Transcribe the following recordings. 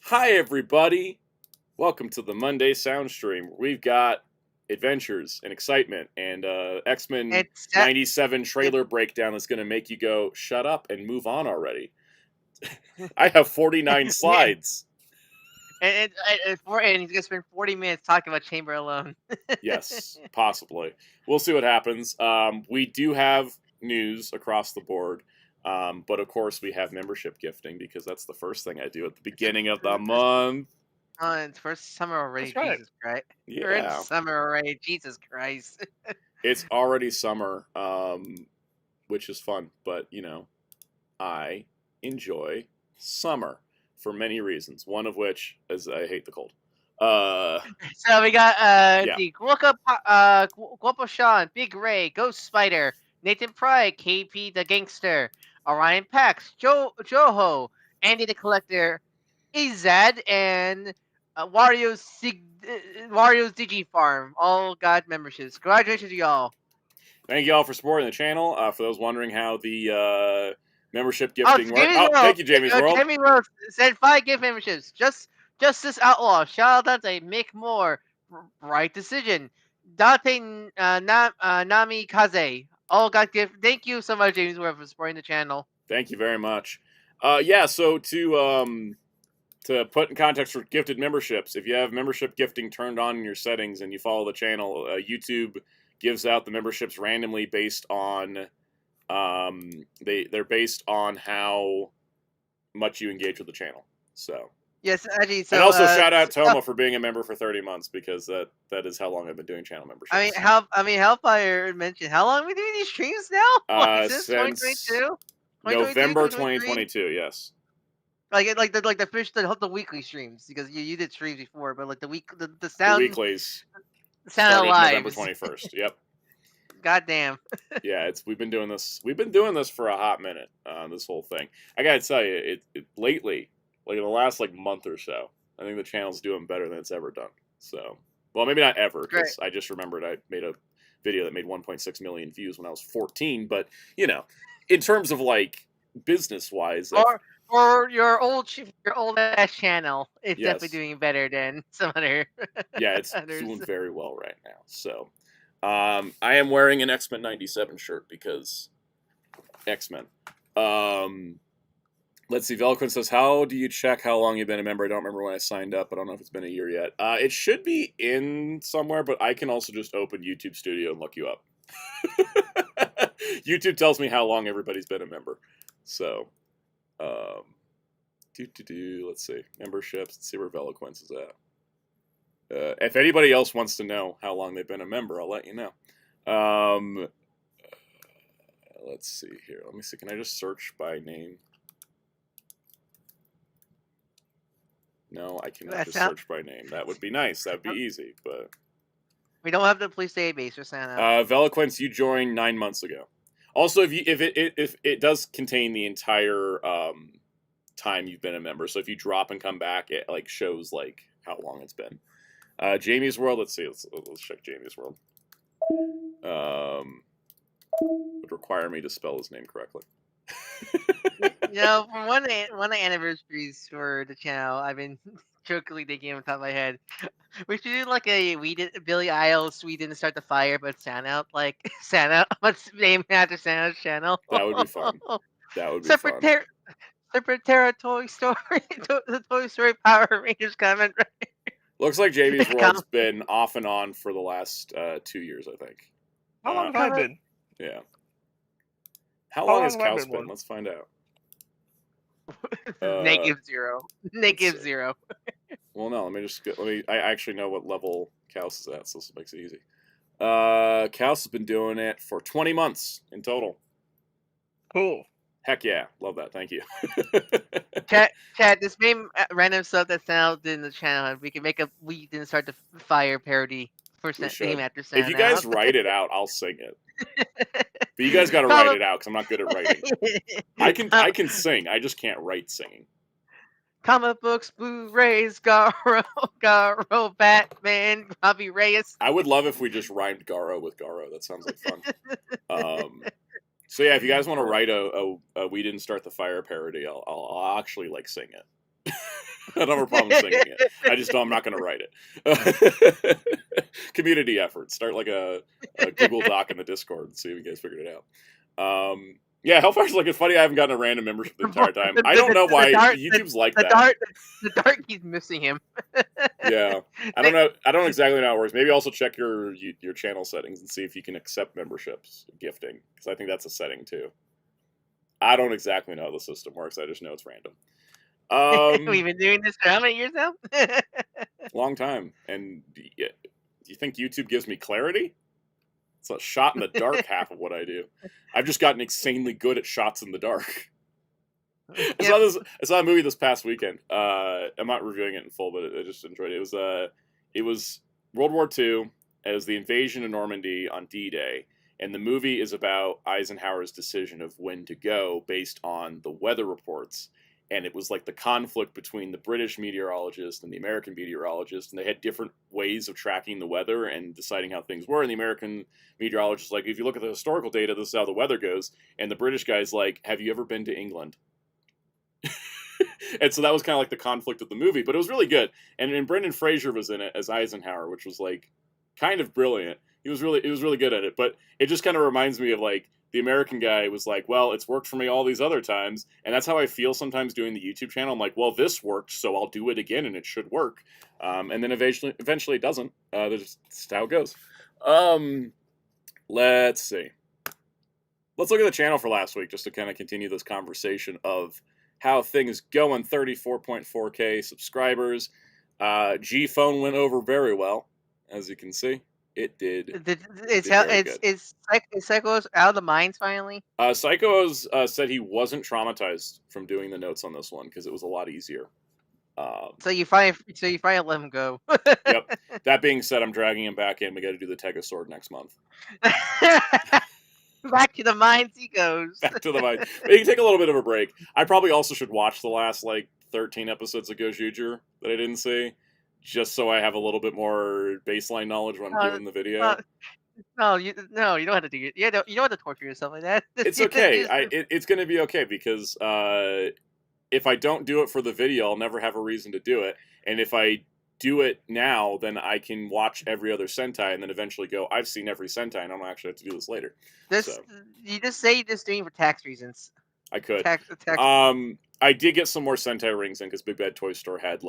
Hi, everybody. Welcome to the Monday Sound Stream. We've got adventures and excitement and X-Men It's 97 trailer breakdown that's going to make you go, shut up and move on already. I have 49 slides. and he's gonna spend 40 minutes talking about Chamber alone. Yes, possibly. We'll see what happens. We do have news across the board. But of course, we have membership gifting because that's the first thing I do at the beginning of the month. It's first summer already. That's right. Jesus Christ. Yeah. We're in summer already. Jesus Christ. It's already summer, which is fun, but I enjoy summer for many reasons. One of which is I hate the cold. So we got the Guapo Sean, Big Ray, Ghost Spider, Nathan Pride, KP the Gangster, Orion Pax, Joho, Andy the Collector, Izad, and Wario's Digi Farm. All got memberships. Congratulations to y'all. Thank you all for supporting the channel. For those wondering how the membership gifting works. Thank you, Jamie's World. Jamie World said 5 gift memberships. Justice Outlaw. Shout out to Mick Moore. Right decision. Dante Nami Kaze. All got gift. Thank you so much, James World, for supporting the channel. Thank you very much. Yeah, so to put in context for gifted memberships, if you have membership gifting turned on in your settings and you follow the channel, YouTube gives out the memberships randomly based on they're based on how much you engage with the channel. So yes, actually. So, and also shout out Toma for being a member for 30 months because that is how long I've been doing channel memberships. Hellfire mentioned how long are we doing these streams now? Since 2022? November 2022. Yes. Like the weekly streams because you did streams before, but like the weeklies. Sound live. November 21st. Yep. Goddamn. Yeah, we've been doing this. We've been doing this for a hot minute. This whole thing. I gotta tell you, it lately, like in the last month or so, I think the channel's doing better than it's ever done. So, well, maybe not ever, because I just remembered I made a video that made 1.6 million views when I was 14. But in terms of business wise, or your old ass channel, it's definitely doing better than some other. Yeah, it's doing very well right now. So, I am wearing an X-Men 97 shirt because X-Men. Let's see. Velquin says, "How do you check how long you've been a member?" I don't remember when I signed up. I don't know if it's been a year yet. It should be in somewhere, but I can also just open YouTube Studio and look you up. YouTube tells me how long everybody's been a member. So, let's see. Memberships. Let's see where Veloquence is at. If anybody else wants to know how long they've been a member, I'll let you know. Let's see here. Let me see. Can I just search by name? No, I cannot just search by name. That would be nice. That would be easy, but we don't have the police database for Santa. Veloquence, you joined 9 months ago. Also, if it does contain the entire time you've been a member, so if you drop and come back, it shows how long it's been. Jamie's World. Let's see. Let's check Jamie's World. Would require me to spell his name correctly. For one of the anniversaries for the channel, I've been jokingly thinking on the top of my head, we should do Billy Eilish, we didn't start the fire, but Santa what's named after Santa's channel. That would be fun. That would be fun. Separate Terra Toy Story, the Toy Story Power Rangers comment. Right? Looks like Jamie's World's been off and on for the last 2 years, I think. How long have I been? Yeah. How long has Cal been? Let's find out. -0. -0. Well, no. I actually know what level Kaus is at, so this makes it easy. Kaus has been doing it for 20 months in total. Cool. Heck yeah, love that. Thank you. Chat. This name random stuff that's out in the channel. We can make a "We Didn't Start the Fire" parody for name after Santa. If you guys write it out, I'll sing it. But you guys got to write it out because I'm not good at writing. I can sing. I just can't write singing. Comic books, Blu-Rays, Garo, Batman, Robbie Reyes. I would love if we just rhymed Garo with Garo. That sounds like fun. So yeah, if you guys want to write a "We Didn't Start the Fire" parody, I'll actually sing it. I don't have a problem singing it. I just know I'm not going to write it. Community effort. Start like a Google Doc in the Discord and see if you guys figured it out. Yeah, Hellfire's like, it's funny I haven't gotten a random membership the entire time. I don't know why YouTube's like that. The dart keeps missing him. Yeah, I don't know. I don't exactly know how it works. Maybe also check your channel settings and see if you can accept memberships, gifting, because I think that's a setting too. I don't exactly know how the system works. I just know it's random. We've been doing this for how many years now? Long time. And do you think YouTube gives me clarity? It's a shot in the dark half of what I do. I've just gotten insanely good at shots in the dark. I saw a movie this past weekend. I'm not reviewing it in full, but I just enjoyed it. It was World War II. It was the invasion of Normandy on D-Day. And the movie is about Eisenhower's decision of when to go based on the weather reports. And it was like the conflict between the British meteorologist and the American meteorologist. And they had different ways of tracking the weather and deciding how things were. And the American meteorologist, like, if you look at the historical data, this is how the weather goes. And the British guy's like, have you ever been to England? And so that was kind of like the conflict of the movie. But it was really good. And Brendan Fraser was in it as Eisenhower, which was like kind of brilliant. He was really good at it. But it just kind of reminds me of like, the American guy was like, well, it's worked for me all these other times. And that's how I feel sometimes doing the YouTube channel. I'm like, well, this worked, so I'll do it again, and it should work. And then eventually it doesn't. That's how it goes. Let's see. Let's look at the channel for last week, just to kind of continue this conversation of how things going. 34.4K subscribers. G-Phone went over very well, as you can see. It did. Is Psychos out of the mines finally? Psychos said he wasn't traumatized from doing the notes on this one because it was a lot easier. So you finally let him go. Yep. That being said, I'm dragging him back in. We got to do the Tegosword next month. Back to the mines he goes. Back to the mines. He can take a little bit of a break. I probably also should watch the last 13 episodes of Gojuju that I didn't see. Just so I have a little bit more baseline knowledge when I'm doing the video. No, you don't have to do it. You don't have to torture yourself like that. It's okay. It's going to be okay because if I don't do it for the video, I'll never have a reason to do it. And if I do it now, then I can watch every other Sentai and then eventually go, I've seen every Sentai and I don't actually have to do this later. You just say you're just doing it for tax reasons. I could. Tax. I did get some more Sentai rings in because Big Bad Toy Store had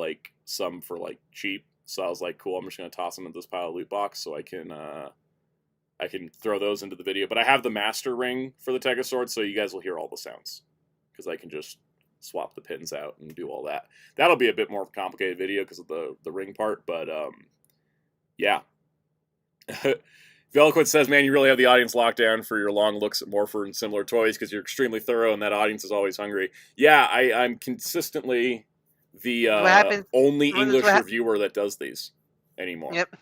some for cheap. So I was like, cool, I'm just gonna toss them in this pile of loot box so I can throw those into the video. But I have the master ring for the Tegosword, so you guys will hear all the sounds because I can just swap the pins out and do all that. That'll be a bit more complicated video because of the ring part, but yeah. Veloquid says, man, you really have the audience locked down for your long looks at Morpher and similar toys because you're extremely thorough and that audience is always hungry. Yeah, I'm consistently the only English reviewer that does these anymore. Yep.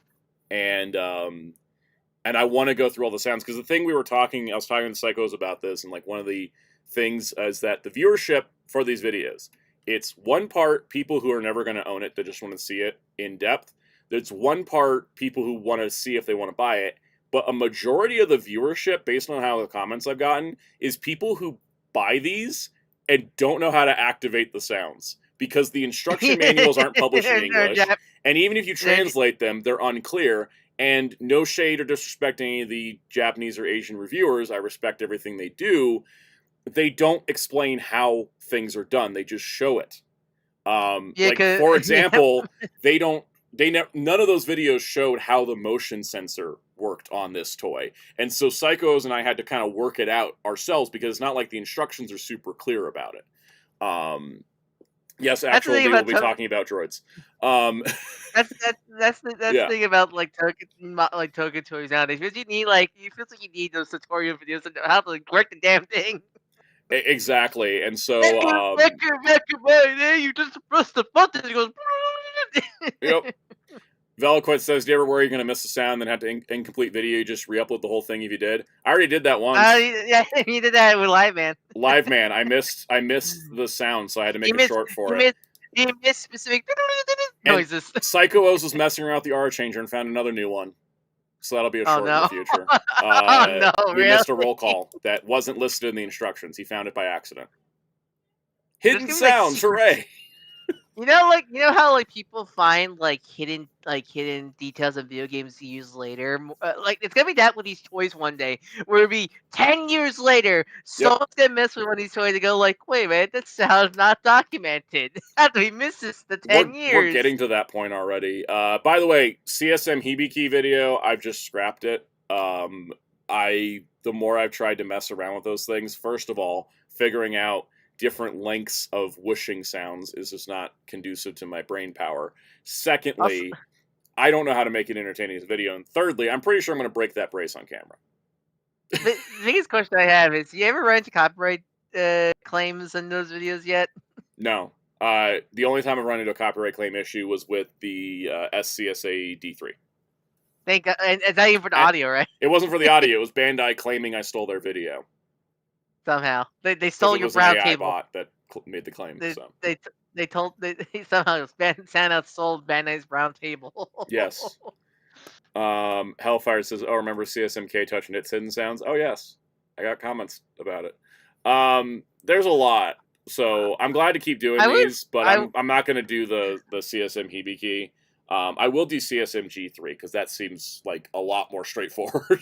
And I want to go through all the sounds because the thing I was talking to Psychos about this, and one of the things is that the viewership for these videos, it's one part people who are never going to own it that just want to see it in depth. There's one part people who want to see if they want to buy it. But a majority of the viewership, based on how the comments I've gotten, is people who buy these and don't know how to activate the sounds because the instruction manuals aren't published in English. And even if you translate them, they're unclear. And no shade or disrespect to any of the Japanese or Asian reviewers. I respect everything they do. They don't explain how things are done. They just show it. For example, none of those videos showed how the motion sensor worked on this toy. And so Psychos and I had to kind of work it out ourselves because it's not like the instructions are super clear about it. Yes, actually, we'll be talking about droids. That's the thing about Token toys nowadays. Because you feel like you need those tutorial videos on how to work the damn thing. Exactly, and so you just press the button. It goes. Yep. Veloquid says, do you ever worry you're going to miss the sound and then have to incomplete video? You just re-upload the whole thing if you did. I already did that once. Yeah, you did that with Live Man. Live Man. I missed the sound, so I had to make a short for it. You missed specific noises. Psycho-O's was messing around with the R changer and found another new one. So that'll be a short in the future. We missed a roll call that wasn't listed in the instructions. He found it by accident. Hidden sounds, hooray! You know how like people find like hidden details of video games to use later. Like it's gonna be that with these toys one day, where it'll be 10 years later. Someone's gonna mess with one of these toys and go like, "Wait, man, that sounds not documented. After we missed this the 10 We're years." getting to that point already. By the way, CSM Hibiki video, I've just scrapped it. The more I've tried to mess around with those things, first of all, figuring out different lengths of whooshing sounds is just not conducive to my brain power. Secondly, I don't know how to make it entertaining as a video. And thirdly, I'm pretty sure I'm going to break that brace on camera. The biggest question I have is: you ever run into copyright claims in those videos yet? No. The only time I've run into a copyright claim issue was with the SCSA D3. Thank God, and it's not even for the audio, right? It wasn't for the audio. It was Bandai claiming I stole their video. Somehow they stole your it was brown an AI cable. bot that made the claim. They So. somehow Santa sold Bandai's brown table. Yes. Hellfire says, "Oh, remember CSMK touching its hidden sounds?" Oh yes, I got comments about it. There's a lot, so I'm glad to keep doing these, but I'm not going to do the CSM Hibiki. I will do CSM G3 because that seems like a lot more straightforward.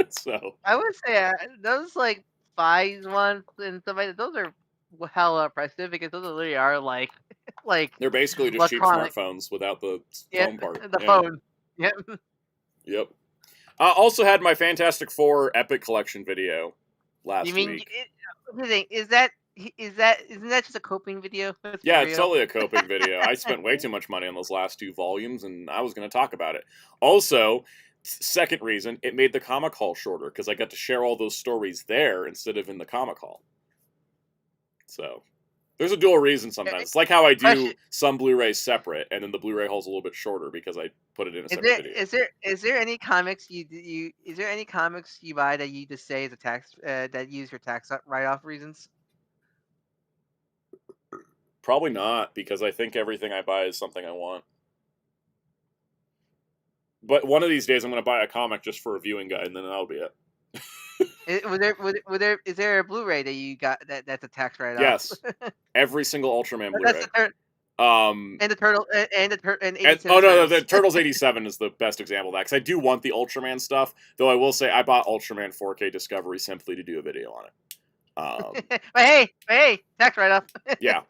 So I would say those like Fies ones and stuff like that, those are hella impressive because those literally are like they're basically just cheap smartphones without the phone part. The phone. Yep. Yep. Also had my Fantastic Four Epic Collection video last week. Isn't that just a coping video? Yeah, it's totally a coping video. I spent way too much money on those last 2 volumes, and I was going to talk about it. Also, second reason, it made the comic haul shorter, because I got to share all those stories there instead of in the comic haul. So, there's a dual reason sometimes. It's like how I do some Blu-rays separate, and then the Blu-ray haul's a little bit shorter because I put it in a separate video. Is there any comics you buy that you just say as a tax that use your tax write-off reasons? Probably not, because I think everything I buy is something I want. But one of these days I'm going to buy a comic just for a viewing guide, and then that'll be it. Is there a Blu-ray that you got that's a tax write-off? Yes. Every single Ultraman Blu-ray. And the turtle and the Turtles 87 is the best example of that, because I do want the Ultraman stuff, though I will say I bought Ultraman 4K Discovery simply to do a video on it. But hey, tax write-off. Yeah.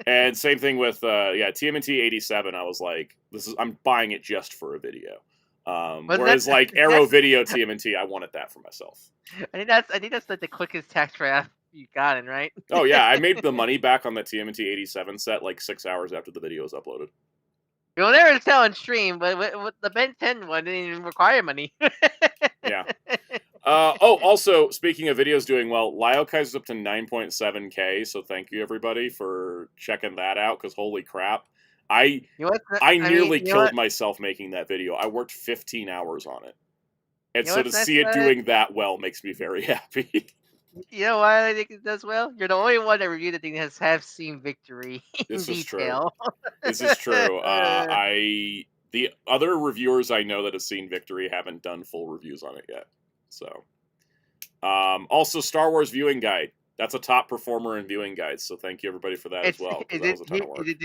And same thing with TMNT 87. I was like, I'm buying it just for a video. Whereas like Arrow Video TMNT, I wanted that for myself. I think that's like the quickest tax write-off you've gotten, right? Oh yeah, I made the money back on the TMNT 87 set like 6 hours after the video was uploaded. You'll never tell on stream, but with the Ben 10 one didn't even require money. Yeah. Also, speaking of videos doing well, Lyokai's up to 9.7K, so thank you everybody for checking that out, because holy crap. I nearly killed myself making that video. I worked 15 hours on it. And so to see it doing that well makes me very happy. You know why I think it does well? You're the only one that reviewed the thing that has seen victory in detail. This is true. The other reviewers I know that have seen victory haven't done full reviews on it yet. So, also Star Wars viewing guide. That's a top performer in viewing guides, so thank you everybody for that as well. That was a ton of work. Is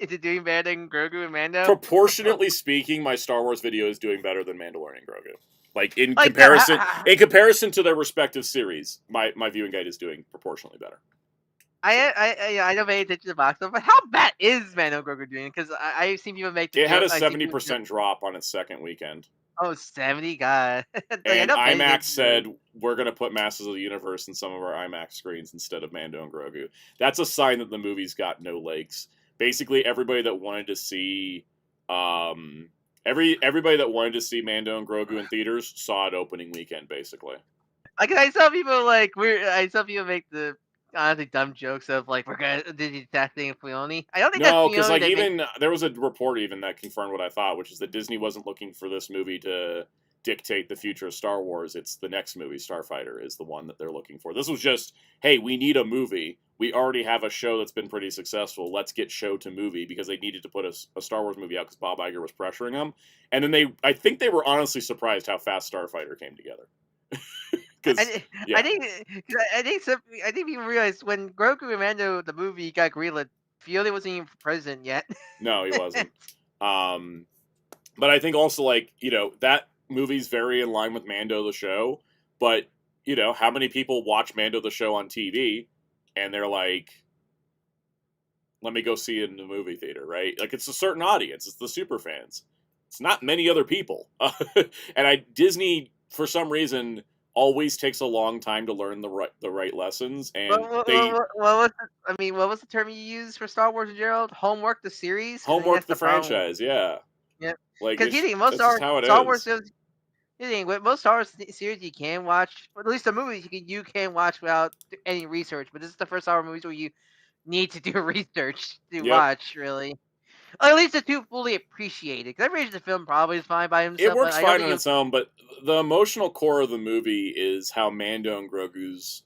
it doing better than Grogu and Mando? Proportionately speaking, my Star Wars video is doing better than Mandalorian and Grogu. Like in comparison to their respective series, my viewing guide is doing proportionally better. I don't pay attention to the box office, but how bad is Mando Grogu doing? Because I've seen people make it had a 70% drop on its second weekend. Oh, 70? God. And IMAX said, we're going to put Masters of the Universe in some of our IMAX screens instead of Mando and Grogu. That's a sign that the movie's got no legs. Basically, everybody that wanted to see everybody that wanted to see Mando and Grogu in theaters saw it opening weekend, basically. Like, I saw people make the honestly dumb jokes of like, we're gonna do that thing with Filoni. I don't think no, because like there was a report even that confirmed what I thought, which is that Disney wasn't looking for this movie to dictate the future of Star Wars. It's the next movie, Starfighter, is the one that they're looking for. This was just, hey, we need a movie. We already have a show that's been pretty successful. Let's get show to movie, because they needed to put a Star Wars movie out because Bob Iger was pressuring them. And then I think they were honestly surprised how fast Starfighter came together. I think people realized when Grogu and Mando the movie got greenlit, Fiore wasn't even president yet. No, he wasn't. But I think also, like, that movie's very in line with Mando the show, but, how many people watch Mando the show on TV, and they're like, let me go see it in the movie theater, right? Like, it's a certain audience. It's the super fans. It's not many other people. And Disney, for some reason, always takes a long time to learn the right lessons, and what was the term you used for Star Wars in general? Homework the series. I think homework that's the problem. franchise, yeah. Yeah, Like, because you think most that's just how it Star Wars is. shows. You think with most Star Wars series you can watch, or at least the movies you can watch without any research. But this is the first Star Wars movies where you need to do research to Yep. watch, really. Or at least to fully appreciate it. Because every the film probably is fine by himself. It works but I don't fine think on its own, but the emotional core of the movie is how Mando and Grogu's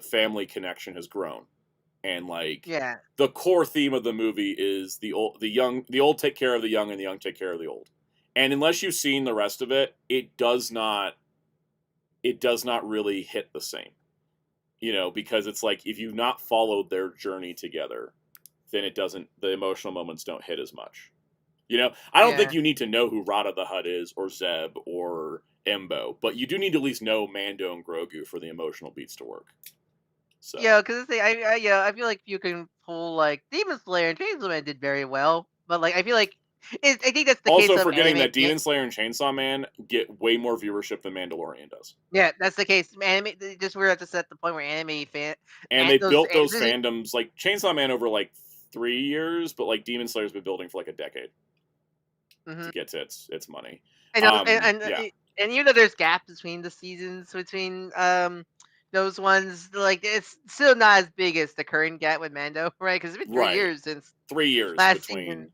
family connection has grown, and like yeah, the core theme of the movie is the old take care of the young, and the young take care of the old. And unless you've seen the rest of it, it does not really hit the same, because it's like if you've not followed their journey together, then the emotional moments don't hit as much. I don't think you need to know who Rada the Hutt is, or Zeb, or Embo, but you do need to at least know Mando and Grogu for the emotional beats to work. So. Yeah, because I feel like you can pull like Demon Slayer and Chainsaw Man did very well, but like I feel like I think that's the also case of forgetting anime. that Demon Slayer and Chainsaw Man get way more viewership than Mandalorian does. Yeah, that's the case. Anime, just we're at the set the point where anime and they built those fandoms like Chainsaw Man over like 3 years, but like Demon Slayer's been building for like a decade to get to its money. And even though there's gaps between the seasons between those ones, like it's still not as big as the current gap with Mando, right? Because it's been 3 years since 3 years last between. season.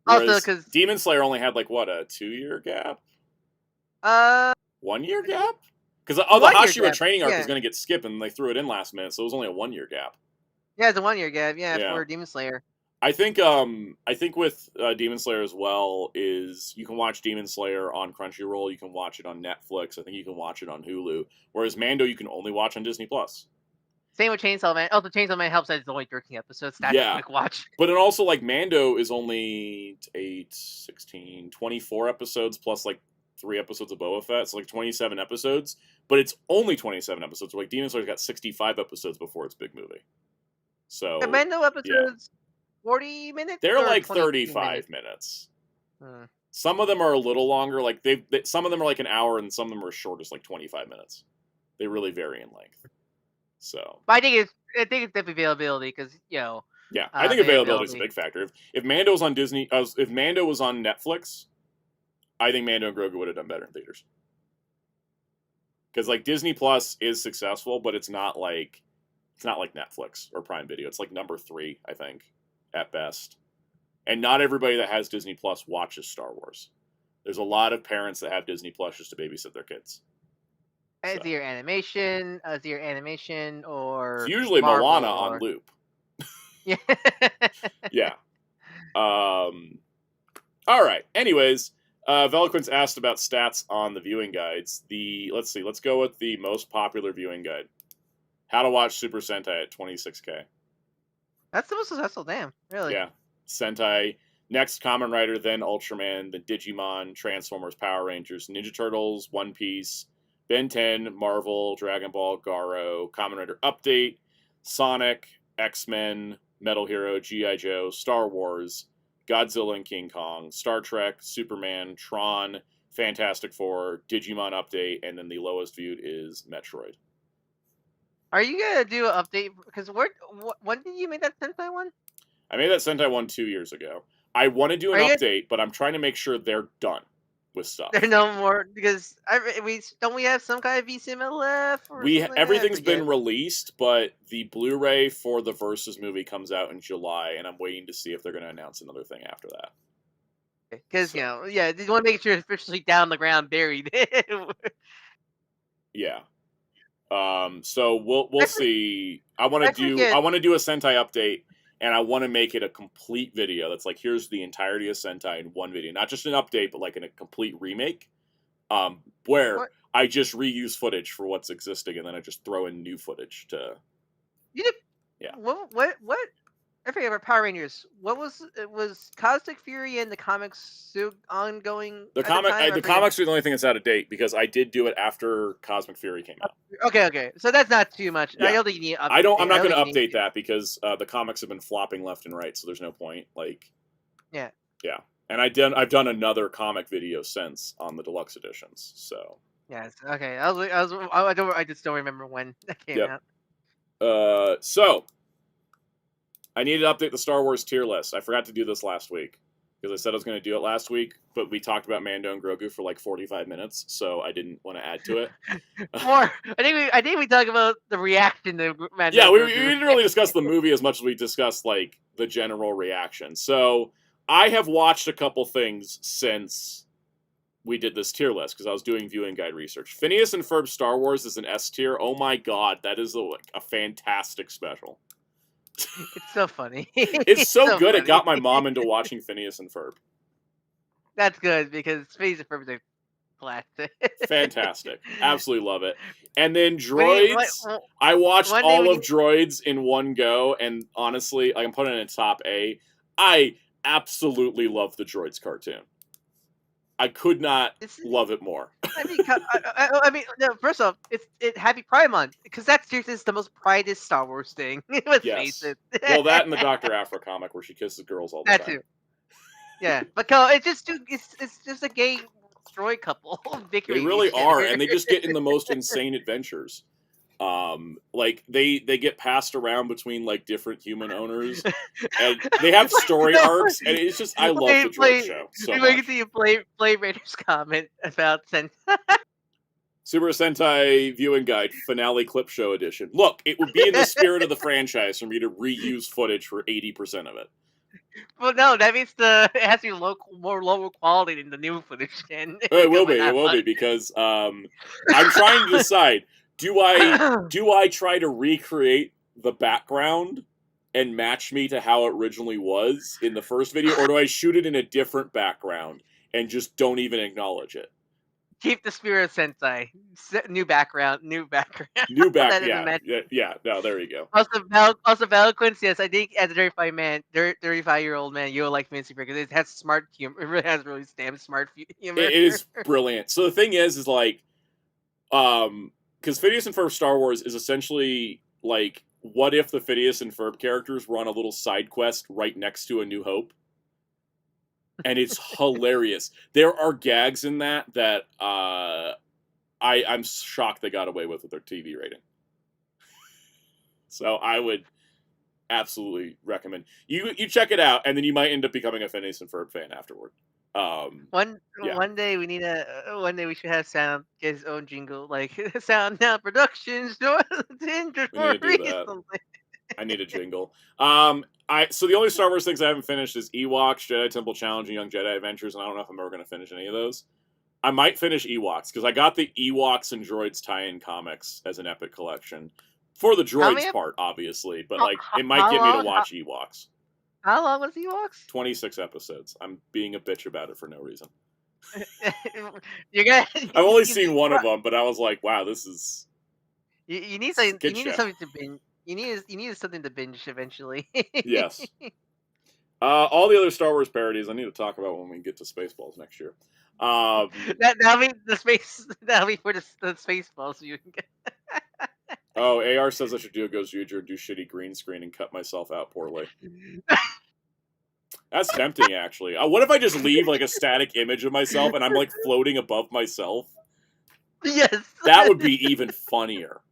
Also, because Demon Slayer only had like what, a 2-year gap? 1 year gap? Because the Hashira training arc was going to get skipped, and they threw it in last minute, so it was only a 1 year gap. Yeah, it's a 1 year gap. Yeah, for Demon Slayer. I think with Demon Slayer as well is you can watch Demon Slayer on Crunchyroll, you can watch it on Netflix, I think you can watch it on Hulu, whereas Mando you can only watch on Disney Plus. Same with Chainsaw Man. Also, Chainsaw Man helps that it's only 13 episodes. That's a quick watch. But it also, like, Mando is only 8, 16, 24 episodes plus, like, 3 episodes of Boba Fett. So, like, 27 episodes. But it's only 27 episodes. Like, Demon Slayer's got 65 episodes before its big movie. So, the Mando episodes, 40 minutes? They're, like, 35 minutes. Some of them are a little longer. Like, some of them are, like, an hour, and some of them are as short as, like, 25 minutes. They really vary in length. So, but I think it's definitely availability because yeah, I think availability is a big factor. If Mando was on if Mando was on Netflix, I think Mando and Grogu would have done better in theaters. Because like Disney Plus is successful, but it's not like Netflix or Prime Video. It's like number 3, I think, at best. And not everybody that has Disney Plus watches Star Wars. There's a lot of parents that have Disney Plus just to babysit their kids. Is your animation, or it's usually Marvel, Moana on loop. Yeah. Yeah. All right. Anyways, Veloquence asked about stats on the viewing guides. Let's go with the most popular viewing guide. How to watch Super Sentai at 26K. That's the most successful, damn. Really? Yeah. Sentai, next Kamen Rider, then Ultraman, then Digimon, Transformers, Power Rangers, Ninja Turtles, One Piece, Ben 10, Marvel, Dragon Ball, Garo, Kamen Rider Update, Sonic, X-Men, Metal Hero, G.I. Joe, Star Wars, Godzilla and King Kong, Star Trek, Superman, Tron, Fantastic Four, Digimon Update, and then the lowest viewed is Metroid. Are you going to do an update? Because when did you make that Sentai one? I made that Sentai one 2 years ago. I want to do an update, but I'm trying to make sure they're done with stuff. They're no more, because we have some kind of VCMLF? Everything's been released, but the Blu-ray for the Versus movie comes out in July, and I'm waiting to see if they're going to announce another thing after that. Because, you want to make sure it's officially down the ground, buried. Yeah. So we'll see. I want to do a Sentai update, and I want to make it a complete video that's like, here's the entirety of Sentai in one video. Not just an update, but like in a complete remake. Where I just reuse footage for what's existing, and then I just throw in new footage to... Yeah. What I forget about Power Rangers. What was it? Was Cosmic Fury in the comics still ongoing The at the time? I the forget. comics are the only thing that's out of date because I did do it after Cosmic Fury came out. Okay. So that's not too much. Yeah. I don't think you need. I'm not going to update that because the comics have been flopping left and right, so there's no point. Like, yeah. And I've done another comic video since on the deluxe editions. So Yes. Okay. I just don't remember when that came out. So I needed to update the Star Wars tier list. I forgot to do this last week because I said I was going to do it last week, but we talked about Mando and Grogu for like 45 minutes, so I didn't want to add to it. I think we talked about the reaction to Mando. Yeah, we didn't really discuss the movie as much as we discussed like the general reaction. So I have watched a couple things since we did this tier list because I was doing viewing guide research. Phineas and Ferb's Star Wars is an S tier. Oh my god, that is a fantastic special. It's so funny. It's so good. Funny. It got my mom into watching Phineas and Ferb. That's good because Phineas and Ferb is a classic. Fantastic. Absolutely love it. And then Droids. I watched all of Droids in one go, and honestly, I'm putting it in top A. I absolutely love the Droids cartoon. I could not love it more. I mean, no, first off, it's Happy Pride Month because that series is the most pridest Star Wars thing. Let's face it. Well, that and the Dr. Afra comic where she kisses girls all the time. That too. Yeah, but it's just a gay droid couple. They really are, and they just get in the most insane adventures. Like they get passed around between like different human owners, and they have story arcs, and it's just I love the droid show so much. We can see you play Raiders comment about Sentai. Super Sentai viewing guide finale clip show edition. Look, it would be in the spirit of the franchise for me to reuse footage for 80% of it. Well, no, that means it has to be more lower quality than the new footage. Then it will be because I'm trying to decide. Do I try to recreate the background and match me to how it originally was in the first video, or do I shoot it in a different background and just don't even acknowledge it? Keep the spirit of Sentai. New background. Yeah. No, there you go. Also, Valquins, yes, I think as a 35-year-old man, you'll like Fancy because it has smart humor. It really has really damn smart humor. It is brilliant. So the thing is like, because Phineas and Ferb Star Wars is essentially like, what if the Phineas and Ferb characters were on a little side quest right next to A New Hope? And it's hilarious. There are gags in that I'm shocked they got away with their TV rating. So I would absolutely recommend you check it out, and then you might end up becoming a Phineas and Ferb fan afterward. One day we should have Sound get his own jingle, like Soundout Productions. I need a jingle. So the only Star Wars things I haven't finished is Ewoks, Jedi Temple Challenge, and Young Jedi Adventures, and I don't know if I'm ever going to finish any of those. I might finish Ewoks because I got the Ewoks and Droids tie-in comics as an epic collection for the Droids part, obviously, but like it might get me to watch Ewoks. How long was Ewoks? 26 episodes. I'm being a bitch about it for no reason. I've only seen one of them, but I was like, wow, this is. You need something. You need something to binge. You need something to binge eventually. Yes. All the other Star Wars parodies I need to talk about when we get to Spaceballs next year. That'll be the space. That'll be for the Spaceballs. So you can get. Oh, AR says I should do a Ghost User, do shitty green screen, and cut myself out poorly. That's tempting, actually. What if I just leave like a static image of myself and I'm like floating above myself? Yes. That would be even funnier.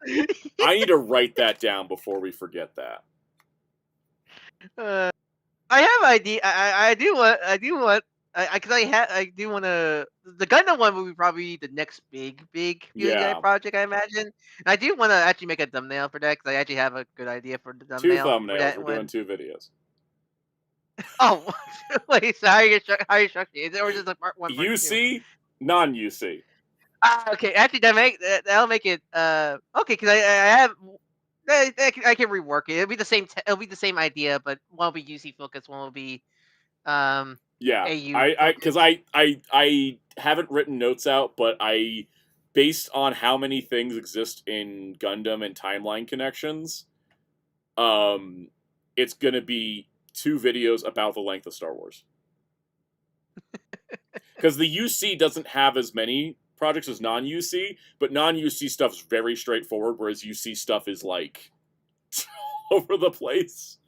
I need to write that down before we forget that. I have an idea. I do want. I do want to. The Gundam one will be probably the next big project, I imagine. And I do want to actually make a thumbnail for that because I actually have a good idea for the thumbnail. 2 thumbnails. We're doing 2 videos. Oh, wait. So how are you structuring? Is it or just like part 1? UC, non-UC. Okay. Actually, that'll make it. Okay, because I have. I can rework it. It'll be the same. It'll be the same idea, but one will be UC focused. One will be. Yeah, because I haven't written notes out, but based on how many things exist in Gundam and timeline connections, it's going to be 2 videos about the length of Star Wars. Because the UC doesn't have as many projects as non-UC, but non-UC stuff's very straightforward, whereas UC stuff is like over the place.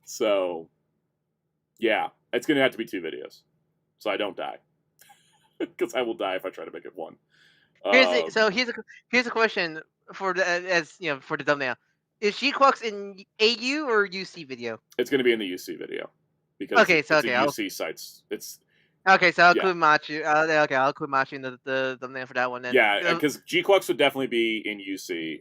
So, yeah, it's going to have to be 2 videos, so I don't die. Because I will die if I try to make it one. Here's a question for the for the thumbnail. Is G-Quux in AU or UC video? It's going to be in the UC video because it's a UC sites. It's okay. So I'll include Machu. Okay, I'll include Machu in the thumbnail for that one. Then. Yeah, because G-Quux would definitely be in UC.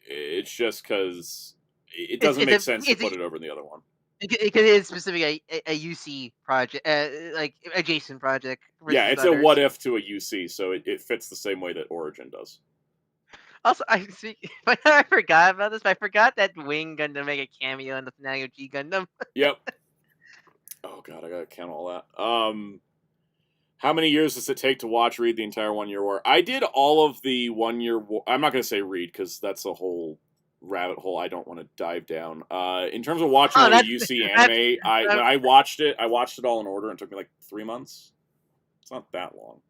It's just because it doesn't make sense to put it over in the other one. It is specifically a UC project, like adjacent project. Yeah, it's others. A what if to a UC, so it fits the same way that Origin does. Also, I forgot about this, but I forgot that Wing Gundam make a cameo in the finale of G Gundam. Yep. Oh god, I gotta count all that. How many years does it take to read the entire 1 Year War? I did all of the 1 Year War. I'm not gonna say read because that's a whole rabbit hole I don't want to dive down. In terms of watching the UC anime, when I watched it all in order, and it took me like 3 months. It's not that long.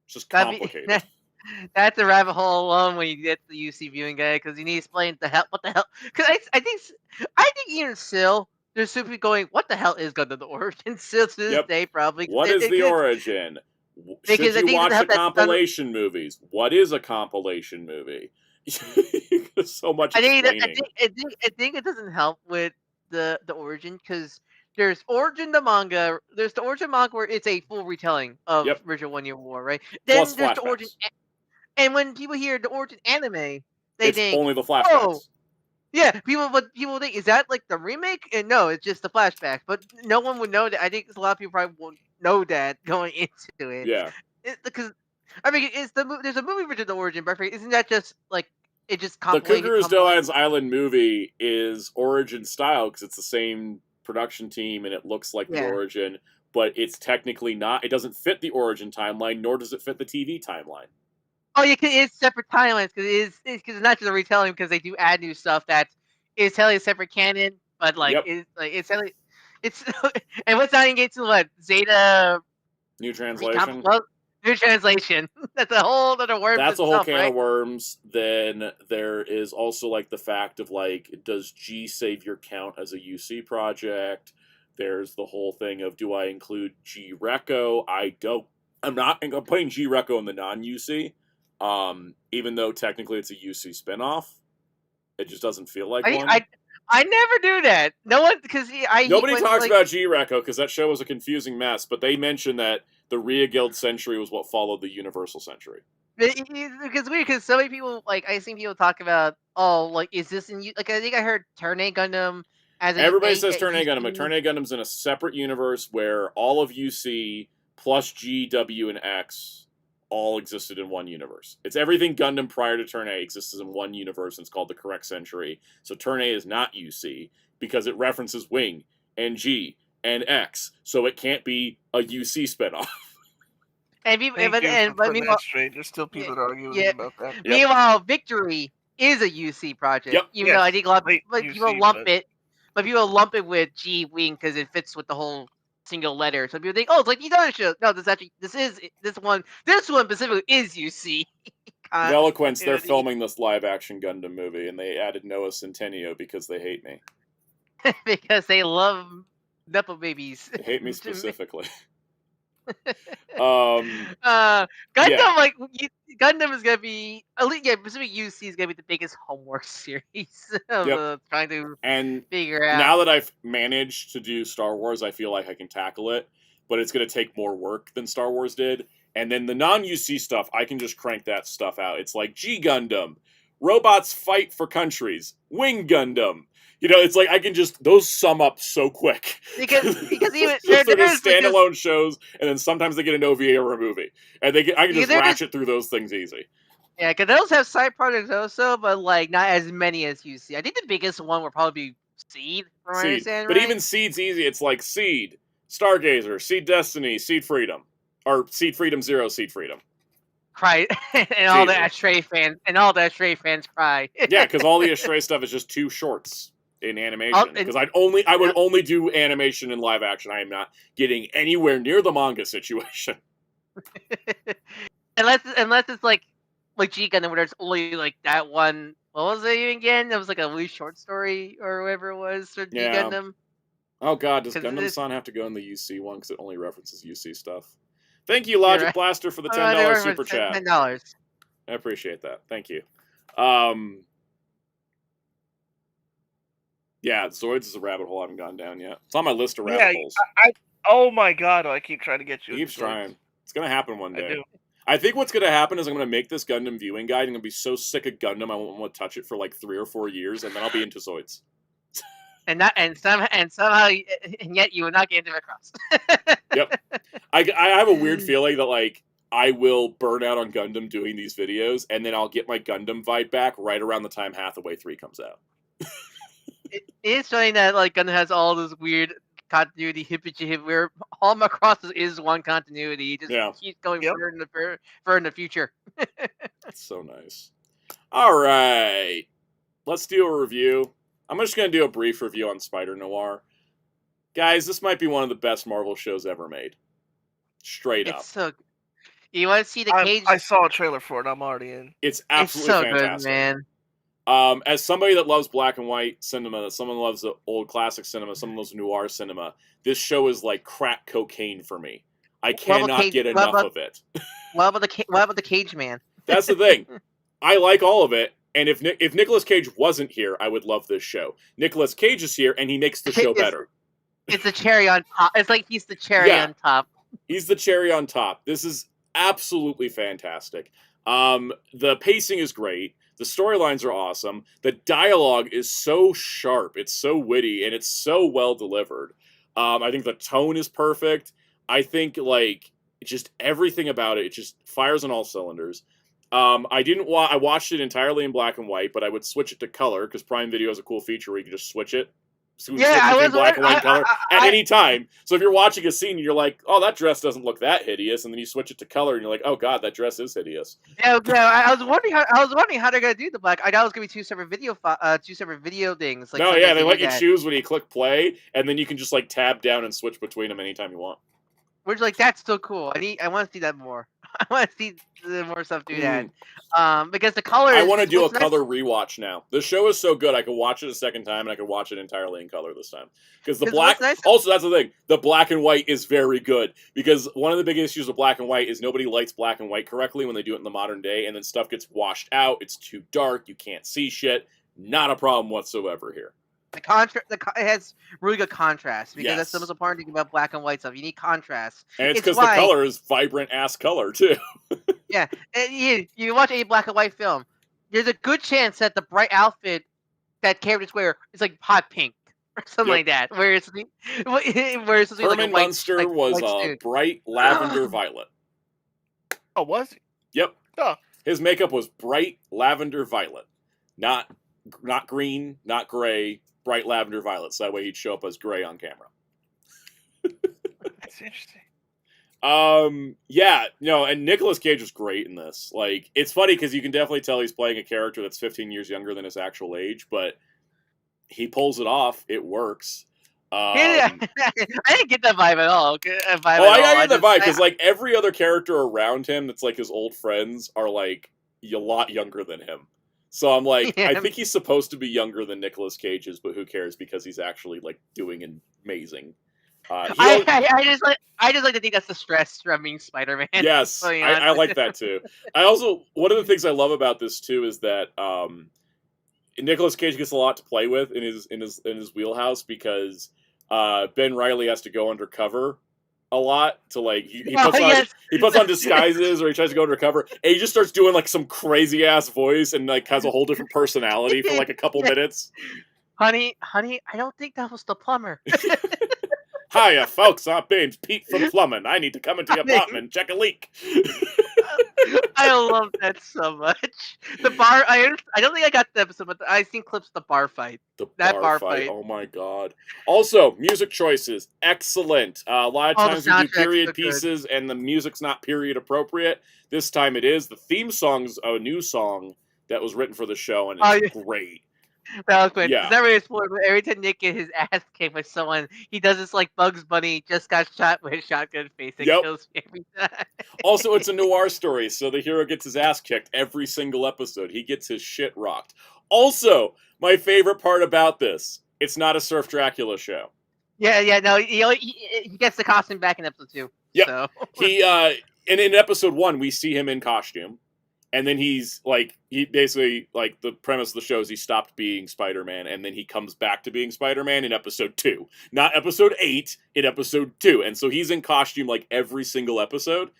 It's just complicated. That's a rabbit hole alone when you get the UC viewing guide because you need to explain what the hell. Because I think even still there's still people going, what the hell is Gundam the Origin? Still to this day, probably. What is the origin? Should you watch the compilation movies? What is a compilation movie? So much. I think it doesn't help with the origin because there's Origin the manga. There's the Origin manga where it's a full retelling of original 1 Year War, right? Then plus there's flashbacks. The Origin, and when people hear the Origin anime, they think only the flashbacks. Oh, yeah, people think, is that like the remake? And no, it's just the flashbacks. But no one would know that. I think a lot of people probably won't know that going into it. Yeah, because I mean, there's a movie version of the Origin, but isn't that just like it just the Kukuru's Doan's Island movie is Origin style because it's the same production team and it looks like the Origin, but it's technically not. It doesn't fit the Origin timeline, nor does it fit the TV timeline. Oh, yeah, it's separate timelines because it's not just a retelling because they do add new stuff that is telling a separate canon, but like it's and what's not engaged to what Zeta new translation. New translation. That's a whole other worm. That's a whole can of worms. Then there is also like the fact of like, does G Savior count as a UC project? There's the whole thing of, do I include G Reco? I don't. I'm putting G Reco in the non-UC. Even though technically it's a UC spinoff, it just doesn't feel like one. I never do that. No one, because nobody talks about G Reco because that show was a confusing mess. But they mentioned that the Rhea Guild Century was what followed the Universal Century. Because weird, because so many people I've seen people talk about, is this in I think I heard Turn A Gundam as everybody says Turn A Gundam, but Turn A Gundam's in a separate universe where all of UC plus G, W, and X all existed in one universe. It's everything Gundam prior to Turn A exists in one universe, and it's called the Correct Century. So Turn A is not UC because it references Wing and G and X, so it can't be a UC spinoff. And meanwhile, there's still people that argue about that. Yep. Meanwhile, Victory is a UC project, even though I think a lot of people lump it, but people lump it with G Wing because it fits with the whole single letter. So people think, it's like these other shows. No, this one specifically is UC. Eloquence, they're filming this live-action Gundam movie, and they added Noah Centineo because they hate me. Because they love Nepo babies. They hate me specifically. Gundam, Gundam is gonna be specific UC is gonna be the biggest homework series of trying to figure out. Now that I've managed to do Star Wars, I feel like I can tackle it, but it's gonna take more work than Star Wars did. And then the non-UC stuff, I can just crank that stuff out. It's like G Gundam, robots fight for countries, Wing Gundam. It's like I can those sum up so quick. Because even they're just standalone shows, and then sometimes they get an OVA or a movie, and I can just ratchet through those things easy. Yeah, because those have side projects also, but not as many as UC. I think the biggest one would probably be Seed. From what I understand, but even Seed's easy. It's like Seed, Stargazer, Seed Destiny, Seed Freedom, or Seed Freedom 0, Seed Freedom. Cry and all the Astray fans cry. Yeah, because all the Astray stuff is just 2 shorts in animation, because I would only do animation and live action. I am not getting anywhere near the manga situation. unless it's like G Gundam, where there's only like that one. What was it even again? It was like a wee short story or whatever it was for G Gundam. Oh god, does Gundam-san have to go in the UC one because it only references UC stuff? Thank you, Logic Blaster, for the $10 super chat. $10. I appreciate that. Thank you. Yeah, Zoids is a rabbit hole I haven't gone down yet. It's on my list of rabbit holes. Oh my god, I keep trying to get you. He keeps trying. It's going to happen one day. I do. I think what's going to happen is I'm going to make this Gundam viewing guide. I'm going to be so sick of Gundam I won't want to touch it for like 3 or 4 years, and then I'll be into Zoids. And somehow, yet you will not get into across. Yep. I have a weird feeling that like I will burn out on Gundam doing these videos, and then I'll get my Gundam vibe back right around the time Hathaway 3 comes out. It is funny that like Gundam has all this weird continuity hip where all Macross is one continuity. It just keeps going further in the future. That's so nice. All right, let's do a review. I'm just going to do a brief review on Spider-Noir. Guys, this might be one of the best Marvel shows ever made. Straight up. So, you want to see the Cage? I saw a trailer for it. I'm already in. It's absolutely fantastic. Good, man. As somebody that loves black and white cinema, someone loves the old classic cinema, someone loves noir cinema, this show is like crack cocaine for me. I cannot get enough of it. What about the Cage Man? That's the thing. I like all of it, and if Nicolas Cage wasn't here, I would love this show. Nicolas Cage is here, and he makes the show better. It's the cherry on top. It's like he's the cherry on top. He's the cherry on top. This is absolutely fantastic. The pacing is great. The storylines are awesome. The dialogue is so sharp. It's so witty, and it's so well delivered. I think the tone is perfect. I think, like, just everything about it just fires on all cylinders. I watched it entirely in black and white, but I would switch it to color, because Prime Video has a cool feature where you can just switch it. So black and white color at any time. So if you're watching a scene and you're like, oh, that dress doesn't look that hideous, and then you switch it to color and you're like, oh god, that dress is hideous. Yeah, I was wondering how they're gonna do the black. I thought it was gonna be two separate video things. Like, no, yeah, they let you choose when you click play, and then you can just like tab down and switch between them anytime you want. Which, like, that's still cool. I want to see that more. I want to see more stuff do that. Because the color. I want to do a color rewatch now. The show is so good, I could watch it a second time, and I could watch it entirely in color this time. Because the black. Also, that's the thing. The black and white is very good. Because one of the big issues with black and white is nobody lights black and white correctly when they do it in the modern day, and then stuff gets washed out. It's too dark. You can't see shit. Not a problem whatsoever here. It has really good contrast, because that's the most important thing about black and white stuff. You need contrast, and it's because the color is vibrant ass color too. Yeah, and you watch a black and white film, there's a good chance that the bright outfit that characters wear is like hot pink or something like that. Whereas Herman Munster was a bright lavender violet. Oh, was he? Yep. Oh. His makeup was bright lavender violet, not green, not gray. Bright lavender violet, so that way he'd show up as gray on camera. That's interesting. Yeah, no, and Nicolas Cage was great in this. Like, it's funny because you can definitely tell he's playing a character that's 15 years younger than his actual age, but he pulls it off. It works. I didn't get that vibe at all. I get that vibe because like every other character around him that's like his old friends are like a lot younger than him. So I'm like, I think he's supposed to be younger than Nicolas Cage is, but who cares, because he's actually like doing amazing. I just like to think that's the stress from being Spider-Man. Yes, I like that too. One of the things I love about this too is that Nicolas Cage gets a lot to play with in his wheelhouse, because Ben Reilly has to go undercover a lot to like he puts on disguises, or he tries to go undercover, and he just starts doing like some crazy ass voice and like has a whole different personality for like a couple minutes. Honey, I don't think that was the plumber. Hiya, folks, I'm Pete from plumbing. I need to come into your apartment and check a leak. I love that so much. The bar, I don't think I got the episode, but I've seen clips of the bar fight. That bar fight. Oh my god. Also, music choices, excellent. A lot of times we do period pieces and the music's not period appropriate. This time it is. The theme song's a new song that was written for the show, and it's great. Valquin. It's Yeah. not really a spoiler, but every time Nick gets his ass kicked by someone, he does this like Bugs Bunny just got shot with a shotgun face. It Yep. kills me every time. Also, it's a noir story, so the hero gets his ass kicked every single episode. He gets his shit rocked. Also, my favorite part about this, it's not a Surf Dracula show. Yeah, no, he gets the costume back in episode 2. Yep. So. And in episode 1, we see him in costume. And then he's like, he basically, like, the premise of the show is he stopped being Spider-Man, and then he comes back to being Spider-Man in episode 2. Not episode 8, in episode 2. And so he's in costume, like, every single episode.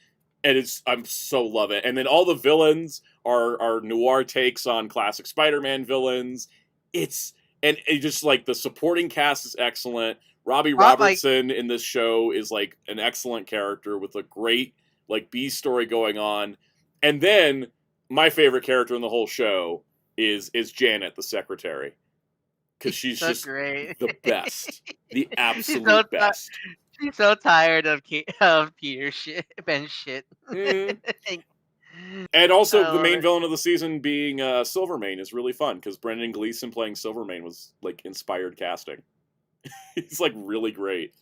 And I'm so love it. And then all the villains are noir takes on classic Spider-Man villains. And it just, like, the supporting cast is excellent. Robbie Robertson in this show is, like, an excellent character with a great, like, B story going on. And then my favorite character in the whole show is Janet, the secretary. Because she's so just great. The best. The absolute best. She's so tired of Peter shit, Ben shit. And also, the main villain of the season being Silvermane is really fun, because Brendan Gleeson playing Silvermane was, like, inspired casting. He's, like, really great.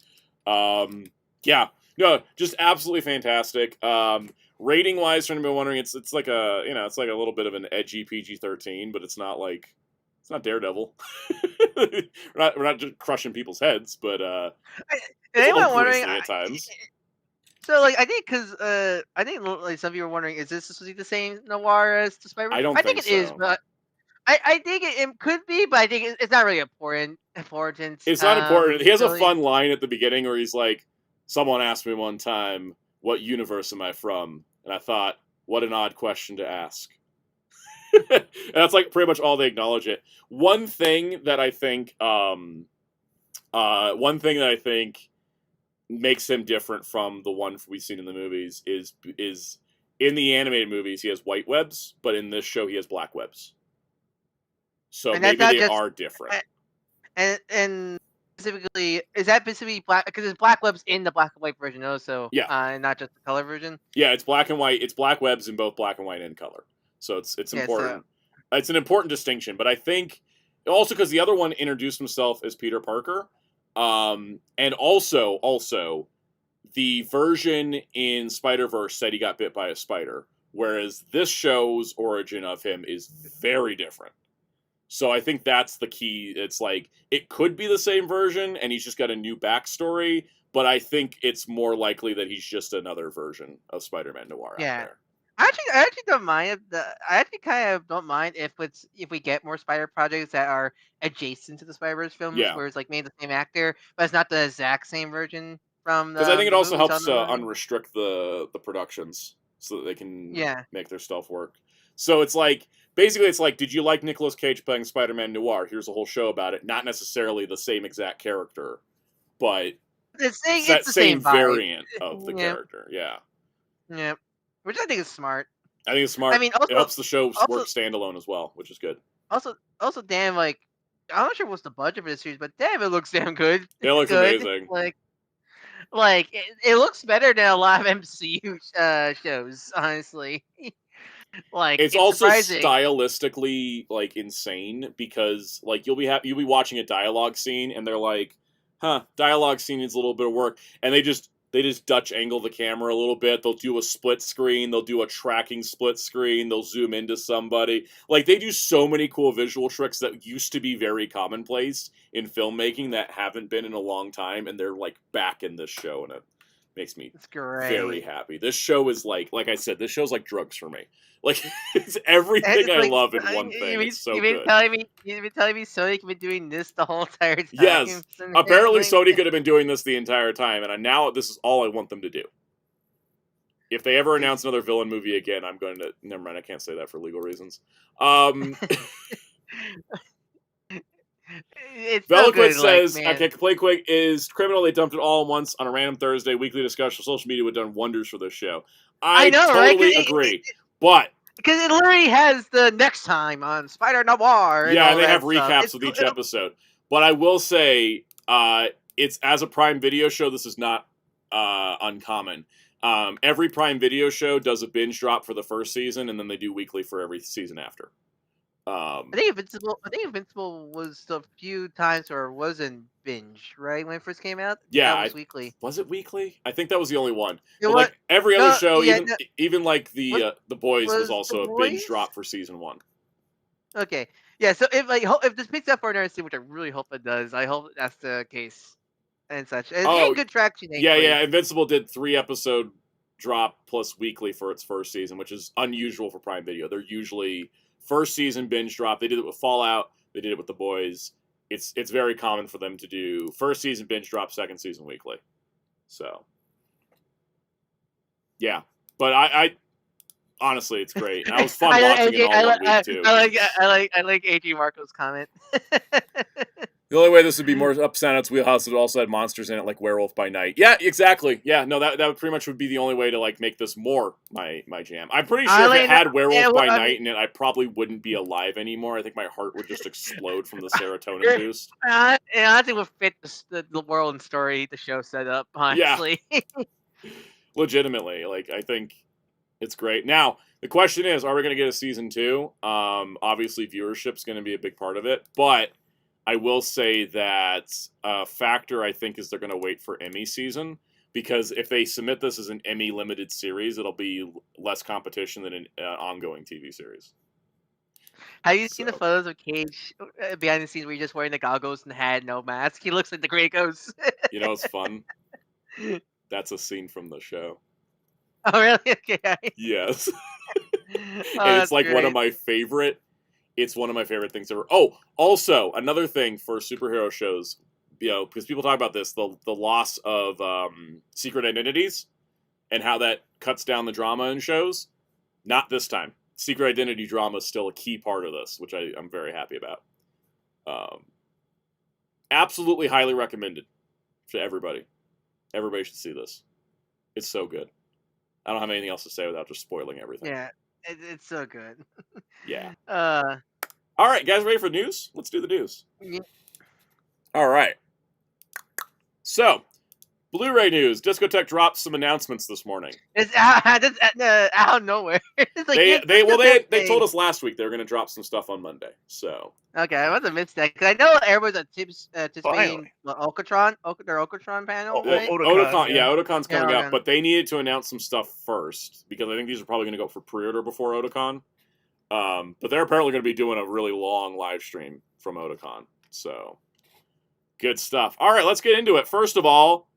Yeah. No, just absolutely fantastic. Rating-wise, for anybody wondering, it's like a, it's like a little bit of an edgy PG-13, but it's not like, it's not Daredevil. we're not just crushing people's heads, but anyone wondering at times. So, like, I think because I think like some of you were wondering, is this supposed to be the same noir as the Spider-Man? I think it is, but I think it could be, but I think it's not really important. It's not important. He has a fun line at the beginning where he's like, "Someone asked me one time, what universe am I from?" And I thought, what an odd question to ask. And that's like pretty much all they acknowledge it. One thing that I think makes him different from the one we've seen in the movies is in the animated movies he has white webs, but in this show he has black webs. So maybe they are different. And specifically, is that specifically black? Because there's black webs in the black and white version also. Yeah. And not just the color version. Yeah, it's black and white. It's black webs in both black and white and color. So it's important. It's an important distinction. But I think also because the other one introduced himself as Peter Parker, and also the version in Spider-Verse said he got bit by a spider, whereas this show's origin of him is very different. So I think that's the key. It's like, it could be the same version, and he's just got a new backstory, but I think it's more likely that he's just another version of Spider-Man Noir out there. I actually don't mind I actually kind of don't mind if we get more Spider projects that are adjacent to the Spider-Verse films, where it's like made the same actor, but it's not the exact same version from the. Because I think it also helps unrestrict the productions so that they can make their stuff work. So it's like, basically, it's like, did you like Nicolas Cage playing Spider-Man Noir? Here's a whole show about it. Not necessarily the same exact character, but it's the same variant of the character. Yeah. Yeah. Which I think is smart. I think it's smart. I mean, also, it helps the show work standalone as well, which is good. Also, damn, like, I'm not sure what's the budget for this series, but damn, it looks damn good. It looks amazing. Like it looks better than a lot of MCU shows, honestly. Like, it's also surprising. Stylistically like insane, because like you'll be watching a dialogue scene and they're like, dialogue scene needs a little bit of work, and they just Dutch angle the camera a little bit. They'll do a split screen. They'll do a tracking split screen. They'll zoom into somebody. Like, they do so many cool visual tricks that used to be very commonplace in filmmaking that haven't been in a long time, and they're like back in this show, and it makes me very happy. This show is like I said, this show's like drugs for me. Like, it's everything I love in one thing. It's so good. You've been telling me Sony's been doing this the whole entire time. Yes. Apparently Sony could have been doing this the entire time, and now this is all I want them to do. If they ever announce another villain movie again, I'm going to... Never mind, I can't say that for legal reasons. Veloquid says, okay, Play Quick is criminal. They dumped it all at once on a random Thursday. Weekly discussion. Social media would have done wonders for this show. I know, totally agree. But because it literally has the next time on Spider-Noir. Yeah, they have recaps of each episode. But I will say, it's as a Prime Video show, this is not uncommon. Every Prime Video show does a binge drop for the first season, and then they do weekly for every season after. I think Invincible was the few times where it wasn't binge, right? When it first came out, Yeah, that was weekly. was it weekly? I think that was the only one. It But was like every other no, show, yeah, even like was the Boys was was the also a binge boys? drop for season 1. Okay, yeah. So if this picks up for another season, which I really hope it does, I hope that's the case and such. And it's getting Oh, good traction, yeah, thankfully. Invincible did 3-episode drop plus weekly for its first season, which is unusual for Prime Video. They're usually first season binge drop. They did it with Fallout. They did it with the Boys. It's very common for them to do first season binge drop, second season weekly. So, yeah, but I honestly, it's great. And I was fun watching it all one week too. I like AJ Marco's comment. The only way this would be more up Soundout's wheelhouse would also had monsters in it, like Werewolf by Night. Yeah, exactly. Yeah, no, that would pretty much would be the only way to like make this more my jam. I'm pretty sure if it had Werewolf by Night in it, I probably wouldn't be alive anymore. I think my heart would just explode from the serotonin boost. And I think would fit the world and story the show set up. Honestly, yeah. Legitimately, like I think it's great. Now the question is, are we going to get a season 2? Obviously, viewership's going to be a big part of it, but I will say that a factor I think is they're going to wait for Emmy season, because if they submit this as an Emmy limited series, it'll be less competition than an ongoing TV series. Have you seen the photos of Cage behind the scenes where he's just wearing the goggles and had no mask? He looks like the Grey Ghost. You know, it's fun. That's a scene from the show. Oh, really? Okay. Yes. And it's like great. It's one of my favorite things ever. Oh, also, another thing for superhero shows, you know, because people talk about this, the loss of secret identities and how that cuts down the drama in shows. Not this time. Secret identity drama is still a key part of this, which I'm very happy about. Absolutely highly recommended to everybody. Everybody should see this. It's so good. I don't have anything else to say without just spoiling everything. Yeah, it's so good. Yeah. All right, guys, ready for news? Let's do the news. Yeah. All right. So, Blu-ray news. Discotek dropped some announcements this morning. It's out of nowhere. It's like, they told us last week they were going to drop some stuff on Monday. So okay, I must have missed that because I know everyone's anticipating Okatron, their Okatron panel. Right? Otacon's coming up, but they needed to announce some stuff first because I think these are probably going to go for pre-order before Otakon. But they're apparently going to be doing a really long live stream from Otakon. So, good stuff. All right, let's get into it. First of all,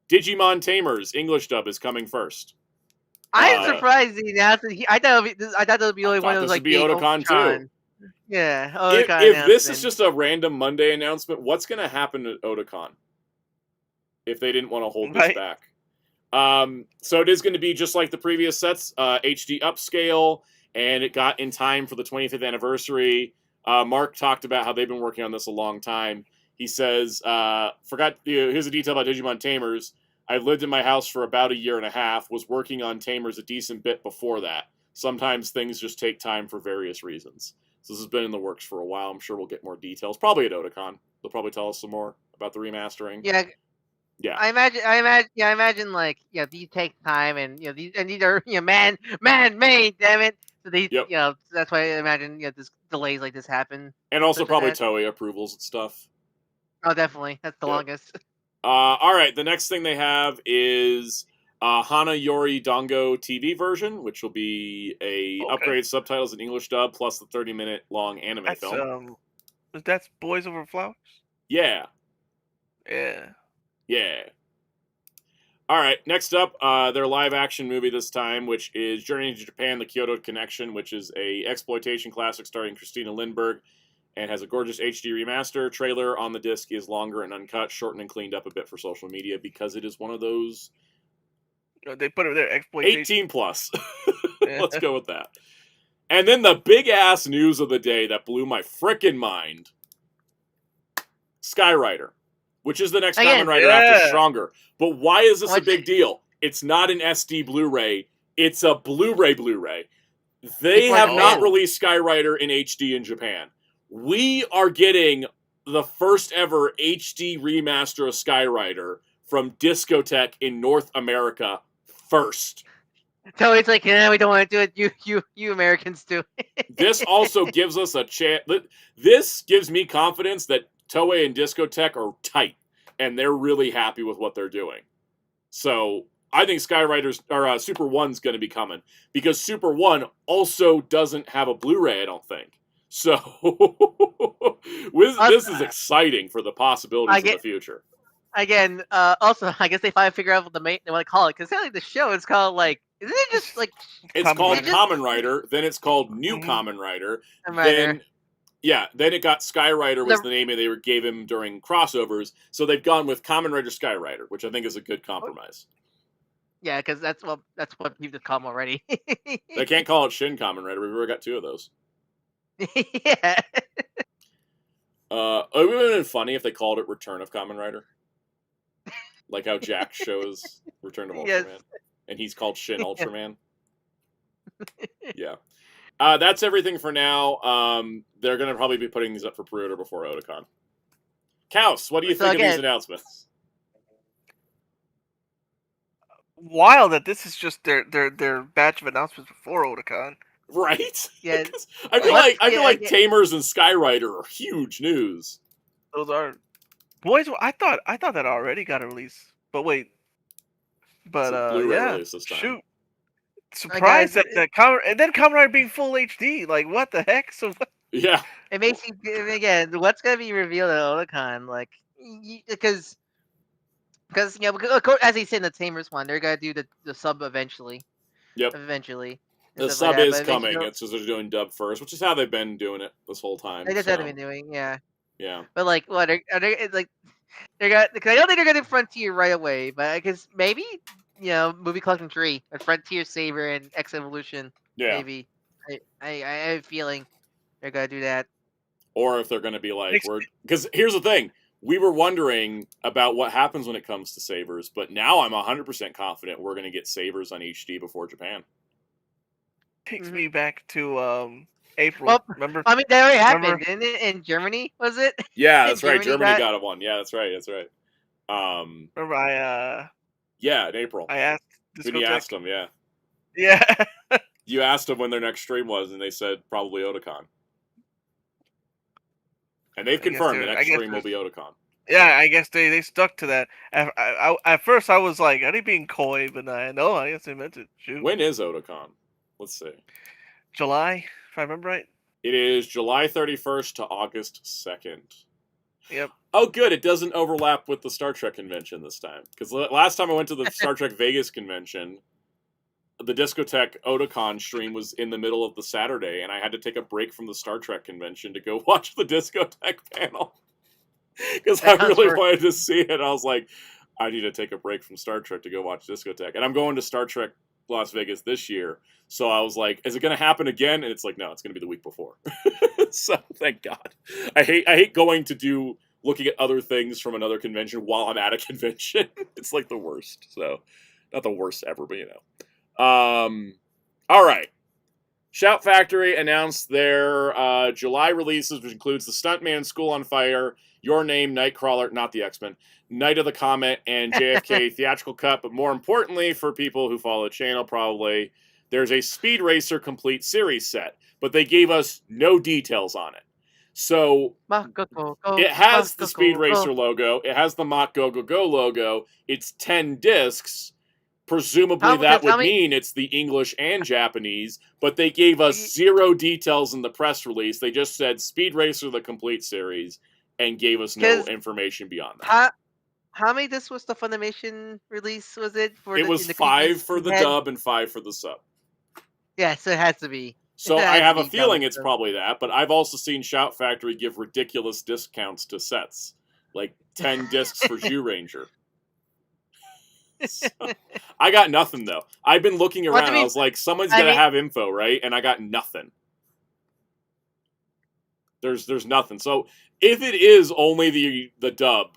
Digimon Tamers English dub is coming first. I'm surprised he announced it. I thought it would be only one of those like big Otakon too. Yeah, Otakon if this is just a random Monday announcement, what's going to happen at Otakon if they didn't want to hold this back? So it is going to be just like the previous sets, HD upscale, and it got in time for the 25th anniversary. Mark talked about how they've been working on this a long time. He says, here's a detail about Digimon Tamers. I lived in my house for about a year and a half, was working on Tamers a decent bit before that. Sometimes things just take time for various reasons. So this has been in the works for a while. I'm sure we'll get more details. Probably at Otakon. They'll probably tell us some more about the remastering. Yeah. I imagine like, these take time and these are man-made, damn it. So these that's why I imagine this delays like this happen. And also probably Toei approvals and stuff. Oh, definitely. That's the longest. All right, the next thing they have is Hana Yori Dango TV version, which will be upgraded subtitles in English dub plus the 30-minute long anime film. That's Boys Over Flowers? Yeah. All right, next up, their live-action movie this time, which is Journey to Japan, The Kyoto Connection, which is a exploitation classic starring Christina Lindbergh, and has a gorgeous HD remaster. Trailer on the disc is longer and uncut, shortened and cleaned up a bit for social media because it is one of those. They put it there, exploitation. 18 plus. Let's go with that. And then the big ass news of the day that blew my frickin' mind: Skyrider, which is the next Kamen Rider after Stronger. But why is this a big deal? It's not an SD Blu-ray. It's a Blu-ray Blu-ray. They have not released Skyrider in HD in Japan. We are getting the first ever HD remaster of Skyrider from Discotek in North America first. So it's like, we don't want to do it. You Americans do. This also gives us a chance. This gives me confidence that Toei and Discotek are tight, and they're really happy with what they're doing. So I think Skyriders or Super One's going to be coming because Super One also doesn't have a Blu-ray. I don't think so. This is exciting for the possibilities in the future. Again, also, I guess they finally figure out what they want to call it because the show is called like, isn't it just like? It's called Kamen Rider. Then it's called New Kamen Rider. Then it got Skyrider was the name they gave him during crossovers. So they've gone with Kamen Rider Skyrider, which I think is a good compromise. Yeah, because that's what people call him already. They can't call it Shin Kamen Rider. We've already got 2 of those. Yeah. It would have been funny if they called it Return of Kamen Rider. Like how Jack shows Return of Ultraman. Yes. And he's called Shin Ultraman. Yeah. That's everything for now. They're going to probably be putting these up for pre-order before Otakon. Kaus, what do you think of these announcements? Wild that this is just their batch of announcements before Otakon. Yeah. Right? I feel like Tamers and Skyrider are huge news. Those are boys. I thought that already got a release, but wait, but Blu-ray release this time. Shoot, surprised that Kamen and then Kamen Rider being full HD. Like what the heck? So what? Yeah, it makes you again. What's gonna be revealed at Otakon? Like because as he said in the Tamers one, they're gonna do the sub eventually. Yep. Eventually. The sub is coming. It's just they're doing dub first, which is how they've been doing it this whole time. They just haven't been doing, yeah. Yeah. But like, what are they like? Because I don't think they're gonna do Frontier right away, but because maybe Movie Collection 3, a Frontier Saber and X Evolution. Yeah. Maybe I have a feeling they're gonna do that. Or if they're gonna be like, because here's the thing. We were wondering about what happens when it comes to Sabers, but now I'm 100% confident we're going to get Sabers on HD before Japan. Takes me back to April. Well, remember? I mean, that already happened, didn't it? In Germany, was it? Yeah, that's right. Germany got one. Yeah, that's right. Remember, yeah, in April. I asked. When you asked them, yeah. Yeah. You asked them when their next stream was, and they said probably Otakon. And they've confirmed the next stream will be Otakon. Yeah, I guess they stuck to that. At first, I was like, are they being coy? But I guess they meant it. Shoot. When is Otakon? Let's see. July, if I remember right. It is July 31st to August 2nd. Yep. Oh, good. It doesn't overlap with the Star Trek convention this time. Because last time I went to the Star Trek Vegas convention, the Discotek Otakon stream was in the middle of the Saturday, and I had to take a break from the Star Trek convention to go watch the Discotek panel. Because I really wanted to see it. I was like, I need to take a break from Star Trek to go watch Discotek. And I'm going to Star Trek Las Vegas this year. So I was like, is it going to happen again? And it's like, no, it's going to be the week before. So thank God. I hate going to looking at other things from another convention while I'm at a convention. It's like the worst. So not the worst ever, but all right. Shout Factory announced their July releases, which includes The Stuntman, School on Fire, Your Name, Nightcrawler, not the X-Men, Night of the Comet, and JFK Theatrical Cut. But more importantly, for people who follow the channel, probably, there's a Speed Racer Complete Series set, but they gave us no details on it. So it has the Speed Racer logo. It has the Mach Go Go Go logo. It's 10 discs. Presumably that would mean it's the English and Japanese, but they gave us zero details in the press release. They just said Speed Racer the Complete Series and gave us no information beyond that. How many discs was the Funimation release? Was it? It was 5 for the dub and 5 for the sub. Yeah, so it has to be. So I have a feeling it's probably that, but I've also seen Shout Factory give ridiculous discounts to sets, like 10 discs for Zyuranger. So, I got nothing though. I've been looking around. I was like, someone's gonna have info, right? And I got nothing. There's nothing. So if it is only the dub,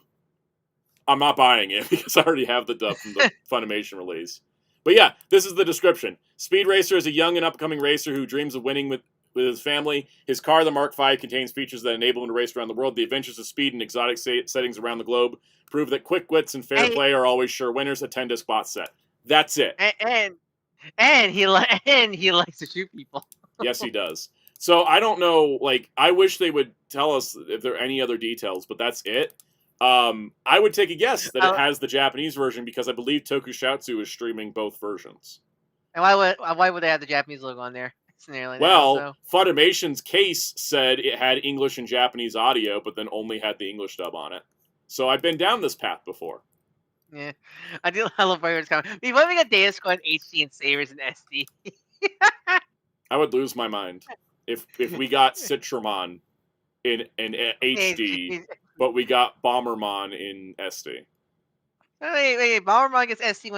I'm not buying it because I already have the dub from the Funimation release. But yeah, this is the description. Speed Racer is a young and upcoming racer who dreams of winning with his family. His car, the Mark V, contains features that enable him to race around the world. The adventures of speed and exotic settings around the globe prove that quick wits and fair play are always sure winners. A 10-disc box set. That's it. And And he likes to shoot people. Yes, he does. So I don't know. Like, I wish they would tell us if there are any other details, but that's it. I would take a guess that it has the Japanese version because I believe Tokusatsu is streaming both versions. And why would they have the Japanese logo on there? Well, Funimation's case said it had English and Japanese audio, but then only had the English dub on it. So I've been down this path before. Yeah, I love Warriors comment. We want to get Data Squad HD and Sabers and SD. I would lose my mind if we got Citramon in HD, but we got Bombermon in SD. Wait, Bombermon gets SD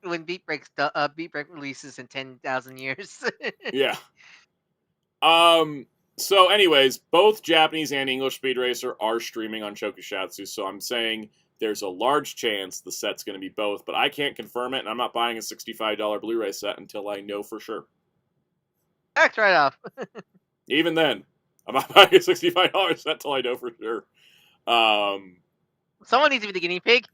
when Beat Break releases in 10,000 years. Yeah. So anyways, both Japanese and English Speed Racer are streaming on Tokusatsu, so I'm saying there's a large chance the set's going to be both, but I can't confirm it, and I'm not buying a $65 Blu-ray set until I know for sure. Tax write-off. Even then, I'm not buying a $65 set until I know for sure. Someone needs to be the guinea pig.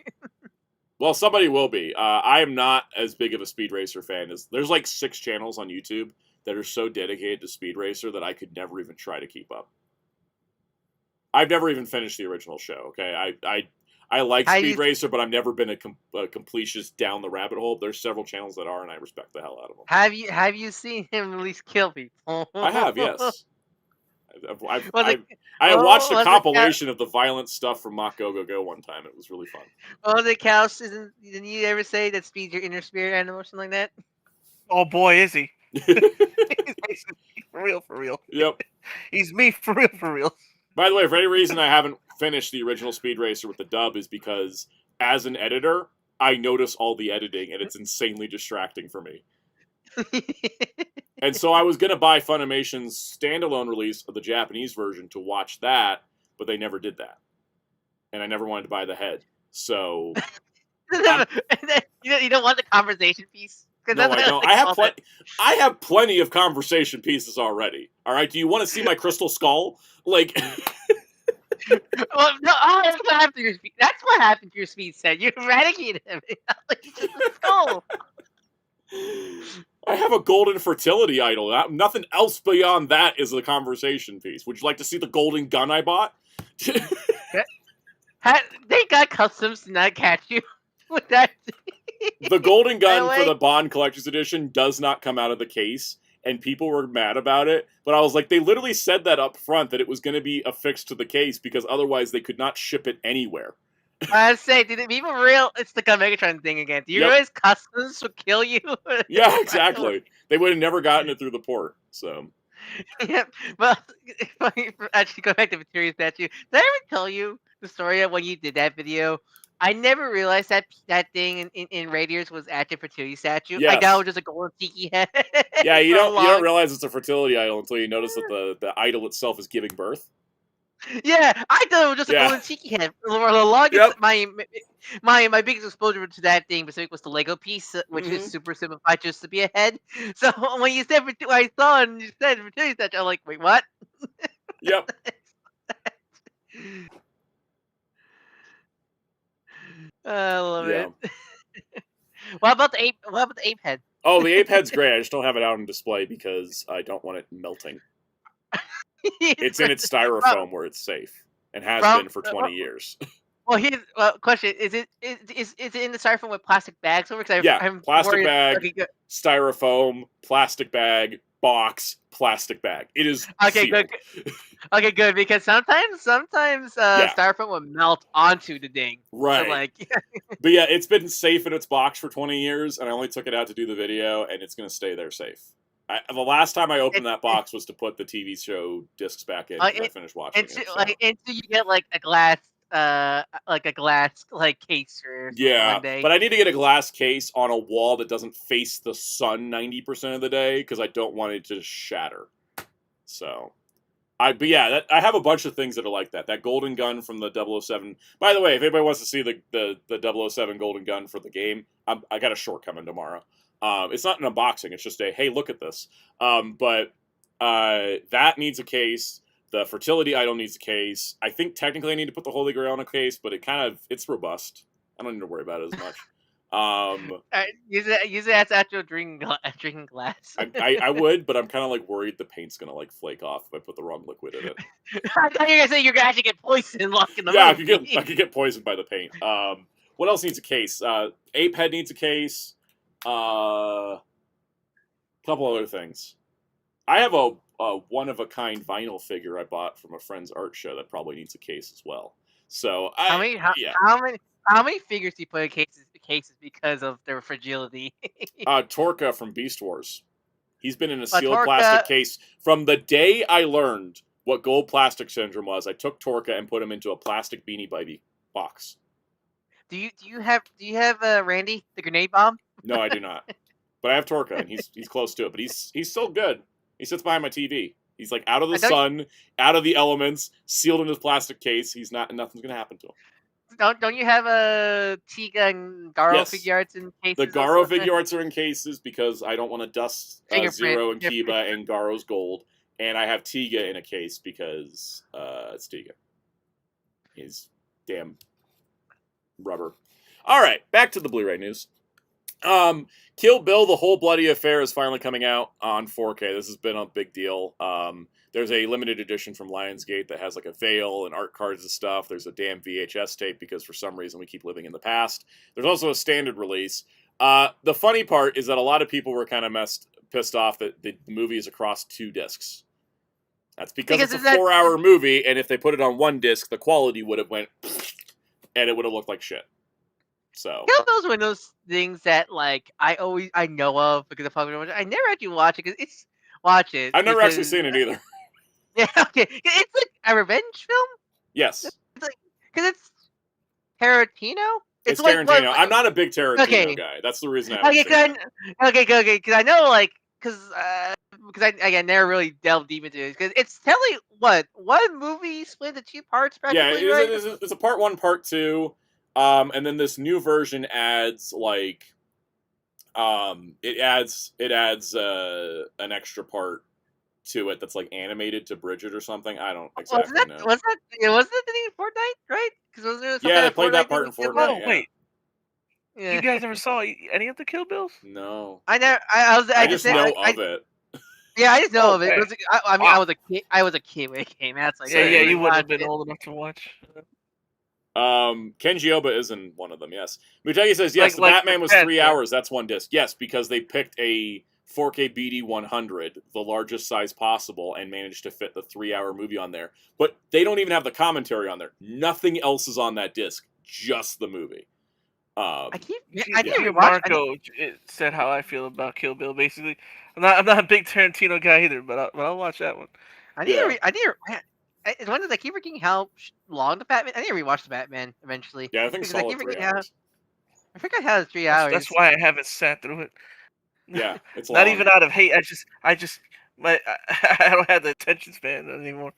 Well, somebody will be. I am not as big of a Speed Racer fan as... There's like 6 channels on YouTube that are so dedicated to Speed Racer that I could never even try to keep up. I've never even finished the original show, okay? I like Speed Racer, but I've never been a completionist down the rabbit hole. There's several channels that are, and I respect the hell out of them. Have you seen him at least kill people? I have, yes. I watched a compilation of the violent stuff from Mach Go Go Go one time. It was really fun. Oh, the cows! Didn't you ever say that speeds your inner spirit animal or something like that? Oh boy, is he! For real. Yep. He's me for real. By the way, for any reason I haven't finished the original Speed Racer with the dub is because, as an editor, I notice all the editing, and it's insanely distracting for me. And so I was going to buy Funimation's standalone release of the Japanese version to watch that, but they never did that. And I never wanted to buy the head. So... you don't want the conversation piece? No, I don't. I have plenty of conversation pieces already. All right? Do you want to see my crystal skull? Like... Well, no, that's what happened to your speed. That's what happened to your speed set. You eradicated him. Let's go. I have a golden fertility idol. Nothing else beyond that is a conversation piece. Would you like to see the golden gun I bought? They got customs to not catch you with that. The golden gun for the Bond Collector's Edition does not come out of the case, and people were mad about it. But I was like, they literally said that up front, that it was going to be affixed to the case, because otherwise they could not ship it anywhere. I say, did it even real? It's the Megatron thing again. Do you realize customs would kill you? Yeah, exactly. They would have never gotten it through the port. So. Yeah, well, actually, go back to Materia Statue. Did I ever tell you the story of when you did that video? I never realized that thing in Raiders was actually a fertility statue. Yes. I thought it was just a golden tiki head. Yeah, you don't realize it's a fertility idol until you notice that the idol itself is giving birth. Yeah, I thought it was just a golden tiki head. For the longest, my biggest exposure to that thing was the Lego piece, which is super simplified just to be a head. So when you said I saw it and you said fertility statue, I'm like, wait, what? Yep. I love it. What about the ape? What about the ape head? Oh, the ape head's great. I just don't have it out on display because I don't want it melting. It's in its styrofoam where it's safe and has been for 20 years. Well, here's question: Is it in the styrofoam with plastic bags over? I'm plastic bag, styrofoam, plastic bag, box, plastic bag. It is okay. sealed. Good. Okay, good, because sometimes styrofoam will melt onto the ding. Right. So, but yeah, it's been safe in its box for 20 years, and I only took it out to do the video, and it's going to stay there safe. The last time I opened that box was to put the TV show discs back in. I finished watching it. Until you get a glass case for one day. But I need to get a glass case on a wall that doesn't face the sun 90% of the day because I don't want it to shatter. So, I have a bunch of things that are like that. That golden gun from the 007. By the way, if anybody wants to see the 007 golden gun for the game, I got a short coming tomorrow. It's not an unboxing. It's just hey, look at this. But that needs a case. The fertility idol needs a case. I think technically I need to put the Holy Grail in a case, but it's robust. I don't need to worry about it as much. Use it as actual drinking glass. I would, but I'm kind of like worried the paint's gonna like flake off if I put the wrong liquid in it. I thought you were gonna say you're gonna actually get poisoned like in the Yeah, movie. I could get poisoned by the paint. What else needs a case? Apehead needs a case. Couple other things. I have a one of a kind vinyl figure I bought from a friend's art show that probably needs a case as well. So How many figures do you put in cases because of their fragility? Torka from Beast Wars. He's been in a sealed Torka, plastic case from the day I learned what gold plastic syndrome was. I took Torka and put him into a plastic Beanie Baby box. Do you have Randy the grenade bomb? No, I do not. But I have Torka, and he's close to it. But he's still good. He sits behind my TV. He's like out of the sun, out of the elements, sealed in his plastic case. He's not. Nothing's gonna happen to him. Don't you have a Tiga and Garo figure arts in cases? The Garo figure arts are in cases because I don't want to dust Zero and Kiba and Garo's gold, and I have Tiga in a case because it's Tiga. He's damn rubber. All right, back to the Blu-ray news. Kill Bill, The Whole Bloody Affair is finally coming out on 4K. This has been a big deal. There's a limited edition from Lionsgate that has like a veil and art cards and stuff. There's a damn VHS tape because for some reason we keep living in the past. There's also a standard release. The funny part is that a lot of people were kind of pissed off that the movie is across 2 discs. That's because it's a 4-hour movie, and if they put it on 1 disc, the quality would have went and it would have looked like shit. So Kill Bill's one of those things that like I know of because of I never actually watch it because it's watch it. I've never actually seen it either. Yeah, okay. It's like a revenge film. Yes. It's like because it's Tarantino. It's Tarantino. I'm not a big Tarantino guy. That's the reason I haven't Okay, because I know like because I never really delved deep into it because it's telling one movie split into 2 parts practically. Yeah, right? It's a part 1, part 2. And then this new version adds like, it adds an extra part to it that's like animated to bridge it or something. I don't exactly know. Wasn't that the thing in Fortnite, right? Because I played that part in Fortnite. Oh wait, you guys ever saw any of the Kill Bills? No, I never. I just know of it. Yeah, I just know of it. I mean, wow. I was a kid when it came out. So You wouldn't have been old enough to watch. Kenji Oba is in one of them, yes. Mutegi says, yes, the Batman was 3 hours. That's 1 disc. Yes, because they picked a 4K BD 100, the largest size possible, and managed to fit the 3-hour movie on there. But they don't even have the commentary on there. Nothing else is on that disc. Just the movie. I never Marco said how I feel about Kill Bill, basically. I'm not a big Tarantino guy either, but I'll watch that one. It's one that I keep forgetting how long the Batman. I need to rewatch the Batman eventually. Yeah, I think solid 3 hours. I forgot how it's 3 hours. That's why I haven't sat through it. Yeah, it's not long. even out of hate. I don't have the attention span anymore.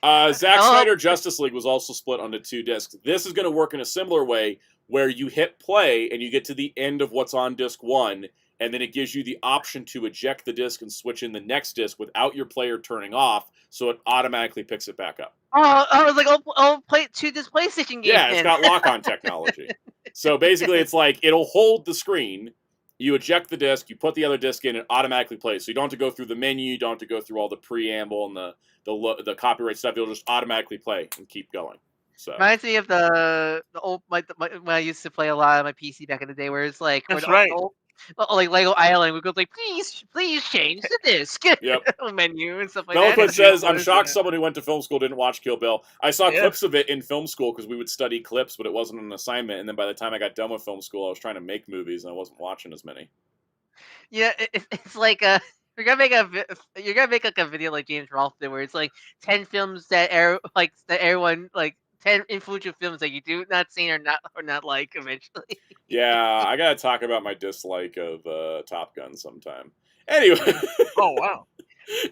Zack Snyder Justice League was also split onto 2 discs. This is going to work in a similar way where you hit play and you get to the end of what's on disc 1, and then it gives you the option to eject the disc and switch in the next disc without your player turning off, so it automatically picks it back up. Oh, I was like, play 2 disc PlayStation game. Yeah, it's got lock-on technology. So basically, it's like it'll hold the screen. You eject the disc, you put the other disc in, it automatically plays. So you don't have to go through the menu, you don't have to go through all the preamble and the copyright stuff. It'll just automatically play and keep going. So reminds me of the old when I used to play a lot on my PC back in the day, where it's like like Lego Island, we go like, please change the disc menu and stuff like that. Melquist says, I'm shocked someone who went to film school didn't watch Kill Bill. I saw clips of it in film school because we would study clips, but it wasn't an assignment. And then by the time I got done with film school, I was trying to make movies and I wasn't watching as many. Yeah, it's like you're gonna make like a video like James Rolfe did, where it's like 10 films that everyone like 10 influential films that you do not seen or not like eventually. Yeah, I gotta talk about my dislike of Top Gun sometime. Anyway. Oh wow.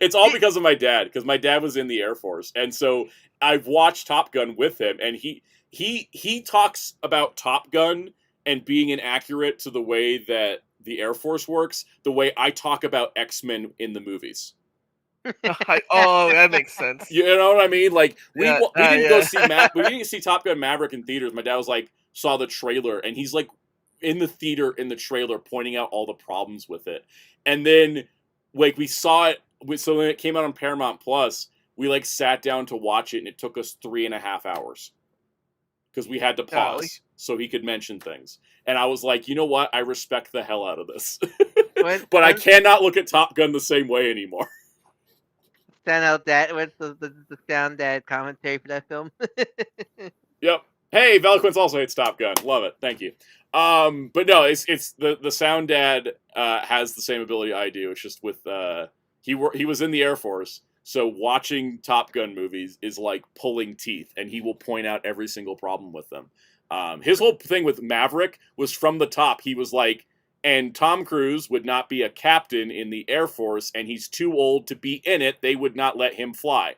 It's all because of my dad, because my dad was in the Air Force, and so I've watched Top Gun with him, and he talks about Top Gun and being inaccurate to the way that the Air Force works, the way I talk about X-Men in the movies. Oh, that makes sense. You know what I mean? Like we didn't go see we didn't see Top Gun Maverick in theaters. My dad was like saw the trailer and he's like, in the theater in the trailer pointing out all the problems with it. And then like we saw it, so when it came out on Paramount Plus, we like sat down to watch it and it took us 3.5 hours. Because we had to pause so he could mention things. And I was like, you know what? I respect the hell out of this. But I cannot look at Top Gun the same way anymore. What's the Soundout commentary for that film? Yep. Hey, Veloquence also hates Top Gun. Love it. Thank you. But no, it's the Sound Dad has the same ability I do. It's just with he was in the Air Force, so watching Top Gun movies is like pulling teeth, and he will point out every single problem with them. His whole thing with Maverick was from the top. He was like, and Tom Cruise would not be a captain in the Air Force, and he's too old to be in it. They would not let him fly.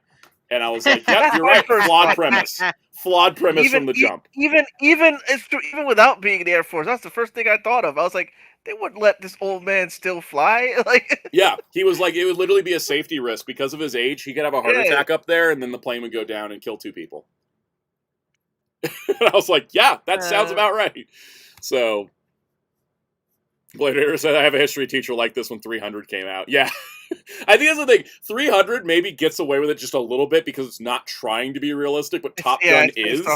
And I was like, yep, you're right. Flawed premise. Flawed premise from the jump. Even without being in the Air Force, that's the first thing I thought of. I was like, they wouldn't let this old man still fly. Like, yeah, he was like, it would literally be a safety risk because of his age. He could have a heart attack up there, and then the plane would go down and kill 2 people. And I was like, yeah, that sounds about right. So, later said, I have a history teacher like this when 300 came out. Yeah. I think that's the thing. 300 maybe gets away with it just a little bit because it's not trying to be realistic, but Top Gun is.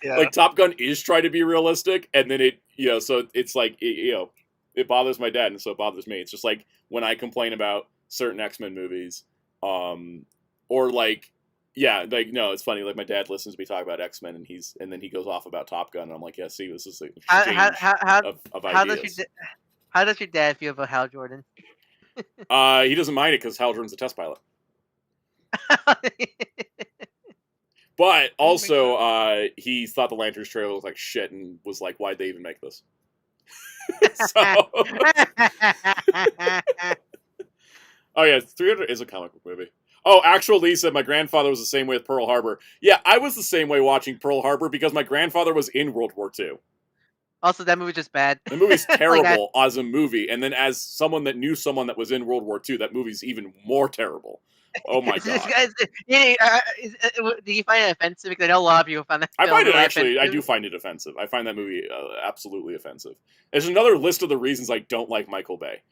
Like, Top Gun is trying to be realistic, and then it, so it's like, it bothers my dad, and so it bothers me. It's just like when I complain about certain X-Men movies, or like, no, it's funny. Like my dad listens to me talk about X-Men, and then he goes off about Top Gun, and I'm like, yeah, see, this is an exchange of ideas. How does your dad feel about Hal Jordan? He doesn't mind it because Hal Jordan's a test pilot. But also, he thought the Lanterns trailer was like shit and was like, why'd they even make this? Oh yeah, 300 is a comic book movie. Oh, Actual Lee said my grandfather was the same way with Pearl Harbor. Yeah, I was the same way watching Pearl Harbor because my grandfather was in World War II. Also, that movie's just bad. The movie's terrible as a movie, and then as someone that knew someone that was in World War II, that movie's even more terrible. Oh my god! Do you find it offensive? Because I know a lot of people find that. I find it actually. I do find it offensive. I find that movie absolutely offensive. There's another list of the reasons I don't like Michael Bay.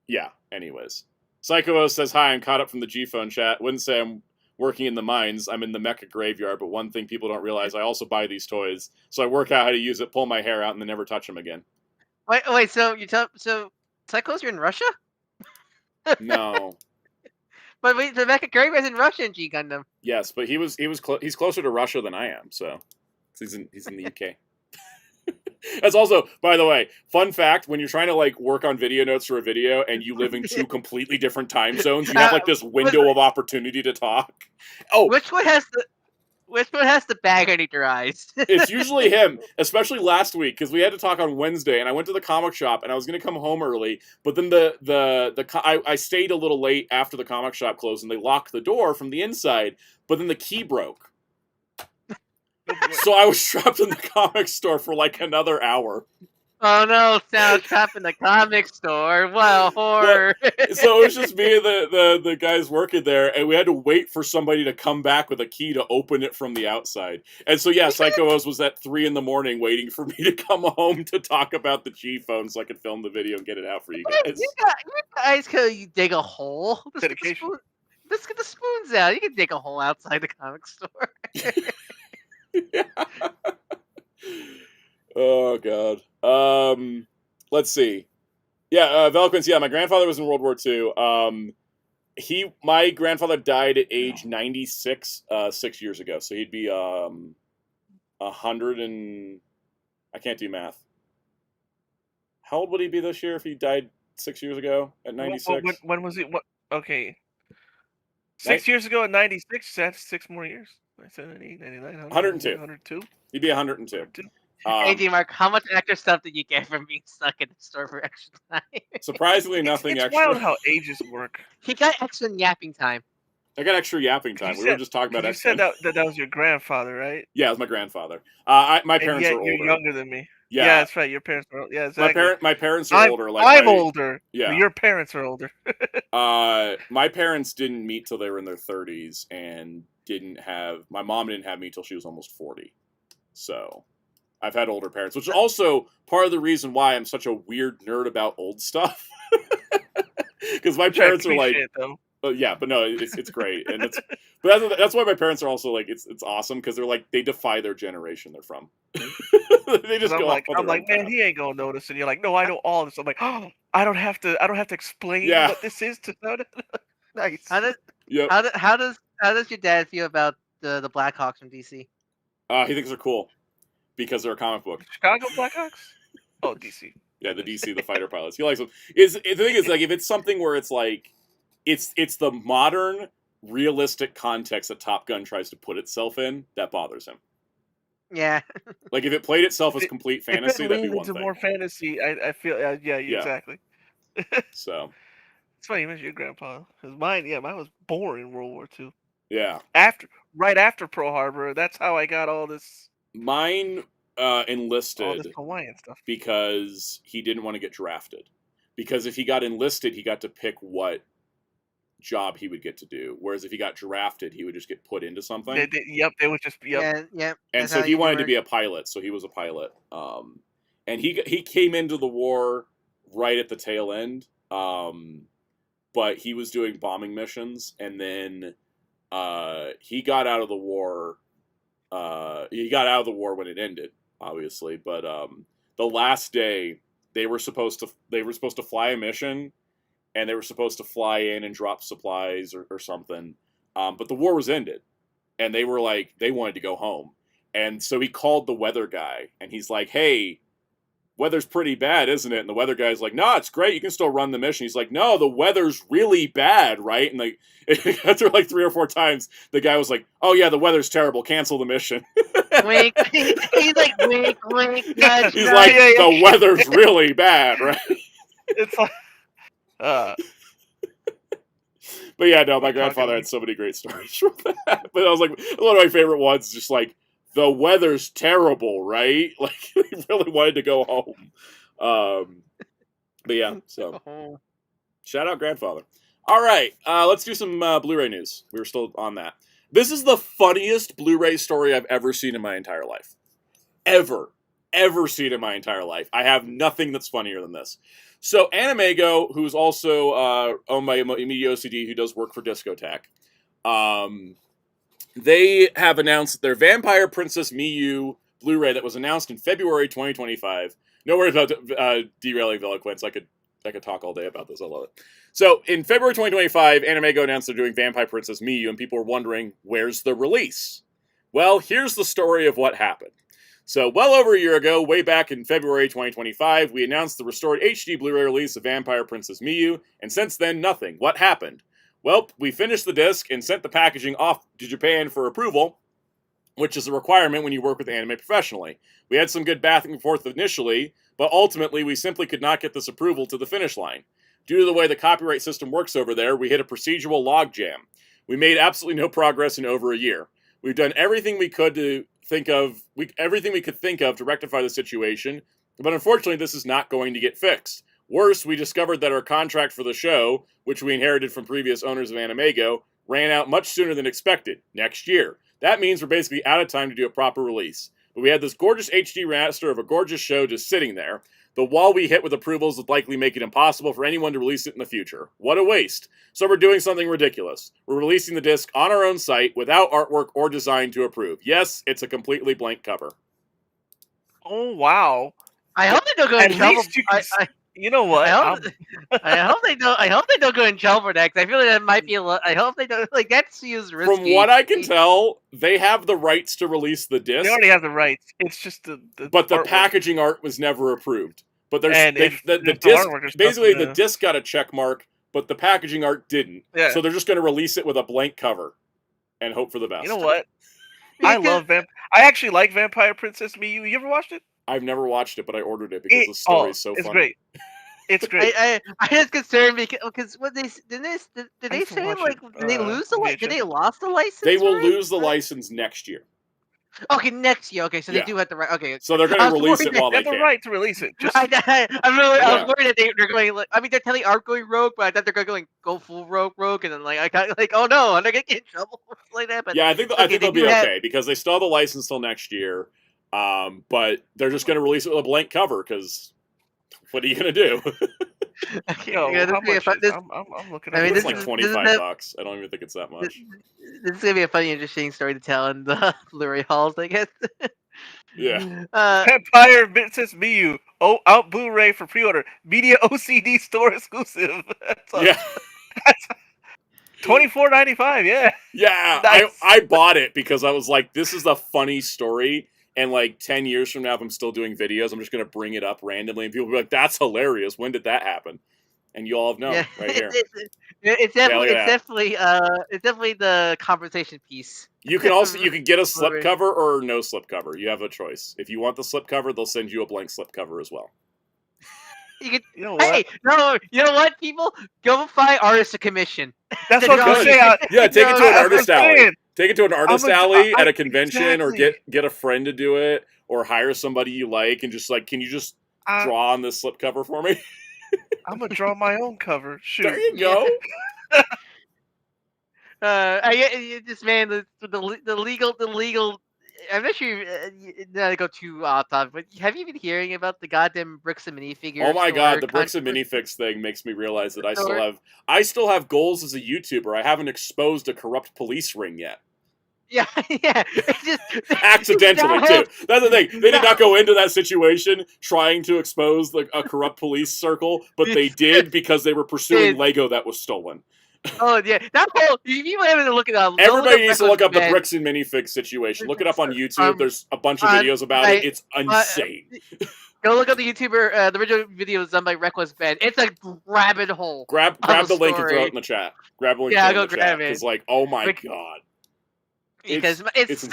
Yeah. Anyways, Psycho says hi. I'm caught up from the G-Phone chat. Wouldn't say I'm working in the mines. I'm in the mecha graveyard, but one thing people don't realize, I also buy these toys. So I work out how to use it, pull my hair out, and then never touch them again. Wait, so Psychos, you're in Russia? No. But wait, the mecha graveyard's in Russia in G Gundam. Yes, but he's closer to Russia than I am, so he's in the UK. That's also, by the way, fun fact, when you're trying to like work on video notes for a video and you live in 2 completely different time zones, you have like this window of opportunity to talk. Oh, which one has the bag underneath your eyes? It's usually him, especially last week, because we had to talk on Wednesday, and I went to the comic shop, and I was going to come home early, but then I stayed a little late after the comic shop closed, and they locked the door from the inside, but then the key broke. So I was trapped in the comic store for like another hour. Oh no, sound trapped in the comic store. What a horror. So it was just me and the guys working there, and we had to wait for somebody to come back with a key to open it from the outside. And so yeah, Psycho was at 3 a.m. waiting for me to come home to talk about the G-Phone so I could film the video and get it out for you guys. You guys could dig a hole. Dedication. Let's get the spoons out. You can dig a hole outside the comic store. Yeah. Oh god. Let's see. Yeah, Veloquence, yeah, my grandfather was in World War II. My grandfather died at age 96 6 years ago, so he'd be 100 and I can't do math. How old would he be this year if he died 6 years ago at 96? When was it? What? Okay. 6 years ago at 96, that's 6 more years. 99, 102. 102. He'd be 102. Hey, D-Mark, how much extra stuff did you get from being stuck in the store for extra time? Surprisingly, nothing it's extra. Wild how ages work. He got extra yapping time. I got extra yapping time. We were just talking about You said that was your grandfather, right? Yeah, it was my grandfather. My parents are older. You're younger than me. Yeah, that's right. Your parents are. Yeah, exactly. My parents are older. Like I'm older. Yeah, but your parents are older. My parents didn't meet till they were in their 30s, and my mom didn't have me till she was almost 40. So, I've had older parents, which is also part of the reason why I'm such a weird nerd about old stuff. Because my parents are like, yeah, but no, it's great, and that's why my parents are also like, it's awesome because they're like, they defy their generation they're from. They just go I'm like, man, he ain't gonna notice, and you're like, no, I know all this. I'm like, oh, I don't have to explain what this is to know. Nice. How does your dad feel about the Blackhawks from DC? He thinks they're cool because they're a comic book. Chicago Blackhawks? Oh, DC. Yeah, the DC, the fighter pilots. He likes them. The thing is, like, if it's something where it's like, it's the modern, realistic context that Top Gun tries to put itself in, that bothers him. Yeah. Like, if it played itself as complete fantasy, that'd be one thing. More fantasy, I feel, yeah, exactly. So. It's funny you mentioned your grandpa. Because mine was born in World War II. Yeah. Right after Pearl Harbor. That's how I got all this. Mine enlisted all this Hawaiian stuff because he didn't want to get drafted. Because if he got enlisted, he got to pick what job he would get to do. Whereas if he got drafted, he would just get put into something. They would just Yeah. And so he wanted to be a pilot, so he was a pilot. And he came into the war right at the tail end. But he was doing bombing missions, and then he got out of the war. He got out of the war when it ended, obviously. But the last day, they were supposed to fly a mission, and they were supposed to fly in and drop supplies or something. But the war was ended, and they were like, they wanted to go home, and so he called the weather guy, and he's like, "Hey, weather's pretty bad, isn't it?" And the weather guy's like, "No, it's great. You can still run the mission." He's like, "No, the weather's really bad, right?" And like, after like 3 or 4 times, the guy was like, "Oh yeah, the weather's terrible. Cancel the mission." Wink. He's like, wink, wink. Nudge, He's like, the weather's really bad, right? It's like, But yeah, no, my grandfather had so many great stories from that. But I was like, one of my favorite ones is just like, the weather's terrible, right? Like, he really wanted to go home. But yeah, so shout out grandfather. All right, let's do some Blu-ray news. We were still on that. This is the funniest Blu-ray story I've ever seen in my entire life. Ever seen in my entire life. I have nothing that's funnier than this. So Animego, who's also owned by Media OCD, who does work for Discotek, they have announced their Vampire Princess Miyu Blu-ray that was announced in February 2025. No worries about derailing Veloquence. I could talk all day about this. I love it. So in February 2025, Animego announced they're doing Vampire Princess Miyu, and people were wondering, where's the release? Well, here's the story of what happened. So well over a year ago, way back in February 2025, we announced the restored HD Blu-ray release of Vampire Princess Miyu, and since then, nothing. What happened? Well, we finished the disc and sent the packaging off to Japan for approval, which is a requirement when you work with anime professionally. We had some good back and forth initially, but ultimately we simply could not get this approval to the finish line. Due to the way the copyright system works over there, we hit a procedural logjam. We made absolutely no progress in over a year. We've done everything we could to think of to rectify the situation, but unfortunately this is not going to get fixed. Worse, we discovered that our contract for the show, which we inherited from previous owners of Animego, ran out much sooner than expected, next year. That means we're basically out of time to do a proper release. But we had this gorgeous HD remaster of a gorgeous show just sitting there. The wall we hit with approvals would likely make it impossible for anyone to release it in the future. What a waste. So we're doing something ridiculous. We're releasing the disc on our own site without artwork or design to approve. Yes, it's a completely blank cover. Oh, wow. I hope they don't go in trouble. You know what? I hope they don't go in trouble for that, because I feel like that might be a lot. I hope they don't. Like, that's used risky. From what I can tell, they have the rights to release the disc. They already have the rights. It's just the but the packaging art was never approved. But there's the disc. Basically, the disc got a check mark, but the packaging art didn't. Yeah. So they're just going to release it with a blank cover and hope for the best. You know what? I actually like Vampire Princess Miyu. You ever watched it? I've never watched it, but I ordered it because the story is so funny. It's great. It's great. I was concerned because what did they say like did they lose the license? Did they lost the license? They will lose the license next year. Okay, next year. Okay, so they do have the right. Okay, so they're going to release it while they can. They have the right to release it. I was worried that they're going. Like, I mean, they're telling Art going rogue, but I thought they're going to go full rogue, and then like I got like, oh no, I'm not going to get in trouble like that. But yeah, I think they'll be okay because they still have the license till next year. But they're just going to release it with a blank cover because what are you going to do? Yo, how much is I'm looking at it's like $25. I don't even think it's that much. This is going to be a funny, interesting story to tell in the Blu-ray halls, I guess. Yeah. Empire says Miyu. Oh, out Blu-ray for pre-order. Media OCD store exclusive. Yeah. $24.95. Yeah. Yeah. Nice. I bought it because I was like, this is a funny story. And like 10 years from now, if I'm still doing videos, I'm just going to bring it up randomly. And people will be like, that's hilarious. When did that happen? And you all have known right here. It's definitely the conversation piece. You can get a slipcover or no slipcover. You have a choice. If you want the slipcover, they'll send you a blank slipcover as well. You know what? Hey, no, you know what, people? Go find artists to commission. That's what I'm saying. Yeah, take it to an artist alley. Take it to an artist alley at a convention, or get a friend to do it, or hire somebody you like, and just like, can you just draw on this slipcover for me? I'm gonna draw my own cover. Shoot. There you go. Just man, the legal. I'm not sure not to go too off topic, but have you been hearing about the goddamn bricks and minifigures? Oh my god, the bricks and minifigs thing makes me realize that I still have goals as a YouTuber. I haven't exposed a corrupt police ring yet. Yeah, yeah. Accidentally too. That's the thing. They did not go into that situation trying to expose a corrupt police circle, but they did because they were pursuing Lego that was stolen. Oh yeah, that whole you might have to look it up. Everybody needs to look up the bricks and minifig situation. Look it up on YouTube. There's a bunch of videos about it. It's insane. Go look up the YouTuber. The original video was done by Reckless Ben. It's a rabbit hole. Grab the link and throw it in the chat. Grab the link. Yeah, go grab it. It's like, oh my god. Because it's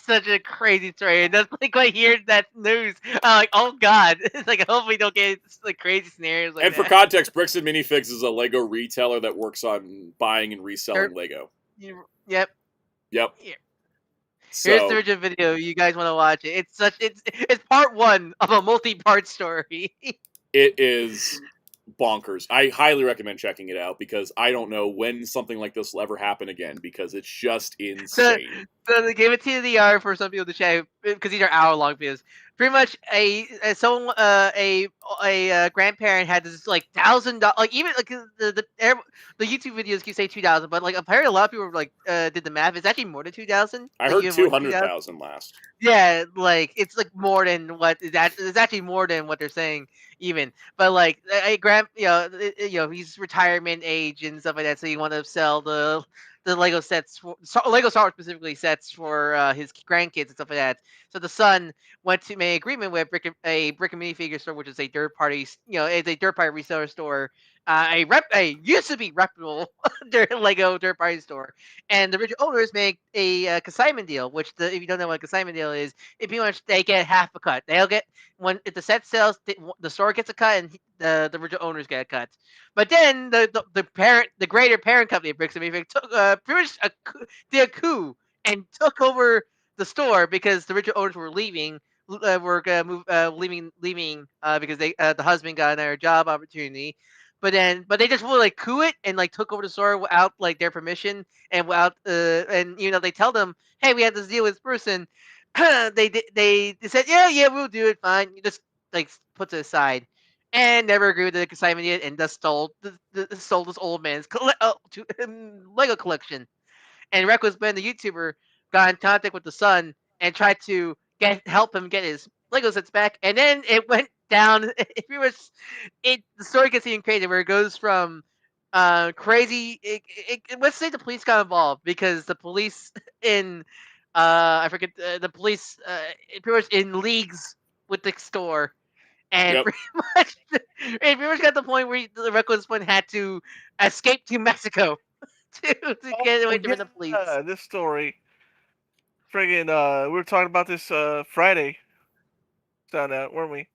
such a crazy story, and that's like when I hear that news, I'm like, oh god, it's like hopefully we don't get like crazy scenarios like that. And for context, Bricks and Minifigs is a Lego retailer that works on buying and reselling Lego. Yep. Here. Here's the original video. You guys want to watch it? It's part one of a multi-part story. It is bonkers. I highly recommend checking it out because I don't know when something like this will ever happen again because it's just insane. So they gave it to the TDR for some people to check because these are hour-long videos. Pretty much, a grandparent had this like $1,000, like even like the YouTube videos keep saying 2,000, but like apparently a lot of people like did the math. It's actually more than 2,000. I heard 200,000 last. Yeah, like it's like more than what is that? It's actually more than what they're saying even. But like he's retirement age and stuff like that, so you want to sell the Lego sets, Lego Star Wars specifically sets for his grandkids and stuff like that. So the son went to make agreement with a brick and minifigure store, which is a third party, it's a third party reseller store. A used to be reputable Lego third party store, and the original owners make a consignment deal. Which if you don't know what a consignment deal is, it pretty much they get half a cut. They'll get if the set sells, the store gets a cut, and the original owners get a cut. But then the greater parent company of Bricks and Minifig took pretty much did a coup and took over the store because the original owners were leaving. Were gonna move, leaving because the husband got another job opportunity. But they just really like coup it and like took over the store without like their permission and without and they tell them, hey, we had this deal with this person. they said yeah we'll do it, fine. You just like puts it aside and never agreed with the consignment yet, and just sold this old man's Lego collection. And Reckless Ben, the YouTuber, got in contact with the son and tried to help him get his Lego sets back, and then it went down. The story gets even crazy where it goes from crazy. Let's say the police got involved because the police in I forget the police pretty much in leagues with the store, and pretty much got to the point where the Reckless one had to escape to Mexico to get away from the police. This story. Friggin', we were talking about this Friday. Soundout, weren't we?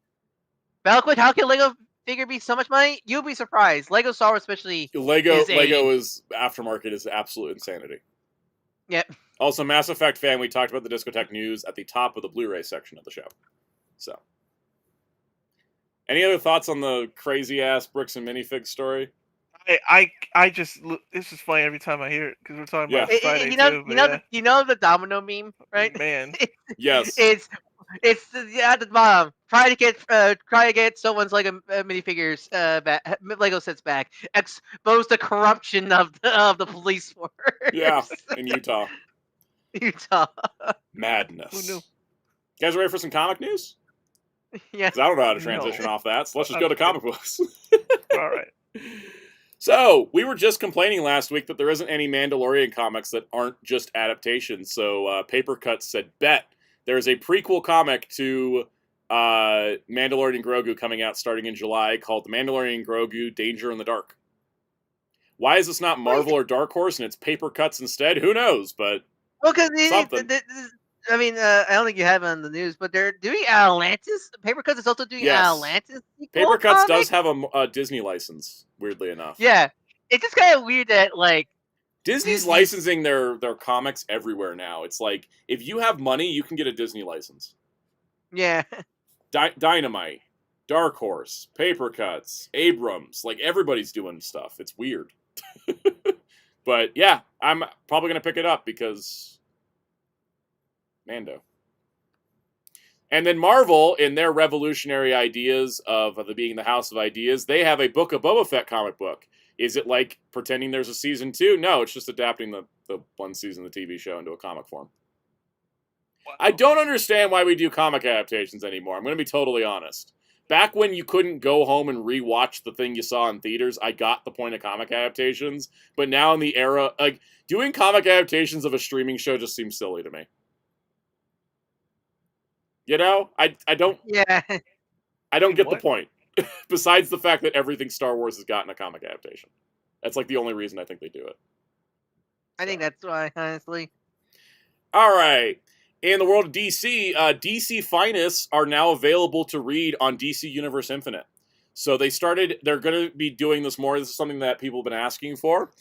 Valkyrie, how can Lego figure be so much money? You'll be surprised. Lego Star Wars, especially. Lego is aftermarket is absolute insanity. Yep. Also, Mass Effect fan, we talked about the Discotek news at the top of the Blu-ray section of the show. So, any other thoughts on the crazy ass bricks and minifig story? I just this is funny every time I hear it because we're talking about Friday too. You know the domino meme, right? Man, yes, it's at the bottom. Try to get someone's Lego minifigures Lego sets back. Expose the corruption of the police force. Yeah, in Utah. Madness. Who knew? You guys ready for some comic news? Yeah. Because I don't know how to transition off that, so let's just go to comic books. All right. So, we were just complaining last week that there isn't any Mandalorian comics that aren't just adaptations. So, Paper Cuts said, bet there's a prequel comic to Mandalorian Grogu coming out starting in July called The Mandalorian Grogu Danger in the Dark. Why is this not Marvel or Dark Horse and it's Paper Cuts instead? Who knows, but because something. I mean, I don't think you have it on the news, but they're doing Atlantis. Paper Cuts is also doing Atlantis. Paper Cuts does have a Disney license, weirdly enough. Yeah, it's just kind of weird that like Disney's licensing their comics everywhere now. It's like if you have money, you can get a Disney license. Yeah. Dynamite, Dark Horse, Paper Cuts, Abrams, like everybody's doing stuff. It's weird. But yeah, I'm probably gonna pick it up because Mando. And then Marvel, in their revolutionary ideas of being the House of Ideas, they have a Book of Boba Fett comic book. Is it like pretending there's a season 2? No, it's just adapting the one season of the TV show into a comic form. Wow. I don't understand why we do comic adaptations anymore. I'm going to be totally honest. Back when you couldn't go home and rewatch the thing you saw in theaters, I got the point of comic adaptations. But now in the era, like, doing comic adaptations of a streaming show just seems silly to me. You know, I don't. Yeah. I don't get the point. Besides the fact that everything Star Wars has gotten a comic adaptation, that's like the only reason I think they do it. I think that's why, honestly. All right. In the world of DC, DC Finest are now available to read on DC Universe Infinite. So they're going to be doing this more. This is something that people have been asking for.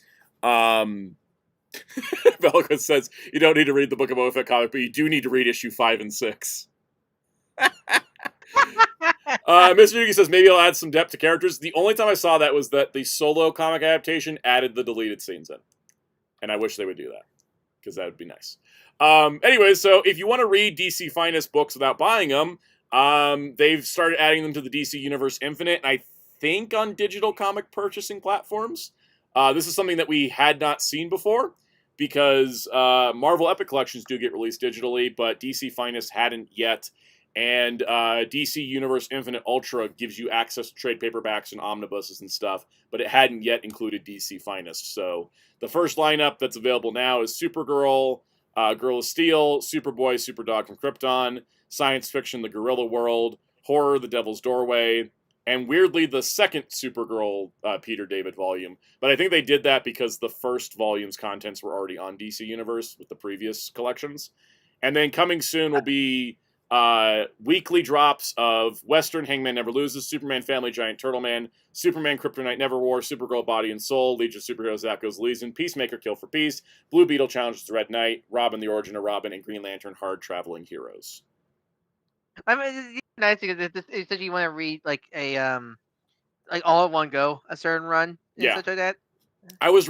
Belka says, you don't need to read the Book of Boba Fett comic, but you do need to read issue 5 and 6. Mr. Yugi says, maybe I'll add some depth to characters. The only time I saw that was that the Solo comic adaptation added the deleted scenes in. And I wish they would do that, because that would be nice. Anyway, so if you want to read DC Finest books without buying them, they've started adding them to the DC Universe Infinite, and I think on digital comic purchasing platforms. This is something that we had not seen before, because Marvel Epic Collections do get released digitally, but DC Finest hadn't yet. And DC Universe Infinite Ultra gives you access to trade paperbacks and omnibuses and stuff, but it hadn't yet included DC Finest. So the first lineup that's available now is Supergirl, Girl of Steel, Superboy, Superdog from Krypton, Science Fiction, The Gorilla World, Horror, The Devil's Doorway, and weirdly the second Supergirl Peter David volume. But I think they did that because the first volume's contents were already on DC Universe with the previous collections. And then coming soon will be weekly drops of Western, Hangman Never Loses, Superman Family, Giant Turtle Man, Superman Kryptonite Never War, Supergirl Body and Soul, Legion of Superheroes That Goes Legion, Peacemaker Kill for Peace, Blue Beetle Challenges the Red Knight, Robin the Origin of Robin, and Green Lantern Hard Traveling Heroes. I mean, it's nice because it's that you want to read like a like all at one go, a certain run, and such like that. I was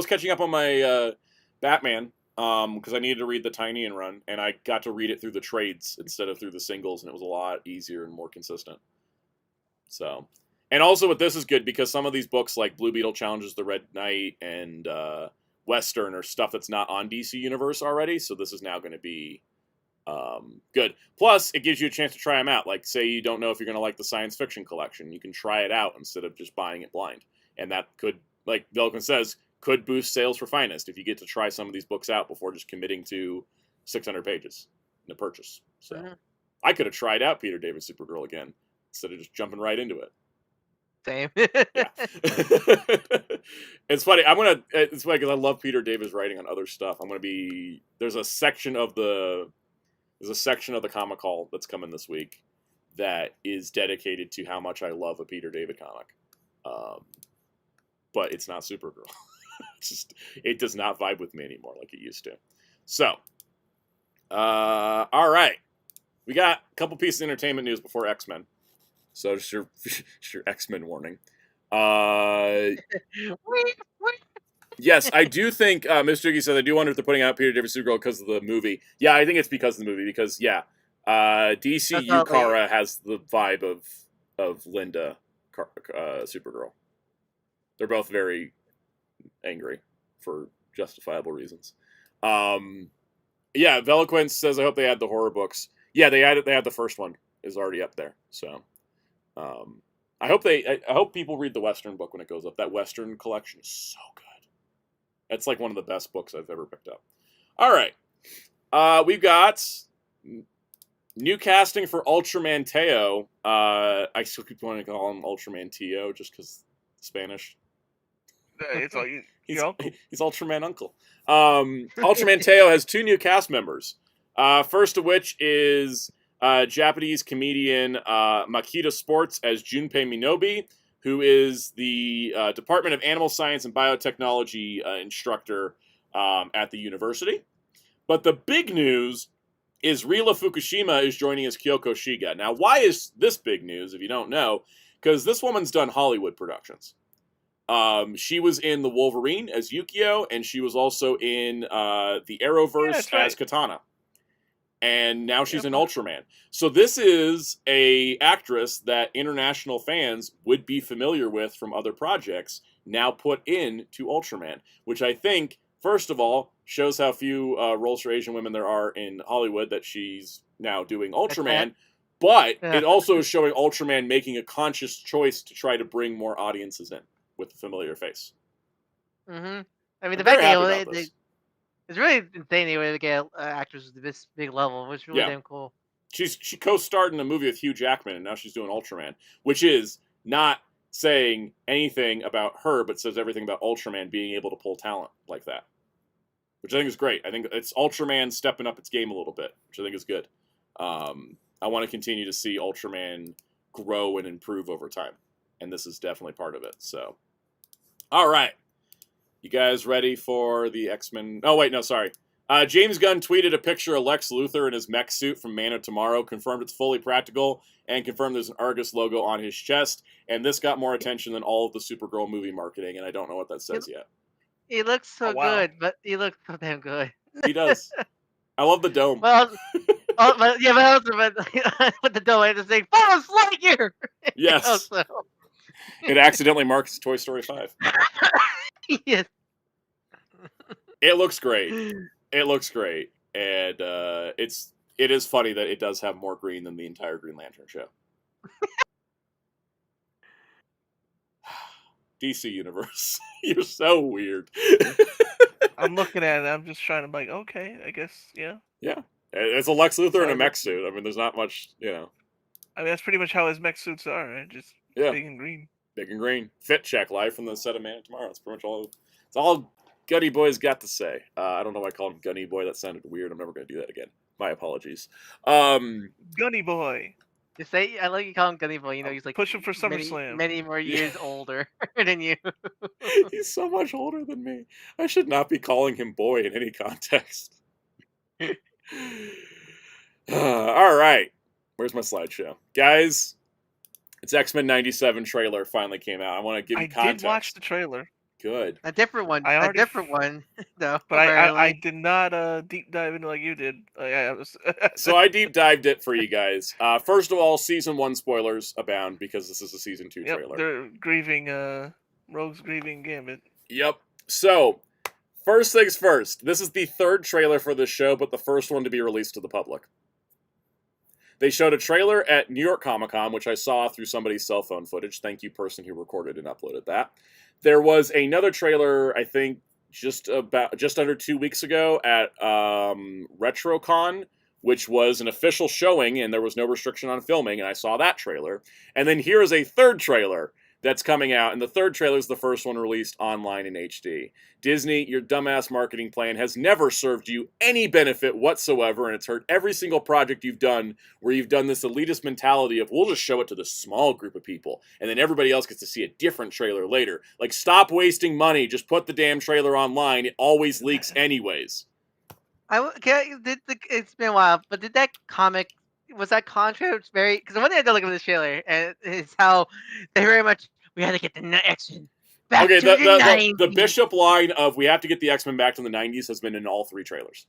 catching up on my Batman. Because I needed to read the Tynian run, and I got to read it through the trades instead of through the singles, and it was a lot easier and more consistent. So, and also with this is good because some of these books, like Blue Beetle Challenges the Red Knight and Western, are stuff that's not on DC Universe already, so this is now going to be good. Plus, it gives you a chance to try them out. Like, say you don't know if you're going to like the science fiction collection, you can try it out instead of just buying it blind. And that could, like Belkin says, could boost sales for Finest if you get to try some of these books out before just committing to 600 pages in a purchase. So I could have tried out Peter David Supergirl again instead of just jumping right into it. Same. Yeah. It's funny. It's funny because I love Peter David's writing on other stuff. There's a section of the comic haul that's coming this week that is dedicated to how much I love a Peter David comic. But it's not Supergirl. It does not vibe with me anymore like it used to. So, all right. We got a couple pieces of entertainment news before X-Men. So just your X-Men warning. Yes, I do think Mr. Yugi says I do wonder if they're putting out Peter David Supergirl because of the movie. Yeah, I think it's because of the movie because DCU Kara has the vibe of Linda Supergirl. They're both very angry for justifiable reasons. Yeah, Veloquence says I hope they add the horror books. Yeah, they added. They had the first one is already up there. So, I hope people read the Western book when it goes up. That Western collection is so good. It's like one of the best books I've ever picked up. All right, we've got new casting for Ultraman Teo. I still keep wanting to call him Ultraman Teo just because Spanish. It's all he's Ultraman Uncle. Ultraman Teo has 2 new cast members. First of which is Japanese comedian Makita Sports as Junpei Minobi, who is the Department of Animal Science and Biotechnology instructor at the university. But the big news is Rila Fukushima is joining as Kyoko Shiga. Now, why is this big news, if you don't know? Because this woman's done Hollywood productions. She was in The Wolverine as Yukio, and she was also in the Arrowverse as Katana. And now she's in Ultraman. So this is a actress that international fans would be familiar with from other projects, now put into Ultraman, which I think, first of all, shows how few roles for Asian women there are in Hollywood that she's now doing Ultraman. But it also is showing Ultraman making a conscious choice to try to bring more audiences in with a familiar face. Mm-hmm. I mean, the fact that it's really insane the way they get actors at this big level. It's really damn cool. She co-starred in a movie with Hugh Jackman, and now she's doing Ultraman, which is not saying anything about her, but says everything about Ultraman being able to pull talent like that, which I think is great. I think it's Ultraman stepping up its game a little bit, which I think is good. I want to continue to see Ultraman grow and improve over time, and this is definitely part of it. So, all right. You guys ready for the X-Men? Oh, wait, no, sorry. James Gunn tweeted a picture of Lex Luthor in his mech suit from Man of Tomorrow, confirmed it's fully practical, and confirmed there's an Argus logo on his chest. And this got more attention than all of the Supergirl movie marketing, and I don't know what that says yet. He looks so good, but he looks so damn good. He does. I love the dome. But the dome, I just say, "Follow Lightyear!" Yes. It accidentally marks Toy Story 5. Yes. It looks great. It looks great, and it is funny that it does have more green than the entire Green Lantern show. DC Universe, you're so weird. I'm looking at it. I'm just trying to okay, I guess, yeah. Yeah, it's a Lex Luthor in a mech suit. I mean, there's not much, I mean, that's pretty much how his mech suits are, right? Just big and green. Big and green. Fit check live from the set of Man of Tomorrow. That's pretty much all. It's all Gunny Boy's got to say. I don't know why I called him Gunny Boy. That sounded weird. I'm never going to do that again. My apologies. Gunny Boy. You say I like you call him Gunny Boy. You know he's like push him for SummerSlam. Many more years older than you. He's so much older than me. I should not be calling him boy in any context. All right. Where's my slideshow, guys? It's X-Men 97 trailer finally came out. I want to give you context. I did watch the trailer. Good. A different one. A different one, though. But I did not deep dive into like you did. So I deep dived it for you guys. First of all, season 1 spoilers abound because this is a season 2 trailer. They're grieving. Rogue's grieving Gambit. Yep. So first things first. This is the 3rd trailer for this show, but the first one to be released to the public. They showed a trailer at New York Comic Con, which I saw through somebody's cell phone footage. Thank you, person who recorded and uploaded that. There was another trailer, I think, just under 2 weeks ago at RetroCon, which was an official showing, and there was no restriction on filming, and I saw that trailer. And then here is a 3rd trailer that's coming out, and the 3rd trailer is the first one released online in HD. Disney, your dumbass marketing plan has never served you any benefit whatsoever, and it's hurt every single project you've done where you've done this elitist mentality of, we'll just show it to the small group of people, and then everybody else gets to see a different trailer later. Like, stop wasting money. Just put the damn trailer online. It always leaks anyways. It's been a while, but did that comic... Was that contract very... Because one thing I did look at this trailer, and it's how they very much We had to get the X-Men back Okay, to the 90s. the Bishop line of we have to get the X-Men back to the 90s has been in all 3 trailers.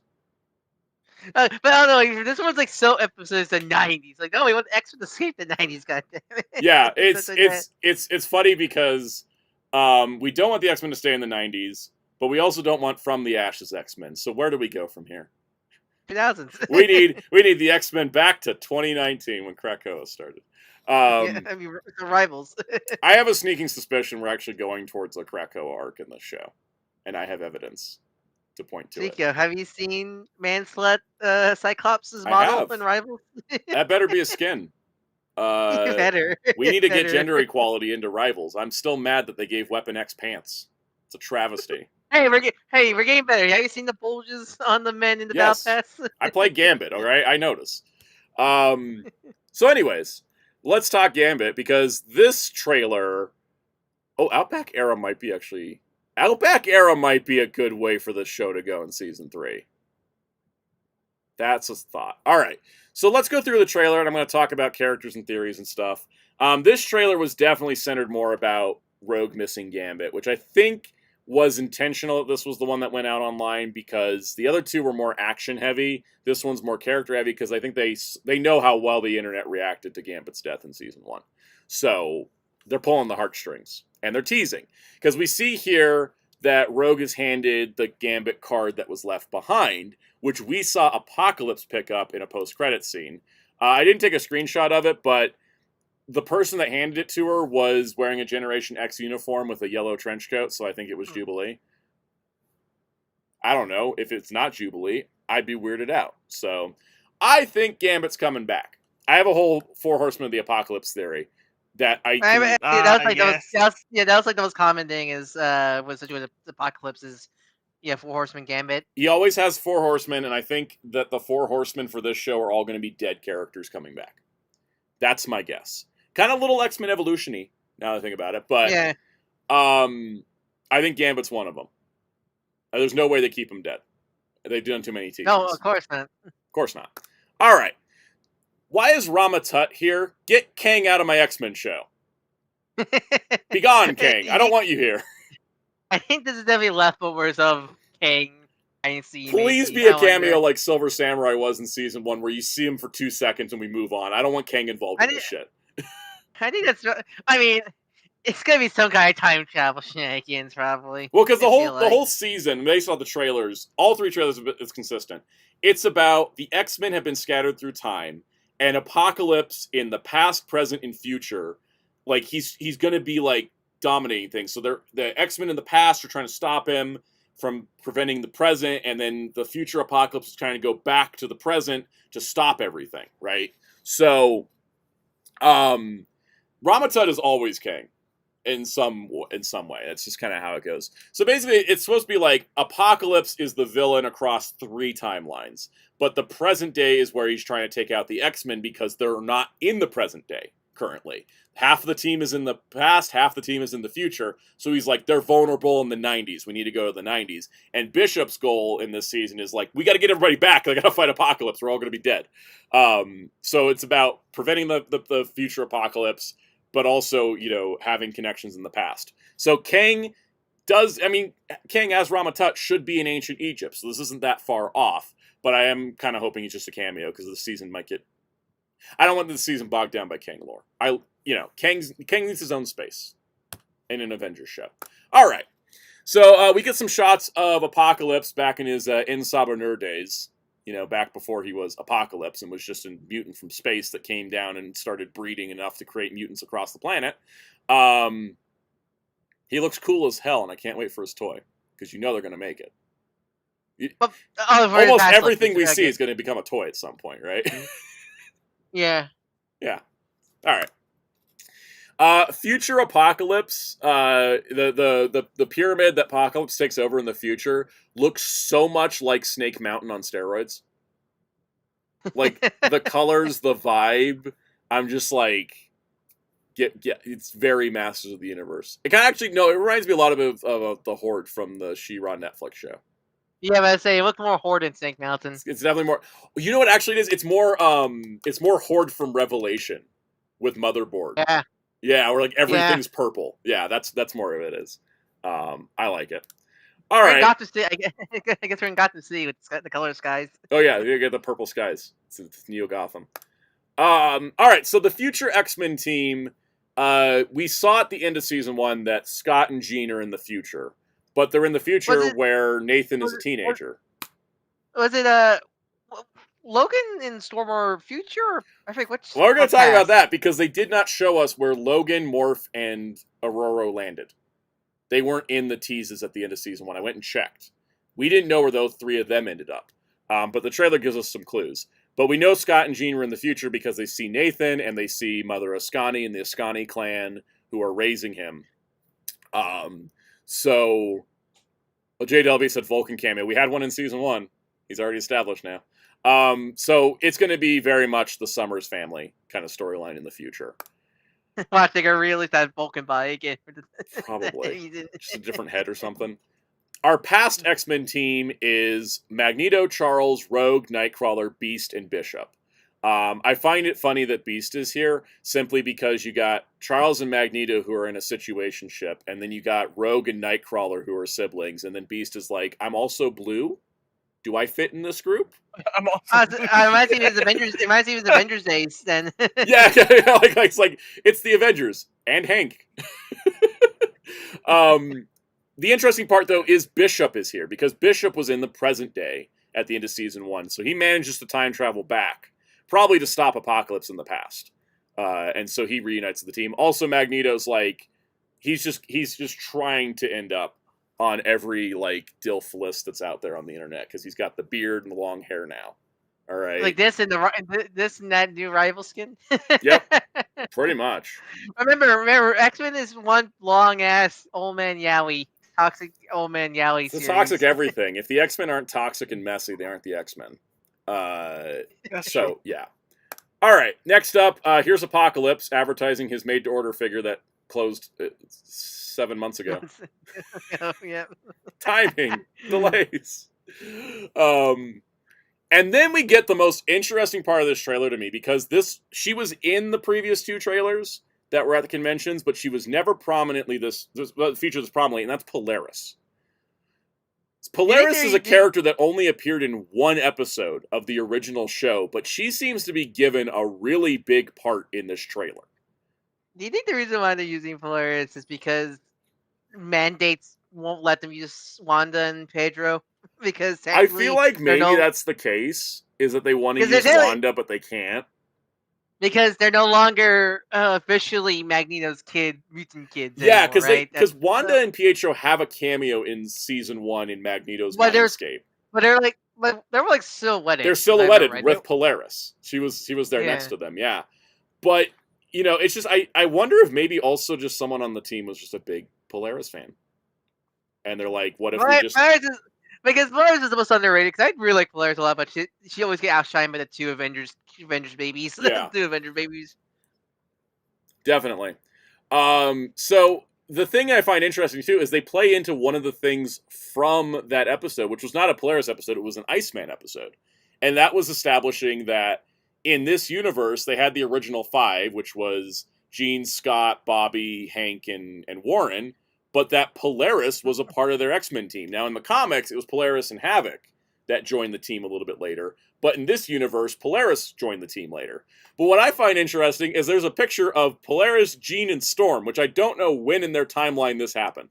But I don't know. This one's like so emphasized the 90s. Like, no, we want X-Men to escape the 90s. Goddamn. Yeah, it's funny because we don't want the X-Men to stay in the 90s, but we also don't want From the Ashes X-Men. So where do we go from here? 2000s. we need the X-Men back to 2019 when Krakoa started. Yeah, I mean, the rivals. I have a sneaking suspicion we're actually going towards a Krakoa arc in this show, and I have evidence to point to it. Have you seen Manslet Cyclops' I model have. in Rivals? That better be a skin. Better. We need to get gender equality into Rivals. I'm still mad that they gave Weapon X pants. It's a travesty. Hey, we're getting better. Have you seen the bulges on the men in the Yes. Battle Pass? I play Gambit, all right? I notice. So anyways, let's talk Gambit, because this trailer... Oh, Outback Era might be a good way for this show to go in Season 3. That's a thought. All right, so let's go through the trailer, and I'm going to talk about characters and theories and stuff. This trailer was definitely centered more about Rogue missing Gambit, which I think was intentional that this was the one that went out online, because the other two were more action-heavy. This one's more character-heavy, because I think they know how well the internet reacted to Gambit's death in Season 1. So they're pulling the heartstrings, and they're teasing. Because we see here that Rogue is handed the Gambit card that was left behind, which we saw Apocalypse pick up in a post-credit scene. I didn't take a screenshot of it, but the person that handed it to her was wearing a Generation X uniform with a yellow trench coat, so I think it was Jubilee. I don't know. If it's not Jubilee, I'd be weirded out. So I think Gambit's coming back. I have a whole 4 Horsemen of the Apocalypse theory that that was like the most common thing is was to do with the Apocalypse is 4 Horsemen Gambit. He always has 4 Horsemen, and I think that the 4 Horsemen for this show are all going to be dead characters coming back. That's my guess. Kind of little X-Men Evolution-y, now that I think about it. But yeah. I think Gambit's one of them. There's no way they keep him dead. They've done too many teasers. No, of course not. Of course not. All right. Why is Rama Tut here? Get Kang out of my X-Men show. Be gone, Kang. I don't want you here. I think this is definitely leftovers of Kang. Please be a cameo like Silver Samurai was in Season 1, where you see him for 2 seconds and we move on. I don't want Kang involved in this shit. I think that's... I mean, it's going to be some kind of time travel shenanigans, probably. Well, because the whole season, based on the trailers, all 3 trailers, it's consistent. It's about the X-Men have been scattered through time, and Apocalypse in the past, present, and future, like, he's going to be, like, dominating things. So the X-Men in the past are trying to stop him from preventing the present, and then the future Apocalypse is trying to go back to the present to stop everything, right? So, Ramatut is always Kang in some way. That's just kind of how it goes. So basically, it's supposed to be like Apocalypse is the villain across 3 timelines, but the present day is where he's trying to take out the X-Men because they're not in the present day currently. Half of the team is in the past, half the team is in the future. So he's like, they're vulnerable in the 90s. We need to go to the 90s. And Bishop's goal in this season is like, we got to get everybody back. They got to fight Apocalypse. We're all going to be dead. So it's about preventing the future Apocalypse, but also, having connections in the past. So Kang as Ramatut should be in ancient Egypt. So this isn't that far off. But I am kind of hoping he's just a cameo because the season might get... I don't want this season bogged down by Kang lore. Kang needs his own space in an Avengers show. All right. So we get some shots of Apocalypse back in his In-Sabanur days. Back before he was Apocalypse and was just a mutant from space that came down and started breeding enough to create mutants across the planet. He looks cool as hell, and I can't wait for his toy because they're going to make it. Almost everything we see is going to become a toy at some point, right? Yeah. Yeah. All right. Future Apocalypse, the pyramid that Apocalypse takes over in the future looks so much like Snake Mountain on steroids. Like the colors, the vibe. I'm just like, it's very Masters of the Universe. It reminds me a lot of the Horde from the She-Ra Netflix show. Yeah, but I'd say it looks more Horde than Snake Mountain. It's definitely more. You know what? Actually, it is. It's more Horde from Revelation with Motherboard. Yeah. Yeah, or like everything's purple. Yeah, that's more of it is. I like it. All right. Got to see. I guess we're in Gotham City with the color skies. Oh yeah, you get the purple skies. It's Neo Gotham. All right, so the future X-Men team, we saw at the end of season 1 that Scott and Jean are in the future, but they're in the future where Nathan is a teenager. Was it Logan in Storm or Future? I think which. Well, we're going to talk about that because they did not show us where Logan, Morph, and Aurora landed. They weren't in the teases at the end of season 1. I went and checked. We didn't know where those 3 of them ended up, but the trailer gives us some clues. But we know Scott and Jean were in the future because they see Nathan and they see Mother Ascani and the Ascani clan who are raising him. So, J. Delby said Vulcan cameo. We had one in season 1. He's already established now. So it's going to be very much the Summers family kind of storyline in the future. Watch, they release that Vulcan body again. Probably. Just a different head or something. Our past X-Men team is Magneto, Charles, Rogue, Nightcrawler, Beast, and Bishop. I find it funny that Beast is here simply because you got Charles and Magneto who are in a situationship, and then you got Rogue and Nightcrawler who are siblings, and then Beast is like, I'm also blue? Do I fit in this group? I'm also I might see it as Avengers. It might see it as Avengers days then. yeah, it's the Avengers and Hank. The interesting part, though, is Bishop is here, because Bishop was in the present day at the end of Season 1, so he manages to time travel back, probably to stop Apocalypse in the past. And so he reunites the team. Also, Magneto's like, he's just trying to end up on every, like, DILF list that's out there on the internet, because he's got the beard and the long hair now. All right? Like this and that new rival skin? Yep, pretty much. Remember, X-Men is one long-ass old man Yowie. Toxic old man Yowie series. It's toxic everything. If the X-Men aren't toxic and messy, they aren't the X-Men. Yeah. All right, next up, here's Apocalypse advertising his made-to-order figure that closed 7 months ago. Oh, yeah. Timing. Delays. And then we get the most interesting part of this trailer to me, because she was in the previous 2 trailers that were at the conventions, but she was never prominently featured this prominently, and that's Polaris. Polaris is a character that only appeared in 1 episode of the original show, but she seems to be given a really big part in this trailer. Do you think the reason why they're using Polaris is because mandates won't let them use Wanda and Pedro? Because I feel like maybe that's the case, is that they want to use Wanda, but they can't. Because they're no longer officially Magneto's mutant kids. Yeah, because Wanda and Pietro have a cameo in season 1 in Magneto's Mindscape. But they were silhouetted. They're silhouetted with Polaris. She was there next to them. Yeah, but it's just I wonder if maybe also just someone on the team was just a big Polaris fan, and they're like, what if we just. Because Polaris is the most underrated, because I really like Polaris a lot, but she always get outshined by the 2 Avengers babies. Yeah. 2 Avengers babies. Definitely. So the thing I find interesting too is they play into one of the things from that episode, which was not a Polaris episode, it was an Iceman episode. And that was establishing that in this universe, they had the original 5, which was Jean, Scott, Bobby, Hank, and Warren, but that Polaris was a part of their X-Men team. Now, in the comics, it was Polaris and Havoc that joined the team a little bit later. But in this universe, Polaris joined the team later. But what I find interesting is there's a picture of Polaris, Jean, and Storm, which I don't know when in their timeline this happened.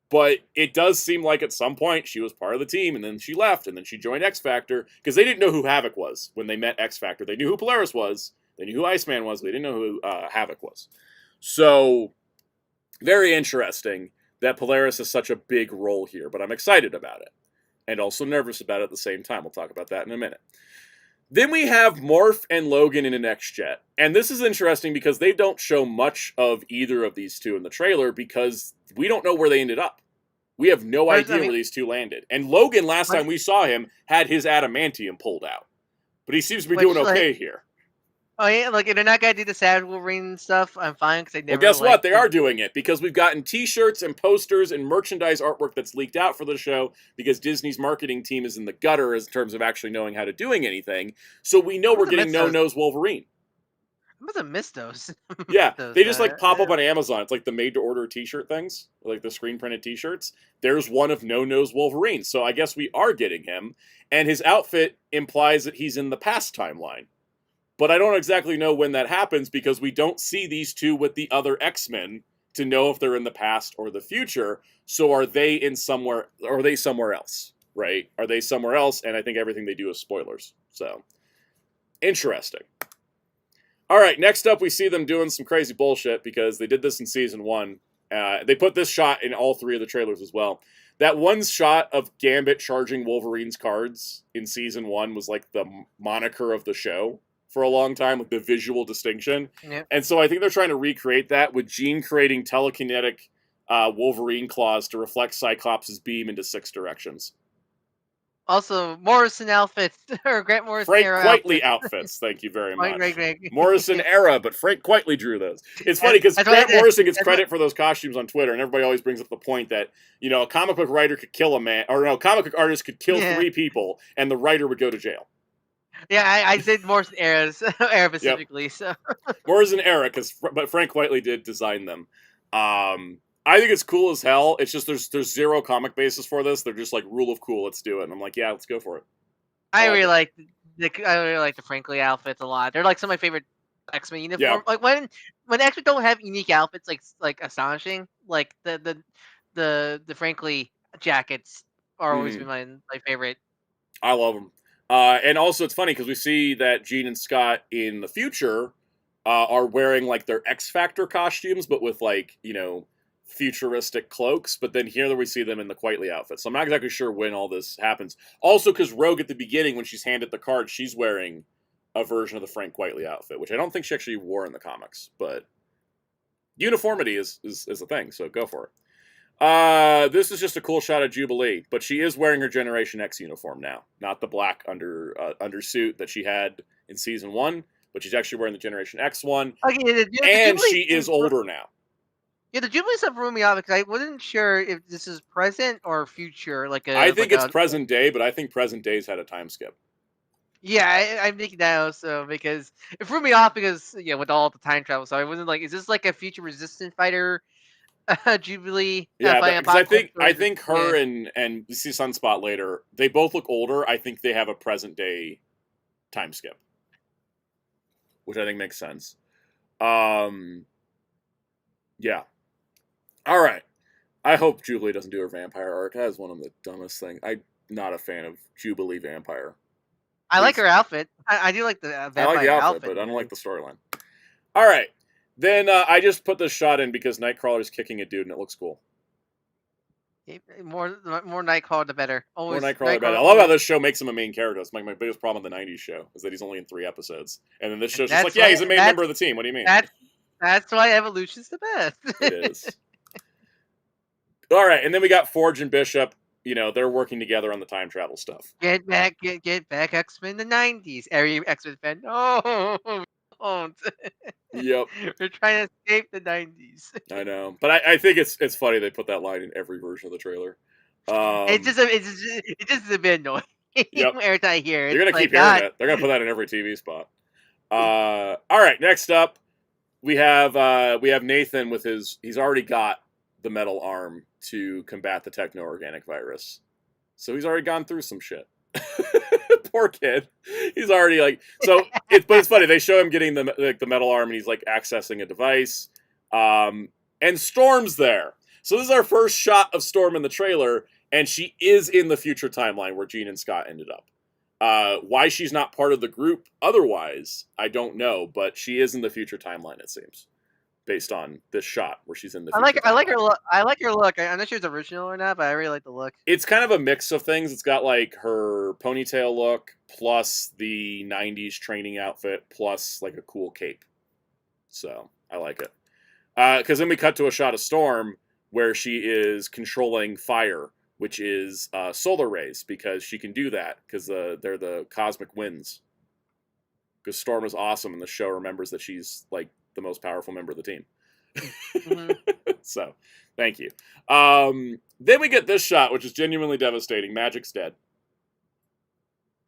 But it does seem like at some point she was part of the team, and then she left, and then she joined X-Factor, because they didn't know who Havoc was when they met X-Factor. They knew who Polaris was, they knew who Iceman was, but they didn't know who Havoc was. So, very interesting that Polaris has such a big role here, but I'm excited about it. And also nervous about it at the same time. We'll talk about that in a minute. Then we have Morph and Logan in an X-Jet. And this is interesting because they don't show much of either of these 2 in the trailer because we don't know where they ended up. We have no idea where these 2 landed. And Logan, last time we saw him, had his adamantium pulled out. But he seems to be doing okay here. Oh yeah, if they're not gonna do the Savage Wolverine stuff, I'm fine because they never. Well, guess what? They are doing it because we've gotten T-shirts and posters and merchandise artwork that's leaked out for the show because Disney's marketing team is in the gutter in terms of actually knowing how to doing anything. So we know we're getting No-Nose Wolverine. must have missed those. Yeah, those, they just like pop up on Amazon. It's like the made-to-order T-shirt things, like the screen-printed T-shirts. There's one of No Nose Wolverine, so I guess we are getting him. And his outfit implies that he's in the past timeline. But I don't exactly know when that happens because we don't see these two with the other X-Men to know if they're in the past or the future. So are they in somewhere, or are they somewhere else, right? Are they somewhere else? And I think everything they do is spoilers. So, interesting. All right, next up, we see them doing some crazy bullshit because they did this in season 1. They put this shot in all 3 of the trailers as well. That one shot of Gambit charging Wolverine's cards in season 1 was like the moniker of the show for a long time, with the visual distinction. Yep. And so I think they're trying to recreate that with Jean creating telekinetic Wolverine claws to reflect Cyclops' beam into 6 directions. Also, Morrison outfits, or Grant Morrison Frank era Quitely outfits. Thank you very much. Right. Morrison era, but Frank Quitely drew those. It's funny because Grant Morrison gets credit for those costumes on Twitter, and everybody always brings up the point that, you know, a comic book writer could kill a man, or no, a comic book artist could kill 3 people, and the writer would go to jail. Yeah, I said Morrison era specifically. Yep. So Morrison era, but Frank Quitely did design them. I think it's cool as hell. It's just there's 0 comic basis for this. They're just like, rule of cool, let's do it. And I'm like, yeah, let's go for it. I really like the Frankly outfits a lot. They're like some of my favorite X-Men uniform. Yeah. Like when X-Men don't have unique outfits, like astonishing. Like the Frankly jackets are always been my favorite. I love them. And also it's funny because we see that Jean and Scott in the future are wearing like their X Factor costumes, but with like, you know, futuristic cloaks, but then here we see them in the Quitely outfit. So I'm not exactly sure when all this happens. Also, because Rogue at the beginning, when she's handed the card, she's wearing a version of the Frank Quitely outfit, which I don't think she actually wore in the comics, but uniformity is a thing, so go for it. This is just a cool shot of Jubilee, but she is wearing her Generation X uniform now, not the black undersuit that she had in season 1, but she's actually wearing the Generation X one, and she is older now. Yeah, the Jubilee stuff threw me off because I wasn't sure if this is present or future. I think it's present day, but I think present day's had a time skip. Yeah, I'm thinking that also because it threw me off because with all the time travel. So I wasn't like, is this like a future resistance fighter Jubilee? Yeah, because I think her and we see Sunspot later. They both look older. I think they have a present day time skip, which I think makes sense. Yeah. All right. I hope Jubilee doesn't do her vampire arc. That is one of the dumbest things. I'm not a fan of Jubilee vampire. I like her outfit. I do like the vampire I like the outfit, but I don't like the storyline. All right. Then I just put this shot in because Nightcrawler's kicking a dude and it looks cool. More Nightcrawler, the better. Always more Nightcrawler, the better. I love how this show makes him a main character. That's my biggest problem with the 90s show, is that he's only in 3 episodes. And then this show's just like, yeah, he's a main member of the team. What do you mean? That's why Evolution's the best. It is. All right, and then we got Forge and Bishop. You know, they're working together on the time travel stuff. Get back X-Men the 90s. Every X-Men fan, no, don't. Yep. We're trying to escape the 90s. I know, but I think it's funny they put that line in every version of the trailer. It's just a bit annoying. Yep. Every time I hear it. You're gonna keep hearing it. They're gonna put that in every TV spot. All right, next up we have Nathan with he's already got the metal arm to combat the techno-organic virus. So he's already gone through some shit. Poor kid. He's already like, so but it's funny. They show him getting the metal arm and he's like accessing a device. And Storm's there. So this is our first shot of Storm in the trailer, and she is in the future timeline where Jean and Scott ended up. Why she's not part of the group otherwise, I don't know, but she is in the future timeline, it seems, based on this shot where she's in the future I like her look. I like her look. I'm not sure it's original or not, but I really like the look. It's kind of a mix of things. It's got like her ponytail look plus the 90s training outfit plus like a cool cape. So I like it. Because then we cut to a shot of Storm where she is controlling fire, which is solar rays, because she can do that because they're the cosmic winds. Because Storm is awesome, and the show remembers that she's like the most powerful member of the team. Mm-hmm. So, thank you. Then we get this shot, which is genuinely devastating. Magic's dead.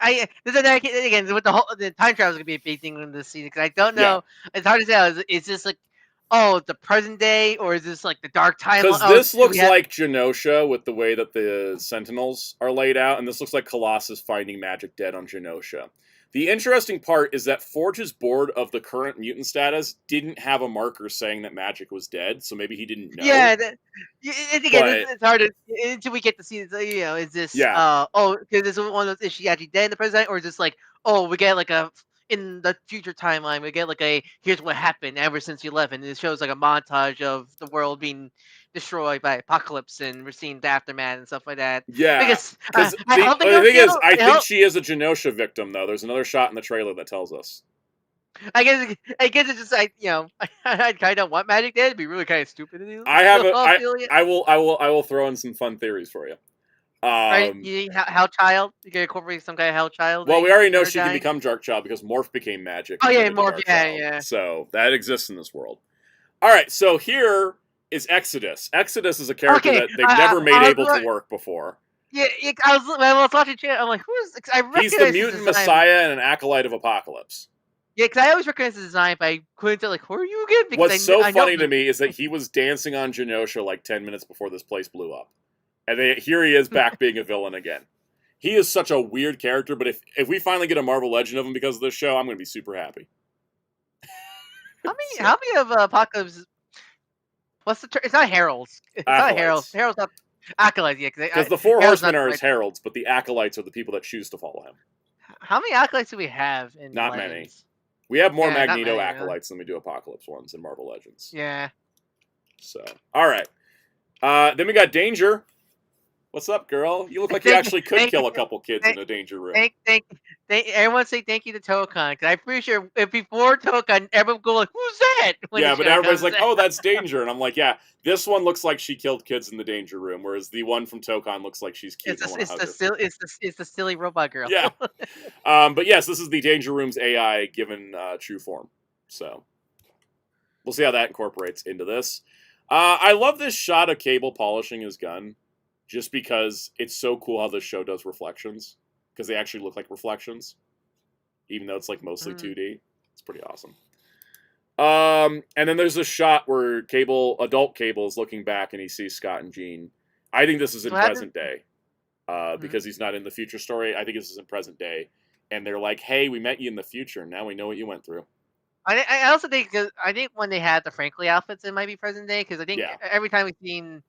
this is again with the time travel is gonna be a big thing in this season because I don't Yeah. know. It's hard to tell. Is this like, oh, the present day, or is this like the dark timeline? Because Oh, this looks like Genosha with the way that the Sentinels are laid out, and this looks like Colossus finding Magic dead on Genosha. The interesting part is that Forge's board of the current mutant status didn't have a marker saying that Magic was dead, so maybe he didn't know. Yeah, it's hard to until we get to see. Is this because this is one of those, is she actually dead in the present, or is this like, oh, we get like in the future timeline, we get like here's what happened ever since you left, and it shows like a montage of the world being destroyed by apocalypse, and we're seeing the aftermath and stuff like that. Yeah, because the thing is, I think she is a Genosha victim, though. There's another shot in the trailer that tells us. I guess it's just like, I kind of want Magic dead. It'd be really kind of stupid to do. I will throw in some fun theories for you. Right? Hell Child? You can incorporate some kind of Hell Child? Well, we already know she can become Dark Child because Morph became Magic. Oh, yeah, Morph, yeah. So, that exists in this world. Alright, so here is Exodus. Exodus is a character that they've never made able to work before. Yeah, I was watching chat, I'm like, he's the mutant messiah and an acolyte of Apocalypse. Yeah, because I always recognize the design, but I couldn't tell, like, who are you again? Because What's so funny to me is that he was dancing on Genosha like 10 minutes before this place blew up. And here he is back being a villain again. He is such a weird character, but if we finally get a Marvel Legend of him because of this show, I'm going to be super happy. How many of Apocalypse? What's the term? It's not Heralds. It's not Heralds. Heralds not Acolytes, yeah. Because the Four Horsemen are his heralds, but the Acolytes are the people that choose to follow him. How many Acolytes do we have in Not Legends? many. We have more Magneto Acolytes than we do Apocalypse ones in Marvel Legends. Yeah. So, all right. Then we got Danger. What's up, girl? You look like you actually could kill a couple kids in a Danger room. Everyone say thank you to Tokon, because I'm pretty sure if before Tokon, everyone would go like, who's that? Yeah, but everybody's like, oh, that's Danger. And I'm like, yeah, this one looks like she killed kids in the Danger room, whereas the one from Tokon looks like she's cute. It's the silly robot girl. Yeah. But yes, this is the Danger Room's AI given true form. So we'll see how that incorporates into this. I love this shot of Cable polishing his gun. Just because it's so cool how this show does reflections. Because they actually look like reflections. Even though it's like mostly 2D. It's pretty awesome. And then there's this shot where adult Cable is looking back and he sees Scott and Jean. I think this is in present day. Because he's not in the future story. I think this is in present day. And they're like, hey, we met you in the future. Now we know what you went through. I also think, when they had the Frankly outfits, it might be present day. Because I think every time we've seen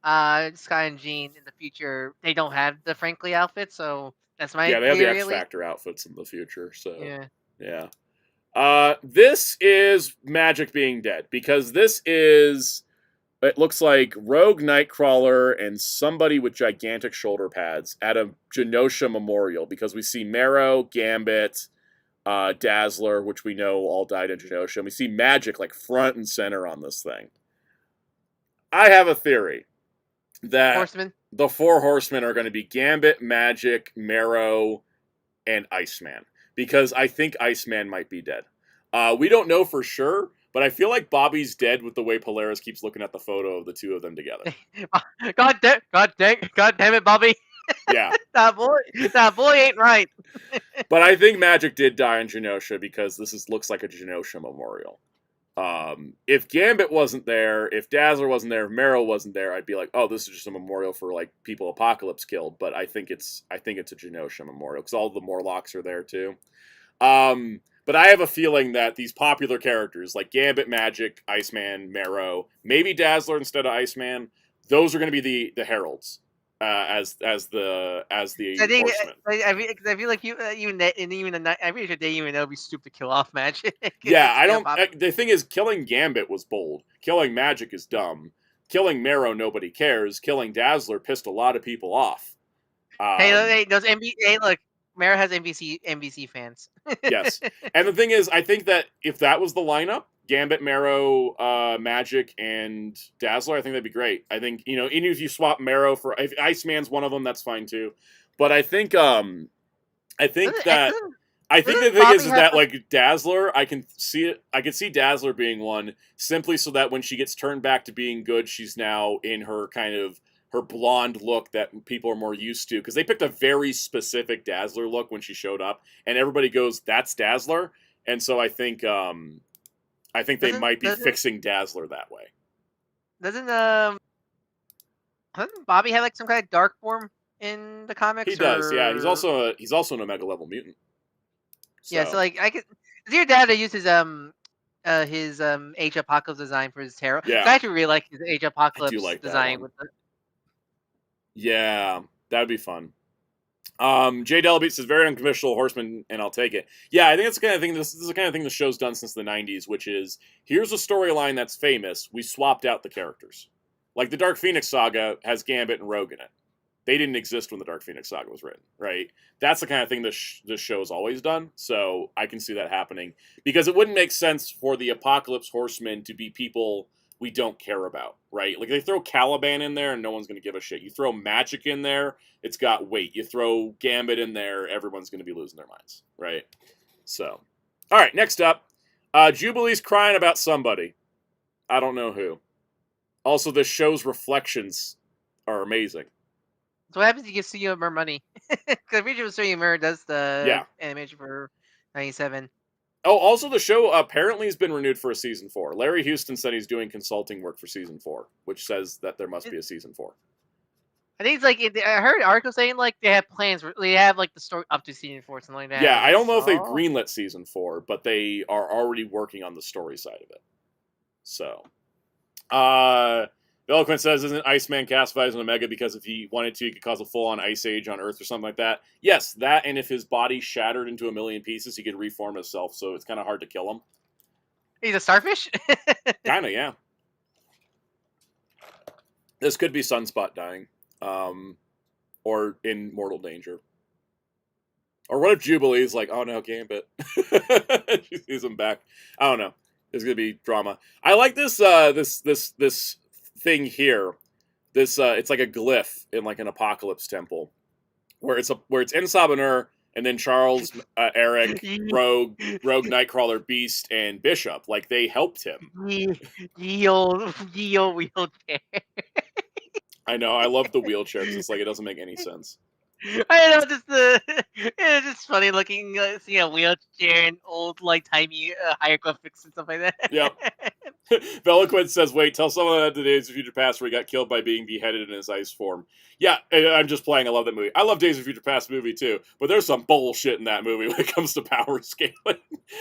Sky and Jean in the future, they don't have the Frankly outfits, so that's my they have the X Factor outfits in the future. So yeah. This is Magic being dead because this is. It looks like Rogue Nightcrawler and somebody with gigantic shoulder pads at a Genosha memorial because we see Marrow, Gambit, Dazzler, which we know all died in Genosha, and we see Magic like front and center on this thing. I have a theory that the Four Horsemen are going to be Gambit, Magic, Marrow, and Iceman. Because I think Iceman might be dead. We don't know for sure, but I feel like Bobby's dead with the way Polaris keeps looking at the photo of the two of them together. God damn it, Bobby. Yeah. that boy ain't right. But I think Magic did die in Genosha because this looks like a Genosha memorial. If Gambit wasn't there, if Dazzler wasn't there, if Marrow wasn't there, I'd be like, oh, this is just a memorial for like people Apocalypse killed. But I think it's a Genosha memorial because all the Morlocks are there too. But I have a feeling that these popular characters like Gambit, Magic, Iceman, Marrow, maybe Dazzler instead of Iceman, those are going to be the heralds as the horsemen. I feel like I'm pretty sure they even know it'd be stupid to kill off Magic. Yeah, I don't. The thing is, killing Gambit was bold. Killing Magic is dumb. Killing Marrow, nobody cares. Killing Dazzler pissed a lot of people off. Hey, look, Marrow has NBC fans. Yes, and the thing is, I think that if that was the lineup, Gambit, Marrow, Magic, and Dazzler, I think that'd be great. I think, even if you swap Marrow for if Iceman's one of them, that's fine too. But I think the thing is that like Dazzler, I can see Dazzler being one simply so that when she gets turned back to being good, she's now in her kind of her blonde look that people are more used to, because they picked a very specific Dazzler look when she showed up, and everybody goes, "That's Dazzler," and so I think they might be fixing Dazzler that way. Doesn't Bobby have like some kind of dark form in the comics? He does, yeah. He's also an Omega level mutant. So. Yeah, so like I could. Your dad used his Age Apocalypse design for his tarot. Yeah, I actually really like his Age Apocalypse design with the. Yeah, that'd be fun. Jay Delabeat says very unconventional horseman, and I'll take it. Yeah, I think that's the kind of thing. This is the kind of thing the show's done since the '90s, which is here's a storyline that's famous. We swapped out the characters. Like the Dark Phoenix saga has Gambit and Rogue in it. They didn't exist when the Dark Phoenix saga was written, right? That's the kind of thing this show's always done. So I can see that happening because it wouldn't make sense for the Apocalypse Horsemen to be people we don't care about, right? Like they throw Caliban in there and no one's going to give a shit. You throw Magic in there, it's got weight. You throw Gambit in there, everyone's going to be losing their minds, right? So, all right, next up, Jubilee's crying about somebody. I don't know who. Also, this show's reflections are amazing. So what happens if you give Studio more money? Because Regional Studio Mirror does the animation for 97. Oh, also the show apparently has been renewed for a season 4. Larry Houston said he's doing consulting work for season 4, which says that there must be a season 4. I think it's like I heard an article saying like they have plans. They have like the story up to season 4, something like that. Yeah, I don't know if they've greenlit season 4, but they are already working on the story side of it. So, Eloquent says, isn't Iceman classified as an Omega because if he wanted to, he could cause a full-on ice age on Earth or something like that? Yes, that, and if his body shattered into a million pieces, he could reform himself, so it's kind of hard to kill him. He's a starfish? Kind of, yeah. This could be Sunspot dying. Or in mortal danger. Or what if Jubilee's like, oh no, Gambit. She sees him back. I don't know. There's gonna be drama. I like this this thing here. This it's like a glyph in like an apocalypse temple, where it's in Sabanur, and then Charles, Eric, Rogue, Nightcrawler, Beast, and Bishop. Like they helped him. Ye old wheelchair. I know. I love the wheelchair. It's like it doesn't make any sense. I know, it's just funny looking, seeing a wheelchair and old, like, timey hieroglyphics and stuff like that. Yep. Veloquid says, wait, tell someone that the Days of Future Past where he got killed by being beheaded in his ice form. Yeah, I'm just playing. I love that movie. I love Days of Future Past movie, too. But there's some bullshit in that movie when it comes to power scaling.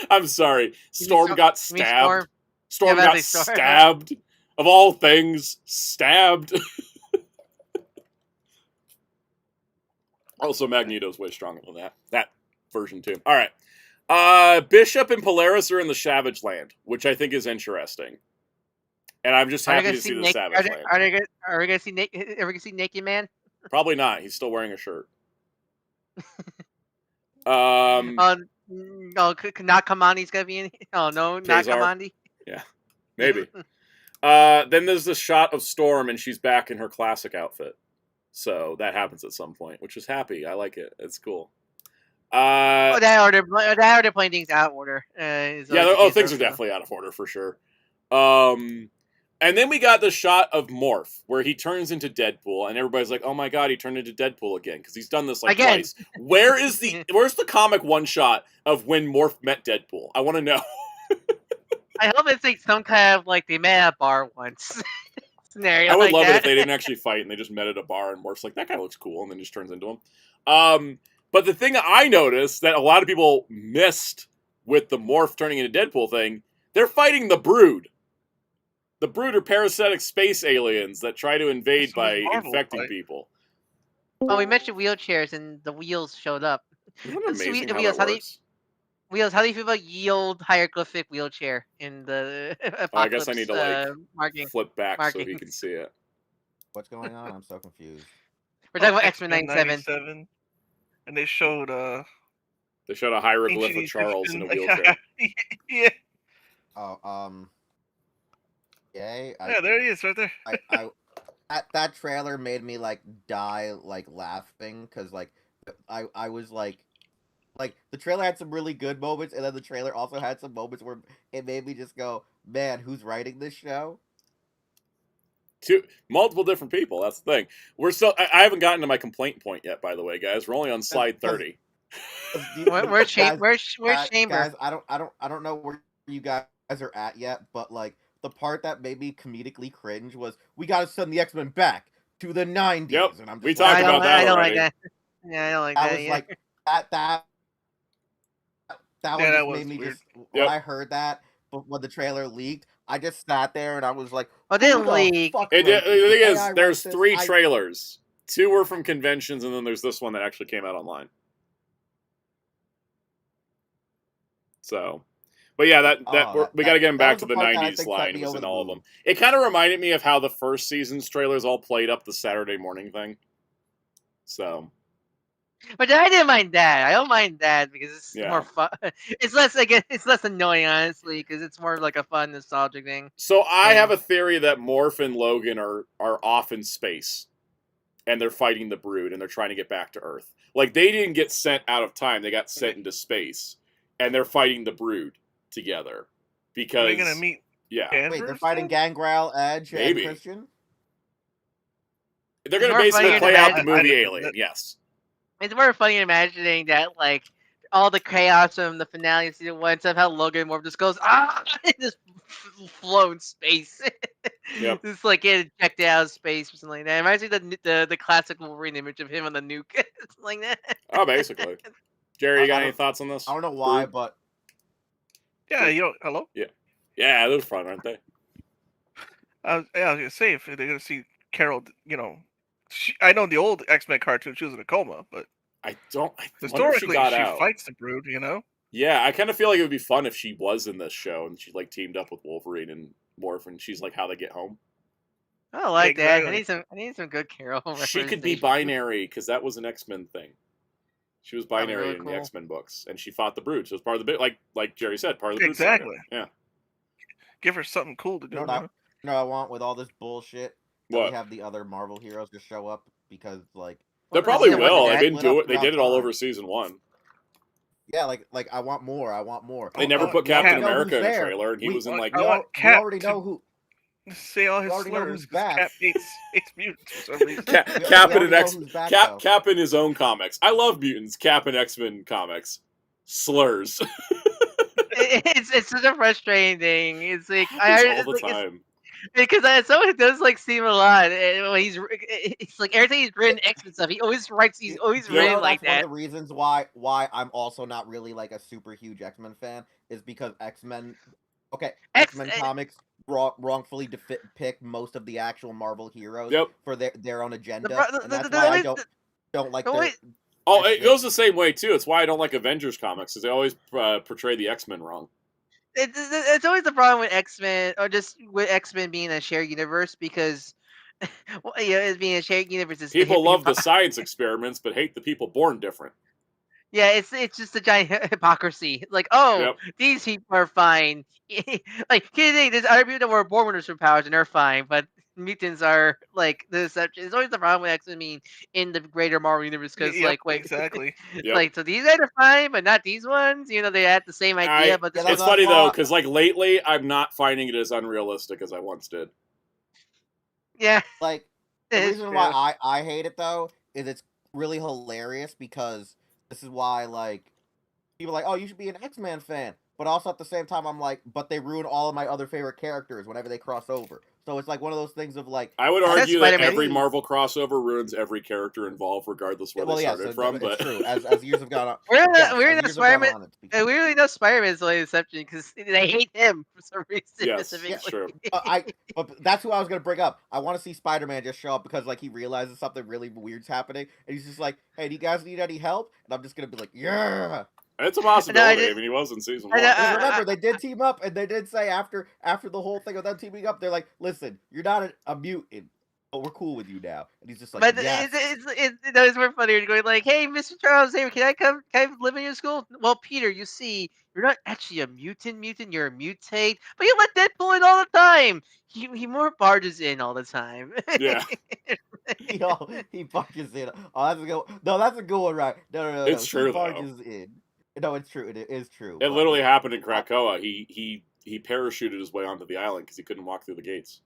I'm sorry. Storm got stabbed. Storm got stabbed. Of all things, stabbed. Also, Magneto's way stronger than that version, too. All right. Bishop and Polaris are in the Savage Land, which I think is interesting. And I'm just happy to see the Savage Land. Are we going to see Naked Man? Probably not. He's still wearing a shirt. No, not Kamandi's going to be in. Oh, no, not Kamandi. Yeah, maybe. Then there's this shot of Storm, and she's back in her classic outfit. So that happens at some point, which is happy. I like it. It's cool. That order playing things out of order. Things are definitely out of order for sure. And then we got the shot of Morph, where he turns into Deadpool, and everybody's like, "Oh my god, he turned into Deadpool again!" Because he's done this like twice. Where's the comic one shot of when Morph met Deadpool? I want to know. I hope it's like some kind of like they met at a bar once. Scenario I would like love that. it if they didn't actually fight and they just met at a bar and Morph's like, that guy looks cool, and then just turns into him. But the thing I noticed that a lot of people missed with the Morph turning into Deadpool thing, they're fighting the Brood. The Brood are parasitic space aliens that try to invade by infecting people. Oh, we mentioned wheelchairs and the wheels showed up. Isn't that amazing how wheels, that works? Wheels, how do you feel about yield hieroglyphic wheelchair in the Apocalypse? I guess I need to flip back so he markings. can see it. What's going on? I'm so confused. We're talking about X-Men 97. And they showed a hieroglyph of Charles in a wheelchair. Yeah. Oh, yay! Yeah, there he is, right there. That trailer made me like die like laughing because like I was like the trailer had some really good moments, and then the trailer also had some moments where it made me just go, man, who's writing this show? multiple different people. That's the thing. We're still. I haven't gotten to my complaint point yet. By the way, guys, we're only on slide 30. Where's Chamber? Guys, I don't know where you guys are at yet, but like the part that made me comedically cringe was we got to send the X-Men back to the 90s. Yep, and I'm just we talked about that already. I don't like that. Yeah, I don't like that. I was like that one just made me weird. just when I heard that, but when the trailer leaked, I just sat there and I was like, "Oh, didn't leak." The thing is, there's 3 trailers. 2 were from conventions, and then there's this one that actually came out online. So, but yeah, we got to get him back to the 90s line. Was in all of them. It kind of reminded me of how the first season's trailers all played up the Saturday morning thing. So, but I didn't mind that. I don't mind that because it's more fun. It's less annoying, honestly, because it's more like a fun, nostalgic thing. So I have a theory that Morph and Logan are off in space, and they're fighting the Brood, and they're trying to get back to Earth. Like, they didn't get sent out of time; they got sent into space, and they're fighting the Brood together. Because they're gonna meet. Yeah. Wait, they're fighting Gangrel, Edge, and Christian? They're going to basically play out the movie Alien, yes. It's more funny imagining that, like, all the chaos from the finale of season 1, somehow Logan Morph just goes, and just float in space. Yep. Just, like, getting checked out of space or something like that. It reminds me of the classic Wolverine image of him on the nuke. Like that. Oh, basically. Jerry, you got any thoughts on this? I don't know why, but... Yeah, hello? Yeah. Yeah, they're fun, aren't they? I was going to say, if they're going to see Carol, I know the old X-Men cartoon, she was in a coma, but... historically, she fights the Brood, Yeah, I kind of feel like it would be fun if she was in this show, and she, like, teamed up with Wolverine and Morph, and she's, like, how they get home. I like that. I need some good Carol. She could be binary, because that was an X-Men thing. She was binary in the X-Men books, and she fought the Brood. So it's part of the bit, like Jerry said, part of the Brood. Exactly. Yeah. Give her something cool to do. You know I want with all this bullshit? What? We have the other Marvel heroes just show up because, like... They probably will. They did it all over season 1. Yeah, like I want more. I want more. They never put Captain America in the trailer, and he was in, like... We already know who... Say all his slurs. Cap hates mutants for some reason. Cap in his own comics. I love mutants. Cap in X-Men comics. Slurs. It's such a frustrating thing. It's like all the time. Because someone does like see him a lot. And when it's like every time he's written X-Men stuff, he always writes. He's always written like that. One of the reasons why I'm also not really like a super huge X-Men fan is because X-Men X-Men comics wrongfully pick most of the actual Marvel heroes for their own agenda. And that's why I don't like their... it goes the same way too. It's why I don't like Avengers comics, because they always portray the X-Men wrong. It's always the problem with X-Men, or just with X-Men being a shared universe, because it being a shared universe. People love the science experiments, but hate the people born different. Yeah, it's just a giant hypocrisy. Like, these people are fine. Like, there's other people that were born with superpowers and they're fine, but mutants are like the exception. It's always the problem with X-Men being in the greater Marvel universe, because exactly. Like, so these guys are fine, but not these ones. They had the same idea, but it's funny though, because like lately, I'm not finding it as unrealistic as I once did. Yeah, like the reason why I hate it though is it's really hilarious, because this is why, like, people are like, oh, you should be an X-Men fan. But also at the same time, I'm like, but they ruin all of my other favorite characters whenever they cross over. So it's like one of those things of like... I would argue that every Marvel crossover ruins every character involved, regardless where they started from. But it's true. As years have gone on... We really know Spider-Man is the only exception, because they hate him for some reason. Yes, that's true. But that's who I was going to bring up. I want to see Spider-Man just show up because, like, he realizes something really weird's happening, and he's just like, hey, do you guys need any help? And I'm just going to be like, yeah! It's a possibility. I mean, he was in season 1. Remember, they did team up, and they did say after the whole thing of them teaming up, they're like, listen, you're not a mutant, but we're cool with you now. And he's just like, but yes. It's more funny. You're going like, hey, Mr. Charles, hey, can I live in your school? Well, Peter, you see, you're not actually a mutant, you're a mutate, but you let Deadpool in all the time. He more barges in all the time. Yeah. he barges in. Oh, that's a good one. No, that's a good one, right? No. It's true, he barges in. No, it's true. It is true. It literally happened in Krakoa. He parachuted his way onto the island because he couldn't walk through the gates.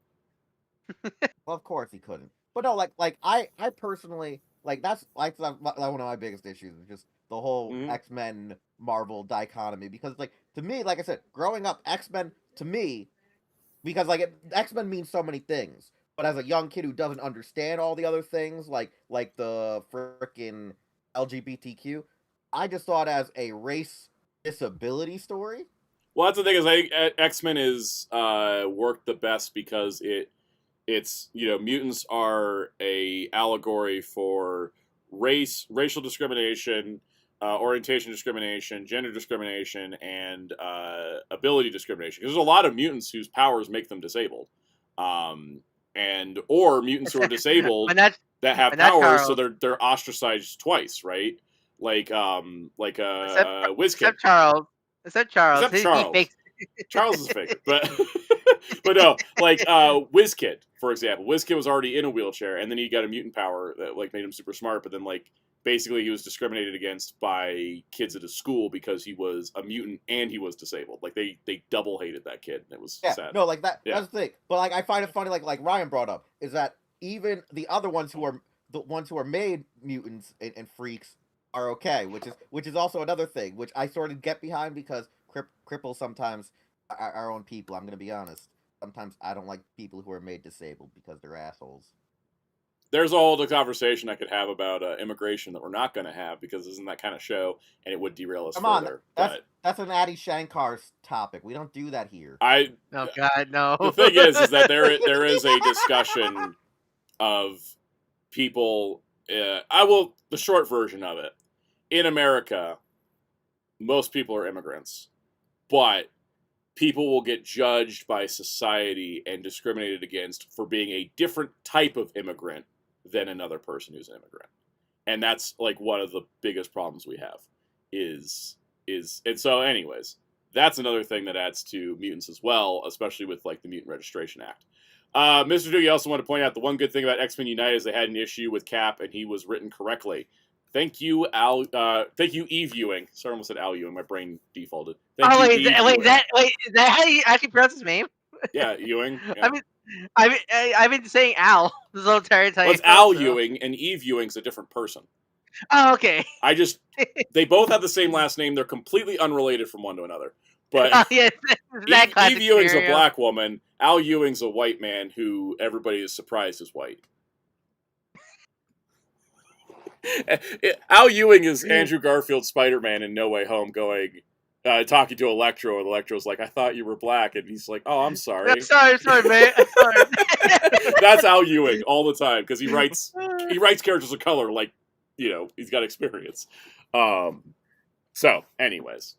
Well, of course he couldn't. But no, I personally that's one of my biggest issues is just the whole X-Men Marvel dichotomy because to me, like I said, growing up, X-Men to me because X-Men means so many things. But as a young kid who doesn't understand all the other things, like the frickin' LGBTQ, I just saw it as a race disability story. Well, that's the thing is, I think X-Men is worked the best because it's mutants are a allegory for racial discrimination, orientation discrimination, gender discrimination, and ability discrimination. Because there's a lot of mutants whose powers make them disabled, or mutants who are disabled that have powers, so they're ostracized twice, right? Like WizKid. Except Charles. Except Charles. Charles is a favorite, but no, WizKid, for example. WizKid was already in a wheelchair, and then he got a mutant power that made him super smart. But then basically he was discriminated against by kids at his school because he was a mutant and he was disabled. They double hated that kid. And it was sad. No, that. Yeah. That's the thing. But I find it funny, like Ryan brought up, is that even the other ones who are the ones who are made mutants and freaks are okay, which is also another thing which I sort of get behind because cripples sometimes are our own people. I'm gonna be honest. Sometimes I don't like people who are made disabled because they're assholes. There's a whole other conversation I could have about immigration that we're not going to have because this isn't that kind of show, and it would derail us further. That's an Adi Shankar's topic. We don't do that here. Oh God, no. The thing is that there is a discussion of people. The short version of it. In America, most people are immigrants, but people will get judged by society and discriminated against for being a different type of immigrant than another person who's an immigrant. And that's one of the biggest problems we have and so anyways, that's another thing that adds to mutants as well, especially with the Mutant Registration Act. Mr. Doogie also wanted to point out the one good thing about X-Men United is they had an issue with Cap and he was written correctly. Thank you, Al. Thank you, Eve Ewing. Sorry, I almost said Al Ewing. My brain defaulted. Is that how you actually pronounce his name? Yeah, Ewing. Yeah. I've been saying Al this whole entire time. Well, it's Al Ewing, and Eve Ewing's a different person. Oh, okay. They both have the same last name. They're completely unrelated from one to another. But Eve Ewing's a black woman. Al Ewing's a white man who everybody is surprised is white. Al Ewing is Andrew Garfield's Spider-Man in No Way Home going, talking to Electro, and Electro's like, I thought you were black. And he's like, oh, I'm sorry. I'm sorry, man. I'm sorry. That's Al Ewing all the time, because he writes characters of color he's got experience. So, anyways.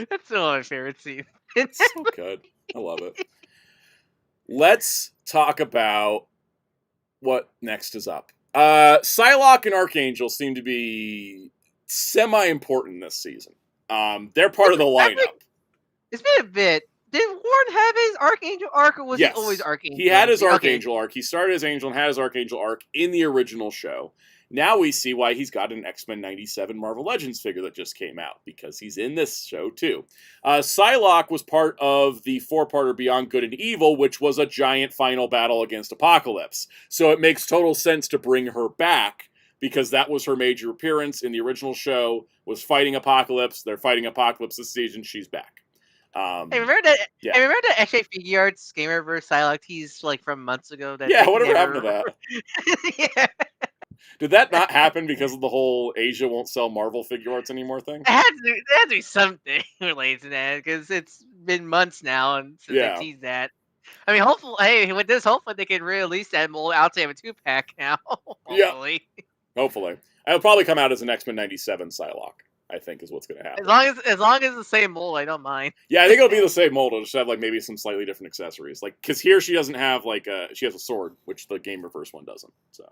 That's still my favorite scene. It's so good. I love it. Let's talk about what next is up. Psylocke and Archangel seem to be semi-important this season. They're part of the lineup. It's been a bit. Did Warren have his Archangel arc, or was he always Archangel? He had his Archangel arc. He started as Angel and had his Archangel arc in the original show. Now we see why he's got an X-Men 97 Marvel Legends figure that just came out, because he's in this show too. Psylocke was part of the 4-parter Beyond Good and Evil, which was a giant final battle against Apocalypse. So it makes total sense to bring her back, because that was her major appearance in the original show, was fighting Apocalypse. They're fighting Apocalypse this season. She's back. I remember that. Yeah. I remember that actually Figure Arts Gamerverse Psylocke tease from months ago. Whatever happened to that? Yeah. Did that not happen because of the whole Asia won't sell Marvel figure arts anymore thing? It had to be something related to that, because it's been months now since they teased that. I mean, hopefully they can release that mold out to have a 2-pack now. Hopefully. Yeah. Hopefully. It'll probably come out as an X-Men 97 Psylocke, I think, is what's going to happen. As long as it's the same mold, I don't mind. Yeah, I think it'll be the same mold. It'll just have maybe some slightly different accessories. Because here she doesn't have she has a sword, which the Gamerverse one doesn't. So.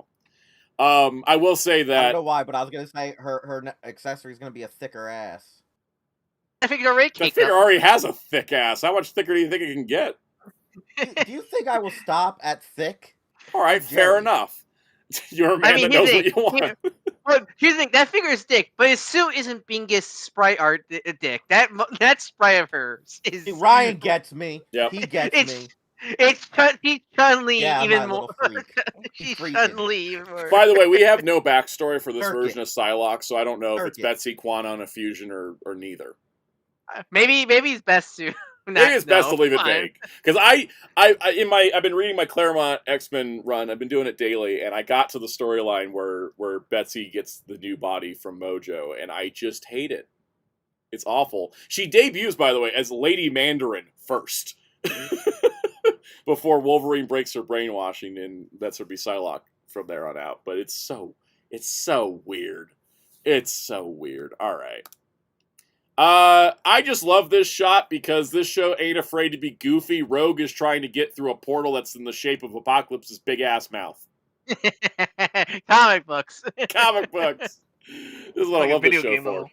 I will say that... I don't know why, but I was going to say her accessory is going to be a thicker ass. I figured already cake. The figure already has a thick ass. How much thicker do you think it can get? Do you think I will stop at thick? All right, fair enough. You're a man that knows what you want. Well, here's the thing. That figure is thick, but his suit isn't Bingus Sprite Art dick. That sprite of hers is... Ryan gets me. Yep. He gets me. It's Chun-Li Yeah, even my more. little freak. She's Freaking. Chun-Li even more. By the way, we have no backstory for this Circuit. version of Psylocke, so I don't know if it's Circuit. Betsy, Quan on a fusion, or neither. Maybe it's best to. Maybe it's best to leave it vague, because I've been reading my Claremont X-Men run. I've been doing it daily, and I got to the storyline where Betsy gets the new body from Mojo, and I just hate it. It's awful. She debuts, by the way, as Lady Mandarin first, before Wolverine breaks her brainwashing, and that's her be Psylocke from there on out. But it's so weird. It's so weird. All right. I just love this shot because this show ain't afraid to be goofy. Rogue is trying to get through a portal that's in the shape of Apocalypse's big-ass mouth. Comic books. Comic books. This is what like I love a video this show game, for. though.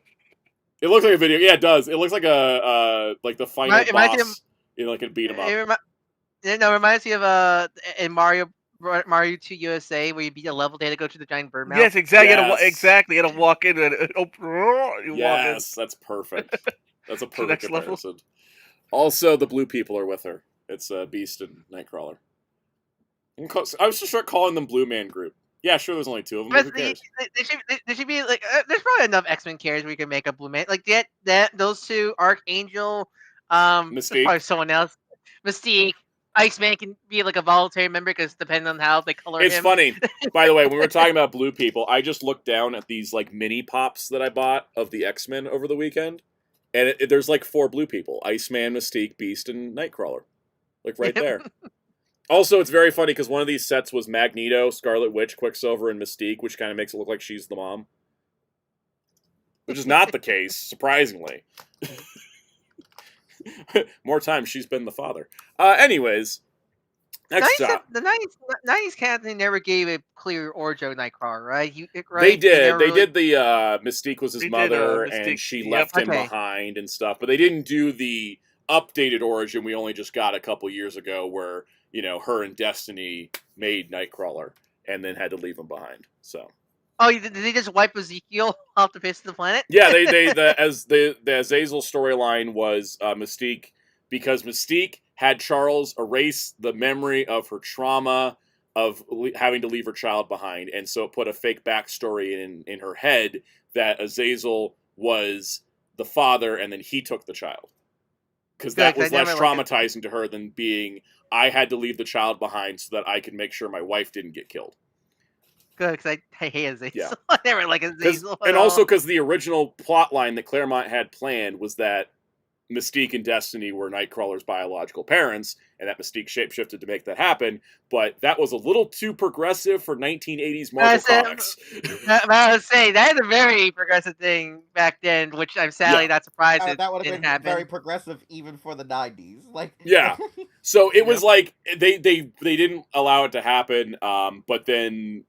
It looks like a video. Yeah, it does. It looks like like the final boss in like a beat 'em up. It reminds me of in Mario 2 USA where you beat a level, they had to go to the giant bird mouth. Yes, exactly. Yes. Exactly. You had to walk in and Yes, that's perfect. That's a perfect next level. comparison. Also, the blue people are with her. It's Beast and Nightcrawler. I was just start calling them Blue Man Group. Yeah, sure. There's only two of them. But who cares? There should be like there's probably enough X-Men characters where you can make a Blue Man. Like those two, Archangel, Mystique. probably someone else. Mystique. Iceman can be like a voluntary member because depending on how they color him. It's funny. By the way, when we were talking about blue people, I just looked down at these like mini pops that I bought of the X-Men over the weekend, and there's like 4 blue people: Iceman, Mystique, Beast, and Nightcrawler, like right there. Also, it's very funny because one of these sets was Magneto, Scarlet Witch, Quicksilver, and Mystique, which kind of makes it look like she's the mom, which is not the case, surprisingly. More times she's been the father. Anyways, next shot. The 90s canon never gave a clear origin of Nightcrawler, right? They did. They did the Mystique was his mother, and she left him Okay. behind and stuff. But they didn't do the updated origin we only just got a couple years ago, where her and Destiny made Nightcrawler and then had to leave him behind. So. Oh, did they just wipe Ezekiel off the face of the planet? Yeah, the Azazel storyline was Mystique, because Mystique had Charles erase the memory of her trauma of having to leave her child behind, and so it put a fake backstory in her head that Azazel was the father, and then he took the child, because that was less traumatizing to her than being I had to leave the child behind so that I could make sure my wife didn't get killed. Good, because I hate Azazel. Yeah. I never like Azazel. And also because the original plot line that Claremont had planned was that Mystique and Destiny were Nightcrawler's biological parents, and that Mystique shapeshifted to make that happen, but that was a little too progressive for 1980s Marvel Comics. I was saying, that is a very progressive thing back then, which I'm sadly not surprised that would have been happen. very progressive even for the 90s. Yeah. So it was like, they didn't allow it to happen, but then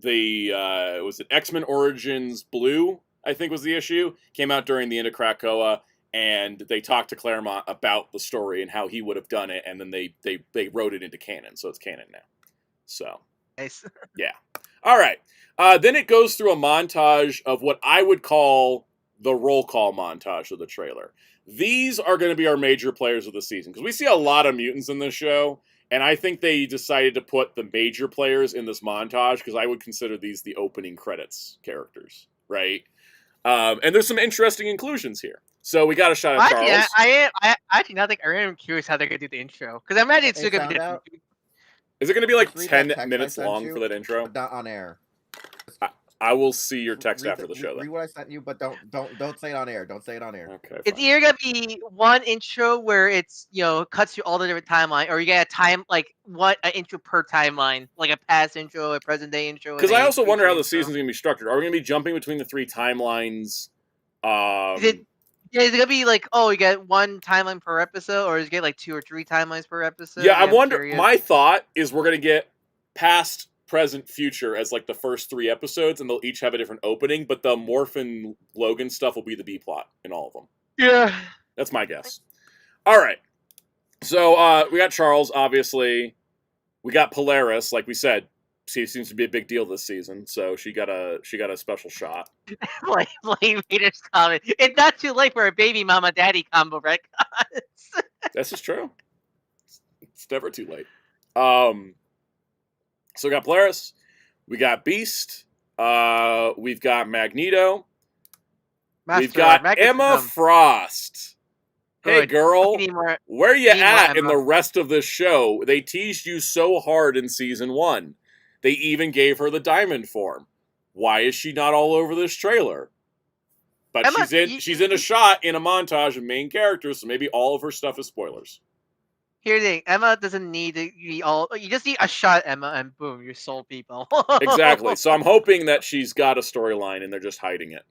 was it X-Men Origins Blue, I think was the issue, came out during the end of Krakoa, and they talked to Claremont about the story and how he would have done it, and then they wrote it into canon, so it's canon now. So, nice. Yeah. All right. Then it goes through a montage of what I would call the roll call montage of the trailer. These are going to be our major players of the season, because we see a lot of mutants in this show, and I think they decided to put the major players in this montage because I would consider these the opening credits characters, right? And there's some interesting inclusions here. So we got a shot at Charles. I actually not think I am curious how they're going to do the intro, because I imagine it's still going to be different. Is it going to be like 10 minutes long for that intro? Not on air. I will see your text after the show. Read what I sent you, but don't say it on air. Don't say it on air. Okay. It's either gonna be one intro where it's cuts through all the different timeline, or you get a time like an intro per timeline, like a past intro, a present day intro. Because I also wonder how the season's gonna be structured. Are we gonna be jumping between the 3 timelines? Is it gonna be like, you get one timeline per episode, or is it get like 2 or 3 timelines per episode? Yeah, I'm wondering. My thought is we're gonna get past, present, future as like the first 3 episodes, and they'll each have a different opening, but the Morphin Logan stuff will be the B plot in all of them. Yeah, that's my guess. All right, so we got Charles, obviously. We got Polaris, like we said. She seems to be a big deal this season, so she got a special shot. Blame Vader's comment. It's not too late for a baby mama daddy combo, right? This is true. It's never too late. So we got Polaris, we got Beast, we've got Magneto, we've got Emma Frost. Hey girl, where you at in the rest of this show? They teased you so hard in season 1. They even gave her the diamond form. Why is she not all over this trailer? But Emma, she's in a shot in a montage of main characters, so maybe all of her stuff is spoilers. Here's the thing, Emma doesn't need to be all. You just need a shot, Emma, and boom, you're sold people. Exactly. So I'm hoping that she's got a storyline and they're just hiding it,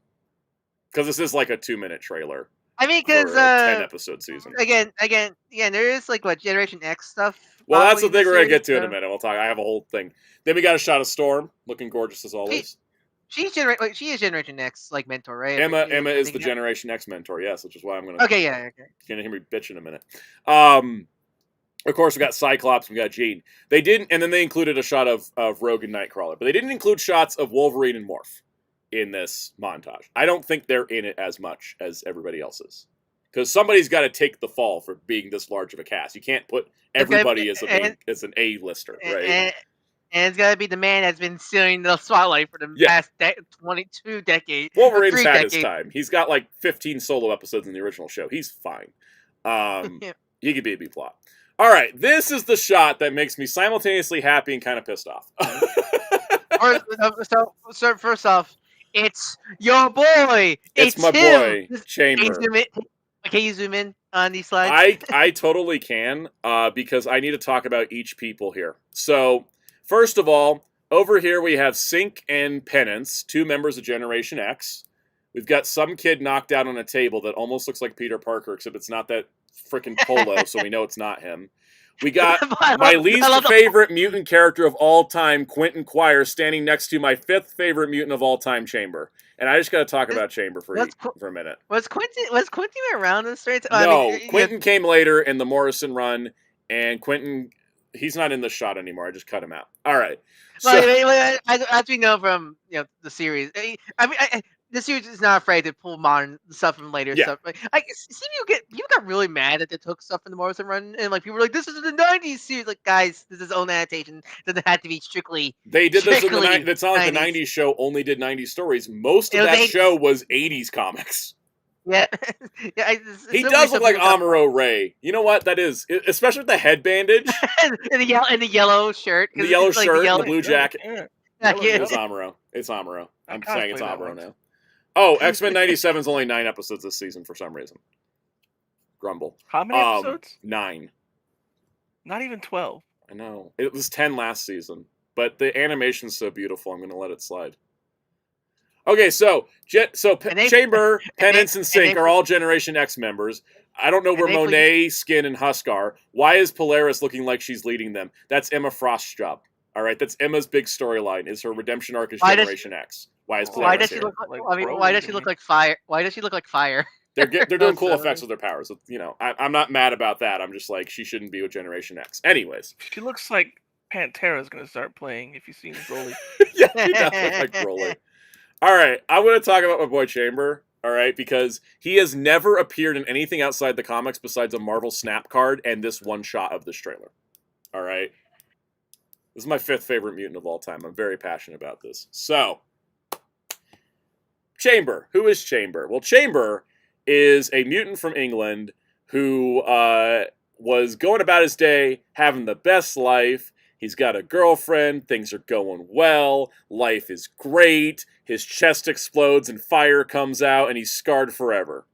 because this is like a 2-minute trailer. I mean, because 10-episode season. Again, there is like what Generation X stuff. Well, that's the thing we're gonna get to in a minute. We'll talk. I have a whole thing. Then we got a shot of Storm, looking gorgeous as always. She is Generation X like mentor, right? Emma is the Generation X mentor, yes, which is why I'm gonna. Okay, yeah, okay. You're gonna hear me bitch in a minute. Of course, we got Cyclops, we got Jean. They didn't, and then they included a shot of Rogue and Nightcrawler, but they didn't include shots of Wolverine and Morph in this montage. I don't think they're in it as much as everybody else is, because somebody's got to take the fall for being this large of a cast. You can't put everybody as an A-lister, right? And it's got to be the man that's been stealing the spotlight for the past 22 decades. Wolverine's had his time. He's got like 15 solo episodes in the original show. He's fine. He could be a B-plot. All right, this is the shot that makes me simultaneously happy and kind of pissed off. So first off, it's your boy. It's my him. Boy, Chamber. Can you zoom in on these slides? I totally can, because I need to talk about each people here. So, first of all, over here we have Sync and Penance, 2 members of Generation X. We've got some kid knocked out on a table that almost looks like Peter Parker, except it's not that freaking polo, so we know it's not him. We got my least favorite mutant character of all time, Quentin Quire, standing next to my 5th favorite mutant of all time, Chamber. And I just got to talk about Chamber for a minute. Was Quentin around this straight? No, Quentin came later in the Morrison run, and Quentin, he's not in the shot anymore. I just cut him out. All right. So, as we know from the series, the series is not afraid to pull modern stuff from later stuff. I see you got really mad that they took stuff from the Morrison run, and like people were like, "This is the '90s series." Like, guys, this is own adaptation. It doesn't have to be strictly. They did this in the '90s. It's not like the '90s show only did '90s stories. Most of that show was '80s comics. Yeah, he does look like Amuro Ray. You know what that is, especially with the head bandage and the yellow shirt, and the blue jacket. It's Amuro. It's Amuro. I'm saying it's Amuro now. Oh, X-Men 97 is only 9 episodes this season for some reason. Grumble. How many episodes? 9. Not even 12. I know. It was 10 last season. But the animation's so beautiful, I'm going to let it slide. Okay, so Chamber, Penance, and Sync are all Generation X members. I don't know where Monet, Skin, and Husk are. Why is Polaris looking like she's leading them? That's Emma Frost's job. All right, that's Emma's big storyline. Is her redemption arc is Generation X. Why is Polaris why does she look like? Why does she look like fire? Why does she look like fire? They're doing cool effects with their powers. I'm not mad about that. I'm just like, she shouldn't be with Generation X. Anyways, she looks like Pantera's gonna start playing. If you've seen Broly, yeah, she does look like Broly. All right, I'm gonna talk about my boy Chamber. All right, because he has never appeared in anything outside the comics besides a Marvel Snap card and this one shot of this trailer. All right, this is my 5th favorite mutant of all time. I'm very passionate about this. So, Chamber. Who is Chamber? Well, Chamber is a mutant from England who was going about his day, having the best life. He's got a girlfriend. Things are going well. Life is great. His chest explodes and fire comes out, and he's scarred forever.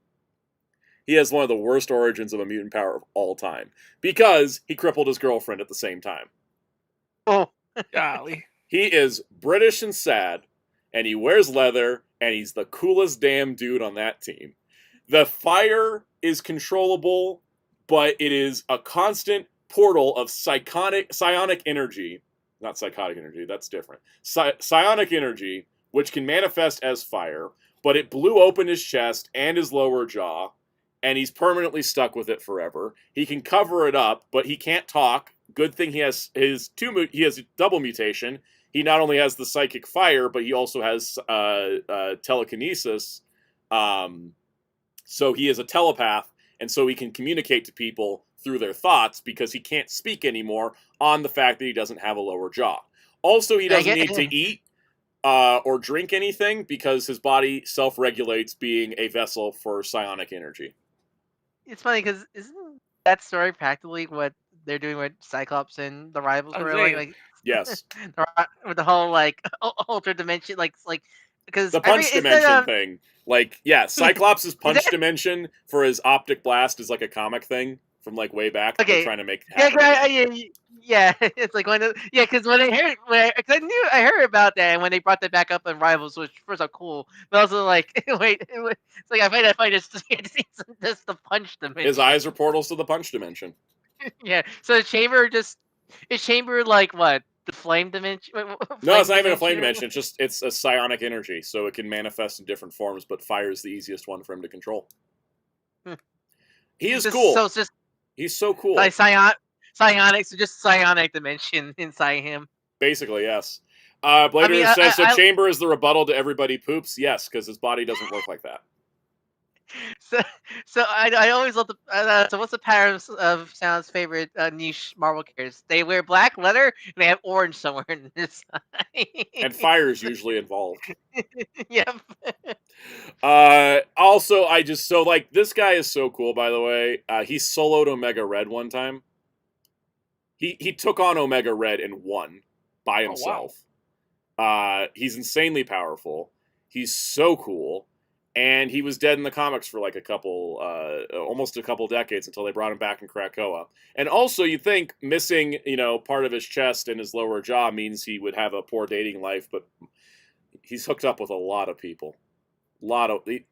He has one of the worst origins of a mutant power of all time, because he crippled his girlfriend at the same time. Oh, golly. He is British and sad, and he wears leather, and he's the coolest damn dude on that team. The fire is controllable, but it is a constant portal of psionic energy. Not psychotic energy, that's different. Psionic energy, which can manifest as fire, but it blew open his chest and his lower jaw, and he's permanently stuck with it forever. He can cover it up, but he can't talk. Good thing he has he has double mutation. He not only has the psychic fire, but he also has telekinesis. So he is a telepath, and so he can communicate to people through their thoughts because he can't speak anymore on the fact that he doesn't have a lower jaw. Also, he doesn't need to eat or drink anything because his body self-regulates being a vessel for psionic energy. It's funny because isn't that story practically what they're doing with Cyclops and the Rivals were like yes, with the whole like ultra dimension like because the punch dimension thing. Like, yeah, Cyclops' punch dimension for his optic blast is like a comic thing from like way back. Okay, they're trying to make happen. Yeah, it's like because when I heard about that, and when they brought that back up in Rivals, which first off cool, but also like wait, it's like I find just the punch dimension. His eyes are portals to the punch dimension. Yeah, so is Chamber like what? The flame dimension? No, it's not even a flame dimension. It's a psionic energy, so it can manifest in different forms. But fire is the easiest one for him to control. He is cool. So it's just he's so cool. Like psionic, so just psionic dimension inside him. Basically, yes. Blader says so. Chamber is the rebuttal to everybody poops. Yes, because his body doesn't work like that. So I always love the so what's the pattern of Sound's favorite niche Marvel characters? They wear black leather and they have orange somewhere in their side. And fire is usually involved. Yep. Also, this guy is so cool. By the way, he soloed Omega Red one time. He took on Omega Red and won by himself. Oh, wow. He's insanely powerful. He's so cool. And he was dead in the comics for like almost a couple decades until they brought him back in Krakoa. And also, you think missing, part of his chest and his lower jaw means he would have a poor dating life, but he's hooked up with a lot of people.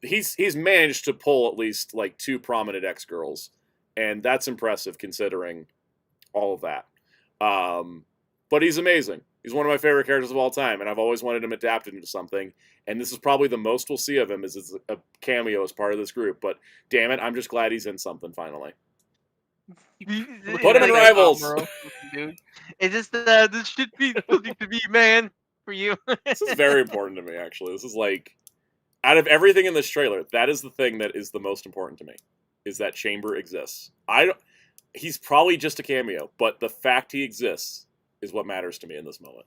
He's managed to pull at least like 2 prominent ex-girls, and that's impressive considering all of that. But he's amazing. He's one of my favorite characters of all time, and I've always wanted him adapted into something. And this is probably the most we'll see of him is a cameo as part of this group. But damn it, I'm just glad he's in something finally. Put him in Rivals, dude. Is this should be something to be man for you? This is very important to me, actually. This is like, out of everything in this trailer, that is the thing that is the most important to me. Is that Chamber exists. He's probably just a cameo, but the fact he exists is what matters to me in this moment.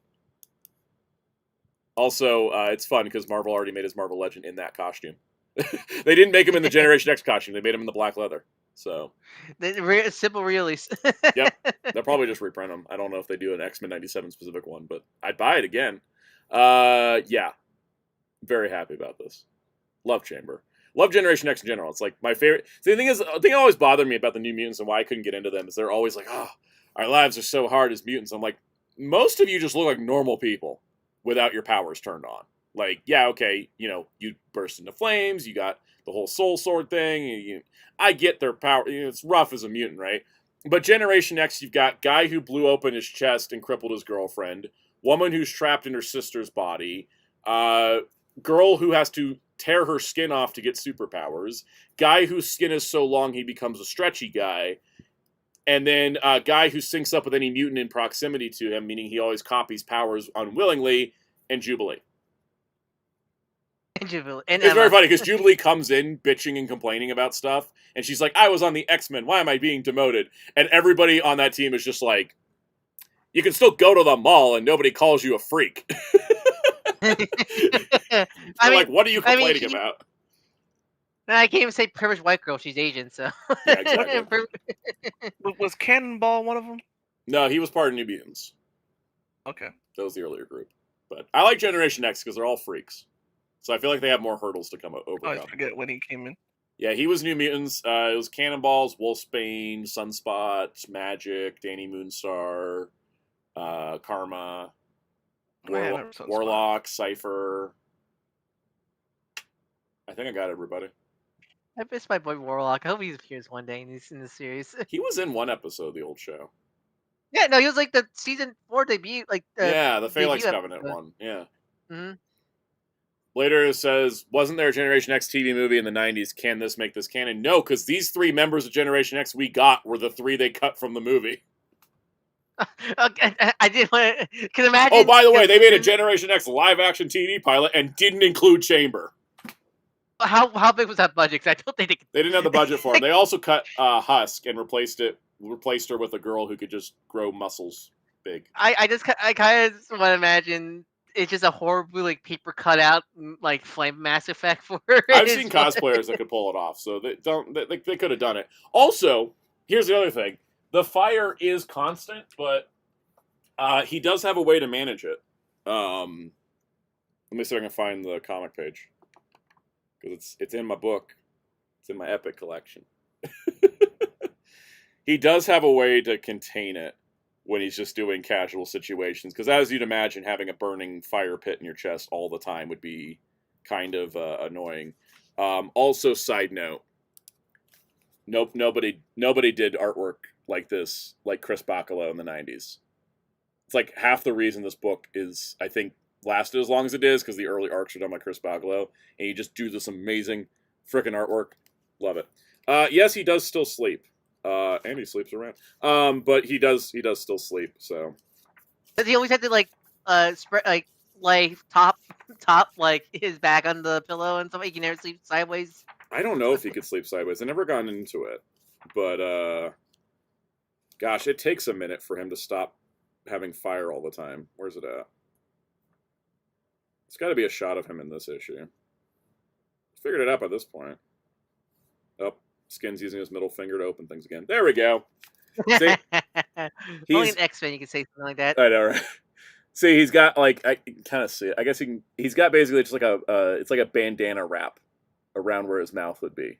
Also, it's fun because Marvel already made his Marvel Legend in that costume. They didn't make him in the Generation X costume. They made him in the black leather. So, simple re-release. Yep, they'll probably just reprint them. I don't know if they do an X-Men 97 specific one, but I'd buy it again. Yeah, very happy about this. Love Chamber. Love Generation X in general. It's like my favorite. See, the thing that always bothered me about the New Mutants and why I couldn't get into them is they're always like, oh, our lives are so hard as mutants. I'm like, most of you just look like normal people without your powers turned on. Like, yeah, okay, you burst into flames, you got the whole soul sword thing, I get their power, it's rough as a mutant, right? But Generation X, you've got guy who blew open his chest and crippled his girlfriend, woman who's trapped in her sister's body, girl who has to tear her skin off to get superpowers, guy whose skin is so long he becomes a stretchy guy, and then a guy who syncs up with any mutant in proximity to him, meaning he always copies powers unwillingly, and Jubilee. And it's very funny, because Jubilee comes in bitching and complaining about stuff, and she's like, I was on the X-Men, why am I being demoted? And everybody on that team is just like, you can still go to the mall and nobody calls you a freak. Like, what are you complaining about? I can't even say privileged white girl. She's Asian, so. Yeah, exactly. Was Cannonball one of them? No, he was part of New Mutants. Okay. That was the earlier group. But I like Generation X because they're all freaks. So I feel like they have more hurdles to overcome. Oh, I forget when he came in. Yeah, he was New Mutants. It was Cannonballs, Wolfsbane, Sunspot, Magic, Danny Moonstar, Karma, Warlock, Cypher. I think I got everybody. I miss my boy Warlock. I hope he appears one day in the series. He was in one episode of the old show. Yeah, no, he was like the season 4 debut, like the Phalanx Covenant one. Yeah. Mm-hmm. Later it says, wasn't there a Generation X TV movie in the 90s? Can this make this canon? No, because these 3 members of Generation X we got were the 3 they cut from the movie. Okay, I did want to... Because imagine... Oh, by the way, they made a Generation X live-action TV pilot and didn't include Chamber. How big was that budget? Because I don't think they didn't have the budget for it. They also cut Husk and replaced it replaced her with a girl who could just grow muscles big. I kind of want to imagine it's just a horribly like paper cutout like flame mass effect for her. I've seen cosplayers that could pull it off, so they could have done it. Also, here's the other thing: the fire is constant, but he does have a way to manage it. Let me see if I can find the comic page because it's in my book. It's in my Epic collection. He does have a way to contain it when he's just doing casual situations. Because as you'd imagine, having a burning fire pit in your chest all the time would be kind of annoying. Also, side note, nobody did artwork like this, like Chris Bacalo in the 90s. It's like half the reason this book is, I think, lasted as long as it is, because the early arcs are done by Chris Bacalo, and you just do this amazing frickin' artwork. Love it. Yes, he does still sleep. And he sleeps around. But he does still sleep, so. Does he always have to like spread like top like his back on the pillow and something? He can never sleep sideways. I don't know if he could sleep sideways. I never gotten into it. But gosh, it takes a minute for him to stop having fire all the time. Where's it at? It's got to be a shot of him in this issue. Figured it out by this point. Oh. Skin's using his middle finger to open things again. There we go. See, only an X-Men you can say something like that. I know, right? See, he's got like I can kind of see it. I guess he's got basically just like it's like a bandana wrap around where his mouth would be,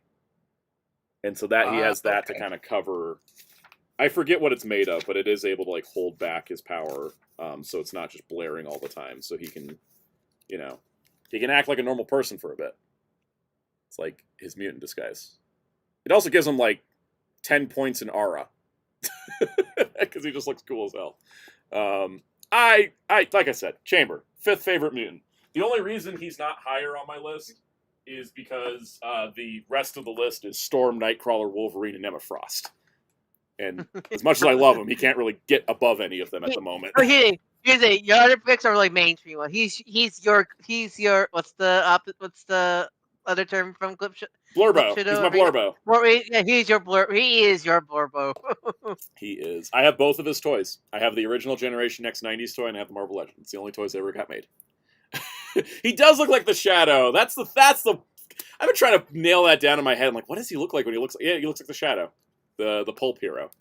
and so that he has that to kind of cover. I forget what it's made of, but it is able to like hold back his power, so it's not just blaring all the time. So he can, he can act like a normal person for a bit. It's like his mutant disguise. It also gives him like 10 points in aura because he just looks cool as hell. I like I said, Chamber, 5th favorite mutant. The only reason he's not higher on my list is because the rest of the list is Storm, Nightcrawler, Wolverine, and Emma Frost. And as much as I love him, he can't really get above any of them at the moment. Oh, here's it. Your other picks are like mainstream one. He's your what's the other term from Clip? Blurbo. He's my Blurbo. Yeah, he is your Blurbo. He is. I have both of his toys. I have the original Generation X 90s toy and I have the Marvel Legends. It's the only toys that ever got made. He does look like the Shadow. That's the I've been trying to nail that down in my head. I'm like, what does he look like when he looks like... Yeah, he looks like the Shadow. The pulp hero.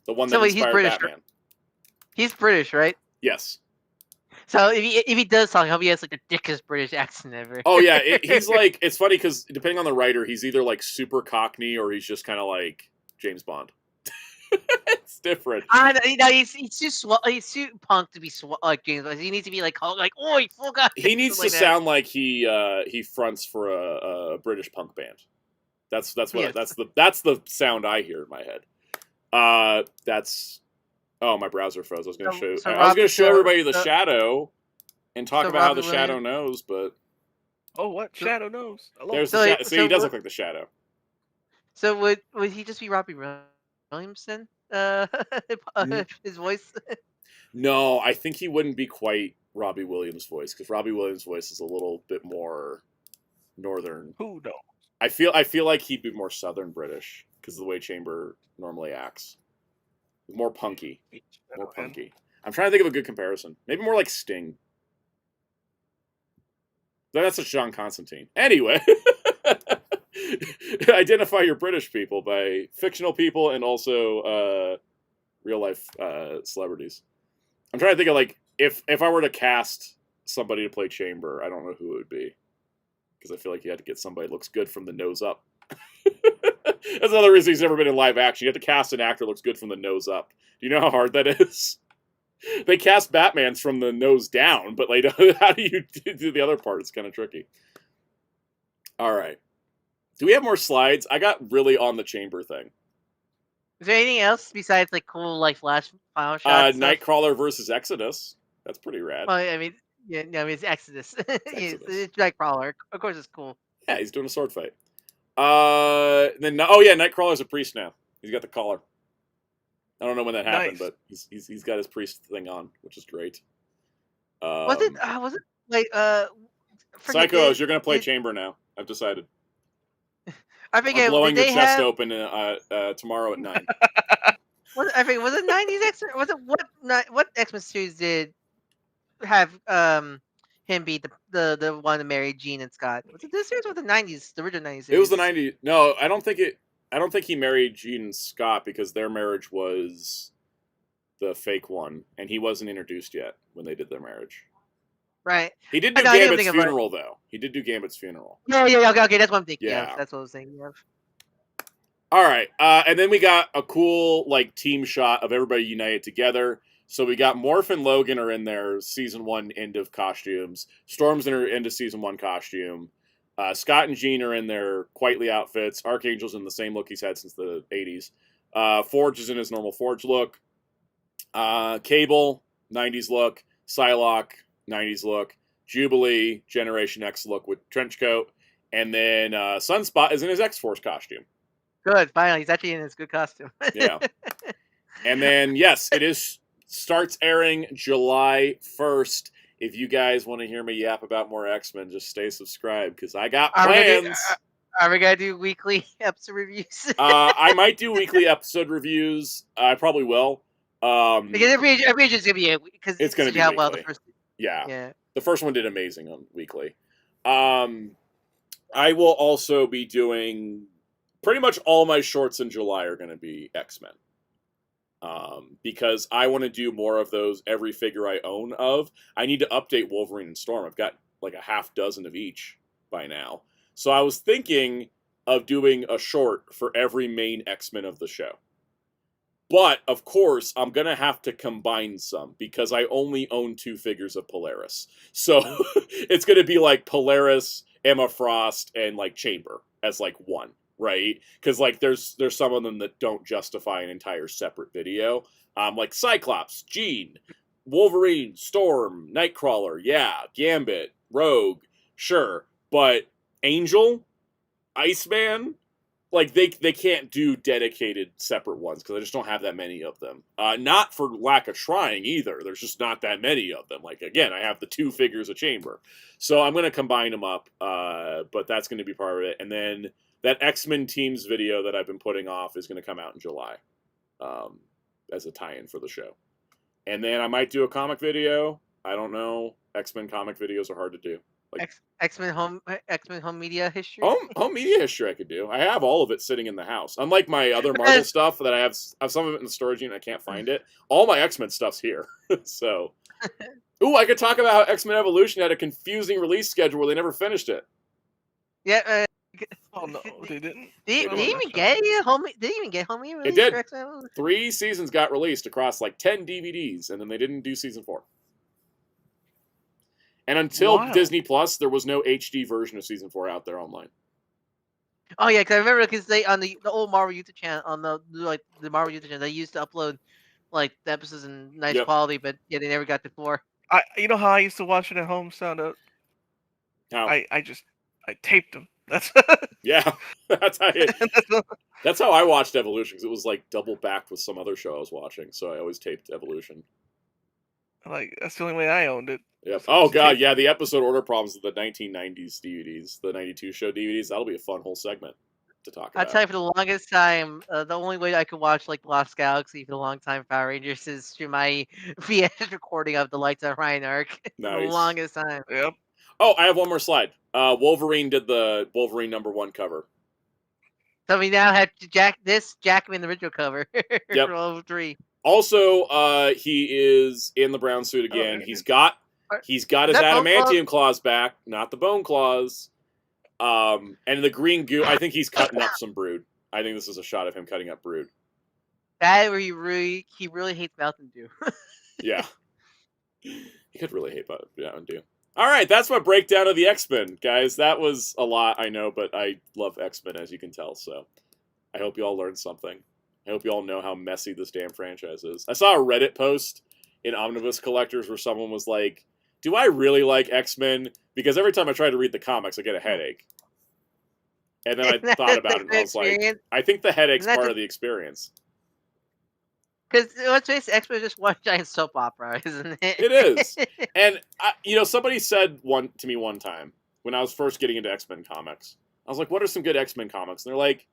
The one that inspired Batman. He's British, right? Yes. So if he does talk, I hope he has like the dickest British accent ever. Oh yeah, he's like, it's funny because depending on the writer, he's either like super Cockney or he's just kind of like James Bond. It's different. He's too punk to be like James Bond. He needs to be like oi, full guy. He needs to sound like he fronts for a British punk band. That's the sound I hear in my head. Oh, my browser froze. I was going to show everybody the Shadow and talk about how the Shadow knows, but what Shadow knows? He does look like the Shadow. So would he just be Robbie Williamson? His voice? No, I think he wouldn't be quite Robbie Williams' voice because Robbie Williams' voice is a little bit more northern. Who knows? I feel like he'd be more Southern British because of the way Chamber normally acts. More punky. More punky. I'm trying to think of a good comparison. Maybe more like Sting. That's a John Constantine. Anyway. Identify your British people by fictional people and also real life celebrities. I'm trying to think of like if I were to cast somebody to play Chamber, I don't know who it would be. Because I feel like you had to get somebody that looks good from the nose up. That's another reason he's never been in live action. You have to cast an actor that looks good from the nose up. Do you know how hard that is? They cast Batman's from the nose down, but like, how do you do the other part? It's kind of tricky. All right. Do we have more slides? I got really on the Chamber thing. Is there anything else besides like cool like flash final shots? Nightcrawler versus Exodus. That's pretty rad. Well, I mean, it's Exodus. It's Nightcrawler. Of course, it's cool. Yeah, he's doing a sword fight. Nightcrawler's a priest now. He's got the collar. I don't know when that happened, but he's got his priest thing on, which is great. Was it like Psychos, you're gonna play Chamber now. I've decided. I forget. I'm blowing did your they chest have... open tomorrow at 9. I think was it 90s X? Was it what X-Men series did have him be the one that married Jean and Scott? Was it this series or the 90s, the original 90s series? It was the 90s. No, I don't think he married Jean and Scott because their marriage was the fake one, and he wasn't introduced yet when they did their marriage. Right. He did do Gambit's funeral, though. He did do Gambit's funeral. Yeah, okay, that's what I'm thinking of. That's what I was thinking of. All right, and then we got a cool like team shot of everybody united together. So we got Morph and Logan are in their season 1 end of costumes. Storm's in her end of season 1 costume. Scott and Jean are in their Quietly outfits. Archangel's in the same look he's had since the 80s. Forge is in his normal Forge look. Cable, 90s look. Psylocke, 90s look. Jubilee, Generation X look with trench coat. And then Sunspot is in his X-Force costume. Good, finally. He's actually in his good costume. Yeah. And then, yes, starts airing July 1st. If you guys want to hear me yap about more X-Men, just stay subscribed, because I got plans. Are we going to do weekly episode reviews? I might do weekly episode reviews. I probably will. Because every just going to be because it's going to be how weekly. well the first. Yeah. The first one did amazing on weekly. I will also be doing pretty much all my shorts in July are going to be X-Men. Because I want to do more of those every figure I own of. I need to update Wolverine and Storm. I've got like a half dozen of each by now. So I was thinking of doing a short for every main X-Men of the show. But, of course, I'm going to have to combine some, because I only own 2 figures of Polaris. So it's going to be like Polaris, Emma Frost, and like Chamber as like one, right? Because like there's some of them that don't justify an entire separate video. Like Cyclops, Jean, Wolverine, Storm, Nightcrawler, yeah, Gambit, Rogue, sure. But Angel, Iceman, like they can't do dedicated separate ones because I just don't have that many of them. Not for lack of trying either. There's just not that many of them. Like, again, I have the 2 figures of Chamber. So I'm going to combine them up, but that's going to be part of it. And then that X-Men Teams video that I've been putting off is going to come out in July as a tie-in for the show. And then I might do a comic video. I don't know. X-Men comic videos are hard to do. Like X-Men home media history. Home media history I could do. I have all of it sitting in the house. Unlike my other Marvel stuff that I have some of it in the storage unit. I can't find it. All my X-Men stuff's here. So, I could talk about how X-Men Evolution had a confusing release schedule where they never finished it. Yeah. Oh no, they didn't. Did they even get home? Did they even get home release? It did. 3 seasons got released across like 10 DVDs, and then they didn't do season 4. And until Disney Plus, there was no HD version of season 4 out there online. Oh yeah, because I remember because they on the old Marvel YouTube channel the Marvel YouTube channel they used to upload like the episodes in nice quality, but yeah, they never got to 4. You know how I used to watch it at home, Soundout? How? I taped them. That's yeah. That's how I watched Evolution, because it was like double backed with some other show I was watching, so I always taped Evolution. Like that's the only way I owned it. Yep. Oh god, yeah, the episode order problems of the 1990s DVDs, the 92 show DVDs, that'll be a fun whole segment to talk about. I'll tell you, for the longest time, the only way I could watch like Lost Galaxy for the long time Power Rangers is through my VHS recording of the Lights of Ryan arc. Nice. The longest time. Yep. Oh, I have one more slide. Wolverine did the Wolverine #1 cover. So we now have Jackman the original cover. Yep. For 03. Also, he is in the brown suit again. He's got his adamantium claws back, not the bone claws. And the green goo, I think he's cutting up some Brood. I think this is a shot of him cutting up Brood. That where he really hates Mountain Dew. Yeah. He could really hate Mountain Dew. All right, that's my breakdown of the X-Men, guys. That was a lot, I know, but I love X-Men, as you can tell, so I hope you all learned something. I hope you all know how messy this damn franchise is. I saw a Reddit post in Omnibus Collectors where someone was like, do I really like X-Men? Because every time I try to read the comics, I get a headache. And then I thought about it, and I was like, I think the headache's part of the experience. Because let's face it, X-Men is just one giant soap opera, isn't it? It is. And, somebody said to me one time, when I was first getting into X-Men comics, I was like, what are some good X-Men comics? And they're like,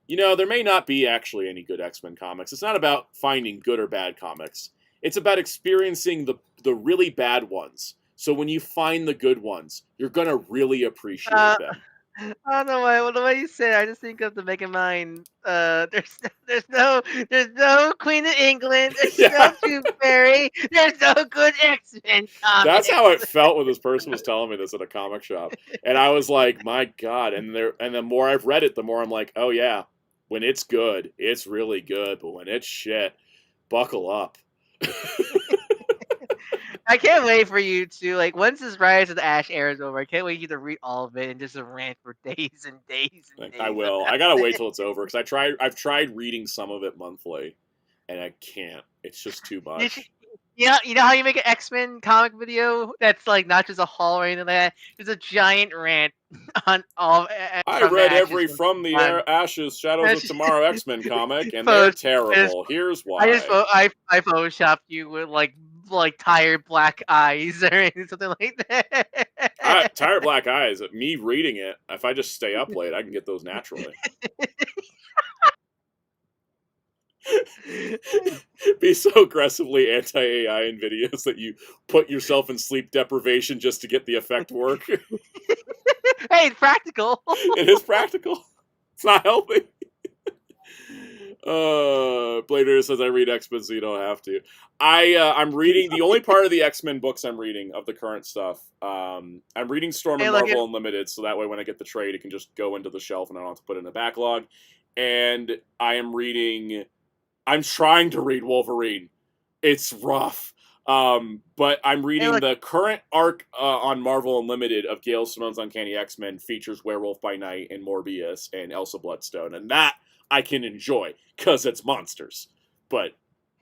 there may not be actually any good X-Men comics. It's not about finding good or bad comics. It's about experiencing the really bad ones. So when you find the good ones, you're going to really appreciate them. I don't know why. The way you say it, I just think of the Megamind. There's no Queen of England. There's no Tooth Fairy. There's no good X-Men comics. That's how it felt when this person was telling me this at a comic shop, and I was like, my God. And the more I've read it, the more I'm like, oh yeah, when it's good, it's really good. But when it's shit, buckle up. I can't wait for you to once this Rise of the Ash air is over. I can't wait for you to read all of it and just rant for days and days and days. I will. I gotta wait till it's over because I've tried reading some of it monthly, and I can't. It's just too much. You know how you make an X-Men comic video that's not just a haul or anything like that. There's a giant rant on all. I read every From the Ashes, Shadows of Tomorrow X-Men comic, and they're terrible. Here's why. I photoshopped you with tired black eyes or something like that. Tired black eyes. Me reading it. If I just stay up late, I can get those naturally. Be so aggressively anti-AI in videos that you put yourself in sleep deprivation just to get the effect work. Hey, it's practical. It is practical. It's not healthy. Blader says I read X-Men so you don't have to. I'm reading the only part of the X-Men books I'm reading of the current stuff. I'm reading Storm and Marvel Unlimited, so that way when I get the trade, it can just go into the shelf and I don't have to put it in a backlog. And I'm trying to read Wolverine. It's rough. But I'm reading the current arc on Marvel Unlimited of Gail Simone's Uncanny X-Men features Werewolf by Night and Morbius and Elsa Bloodstone, and that I can enjoy because it's monsters. But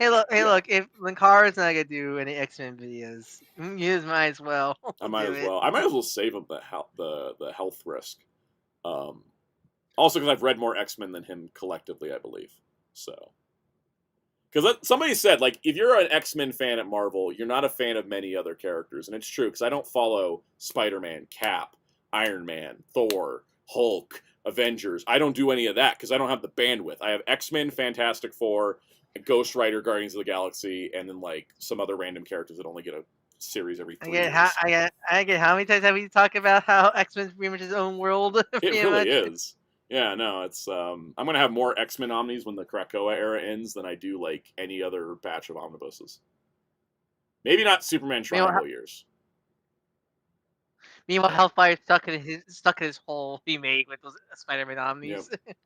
look, if Linkara's not gonna do any X-Men videos, you might as well. I might as well save him the health risk. Also because I've read more X-Men than him collectively, I believe. So. Because somebody said, if you're an X-Men fan at Marvel, you're not a fan of many other characters. And it's true, because I don't follow Spider-Man, Cap, Iron Man, Thor, Hulk, Avengers. I don't do any of that, because I don't have the bandwidth. I have X-Men, Fantastic Four, Ghost Rider, Guardians of the Galaxy, and then, some other random characters that only get a series every 3 years. I get how many times have we talked about how X-Men's pretty much his own world? It really is. Yeah, no, it's I'm gonna have more X-Men Omnis when the Krakoa era ends than I do any other batch of omnibuses. Maybe not Superman Triangle years. Meanwhile, Hellfire stuck in his hole he made with those Spider-Man Omnis. Yep.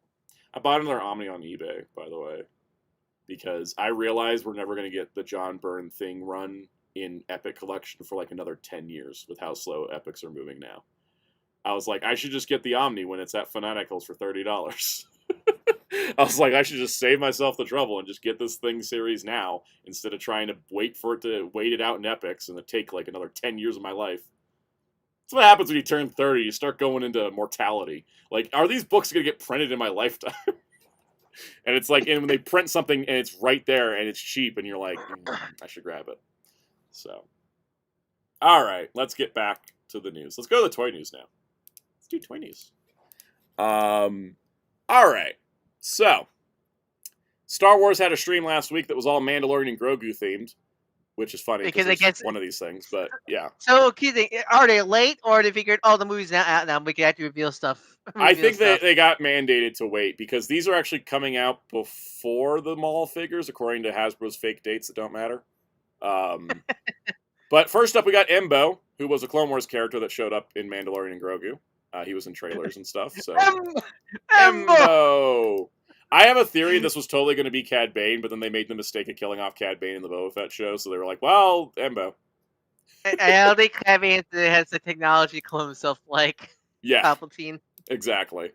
I bought another Omni on eBay, by the way, because I realized we're never gonna get the John Byrne thing run in Epic Collection for another 10 years with how slow Epics are moving now. I was like, I should just get the Omni when it's at Fanaticals for $30. I was like, I should just save myself the trouble and just get this thing series now instead of trying to wait it out in Epics and it take another 10 years of my life. That's what happens when you turn 30. You start going into mortality. Are these books going to get printed in my lifetime? And it's and when they print something and it's right there and it's cheap and you're like, I should grab it. So, all right, let's get back to the news. Let's go to the toy news now. Do toy news. All right. So, Star Wars had a stream last week that was all Mandalorian and Grogu themed, which is funny because it's one of these things. But yeah. So, are they late, or they figured, the movie's not out now, we can actually reveal stuff? I think they got mandated to wait because these are actually coming out before the mall figures, according to Hasbro's fake dates that don't matter. But first up, we got Embo, who was a Clone Wars character that showed up in Mandalorian and Grogu. He was in trailers and stuff. So Embo! I have a theory this was totally going to be Cad Bane, but then they made the mistake of killing off Cad Bane in the Boba Fett show, so they were like, well, Embo. I don't think Cad Bane has the technology to clone himself like Palpatine. Exactly.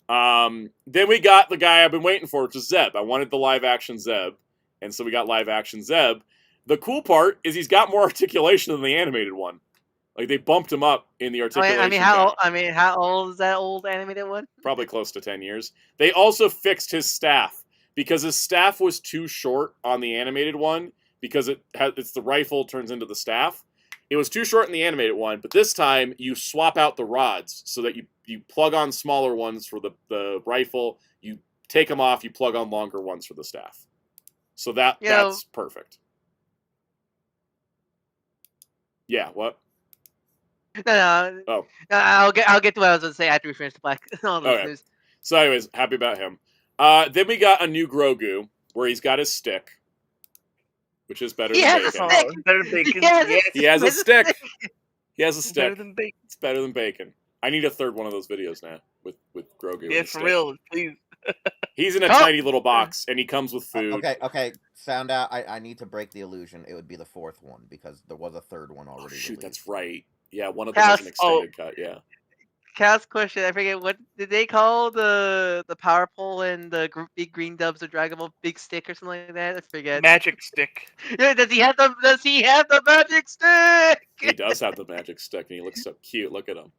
Then we got the guy I've been waiting for, which is Zeb. I wanted the live-action Zeb, and so we got live-action Zeb. The cool part is he's got more articulation than the animated one. They bumped him up in the articulation. How old is that old animated one? Probably close to 10 years. They also fixed his staff because his staff was too short on the animated one because it's the rifle turns into the staff. It was too short in the animated one, but this time you swap out the rods so that you plug on smaller ones for the rifle, you take them off, you plug on longer ones for the staff. So that's perfect. Yeah, what? No. Oh. I'll get to what I was going to say after we finish the black. Okay. So anyways, happy about him. Then we got a new Grogu where he's got his stick, which is better than bacon. Better than bacon. He has a stick. He has a stick. Better than bacon. It's better than bacon. I need a third one of those videos now with Grogu. Yeah, for real, please. He's in a tiny little box, and he comes with food. Okay. Sound out. I need to break the illusion. It would be the fourth one because there was a third one already. Shoot, released. that's right. Yeah, one of them was an extended cut. Yeah. Cal's question. I forget what did they call the power pole and the big green dubs of Dragon Ball big stick or something like that. I forget. Magic stick. Yeah, does he have the magic stick? He does have the magic stick, and he looks so cute. Look at him.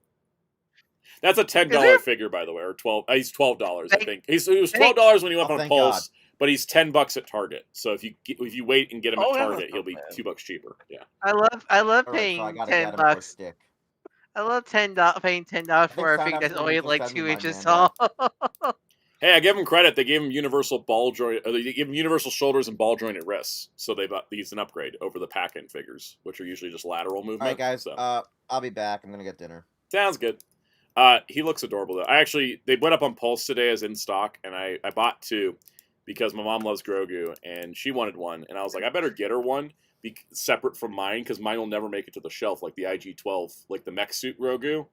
That's a $10 figure, by the way, or $12. He's $12, I think. He was $12 when he went on Pulse, but he's $10 at Target. So if you wait and get him at Target, he'll be $2 cheaper. Yeah. I love paying $10. I love paying $10 for a figure that's only like 2 inches tall. Hey, I give him credit. They gave him universal ball joint. They gave him universal shoulders and ball jointed wrists. So these an upgrade over the pack-in figures, which are usually just lateral movement. All right, guys. So. I'll be back. I'm gonna get dinner. Sounds good. He looks adorable though. They went up on Pulse today as in stock, and I bought 2 because my mom loves Grogu and she wanted one, and I was like, I better get her one separate from mine because mine will never make it to the shelf like the IG-12, like the mech suit Grogu.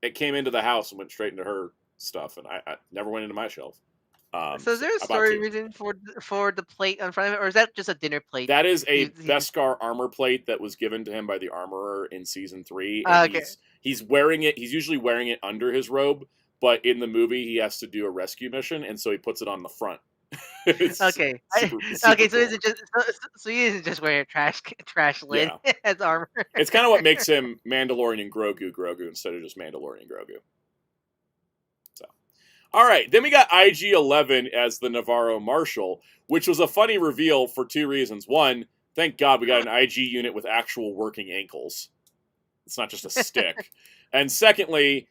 It came into the house and went straight into her stuff, and I never went into my shelf. So is there a story reason for the plate on front of it, or is that just a dinner plate? That is a Beskar armor plate that was given to him by the armorer in season 3. And okay. He's wearing it. He's usually wearing it under his robe, but in the movie he has to do a rescue mission, and so he puts it on the front. Okay. Super cool. So he isn't just wearing a trash lid as armor. It's kind of what makes him Mandalorian Grogu instead of just Mandalorian Grogu. So, all right. Then we got IG-11 as the Navarro Marshal, which was a funny reveal for 2 reasons. One, thank God we got an IG unit with actual working ankles. It's not just a stick. And secondly,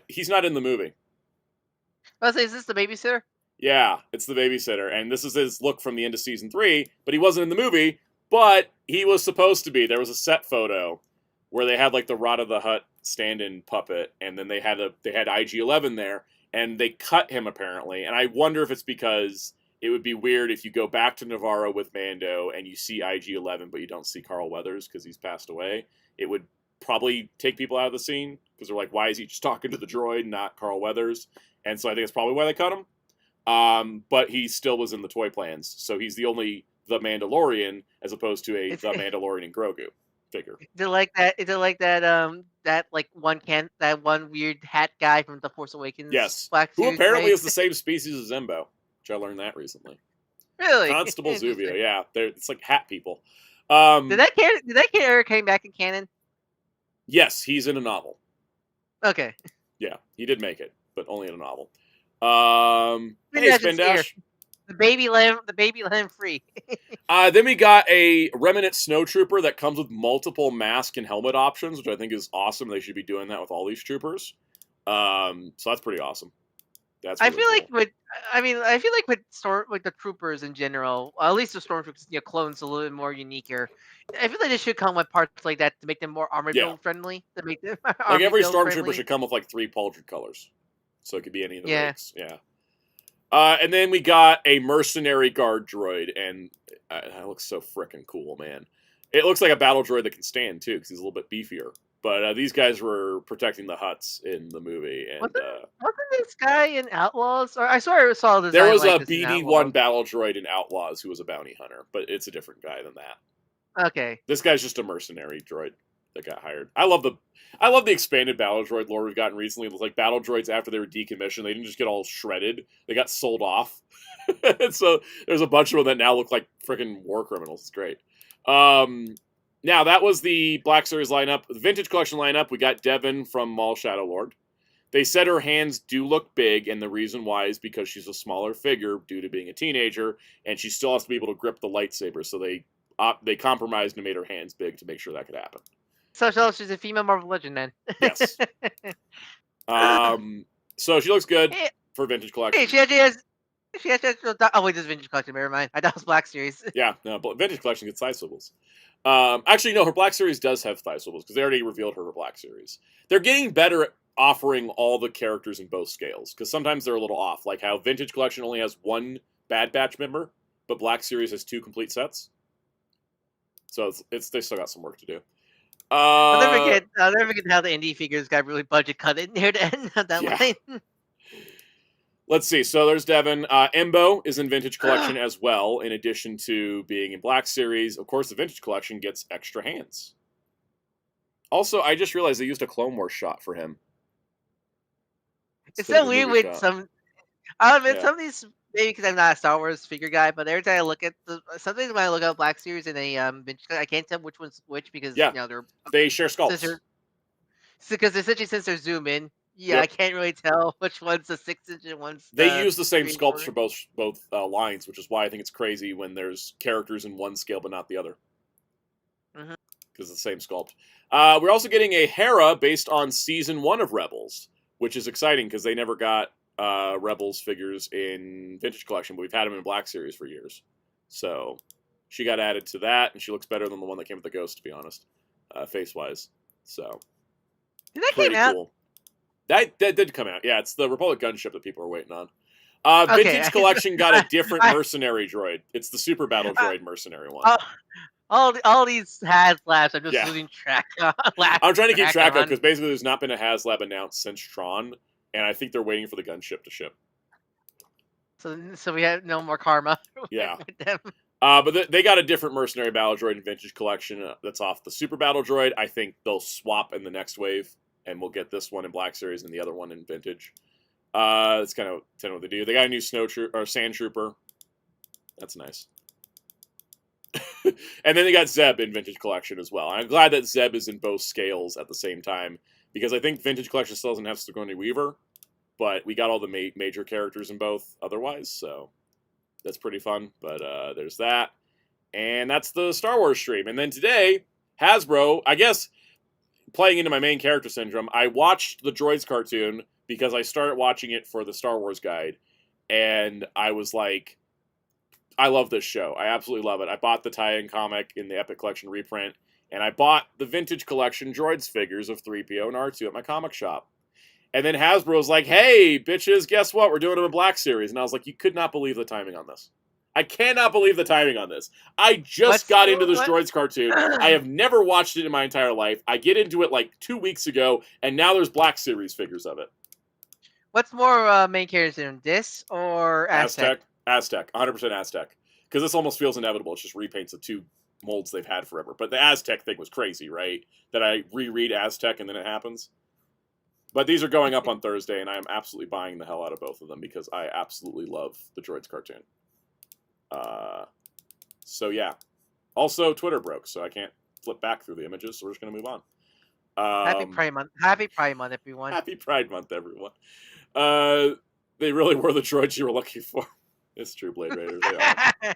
he's not in the movie. I was say, is this the babysitter? Yeah, it's the babysitter, and this is his look from the end of season 3, but he wasn't in the movie, but he was supposed to be. There was a set photo where they had like the Rod of the Hutt stand-in puppet, and then they had IG-11 there, and they cut him apparently, and I wonder if it's because it would be weird if you go back to Navarro with Mando and you see IG-11, but you don't see Carl Weathers because he's passed away. It would probably take people out of the scene, because they're like, why is he just talking to the droid, not Carl Weathers? And so I think that's probably why they cut him. But he still was in the toy plans, so he's the Mandalorian as opposed to the Mandalorian and Grogu figure. Is it like that one weird hat guy from The Force Awakens? Yes, Black who suit, apparently right? is the same species as Zembo, which I learned that recently. Really? Constable Zuvio, yeah, it's like hat people. Did that character came back in canon? Yes, he's in a novel. Okay. Yeah, he did make it, but only in a novel. Hey, Spin Dash. The baby lamb free. Then we got a Remnant Snowtrooper that comes with multiple mask and helmet options, which I think is awesome. They should be doing that with all these troopers. So that's pretty awesome. That's really cool. I feel like with the troopers in general, at least the stormtroopers, clones a little bit more uniquer. I feel like they should come with parts like that to make them more armor build friendly. To make them like every stormtrooper should come with like 3 pauldron colors, so it could be any of the rigs. Yeah. And then we got a mercenary guard droid, and that looks so freaking cool, man. It looks like a battle droid that can stand too, because he's a little bit beefier. But these guys were protecting the Hutts in the movie, and wasn't this guy in Outlaws? Or I saw this. There was a BD-1 battle droid in Outlaws who was a bounty hunter, but it's a different guy than that. Okay. This guy's just a mercenary droid that got hired. I love the expanded battle droid lore we've gotten recently. It was like battle droids after they were decommissioned, they didn't just get all shredded; they got sold off. So there's a bunch of them that now look like freaking war criminals. It's great. Now, that was the Black Series lineup. The Vintage Collection lineup, we got Devin from Maul Shadow Lord. They said her hands do look big, and the reason why is because she's a smaller figure due to being a teenager, and she still has to be able to grip the lightsaber, so they they compromised and made her hands big to make sure that could happen. So she's a female Marvel Legend then. Yes. So she looks good for Vintage Collection. Hey, she has. Oh wait, this is Vintage Collection. Never mind. I thought it was Black Series. Yeah, no, but Vintage Collection gets thigh swivels. Actually, no, her Black Series does have thigh swivels because they already revealed her Black Series. They're getting better at offering all the characters in both scales because sometimes they're a little off. Like how Vintage Collection only has one Bad Batch member, but Black Series has 2 complete sets. So they still got some work to do. I'll never forget how the indie figures got really budget cut in near the end of that line. Let's see. So there's Devin. Embo is in Vintage Collection as well, in addition to being in Black Series. Of course, the Vintage Collection gets extra hands. Also, I just realized they used a Clone Wars shot for him. It's so weird with some... some of these... Maybe because I'm not a Star Wars figure guy, but every time I look at sometimes when I look at Black Series and a Vintage, I can't tell which one's which because they share sculpts. Because essentially since they're zoom in, I can't really tell which one's the 6-inch and one's. They use the same sculpts for both lines, which is why I think it's crazy when there's characters in one scale but not the other. Because it's the same sculpt. We're also getting a Hera based on Season 1 of Rebels, which is exciting because they never got Rebels figures in Vintage Collection, but we've had them in Black Series for years. So she got added to that, and she looks better than the one that came with the Ghost, to be honest, face-wise. So did that come out? Cool. That did come out. Yeah, it's the Republic gunship that people are waiting on. Vintage Collection got a different mercenary droid. It's the Super Battle Droid mercenary one. All these Haslabs, I'm just losing track. I'm trying to keep track of because basically there's not been a Haslab announced since Tron. And I think they're waiting for the gunship to ship. So we have no more karma. Yeah. But they got a different mercenary battle droid in Vintage Collection that's off the Super Battle Droid. I think they'll swap in the next wave, and we'll get this one in Black Series and the other one in Vintage. That's kind of what they do. They got a new Sand Trooper. That's nice. And then they got Zeb in Vintage Collection as well. And I'm glad that Zeb is in both scales at the same time. Because I think Vintage Collection still doesn't have Sigourney Weaver, but we got all the major characters in both otherwise, so that's pretty fun. But there's that. And that's the Star Wars stream. And then today, Hasbro, I guess, playing into my main character syndrome, I watched the Droids cartoon because I started watching it for the Star Wars guide, and I was like, I love this show. I absolutely love it. I bought the tie-in comic in the Epic Collection reprint, and I bought the Vintage Collection Droids figures of 3PO and R2 at my comic shop. And then Hasbro was like, hey, bitches, guess what? We're doing them in Black Series. And I was like, you could not believe the timing on this. I cannot believe the timing on this. I just got into this Droids cartoon. I have never watched it in my entire life. I get into it like 2 weeks ago, and now there's Black Series figures of it. What's more main characters in this or Aztec? Aztec. 100% Aztec. Because this almost feels inevitable. It's just repaints of 2 molds they've had forever. But the Aztec thing was crazy, right? That I reread Aztec and then it happens. But these are going up on Thursday, and I am absolutely buying the hell out of both of them because I absolutely love the Droids cartoon. So yeah. Also, Twitter broke, so I can't flip back through the images, so we're just going to move on. Happy Pride Month. Happy Pride Month, everyone. Happy Pride Month, everyone. They really were the droids you were looking for. It's true, Blade Raiders. They are.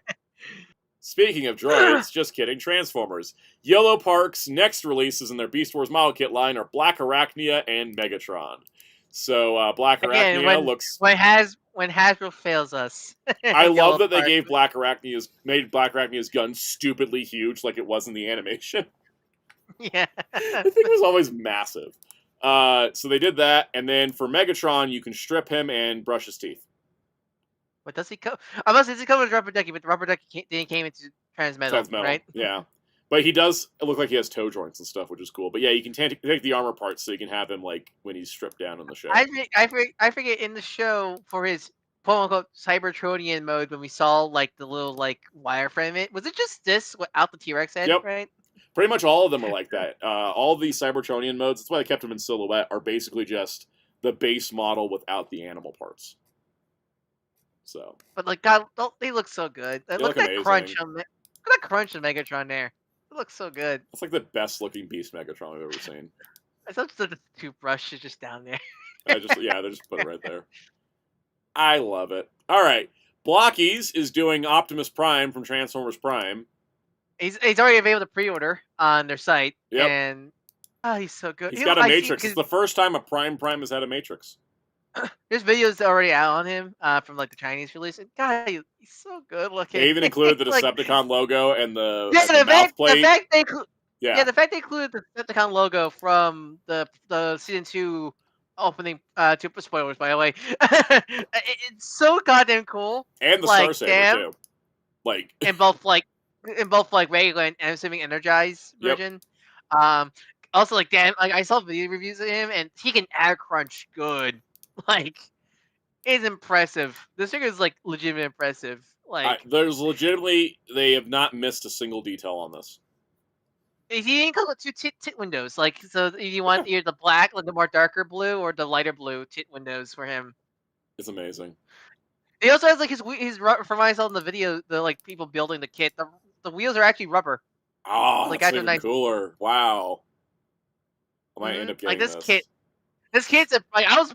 Speaking of droids, just kidding, Transformers. Yellow Park's next releases in their Beast Wars model kit line are Black Arachnia and Megatron. So Black Arachnia looks... When Hasbro fails us. I love that they made Black Arachnia's gun stupidly huge like it was in the animation. Yeah. The thing was always massive. So they did that, and then for Megatron, you can strip him and brush his teeth. What does he come? Unless he come with rubber ducky, but the rubber ducky came into transmetal, right? Yeah, but he does look like he has toe joints and stuff, which is cool. But yeah, you can take the armor parts, so you can have him like when he's stripped down in the show. I forget in the show for his quote unquote Cybertronian mode when we saw like the little like wireframe. Was it just this without the T-Rex head? Yep. Right. Pretty much all of them are like that. All these Cybertronian modes, that's why they kept them in silhouette, are basically just the base model without the animal parts. So, but like God, they look so good. Look at that crunch on Megatron there. It looks so good. It's like the best looking Beast Megatron I've ever seen. I thought the toothbrush is just down there. They just put it right there. I love it. All right, Blockies is doing Optimus Prime from Transformers Prime. He's already available to pre-order on their site, Yep. And he's so good. He's got a Matrix. It's the first time a Prime has had a Matrix. There's videos already out on him from like the Chinese release. And God, he's so good looking. They even included the Decepticon logo and the mouth fact, plate. The fact they included the Decepticon logo from the season 2 opening. Super spoilers, by the way. It's so goddamn cool. And the Star Saber too. Like in both regular and I'm assuming Energized version. Yep. Also, like, damn, like I saw video reviews of him, and he can air crunch good. Like, it's impressive. This figure is like legitimately impressive. Like, there's legitimately they have not missed a single detail on this. He didn't come with 2 tit windows. Like, so if you want either the black, like the more darker blue, or the lighter blue tit windows for him. It's amazing. He also has like his from what I saw in the video, the like people building the kit. The wheels are actually rubber. Oh, like, that's even cooler! Wow. I might end up getting like this kit. This kit's like I was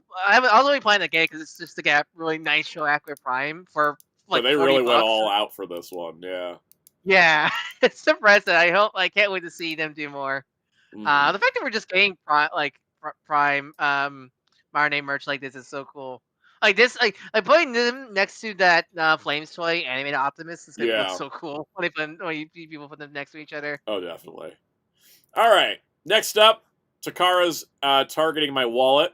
only playing the game because it's just to get really nice show accurate Prime for like. But they really went all out for this one, yeah. Yeah, it's impressive. I can't wait to see them do more. The fact that we're just getting Prime Marinade merch like this is so cool. Like this, like putting them next to that Flames toy animated Optimus is gonna look so cool when people put them next to each other. Oh, definitely. All right, next up. Takara's targeting my wallet.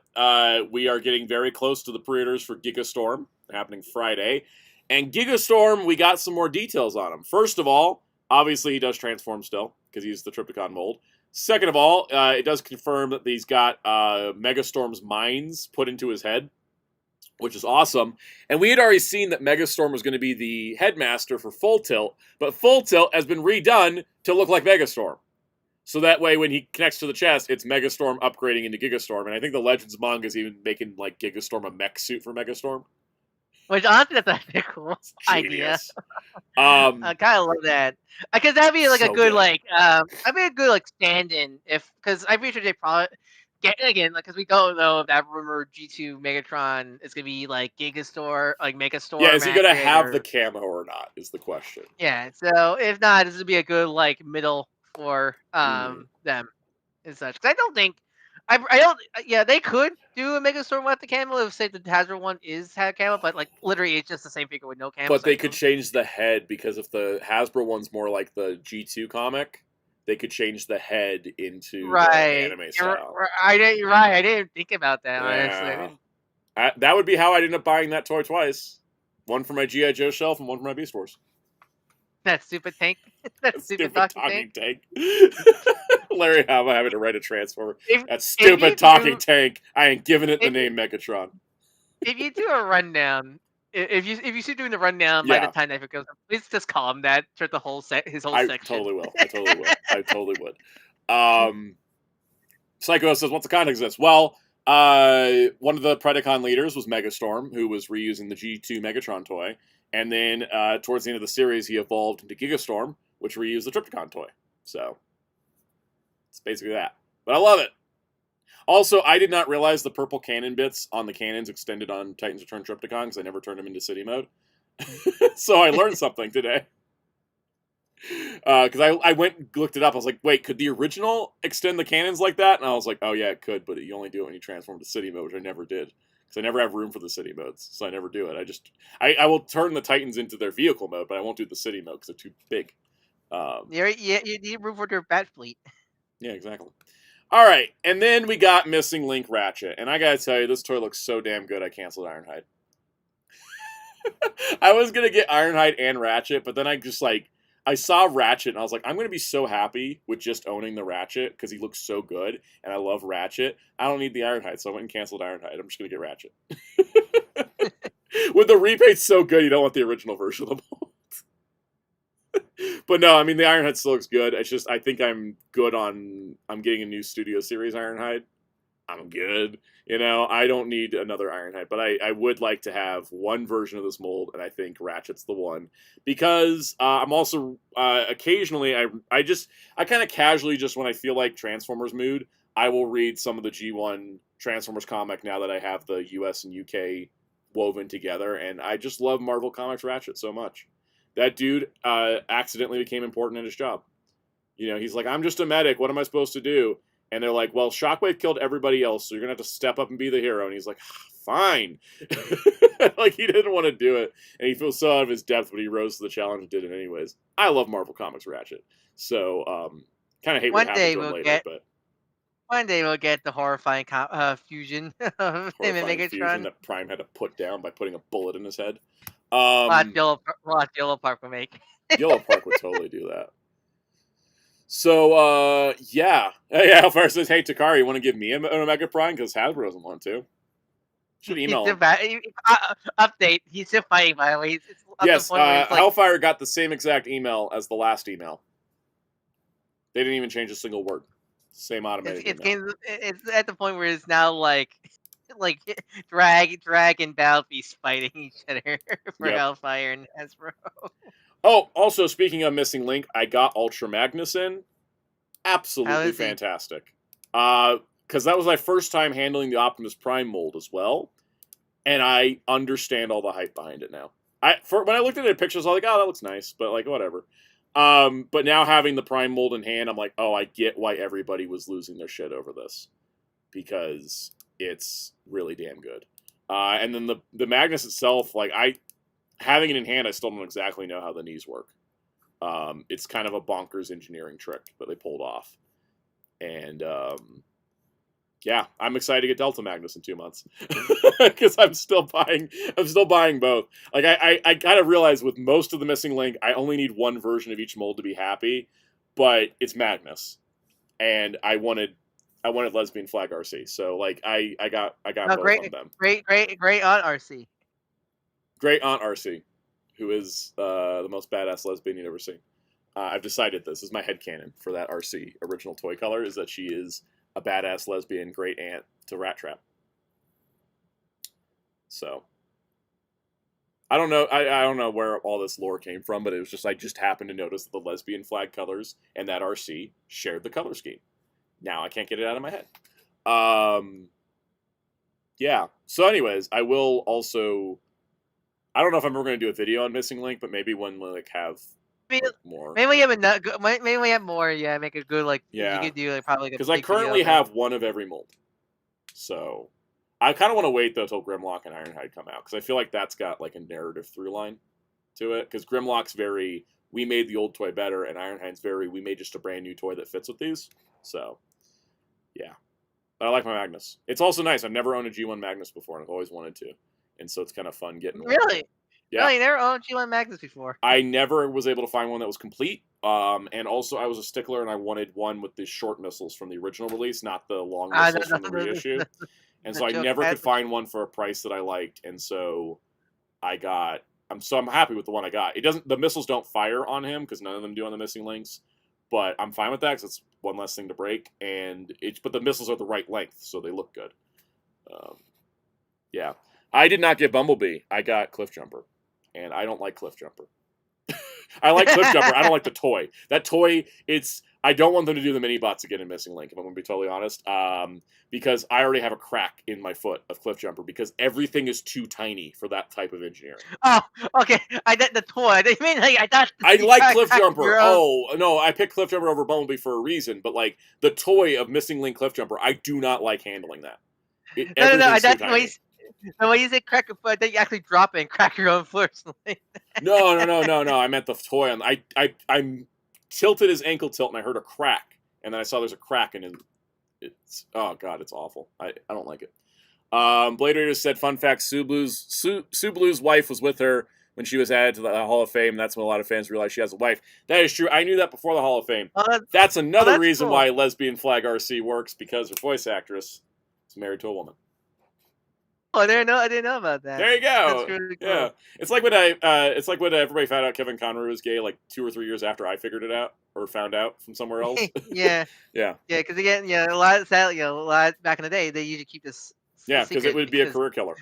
We are getting very close to the pre-orders for Gigastorm, happening Friday. And Gigastorm, we got some more details on him. First of all, obviously he does transform still, because he's the Trypticon mold. Second of all, it does confirm that he's got Megastorm's minds put into his head, which is awesome. And we had already seen that Megastorm was going to be the headmaster for Full Tilt, but Full Tilt has been redone to look like Megastorm. So that way, when he connects to the chest, it's Megastorm upgrading into Gigastorm. And I think the Legends manga is even making like Gigastorm a mech suit for Megastorm. Which honestly, that's a cool idea. I kind of love that because that'd be like so a good that'd be a good like stand-in because I'm pretty sure they probably get again like because we don't know if that rumored G2 Megatron is gonna be like Gigastorm like Megastorm. Yeah, is he gonna have the camo or not? Is the question. Yeah, so if not, this would be a good like middle for them and such. Because I don't think I don't. Yeah, they could do a Megastorm with the camo if say the Hasbro one had camo, but like literally it's just the same figure with no camo. But they could change the head because if the Hasbro one's more like the G2 comic, they could change the head into the anime style. You're right. I didn't think about that. Yeah. Honestly, that would be how I'd end up buying that toy twice. One for my G.I. Joe shelf and one for my Beast Wars. That stupid tank. That stupid talking tank. Larry, how am I having to write a Transformer? That stupid talking tank. I ain't giving it the name Megatron. If you do a rundown, if you see doing the rundown by the time that it goes, please just call him that for the whole his whole section. I totally will. I totally would. Psycho says, "What's the context of this?" Well, one of the Predacon leaders was Megastorm, who was reusing the G2 Megatron toy. And then towards the end of the series, he evolved into Gigastorm, which reused the Trypticon toy. So it's basically that. But I love it. Also, I did not realize the purple cannon bits on the cannons extended on Titans Return Trypticon because I never turned them into city mode. So I learned something today. Because I went and looked it up. I was like, wait, could the original extend the cannons like that? And I was like, oh yeah, it could, but you only do it when you transform to city mode, which I never did. Because I never have room for the city modes, so I never do it. I will turn the Titans into their vehicle mode, but I won't do the city mode because they're too big. You need room for their bat fleet. Yeah, exactly. All right, and then we got Missing Link Ratchet, and I gotta tell you, this toy looks so damn good. I canceled Ironhide. I was gonna get Ironhide and Ratchet, but then I saw Ratchet, and I was like, I'm going to be so happy with just owning the Ratchet, because he looks so good, and I love Ratchet. I don't need the Ironhide, so I went and canceled Ironhide. I'm just going to get Ratchet. With the repaint so good, you don't want the original version of the mold. But no, I mean, the Ironhide still looks good. It's just, I think I'm getting a new Studio Series Ironhide. I'm good. You know, I don't need another Ironhide, but I would like to have one version of this mold, and I think Ratchet's the one. Because I'm also, occasionally, I kind of casually, just when I feel like Transformers mood, I will read some of the G1 Transformers comic now that I have the US and UK woven together, and I just love Marvel Comics Ratchet so much. That dude accidentally became important in his job. You know, he's like, I'm just a medic. What am I supposed to do? And they're like, well, Shockwave killed everybody else, so you're going to have to step up and be the hero. And he's like, fine. Like, he didn't want to do it. And he feels so out of his depth, but he rose to the challenge and did it anyways. I love Marvel Comics Ratchet. So, kind of hate what happened to him later. But one day we'll get the horrifying fusion of him and Megatron. That Prime had to put down by putting a bullet in his head. Yellow Park will make. Yellow Park would totally do that. So, yeah. Hellfire says, hey, Takari, you want to give me an Omega Prime? Because Hasbro doesn't want to. Should email him. Update. He's still fighting, by the way. Yes, Hellfire got the same exact email as the last email. They didn't even change a single word. Same automated email. It's at the point where it's now like Drag and Battle-Beast fighting each other for Hellfire and Hasbro. Oh, also, speaking of Missing Link, I got Ultra Magnus in. Absolutely fantastic. Because that was my first time handling the Optimus Prime mold as well. And I understand all the hype behind it now. When I looked at the pictures, I was like, oh, that looks nice. But, like, whatever. But now having the Prime mold in hand, I'm like, oh, I get why everybody was losing their shit over this. Because it's really damn good. And then the Magnus itself, like, having it in hand, I still don't exactly know how the knees work. It's kind of a bonkers engineering trick that they pulled off. And, yeah, I'm excited to get Delta Magnus in 2 months. Because I'm still buying both. Like, I kind of realized with most of the Missing Link, I only need one version of each mold to be happy. But it's Magnus. And I wanted Lesbian Flag RC. So, like, I got both of them. Great Aunt RC. Great Aunt RC, who is the most badass lesbian you've ever seen. I've decided this is my headcanon for that RC original toy color, is that she is a badass lesbian great aunt to Rat Trap. So, I don't know. I don't know where all this lore came from, but it was just I just happened to notice that the lesbian flag colors and that RC shared the color scheme. Now I can't get it out of my head. Yeah. So, anyways, I will also. I don't know if I'm ever going to do a video on Missing Link, but maybe when we like have more. Maybe we have more. Yeah, make a good you could do probably because I currently have one of every mold. So I kind of want to wait though till Grimlock and Ironhide come out because I feel like that's got like a narrative through line to it. Because Grimlock's very we made the old toy better, and Ironhide's very we made just a brand new toy that fits with these. So yeah, but I like my Magnus. It's also nice. I've never owned a G1 Magnus before, and I've always wanted to. And so it's kind of fun getting one. Really? Yeah. Really? Never owned G1 Magnus before. I never was able to find one that was complete. And also I was a stickler and I wanted one with the short missiles from the original release, not the long missiles from the reissue. And so I never could find one for a price that I liked. And so I'm happy with the one I got. The missiles don't fire on him because none of them do on the Missing Links. But I'm fine with that because it's one less thing to break. But the missiles are the right length, so they look good. Yeah. I did not get Bumblebee. I got Cliffjumper. And I don't like Cliffjumper. I like Cliffjumper. I don't like the toy. That toy, I don't want them to do the mini-bots again in Missing Link, if I'm going to be totally honest. Because I already have a crack in my foot of Cliffjumper because everything is too tiny for that type of engineering. Oh, okay. I did the toy. I didn't mean I thought. I like Cliffjumper. Oh, no, I picked Cliffjumper over Bumblebee for a reason. But, like, the toy of Missing Link Cliffjumper, I do not like handling that. No, that's the way. The way you say crack your foot, then you actually drop it and crack your own foot. No. I meant the toy. I tilted his ankle tilt and I heard a crack. And then I saw there's a crack and it's oh god, it's awful. I don't like it. Blade Raider said, fun fact, Sue Blue's wife was with her when she was added to the Hall of Fame. That's when a lot of fans realized she has a wife. That is true. I knew that before the Hall of Fame. That's another reason why Lesbian Flag RC works, because her voice actress is married to a woman. Oh, I didn't know about that. There you go. That's really cool. Yeah, it's like when everybody found out Kevin Conroy was gay, like 2 or 3 years after I figured it out or found out from somewhere else. Yeah. Yeah. Because again, a lot back in the day, they usually keep this. Yeah, because it would be a career killer.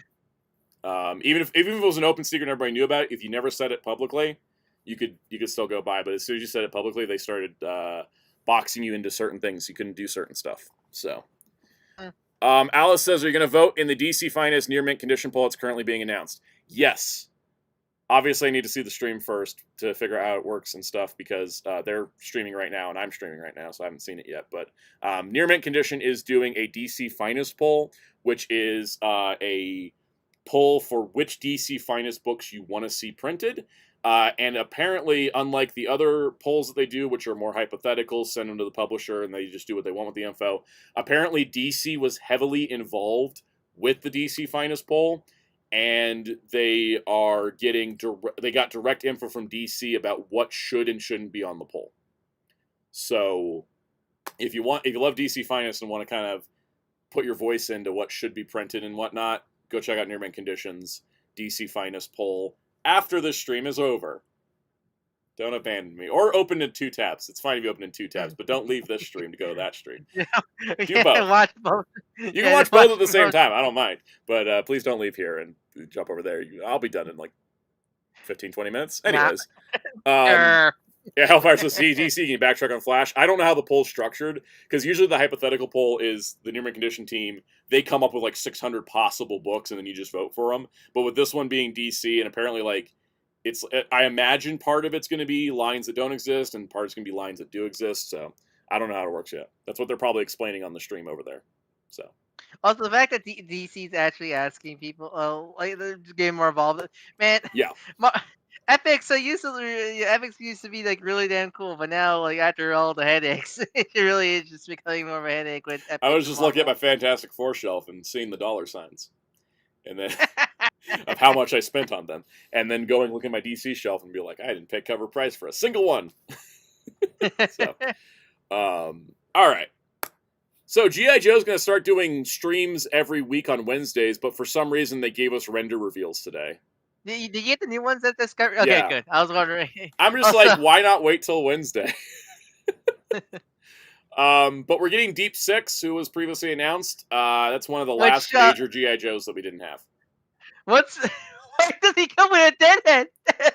Even if it was an open secret and everybody knew about it, if you never said it publicly, you could still go by. But as soon as you said it publicly, they started boxing you into certain things. You couldn't do certain stuff. So. Alice says, are you going to vote in the DC Finest near mint condition poll that's currently being announced? Yes. obviously I need to see the stream first to figure out how it works and stuff, because they're streaming right now and I'm streaming right now, so I haven't seen it yet. But Near Mint Condition is doing a DC Finest poll, which is a poll for which DC Finest books you want to see printed. And apparently, unlike the other polls that they do, which are more hypothetical, send them to the publisher and they just do what they want with the info, apparently DC was heavily involved with the DC Finest poll, and they are getting they got direct info from DC about what should and shouldn't be on the poll. So, if you love DC Finest and want to kind of put your voice into what should be printed and whatnot, go check out Near Mint Conditions DC Finest poll after this stream is over. Don't abandon me. Or open in 2 tabs. It's fine if you open in 2 tabs, but don't leave this stream to go to that stream. Do both. Watch both. You can watch both at the same time. I don't mind. But please don't leave here and jump over there. I'll be done in like 15, 20 minutes. Anyways. Yeah, Hellfire says, DC, can you backtrack on Flash? I don't know how the poll's structured, because usually the hypothetical poll is the Near Mint Condition team. They come up with like 600 possible books, and then you just vote for them. But with this one being DC, and apparently like, I imagine part of it's going to be lines that don't exist, and part is going to be lines that do exist. So I don't know how it works yet. That's what they're probably explaining on the stream over there. So. Also, the fact that DC's actually asking people, like they're getting more involved, man. Yeah. Epics used to be like really damn cool, but now like after all the headaches, it really is just becoming more of a headache with Epic. I was just looking at my Fantastic Four shelf and seeing the dollar signs, and then of how much I spent on them, and then looking at my DC shelf and be like, I didn't pay cover price for a single one. So, all right. So G.I. Joe's going to start doing streams every week on Wednesdays, but for some reason they gave us render reveals today. Did you get the new ones that Discovery? Okay, yeah. Good. I was wondering. I'm just like, why not wait till Wednesday? But we're getting Deep Six, who was previously announced. That's one of the last major G.I. Joes that we didn't have. Why does he come with a deadhead?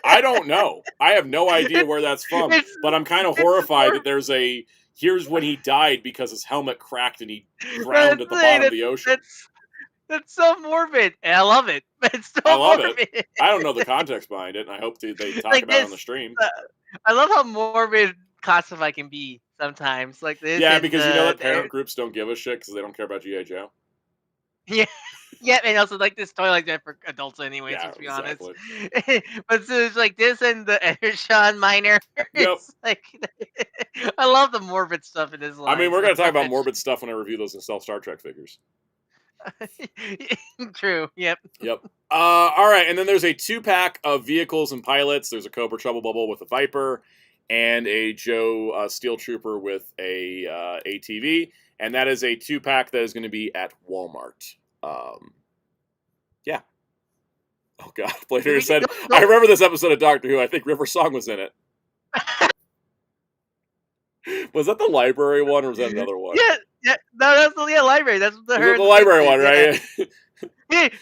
I don't know. I have no idea where that's from. But I'm kind of horrified that there's here's when he died because his helmet cracked and he drowned at the bottom of the ocean. That's so morbid, and I love it. It's so I love morbid. It. I don't know the context behind it, and I hope they talk about it on the stream. I love how morbid Classify can be sometimes. Like this. Yeah, because you know that parent groups don't give a shit because they don't care about G.I. Joe. Yeah. Yeah, and also like this toy like that for adults anyways, to be honest. But so it's like this and the Sean Minor. It's like I love the morbid stuff in this line. I mean, we're gonna talk about morbid stuff when I review those Star Trek figures. True. Yep. All right, and then there's a 2-pack of vehicles and pilots. There's a Cobra Trouble Bubble with a Viper, and a Joe Steel Trooper with a ATV, and that is a 2-pack that is going to be at Walmart. Yeah. Oh God, Blader said, I remember this episode of Doctor Who. I think River Song was in it. Was that the library one, or was that another one? Yeah. No, that's the library. That's the library one, right?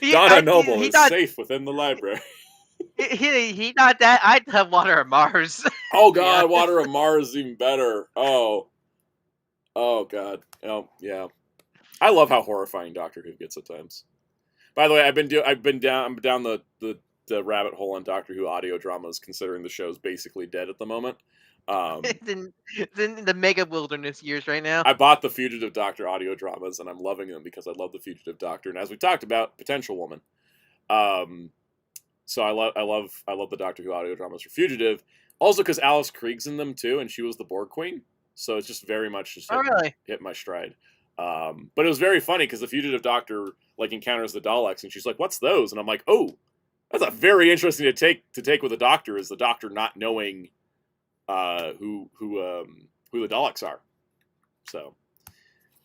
Donna Noble is safe within the library. He not that. I'd have Water of Mars. Oh God, yeah. Water of Mars is even better. Oh God. Oh yeah. I love how horrifying Doctor Who gets at times. By the way, I'm down the rabbit hole on Doctor Who audio dramas, considering the show's basically dead at the moment. It's in the mega wilderness years right now. I bought the Fugitive Doctor audio dramas, and I'm loving them because I love the Fugitive Doctor, and as we talked about, Potential Woman. So I love the Doctor Who audio dramas for Fugitive, also because Alice Krieg's in them too, and she was the Borg Queen, so it's just very much just hit my stride. But it was very funny because the Fugitive Doctor like encounters the Daleks, and she's like, "What's those?" And I'm like, "Oh, that's a very interesting to take with the Doctor, is the Doctor not knowing who the Daleks are." So,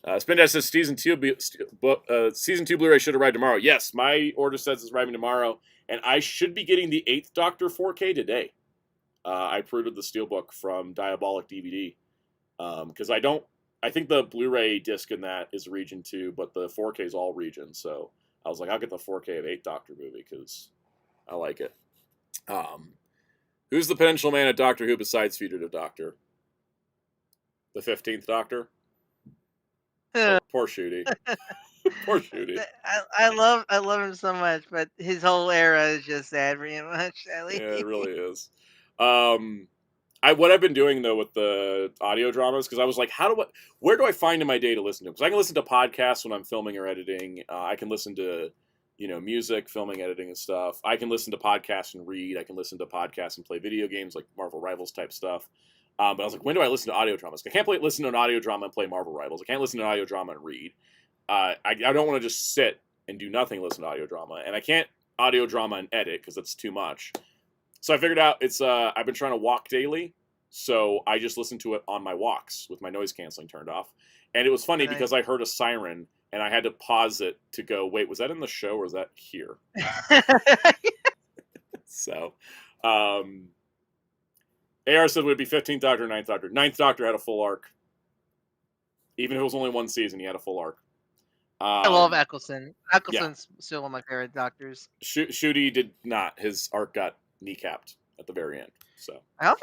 Spindash says season 2 Blu-ray should arrive tomorrow. Yes, my order says it's arriving tomorrow, and I should be getting the 8th Doctor 4K today. I pre-ordered the Steelbook from Diabolic DVD because I think the Blu-ray disc in that is region 2, but the 4K is all region. So I was like, I'll get the 4K of 8th Doctor movie because I like it. Who's the potential man at Doctor Who besides Fugitive Doctor? The 15th Doctor? Poor Shooty. Poor Shooty. I love him so much, but his whole era is just sad pretty much. Yeah, it really is. What I've been doing though with the audio dramas, because I was like, where do I find in my day to listen to? Because I can listen to podcasts when I'm filming or editing. I can listen to, music, filming, editing, and stuff. I can listen to podcasts and read. I can listen to podcasts and play video games like Marvel Rivals type stuff. But I was like, when do I listen to audio dramas? I can't listen to an audio drama and play Marvel Rivals. I can't listen to an audio drama and read. I don't want to just sit and do nothing, listen to audio drama, and I can't audio drama and edit because it's too much. So I figured out I've been trying to walk daily, so I just listen to it on my walks with my noise canceling turned off. And it was funny because I heard a siren and I had to pause it to go, wait, was that in the show or was that here? So, AR said would it be 15th Doctor or 9th Doctor? 9th Doctor had a full arc. Even if it was only one season, he had a full arc. I love Eccleston. Eccleston's still one of my favorite Doctors. Shooty did not. His arc got kneecapped at the very end. So I hope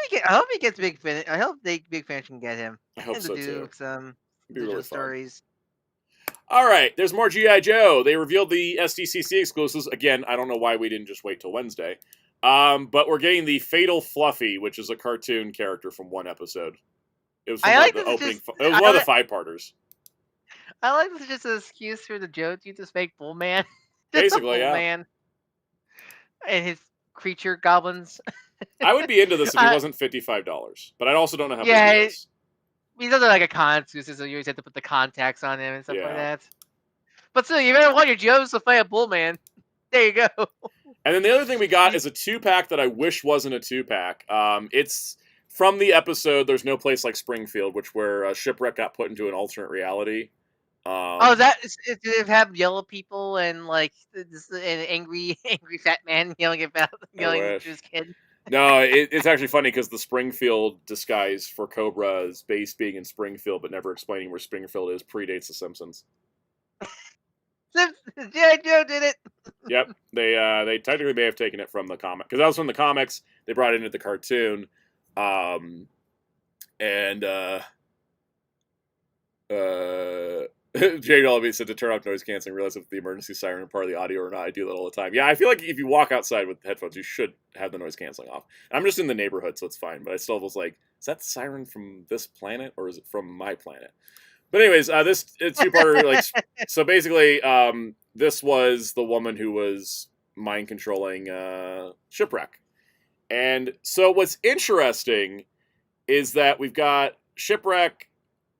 he gets Big Finish. I hope Big Finish can get him. I hope so too. Some really stories. All right, there's more G.I. Joe. They revealed the SDCC exclusives. Again, I don't know why we didn't just wait till Wednesday. But we're getting the Fatal Fluffy, which is a cartoon character from one episode. It was from the opening. It was one of the 5-parters. I like this is just an excuse for the Joe to just make Bullman. Basically, yeah. Man. And his creature goblins. I would be into this if it wasn't $55, but I also don't know how big it is. He does like a con exclusive, so you always have to put the contacts on him and stuff like that. But still, you better want your Joes to fight a Bullman. There you go. And then the other thing we got is a 2-pack that I wish wasn't a 2-pack. It's from the episode There's No Place Like Springfield, where Shipwreck got put into an alternate reality. Did it have yellow people and like an angry fat man yelling at his kid? No, it's actually funny because the Springfield disguise for Cobra is base being in Springfield, but never explaining where Springfield is predates The Simpsons. G.I. Joe did it. Yep, they technically may have taken it from the comic because that was from the comics. They brought it into the cartoon, Jade Olby said to turn off noise canceling, realize if the emergency siren is part of the audio or not. I do that all the time. Yeah, I feel like if you walk outside with headphones, you should have the noise canceling off. I'm just in the neighborhood, so it's fine. But I still was like, is that siren from this planet or is it from my planet? But anyways, this 2-parter, so basically, this was the woman who was mind controlling Shipwreck. And so what's interesting is that we've got Shipwreck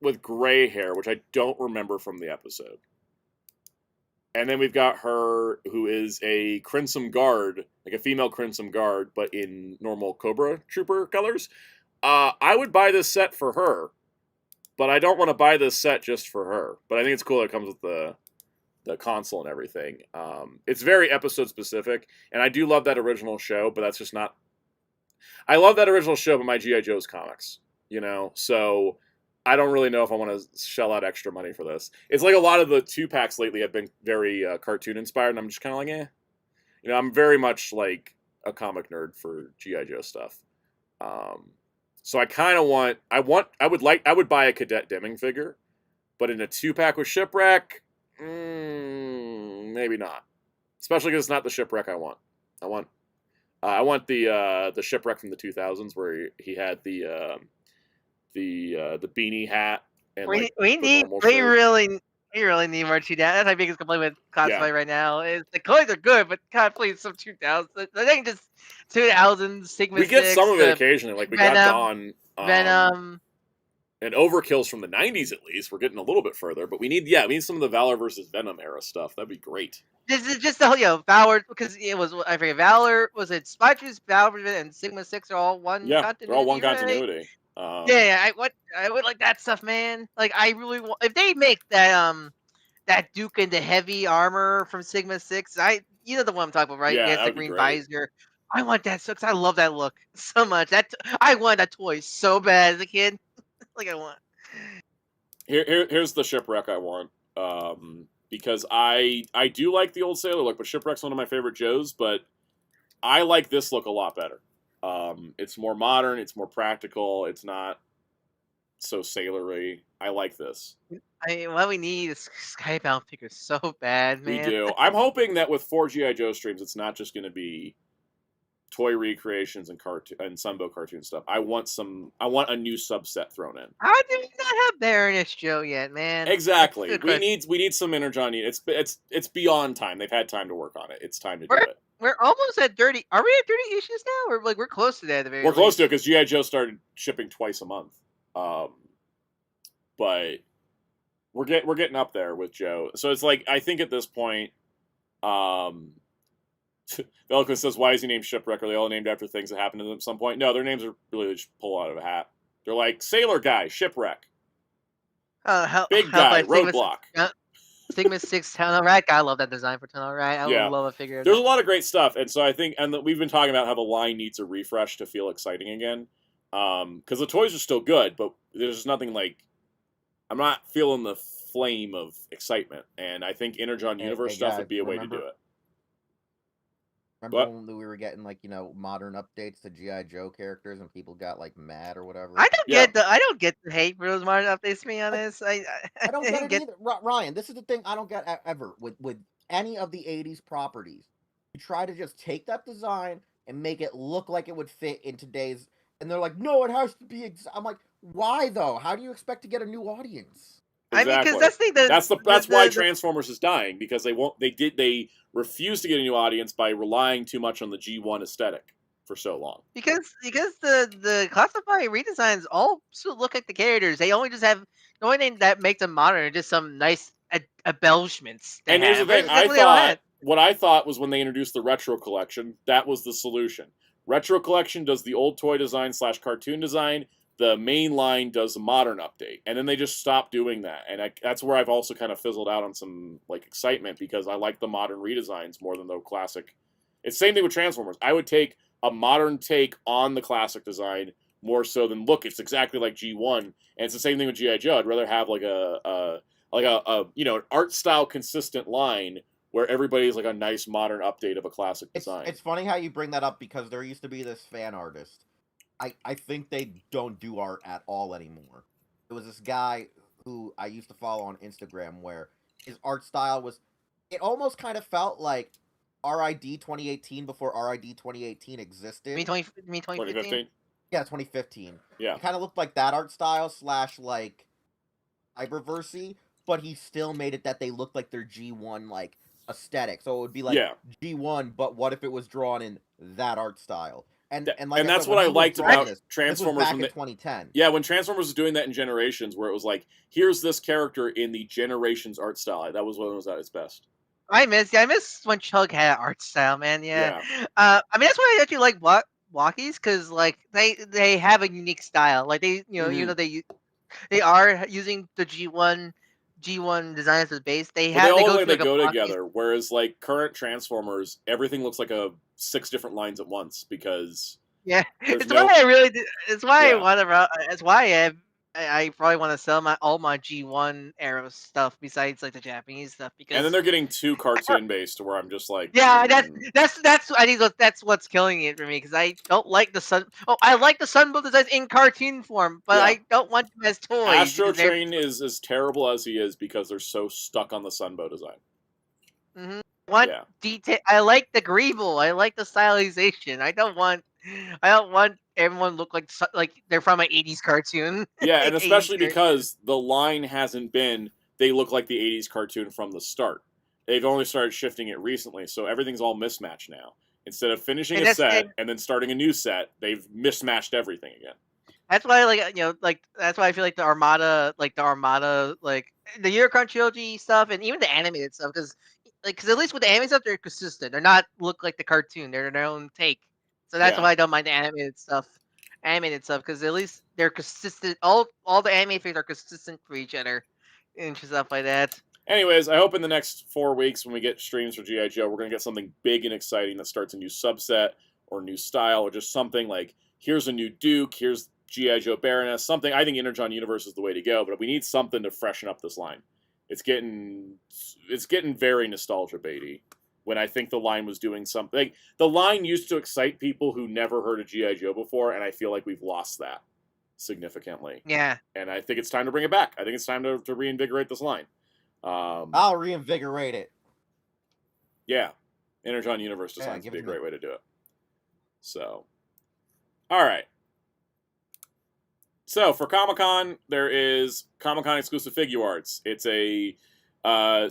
with gray hair, which I don't remember from the episode. And then we've got her, who is a Crimson Guard, like a female Crimson Guard, but in normal Cobra Trooper colors. I would buy this set for her, but I don't want to buy this set just for her. But I think it's cool that it comes with the console and everything. It's very episode specific, and I do love that original show, but that's just not... I love that original show, but my G.I. Joe's comics, so... I don't really know if I want to shell out extra money for this. It's like a lot of the 2-packs lately have been very cartoon inspired, and I'm just kind of like, eh. I'm very much like a comic nerd for G.I. Joe stuff. So I kind of I would buy a Cadet Deming figure, but in a 2-pack with Shipwreck, maybe not. Especially because it's not the Shipwreck I want. I want the Shipwreck from the 2000s where he had the beanie hat. And we really need more 2000s. That's my biggest complaint with cosplay right now. Is the colors are good, but God, please, some 2000s. I think just 2000s Sigma. We get some of it occasionally, like we got Dawn, Venom, and Overkill's from the 90s at least. We're getting a little bit further, but we need some of the Valor versus Venom era stuff. That'd be great. This is just the Valor, because it was, I forget, Valor, was it Spiders, Valor, and Sigma 6 are all one continuity? They're all one continuity. I would like that stuff, man. Like, I really want, if they make that that Duke in the heavy armor from Sigma 6, you know the one I'm talking about, right? Yeah, the green visor. I want that so, because I love that look so much. I wanted that toy so bad as a kid. Like, I want. Here's the Shipwreck I want. Because I do like the old Sailor look, but Shipwreck's one of my favorite Joes, but I like this look a lot better. It's more modern, it's more practical, it's not so Sailor-y. I like this. I mean, what we need is Skybound figures so bad, man. We do. I'm hoping that with 4 G.I. Joe streams, it's not just going to be toy recreations and cartoon and Sunbow cartoon stuff. I want a new subset thrown in. How do we not have Baroness Joe yet, man? Exactly. We need some Energon. It's beyond time. They've had time to work on it. It's time to do it. We're almost at 30. Are we at 30 issues now? We're close to that. At the very we're least. Close to it because G.I. Joe started shipping twice a month. But we're getting up there with Joe. So it's like, I think at this point, Velikos says, why is he named Shipwreck? Are they all named after things that happened to them at some point? No, their names are really just pulled out of a hat. They're like Sailor Guy, Shipwreck. Big Guy, Roadblock. Sigma 6 Tunnel Rat. I love that design for Tunnel Rat. I would love a figure. There's a lot of great stuff, and so I think, and we've been talking about how the line needs a refresh to feel exciting again. Because the toys are still good, but there's nothing like, I'm not feeling the flame of excitement, and I think Energon Universe stuff would be a way to do it. Remember when we were getting like, modern updates to G.I. Joe characters and people got like mad or whatever? I don't get the hate for those modern updates, to be honest. I don't get it either. Ryan, this is the thing I don't get ever with any of the 80s properties. You try to just take that design and make it look like it would fit in today's, and they're like, no, it has to be I'm like, why though? How do you expect to get a new audience? Exactly. I mean, because that's why Transformers is dying, because they refuse to get a new audience by relying too much on the G1 aesthetic for so long. Because the classified redesigns all still look like the characters. They only just have the only thing that makes them modern are just some nice embellishments. And here's the thing, what I thought was when they introduced the Retro Collection, that was the solution. Retro Collection does the old toy design / cartoon design. The main line does a modern update, and then they just stopped doing that, and that's where I've also kind of fizzled out on some like excitement, because I like the modern redesigns more than the classic. It's the same thing with Transformers. I would take a modern take on the classic design more so than, look, it's exactly like G1, and it's the same thing with G.I. Joe. I'd rather have like an art style consistent line where everybody's like a nice modern update of a classic design. It's funny how you bring that up, because there used to be this fan artist. I think they don't do art at all anymore. There was this guy who I used to follow on Instagram where his art style was, it almost kind of felt like RID 2018 before RID 2018 existed. You mean 2015? Yeah, 2015. Yeah. It kind of looked like that art style / like Cyberversy, but he still made it that they looked like their G1 like aesthetic. So it would be like G1, but what if it was drawn in that art style? And that's what I liked about Transformers back in 2010. Yeah, when Transformers was doing that in Generations, where it was like, here's this character in the Generations art style. That was when it was at its best. I miss when Chug had art style, man. Yeah. I mean, that's why I actually like Walkies, because like they have a unique style. Like they, even though they are using the G1 design as a base, they go together. Whereas like current Transformers, everything looks like 6 different lines at once, because it's why I really do. It's why I want to. It's why I probably want to sell all my G1 era stuff besides like the Japanese stuff, because and then they're getting too cartoon based, where I'm just like, that's I think that's what's killing it for me, because I don't like the Sun. Oh, I like the Sunbow designs in cartoon form, but I don't want them as toys. Astro Train is as terrible as he is because they're so stuck on the Sunbow design. Detail. I like the Greeble. I like the stylization. I don't want everyone look like they're from an 80s cartoon. Yeah, and especially because the line hasn't been, they look like the 80s cartoon from the start. They've only started shifting it recently, so everything's all mismatched now. Instead of finishing a set and then starting a new set, they've mismatched everything again. That's why, that's why I feel like the Armada, the Eurocon trilogy stuff, and even the animated stuff, because at least with the animated stuff, they're consistent. They're not look like the cartoon. They're their own take. So that's why I don't mind the animated stuff, because at least they're consistent. All the anime figures are consistent for each other, and stuff like that. Anyways, I hope in the next 4 weeks, when we get streams for G.I. Joe, we're going to get something big and exciting that starts a new subset or new style, or just something like, here's a new Duke, here's G.I. Joe Baroness, something. I think Energon Universe is the way to go, but we need something to freshen up this line. It's getting very nostalgia baity, when I think the line was doing something. Like, the line used to excite people who never heard of G.I. Joe before, and I feel like we've lost that. significantly. Yeah. And I think it's time to bring it back. I think it's time to reinvigorate this line. I'll reinvigorate it. Yeah. Energon Universe Designs would be a great way to do it. So, all right. So, for Comic-Con, there is Comic-Con exclusive figure arts. It's a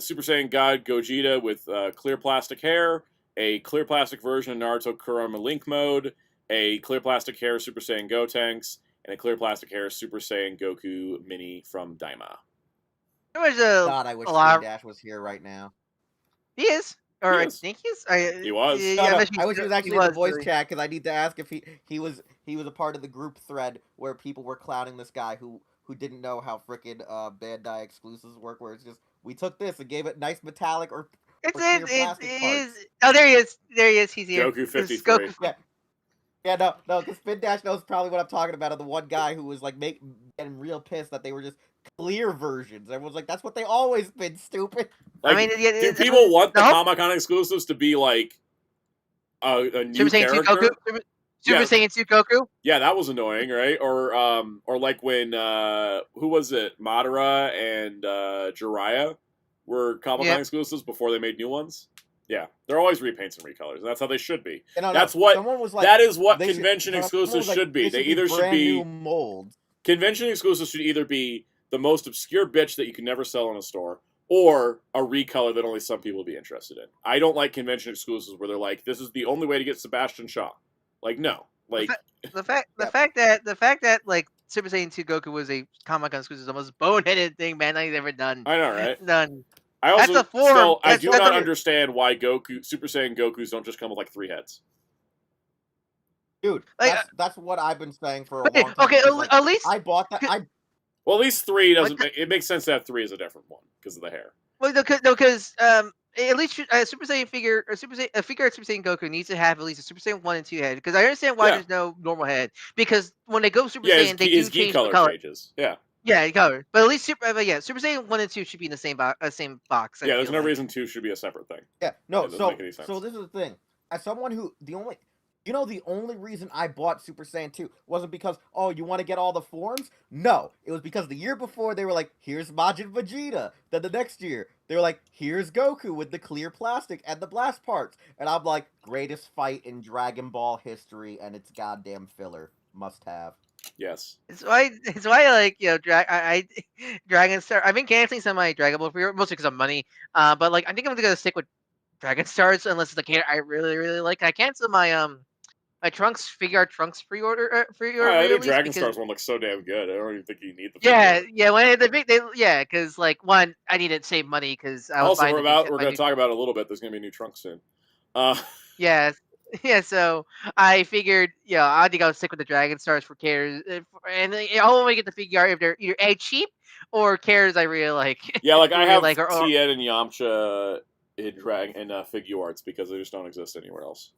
Super Saiyan God Gogeta with clear plastic hair, a clear plastic version of Naruto Kurama Link mode, a clear plastic hair Super Saiyan Gotenks, and a clear plastic hair Super Saiyan Goku Mini from Daima. There was a God, I wish lot... Dash was here right now. He is. Or He I is. think he's. He was. No, I wish he was actually in the voice chat because I need to ask if he was a part of the group thread where people were clowning this guy who didn't know how frickin' Bandai exclusives work. Where it's just we took this and gave it nice metallic or clear plastic parts. Oh, there he is. There he is. He's here. Goku 53. Yeah, no, because Spin Dash knows probably what I'm talking about. Of the one guy who was like getting real pissed that they were just clear versions. Everyone's like, that's what they always been, stupid. Like, I mean, do people want the Comic-Con exclusives to be like a new character? Super Saiyan 2 Goku? Yeah, that was annoying, right? Or like when who was it? Madara and Jiraiya were Comic-Con exclusives before they made new ones. Yeah, they're always repaints and recolors, and that's how they should be. That's what that is what convention exclusives should be. They either should be molds. Convention exclusives should either be the most obscure bitch that you can never sell in a store, or a recolor that only some people will be interested in. I don't like convention exclusives where they're like, this is the only way to get Sebastian Shaw. Like, no. Like the fact that like Super Saiyan 2 Goku was a Comic-Con exclusive is the most boneheaded thing Bandai's ever done. I know, right? Done. I also still I do not understand why Super Saiyan Gokus don't just come with like 3 heads. Dude, that's what I've been saying for a long time. Okay, at least I bought that. Well, at least 3 doesn't. It makes sense to have 3 as a different one because of the hair. Well, because at least a Super Saiyan figure, a figure of Super Saiyan Goku needs to have at least a Super Saiyan 1 and 2 head. Because I understand why there's no normal head. Because when they go Super Saiyan, they do change the color. Changes. Yeah. Yeah, color. But at least Super Saiyan 1 and 2 should be in the same box. Yeah, there's no reason 2 should be a separate thing. Yeah, no. So this is the thing. As someone who the only reason I bought Super Saiyan 2 wasn't because, oh, you want to get all the forms? No. It was because the year before they were like, here's Majin Vegeta. Then the next year, they were like, here's Goku with the clear plastic and the blast parts. And I'm like, greatest fight in Dragon Ball history, and it's goddamn filler. Must have. Yes. It's why like, Dragon Star. I've been canceling some of my Dragon Ball for mostly because of money. But like I think I'm gonna stick with Dragon Stars unless it's a character I really, really like. I canceled my my Trunks pre-order. I think Dragon Stars one looks so damn good. I don't even think you need the figure. When because like one, I needed to save money because I was also we're going to talk about it a little bit. There's going to be a new Trunks soon. Yeah, so I figured, I think I'll stick with the Dragon Stars for characters, and I'll only get the figure art if they're either A, cheap, or characters I really like. Yeah, like I have Tien and Yamcha in figure arts because they just don't exist anywhere else.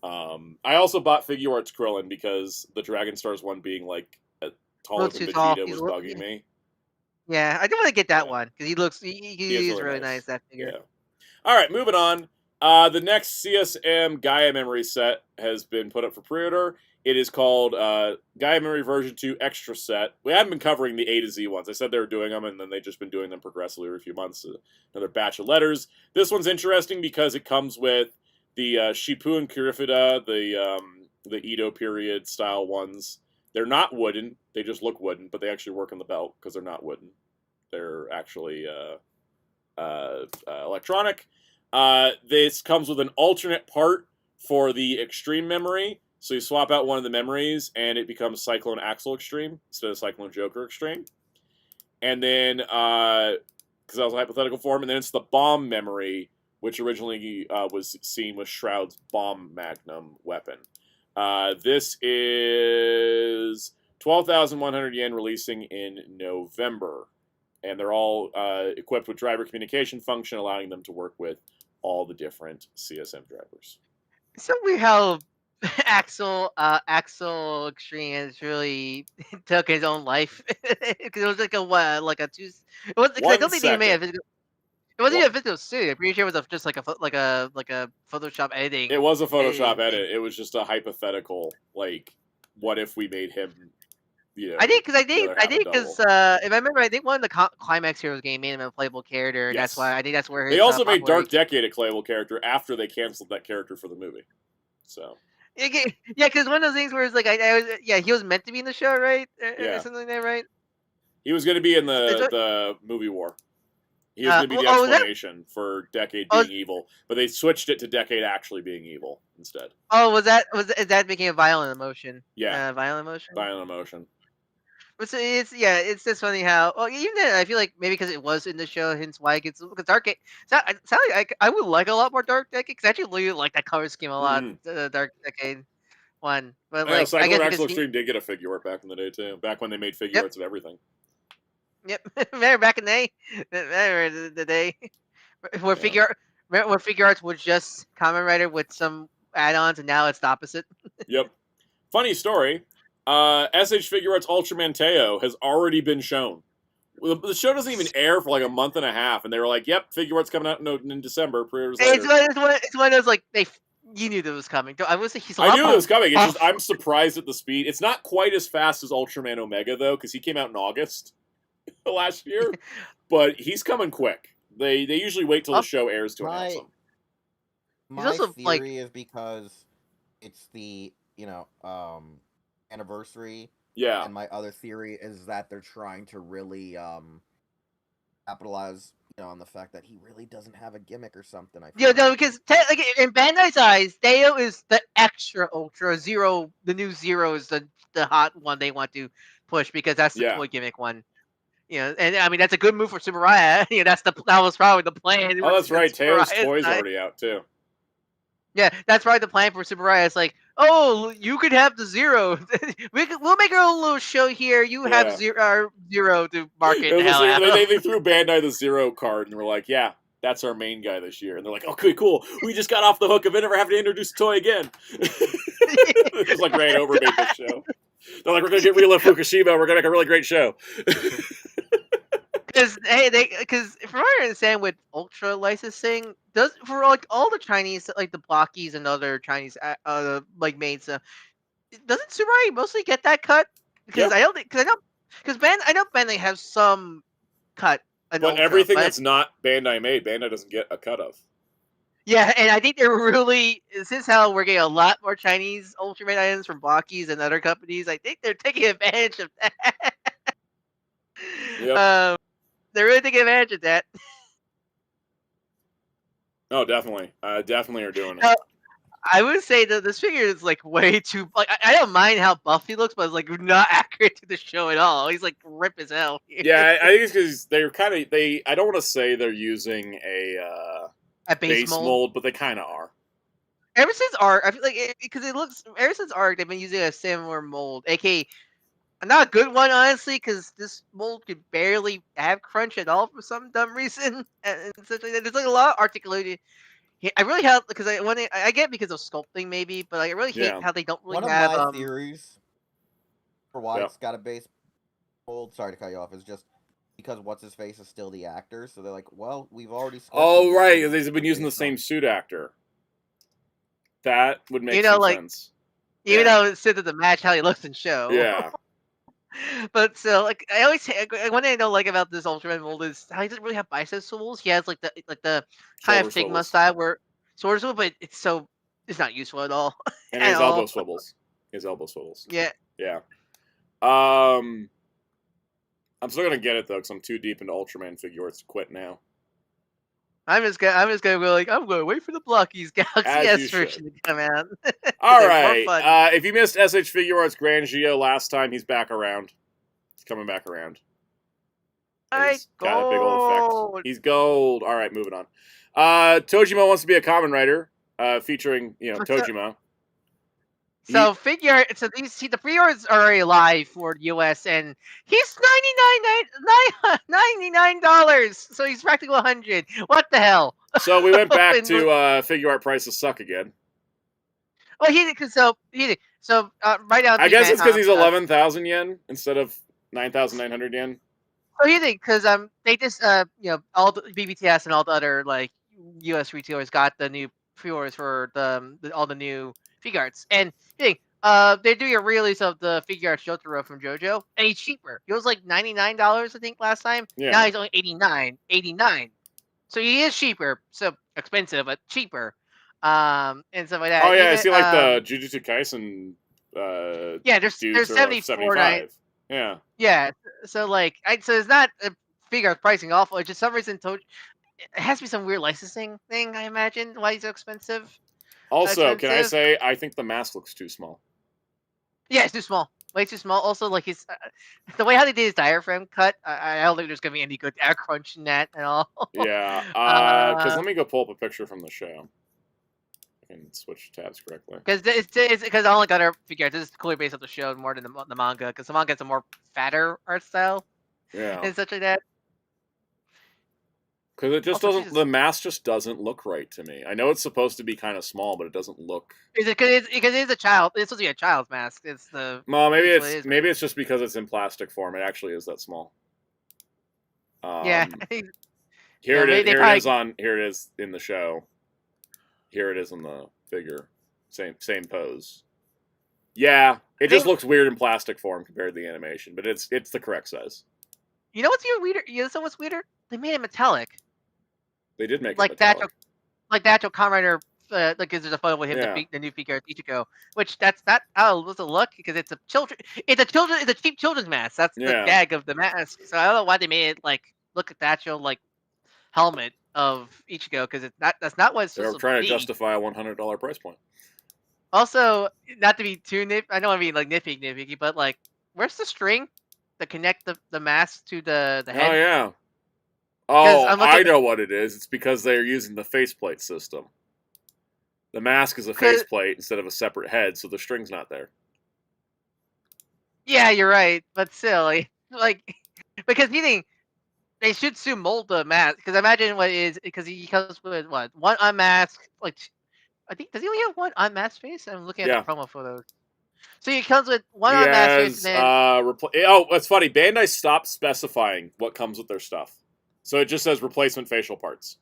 I also bought figure arts Krillin because the Dragon Stars one being like taller than Vegeta was bugging me. Yeah, I do want to get that one because he's really nice, that figure. Yeah. All right, moving on. The next CSM Gaia Memory set has been put up for pre-order. It is called Gaia Memory Version 2 Extra Set. We haven't been covering the A to Z ones. I said they were doing them, and then they've just been doing them progressively every few months. Another batch of letters. This one's interesting because it comes with the Shipu and Kurifida, the Edo period style ones. They're not wooden. They just look wooden, but they actually work on the belt because they're not wooden. They're actually electronic. This comes with an alternate part for the Extreme Memory. So you swap out one of the memories, and it becomes Cyclone Axel Extreme instead of Cyclone Joker Extreme. And then, because that was a hypothetical form, and then it's the Bomb Memory, which originally was seen with Shroud's Bomb Magnum weapon. This is 12,100 yen, releasing in November. And they're all equipped with driver communication function, allowing them to work with all the different CSM drivers. It's so weird how Axel Extreme has really took his own life because it was like a two. It was I don't think they made a physical. It wasn't even a physical suit. I'm pretty sure it was just like a Photoshop editing. It was a Photoshop edit. It was just a hypothetical, like, what if we made him you know, I think because if I remember, I think one of the Climax Heroes game made him a playable character, and that's why I think that's where his, they also made Dark Decade a playable character after they canceled that character for the movie. So yeah, because one of those things where it's like he was meant to be in the show, right? Or something like that, right? He was going to be in the movie War. He was going to be the explanation for Decade being evil, but they switched it to Decade actually being evil instead. Oh, is that making a violent emotion? Yeah, violent emotion. Violent emotion. But it's just funny how even then I feel like maybe because it was in the show, hence why it gets because Dark. I would like a lot more Dark Decade because I actually really like that color scheme a lot. The Dark Decade one, but like Cyclone Axle Extreme did get a figure art back in the day too. Back when they made figure arts of everything. Yep, remember back in the day? Remember the day where figure arts were just Kamen Rider with some add-ons, and now it's the opposite. Yep. Funny story. SH Figure Arts Ultraman Teo has already been shown. The show doesn't even air for like a month and a half, and they were like, "Yep, Figure Arts coming out in December." Pre-orders later. It's one of those like you knew that was coming. I knew it was coming. It's just I'm surprised at the speed. It's not quite as fast as Ultraman Omega though, because he came out in August last year, but he's coming quick. They usually wait till the show airs to announce him. My theory is because it's the anniversary. Yeah. And my other theory is that they're trying to really capitalize on the fact that he really doesn't have a gimmick or something. Because in Bandai's eyes, Teo is the extra Ultra Zero. The new Zero is the hot one they want to push because that's the toy gimmick one. And I mean that's a good move for Subaraya. That was probably the plan. Oh, that's right. Teo's toy's already out too. Yeah, that's probably the plan for Subaraya. It's like, oh, you could have the Zero. We'll make our own little show here. You have zero to market. They threw Bandai the Zero card and were like, yeah, that's our main guy this year. And they're like, okay, cool. We just got off the hook of never having to introduce a toy again. It was like ran over made this show. They're like, we're going to get Relive Fukushima. We're going to make a really great show. Because from what I understand with Ultra licensing, for like all the Chinese like the blockies and other Chinese like made stuff, doesn't Subaraya mostly get that cut? Because I know Bandai have some cut. But Ultra, everything that's not Bandai made, Bandai doesn't get a cut of. Yeah, and I think this is how we're getting a lot more Chinese Ultraman items from blockies and other companies. I think they're taking advantage of that. Yep. They're really taking advantage of that. Oh, definitely. Definitely are doing it. I would say that this figure is like way too. Like I don't mind how buff he looks, but it's like not accurate to the show at all. He's like rip as hell. Yeah, I think it's because they're kind of I don't want to say they're using a base mold, but they kind of are. Ever since Arc, I feel like because ever since Arc, they've been using a similar mold, aka. Not a good one, honestly, because this mold could barely have crunch at all for some dumb reason. And there's like a lot of articulated. I really have because I get because of sculpting maybe, but I really hate how they don't really have. One of my theories for why it's got a base mold. Sorry to cut you off. Is just because what's his face is still the actor, so they're like, well, we've already. Oh right, they've been using the same suit actor. That would make sense. Even though it's to the match how he looks in show. Yeah. But so, like, I always one thing I don't like about this Ultraman mold is how he doesn't really have bicep swivels. He has like the kind of Figma style where sword swivel, but it's not useful at all. And his elbow swivels. Yeah. Yeah. I'm still gonna get it though, because I'm too deep into Ultraman figure arts to quit now. I'm just gonna go like I'm gonna wait for the Blockies Galaxy S version to come out. All right. If you missed SH Figure Arts Grand Geo last time, he's back around. He's coming back around. He's got a big old effect. He's gold. All right, moving on. Tojima wants to be a Kamen Rider, featuring Tojima. So the pre-orders are already live for the US, and he's $99. So he's practically $100. What the hell? So we went back to figure art prices suck again. Well, right now. I guess it's because he's 11,000 yen instead of 9,900 yen. What do you think? Because they just all the BBTS and all the other like US retailers got the new pre-orders for all the new figure arts, and you think They're doing a release of the figure art Shotaro from JoJo, and he's cheaper. He was like $99, I think, last time. Yeah. Now he's only $89. So he is cheaper. So expensive, but cheaper. And stuff like that. Oh yeah, even, I see like the Jujutsu Kaisen. Yeah, there's 75. Yeah. Yeah. So like, so it's not a figure art pricing awful. It's just some reason it has to be some weird licensing thing. I imagine why he's so expensive. Also, can I say I think the mask looks too small. Yeah, it's too small. Way too small. Also, like he's the way how they did his diaphragm cut. I don't think there's gonna be any good air crunch in that at all. Yeah. Because let me go pull up a picture from the show. I can switch tabs correctly. Because because I only got our figure. This is clearly based off the show more than the manga. Because the manga has a more fatter art style. Yeah. And such like that. Because it just doesn't. The mask just doesn't look right to me. I know it's supposed to be kind of small, but it doesn't look. Is it because it's a child? It's supposed to be a child's mask. It's the. Well, maybe it's just because it's in plastic form. It actually is that small. Yeah. Here it is in the show. Here it is in the figure. Same pose. Yeah, it just looks weird in plastic form compared to the animation, but it's the correct size. You know what's even weirder? You know what's weirder? They made it metallic. They did make like it metallic. Like the actual Kamen Rider. Like there's a photo with him, the new figure Ichigo, which that's not how it was a look because it's a cheap children's mask. That's the gag of the mask. So I don't know why they made it like look at the actual like helmet of Ichigo because that's not what it's supposed to be. They're trying to justify a $100 price point. Also, not to be too I don't want to be like nitpicky, but like, where's the string to connect the mask to the head? Oh yeah. Oh, I know what it is. It's because they're using the faceplate system. The mask is a faceplate instead of a separate head, so the string's not there. Yeah, you're right, but still, like because they should soon mold the mask. Because imagine what is because he comes with what one unmasked like. I think does he only have one unmasked face? I'm looking at the promo photos. So he comes with one unmasked face. And then... it's funny. Bandai stopped specifying what comes with their stuff, so it just says replacement facial parts.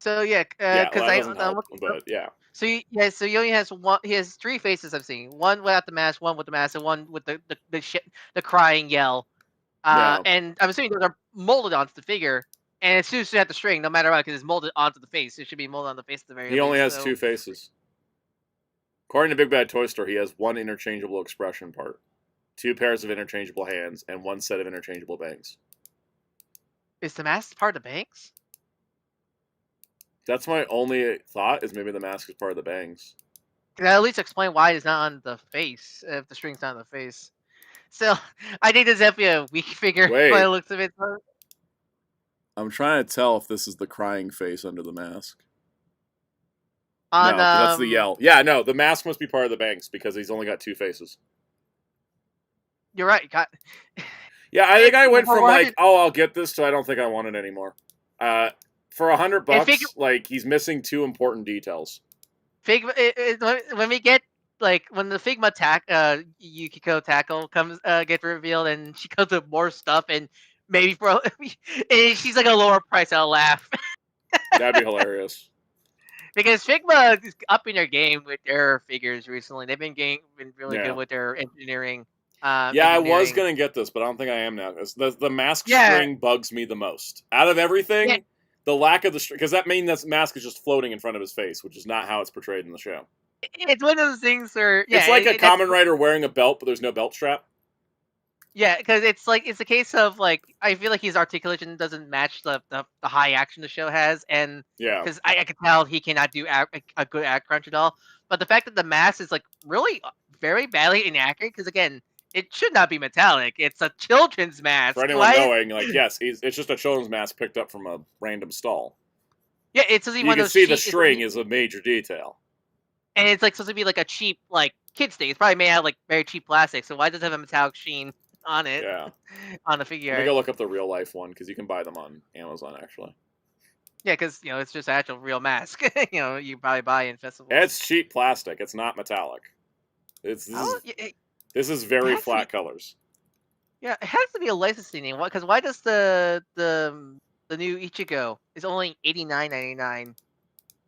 So yeah, but yeah. So he only has one. He has three faces I've seen. One without the mask, one with the mask, and one with the crying yell. And I'm assuming those are molded onto the figure. And as soon as you have the string, no matter what, because it's molded onto the face. It should be molded on the face at the very least. He only has two faces. According to Big Bad Toy Store, he has one interchangeable expression part, 2 pairs of interchangeable hands, and 1 set of interchangeable bangs. Is the mask part of the bangs? That's my only thought, is maybe the mask is part of the bangs. Can I at least explain why it's not on the face, if the string's not on the face? So, I think this is definitely a weak figure by the looks of it. I'm trying to tell if this is the crying face under the mask. No, that's the yell. Yeah, no, the mask must be part of the bangs because he's only got 2 faces. You're right. Yeah, I think I went from like, I'll get this to I don't think I want it anymore. For $100, like he's missing 2 important details. When we get like when the Figma Yukiko tackle gets revealed and she comes with more stuff and maybe and she's like a lower price, I'll laugh. That'd be hilarious. Because Figma is upping their game with their figures recently. They've been really good with their engineering. I was gonna get this, but I don't think I am now. The mask string bugs me the most. Out of everything, the lack of the string, because that means that mask is just floating in front of his face, which is not how it's portrayed in the show. It's one of those things where it's like a Kamen Rider wearing a belt, but there's no belt strap. Yeah, because it's a case of like I feel like his articulation doesn't match the high action the show has, and because I can tell he cannot do a good act crunch at all. But the fact that the mask is like really very badly inaccurate, because again, it should not be metallic. It's a children's mask. For anyone knowing, like yes, it's just a children's mask picked up from a random stall. Yeah, it's you can see the string is a major detail, and it's like supposed to be like a cheap like kid's thing. It's probably made out of like very cheap plastic. So why does it have a metallic sheen on it? Yeah, on the figure. Let me go look up the real life one because you can buy them on Amazon actually. Yeah, because it's just actual real mask. You probably buy in festivals. It's cheap plastic. It's not metallic. This is very flat colors. Yeah, it has to be a licensing thing. Because why does the new Ichigo is only $89.99?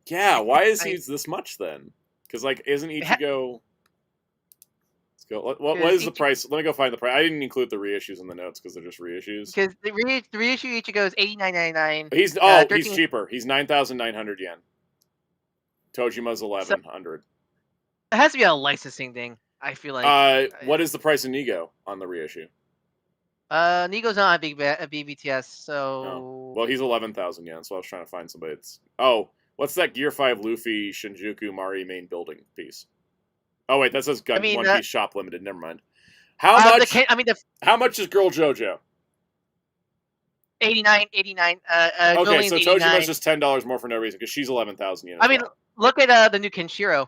Yeah, why is he this much then? Because like, isn't Ichigo? go. What is the price? Let me go find the price. I didn't include the reissues in the notes because they're just reissues. Because the reissue each goes $89.99. He's cheaper. He's 9,900 yen. Tojima's 1,100. It has to be a licensing thing. I feel like. What is the price of Nego on the reissue? Nego's not a BBTS, so. Oh. Well, he's 11,000 yen. So I was trying to find somebody that's. Oh, what's that Gear 5 Luffy Shinjuku Mari main building piece? Oh wait, that says One Piece Shop Limited. Never mind. How much? How much is Girl JoJo? 89. Okay, so Tojima's just $10 more for no reason because she's 11,000 yen. I mean, look at the new Kenshiro.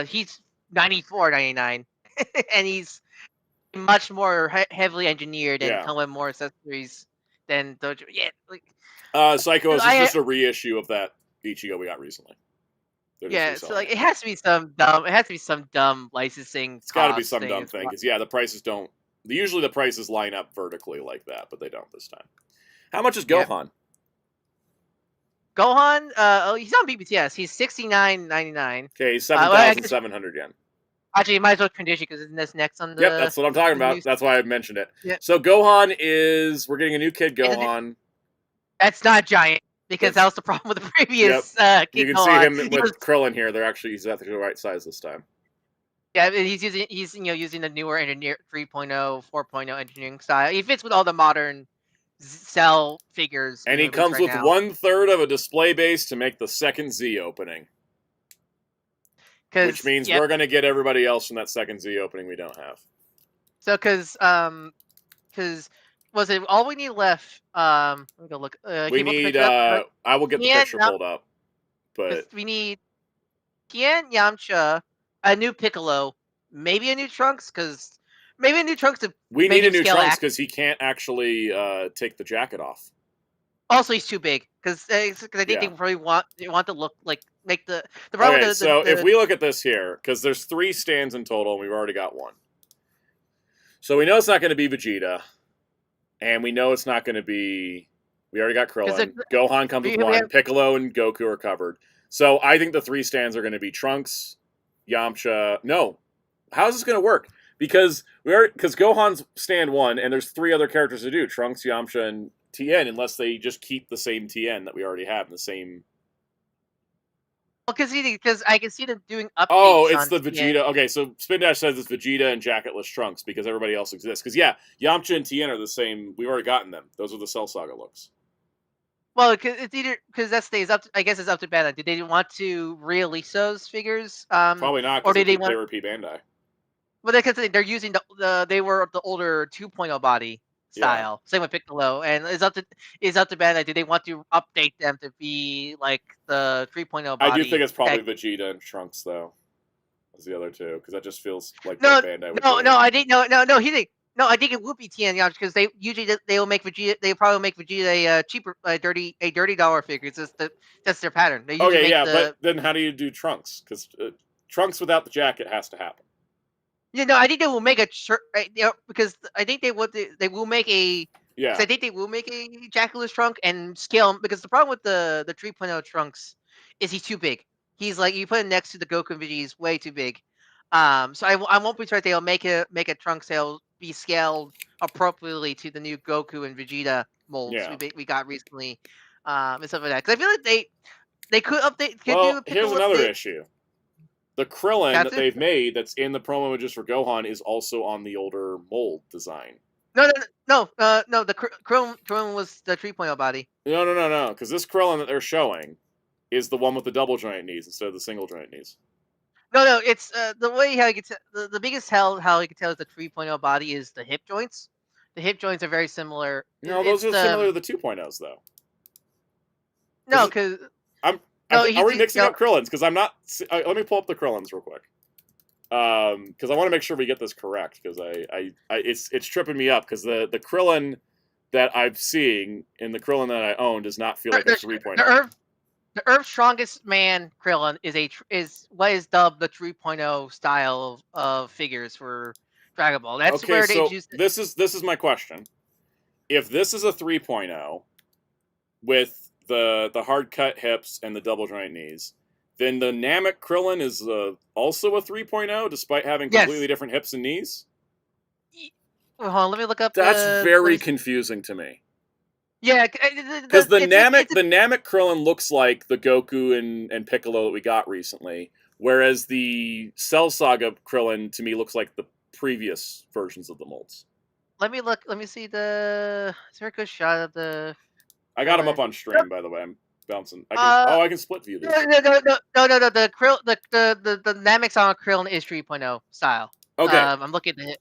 He's $94.99, and he's much more heavily engineered and come with more accessories than Dojo. Yeah, Psycho is just a reissue of that Ichigo we got recently. So like it has to be some dumb licensing. It's got to be some dumb thing because the prices don't. Usually the prices line up vertically like that, but they don't this time. How much is Gohan? Gohan, he's on BBTS. He's $69.99. Okay, he's 7,700 yen. Actually, you might as well condition because isn't this next on the? Yep, that's what I'm talking about. That's why I mentioned it. Yep. So Gohan we're getting a new kid Gohan. That's not giant because that was the problem with the previous kid. You can see him with Krillin here. He's at the right size this time. Yeah, he's using the newer engineer 3.0, 4.0 engineering style. He fits with all the modern Cell figures. And he comes with 1/3 of a display base to make the second Z opening. Which means we're going to get everybody else from that second Z opening we don't have. So, because was it all we need left? Let me go look. We need. I will get the picture pulled up, but we need Tien, Yamcha, a new Piccolo, maybe a new Trunks, because maybe a new Trunks to. We need a new Trunks because he can't actually take the jacket off. Also, he's too big because I think they probably want to look like make the problem. Okay, so if we look at this here, because there's 3 stands in total, and we've already got 1. So we know it's not going to be Vegeta, and we know it's not going to be. We already got Krillin. Gohan comes with 1. Piccolo and Goku are covered. So I think the 3 stands are going to be Trunks, Yamcha. No, how is this going to work? Because Gohan's stand 1, and there's 3 other characters to do: Trunks, Yamcha, and Tien, unless they just keep the same Tien that we already have in the same. Well, because I can see them doing updates. Oh, it's the Vegeta. Okay, so Spin Dash says it's Vegeta and jacketless Trunks because everybody else exists. Because Yamcha and Tien are the same. We've already gotten them. Those are the Cell Saga looks. Well, it's either because that stays up. I guess it's up to Bandai. Did they want to re-release those figures? Probably not. Or did they repeat Bandai? Well, because they're using they were the older 2.0 body style. Same with Piccolo, and it's up to Bandai. Do they want to update them to be like the 3.0 body? I do think it's probably Vegeta and Trunks though, as the other two, because that just feels like Bandai would do. I think I think it would be Tien because they usually they'll make Vegeta. They probably make Vegeta a cheaper, $30 figure. It's just that's their pattern. They usually but then how do you do Trunks? Because Trunks without the jacket has to happen. I think they will make a shirt, because I think they will make a. Yeah. I think they will make a jacketless Trunk and scale him, because the problem with the 3.0 Trunks is he's too big. He's like, you put him next to the Goku and Vegeta, he's way too big. So I won't be sure they'll make a Trunks that'll be scaled appropriately to the new Goku and Vegeta molds we got recently, and stuff like that. Because I feel like they could update. Here's another issue. The Krillin that they've made that's in the promo images for Gohan is also on the older mold design. No. The Krillin was the 3.0 body. No. Because this Krillin that they're showing is the one with the double joint knees instead of the single joint knees. No. It's the way how you can tell. The biggest how you can tell is the 3.0 body is the hip joints. The hip joints are very similar. No, those are similar to the 2.0s though. No, because. Are we mixing up Krillins? Because I'm not. Let me pull up the Krillins real quick. Because I want to make sure we get this correct. Because it's tripping me up. Because the Krillin that I'm seeing in the Krillin that I own does not feel like a 3.0. The Earth's Strongest Man Krillin is what is dubbed the 3.0 style of figures for Dragon Ball. That's where they use. This is my question. If this is a 3.0 with the hard cut hips and the double joint knees, Then the Namek Krillin is also a 3.0, despite having completely different hips and knees? Hold on, let me look up. That's very confusing to me. Yeah, because the Namek Krillin looks like the Goku and Piccolo that we got recently, whereas the Cell Saga Krillin to me looks like the previous versions of the molds. Let me look. Let me see the. Is there a good shot of the? I got him up on stream, by the way. I'm bouncing. I can split view this. No. The Namek Sama Krillin is 3.0 style. Okay. I'm looking at the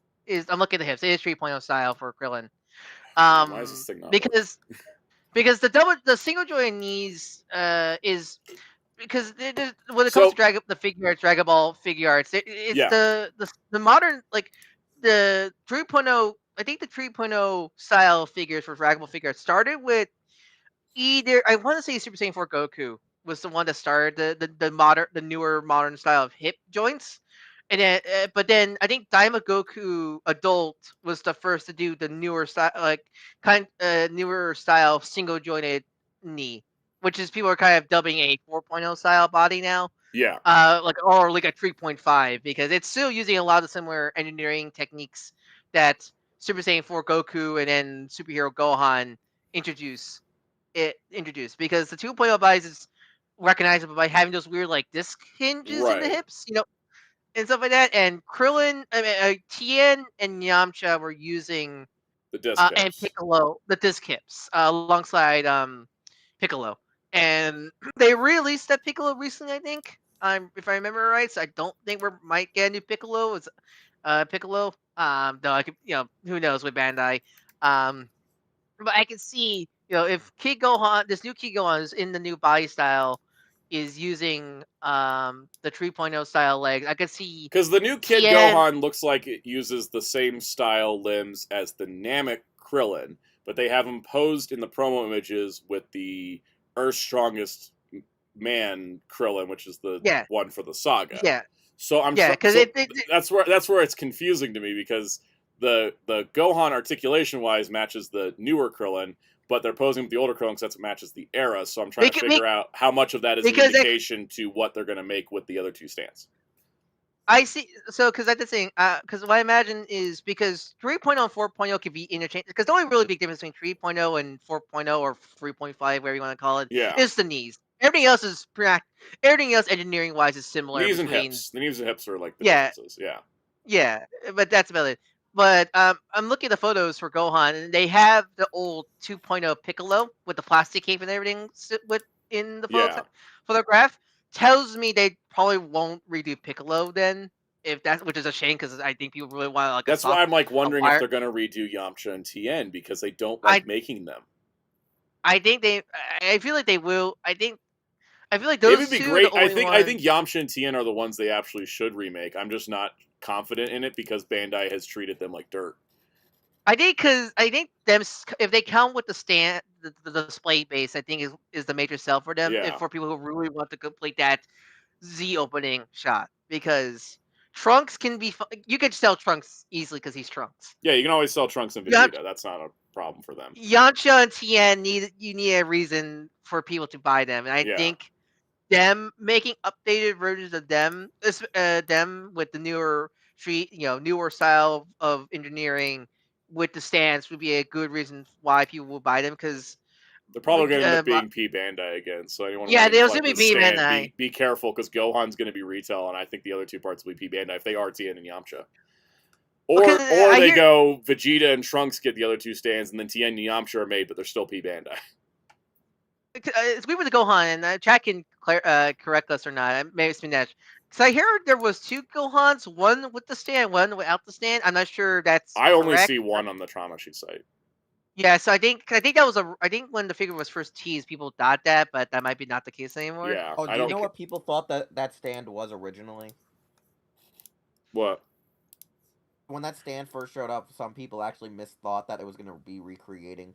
hips. It is 3.0 style for Krillin. Why is this thing not because the single joint knees is because when it comes to the figure arts, Dragon Ball figure arts, it's the modern like the 3.0. I think the 3.0 style figures for Dragon Ball figure arts started with either I want to say Super Saiyan 4 Goku was the one that started the newer modern style of hip joints. And then, but then I think Daima Goku Adult was the first to do the newer style, newer style single jointed knee, which is people are kind of dubbing a 4.0 style body now. Yeah. Like a 3.5 because it's still using a lot of similar engineering techniques that Super Saiyan 4 Goku and then Superhero Gohan introduced because the 2.0 bodies is recognizable by having those weird like disc hinges in the hips, and stuff like that. And Krillin, Tien and Yamcha were using the disc hips. And Piccolo, the disc hips, alongside Piccolo. And they released that Piccolo recently, I think. If I remember right, so I don't think we might get a new Piccolo. It's Piccolo. Though I could, who knows with Bandai. But I can see, if Kid Gohan, this new Kid Gohan is in the new body style, is using the 3.0 style legs. I could see because the new Kid Gohan looks like it uses the same style limbs as the Namek Krillin, but they have him posed in the promo images with the Earth's Strongest Man Krillin, which is the one for the saga. Yeah. So that's where it's confusing to me because the Gohan articulation wise matches the newer Krillin, but they're posing with the older Krillin because that's what matches the era. So I'm trying to figure out how much of that is an indication to what they're going to make with the other two stands. I see. So, because that's the thing. Because what I imagine is because 3.0 and 4.0 could be interchanged. Because the only really big difference between 3.0 and 4.0 or 3.5, whatever you want to call it, is the knees. Everything else is everything else engineering wise is similar. Knees and hips. The knees and hips are like the differences. Yeah, but that's about it. But I'm looking at the photos for Gohan, and they have the old 2.0 Piccolo with the plastic cape and everything in the photograph. Tells me they probably won't redo Piccolo then, which is a shame because I think people really want like. That's why I'm like wondering if they're gonna redo Yamcha and Tien because they don't like making them. I think they. I feel like they will. I feel like those would be two great. Are the only I think Yamcha and Tien are the ones they actually should remake. I'm just not confident in it because Bandai has treated them like dirt. I think them if they count with the stand the display base, I think is the major sell for them. For people who really want to complete that Z opening shot because Trunks can be you could sell Trunks easily because he's Trunks. Yeah, you can always sell Trunks and Vegeta. That's not a problem for them. Yamcha and Tien need a reason for people to buy them, and I think them making updated versions of them with the newer newer style of engineering with the stands would be a good reason why people will buy them because they're probably going to end up being P Bandai again. So anyone they'll still be P Bandai. Be careful because Gohan's going to be retail, and I think the other two parts will be P Bandai if they are Tien and Yamcha. Or they go Vegeta and Trunks get the other two stands, and then Tien and Yamcha are made, but they're still P Bandai. It's weird with the Gohan, and chat can correct us or not. Maybe it's been that. Because I hear there was two Gohans, one with the stand, one without the stand. I'm not sure that's. I only see one on the Trauma Sheet site. Yeah, so I think that was I think when the figure was first teased, people thought that, but that might be not the case anymore. Yeah. Oh, do you know what people thought that stand was originally? What? When that stand first showed up, some people actually misthought that it was going to be recreating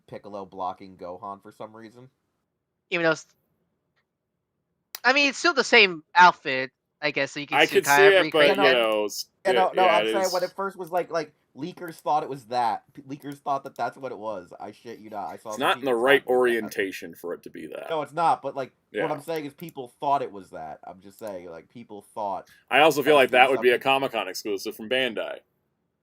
Piccolo blocking Gohan for some reason. Even though, I mean, it's still the same outfit. I guess, so you can I could see kind of it, but recreate that. I'm saying when it first was like leakers thought it was that. Leakers thought that that's what it was. I shit you not. I saw. It's some not in people the right talking about that. orientation for it to be that. No, it's not. But like Yeah. what I'm saying is people thought it was that. I'm just saying like people thought. I also feel like that would be a something- Comic-Con exclusive from Bandai,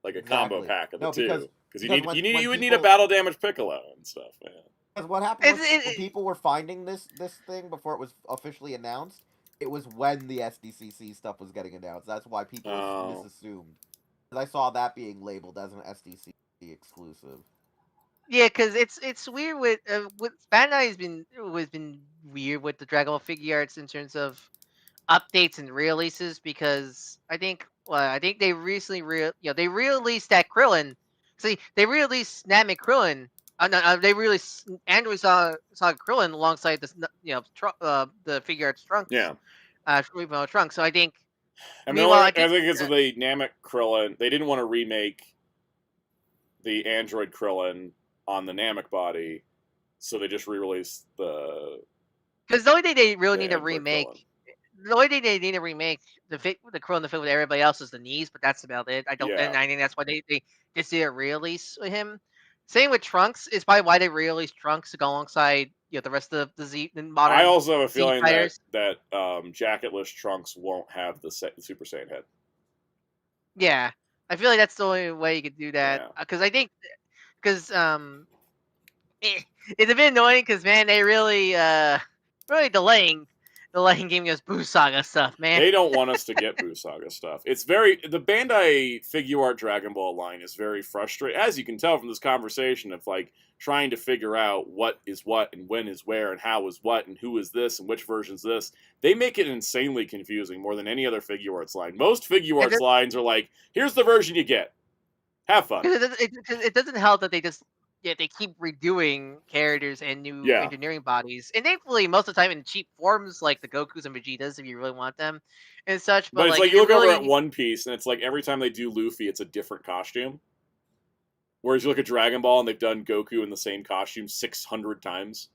like a combo pack of the two. Because you would need a battle damage Piccolo and stuff. Yeah. Because what happened was when people were finding this thing before it was officially announced, it was when the SDCC stuff was getting announced. That's why people misassumed. Because I saw that being labeled as an SDCC exclusive. Yeah, because it's weird with Bandai has been weird with the Dragon Ball figure arts in terms of updates and re-releases, because I think they recently they re-released that Krillin. See, they re-released Namek Krillin. They released Android Saga Krillin alongside this the figure arts Trunks. Yeah. Trunks. So I think. I think it's the Namek Krillin. They didn't want to remake the Android Krillin on the Namek body, so they just re-released the. Because the only thing they really need to remake. Krillin. The only thing they need to remake the Krillin the fit with everybody else is the knees, but that's about it. I think that's why they just did a re-release with him. Same with Trunks is probably why they re-released Trunks to go alongside the rest of the modern. I also have a feeling that jacketless Trunks won't have the Super Saiyan head. Yeah, I feel like that's the only way you could do that, because I think it's a bit annoying because man, they really delaying giving us Boo Saga stuff, man. They don't want us to get Boo Saga stuff. It's the Bandai figure art Dragon Ball line is very frustrating, as you can tell from this conversation of like trying to figure out what is what and when is where and how is what and who is this and which version's this. They make it insanely confusing more than any other figure arts line. Most figure arts lines are like, here's the version you get. Have fun. It doesn't help that they just they keep redoing characters and new engineering bodies, and thankfully most of the time in cheap forms like the Gokus and Vegetas if you really want them and such. But it's like you look over at One Piece and it's like every time they do Luffy, it's a different costume. Whereas you look at Dragon Ball and they've done Goku in the same costume 600 times.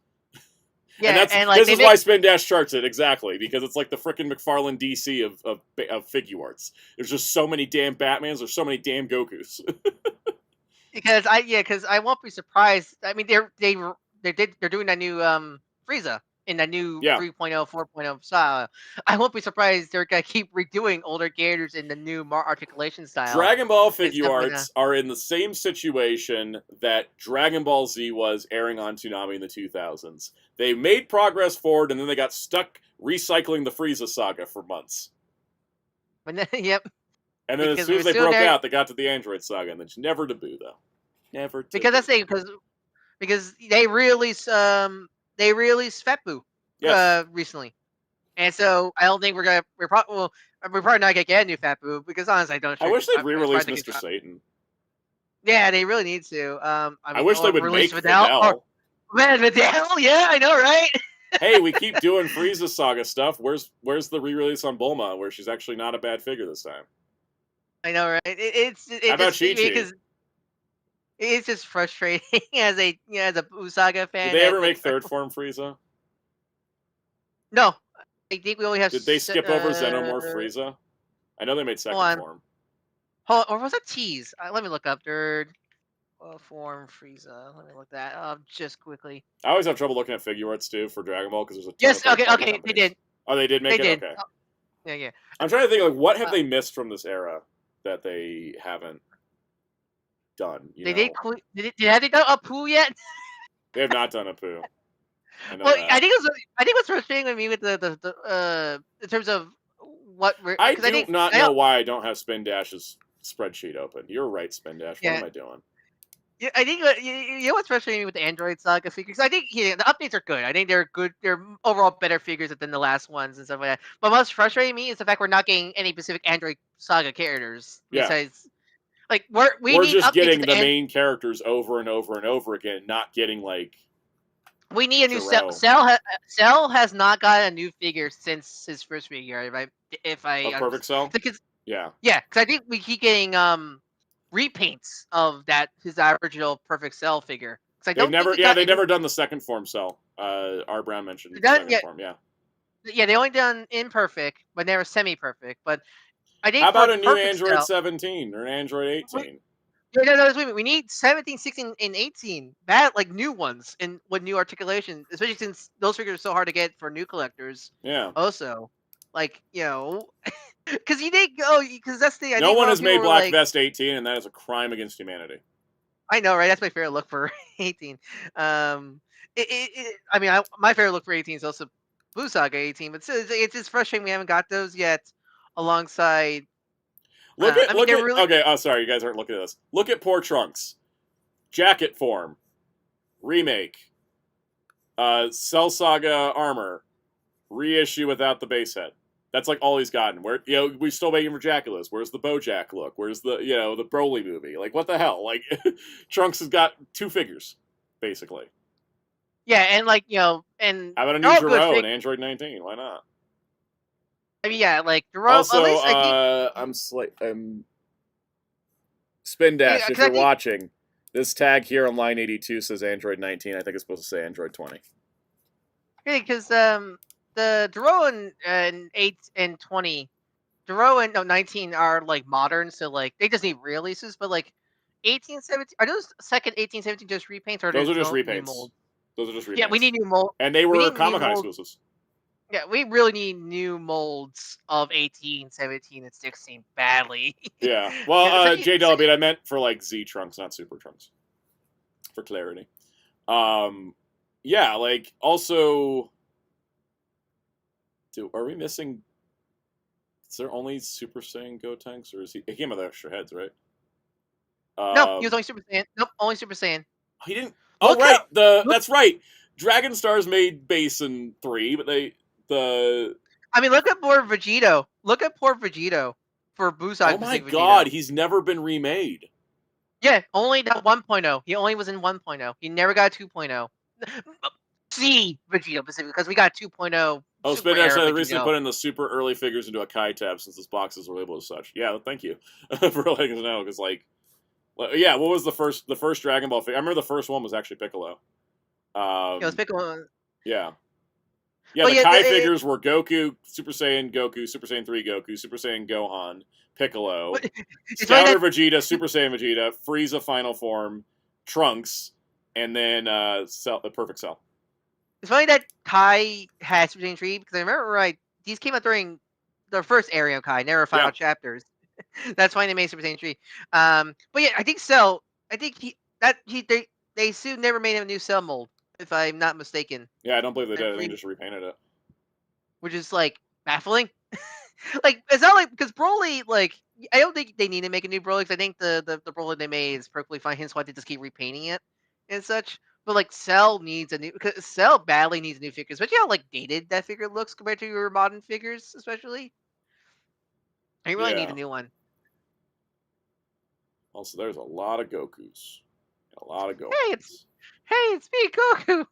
Yeah, this is why Spin Dash charts it exactly, because it's like the frickin' McFarlane DC of figure arts. There's just so many damn Batmans. There's so many damn Gokus. Because I won't be surprised. I mean, they're doing that new Frieza in the new 3.0, 4.0 style. I won't be surprised they're gonna keep redoing older characters in the new articulation style. Dragon Ball figure arts are in the same situation that Dragon Ball Z was airing on Toonami in the 2000s. They made progress forward, and then they got stuck recycling the Frieza saga for months. Yep. And then as soon as they broke out, they got to the Android saga, and it's never debut though. Never. Because that's it. Because they released Fat Boo recently, and so I don't think we're probably not gonna get a new Fat Boo, because honestly, I wish they'd re-release Mr. Satan. Yeah, they really need to. I wish they would make Videl. Man, Videl, yeah, I know, right? Hey, we keep doing Frieza saga stuff. Where's the re-release on Bulma, where she's actually not a bad figure this time? I know, right? How about Chi-Chi? It's just frustrating as a Boo Saga fan. Did they ever make third form Frieza? No, I think we only have. Did they skip over Xenomorph Frieza? I know they made second form. Or was that tease? Let me look up third form Frieza. Let me look that up just quickly. I always have trouble looking at figure arts too for Dragon Ball because there's a ton yes. of Okay. They did. Oh, they did make it. Okay. Yeah. I'm trying to think, like, what have they missed from this era that they haven't done? Have they done a Pooh yet? They have not done a Pooh. I think what's frustrating with me with the in terms of what I do not know why I don't have Spin Dash's spreadsheet open. You're right, Spin Dash. What am I doing? Yeah, I think you know what's frustrating me with the Android Saga figures. I think the updates are good. I think they're good. They're overall better figures than the last ones and stuff like that. But most frustrating me is the fact we're not getting any specific Android Saga characters. Besides, like we're just getting the main characters over and over and over again, not getting like. We need a new Cell. Cell has not got a new figure since his first figure. Perfect Cell. Yeah, because I think we keep getting repaints of his original Perfect Cell figure. They've never done the second form Cell. R. Brown mentioned the second form. Yeah, Yeah, they only done imperfect, but never semi-perfect. But I think how about for a new perfect Android Cell, 17 or an Android 18? no, we need 17, 16, and 18. Bad, like new ones, and with new articulation, especially since those figures are so hard to get for new collectors. Yeah. Also, like because you didn't go because that's the. No one has made Black Vest 18, and that is a crime against humanity. I know, right? That's my favorite look for 18. I mean, my favorite look for 18 is also Blue Saga 18, but it's just frustrating we haven't got those yet. Alongside, Okay. Oh, sorry, you guys aren't looking at this. Look at poor Trunks, jacket form, remake, Cell Saga armor, reissue without the base head. That's like all he's gotten. Where we're still waiting for Jackulas. Where's the BoJack look? Where's the the Broly movie? Like what the hell? Like Trunks has got 2 figures, basically. Yeah, and and how about a new Jiro in Android 19? Why not? I mean, yeah, like Jiro. Also, at least I think, I'm Spin Dash. If you're watching, this tag here on line 82 says Android 19. I think it's supposed to say Android 20. Yeah, because the Jiro and 8 and 20, Jiro and 19 are like modern, so like they just need releases. But like 18, 17, are those second 18, 17 just repaints or those are just repaints? New molds? Those are just repaints. Yeah, we need new molds, and they were Comic-Con exclusives. Yeah, we really need new molds of 18, 17, and 16 badly. Yeah. Well, J Delbit, I meant for like Z Trunks, not Super Trunks. For clarity. Yeah, like also are we missing is there only Super Saiyan Gotenks, or is he came with extra heads, right? No, he was only Super Saiyan. Nope, only Super Saiyan. He didn't right, that's right. Dragon Stars made base in 3, but I mean, look at poor Vegito. Look at poor Vegito for Busai. Oh my god, he's never been remade. Yeah, only that 1.0. He only was in 1.0. He never got 2.0. See Vegito specifically because we got 2.0. Oh, Spin Dash recently put in the super early figures into a Kai tab since this boxes were labeled as such. Yeah, thank you for letting us know because yeah, what was the first Dragon Ball figure? I remember the first one was actually Piccolo. It was Piccolo. Yeah. Yeah, the Kai figures were Goku, Super Saiyan Goku, Super Saiyan 3 Goku, Super Saiyan Gohan, Piccolo, Scouter Vegeta, Super Saiyan Vegeta, Frieza Final Form, Trunks, and then the Perfect Cell. It's funny that Kai has Super Saiyan 3 because I remember these came out during the first area of Kai, never final chapters. That's why they made Super Saiyan 3. But yeah, I think Cell. I think they soon never made him a new Cell mold, if I'm not mistaken. Yeah, I don't believe they did. I think they just repainted it. Which is like baffling. Like it's not like because Broly, like I don't think they need to make a new Broly because I think the Broly they made is perfectly fine. Hence why they just keep repainting it and such. But like Cell needs a new because Cell badly needs a new figure, especially how like dated that figure looks compared to your modern figures, especially. I really need a new one. Also, there's a lot of Gokus. A lot of Gokus. Hey, it's me, Goku.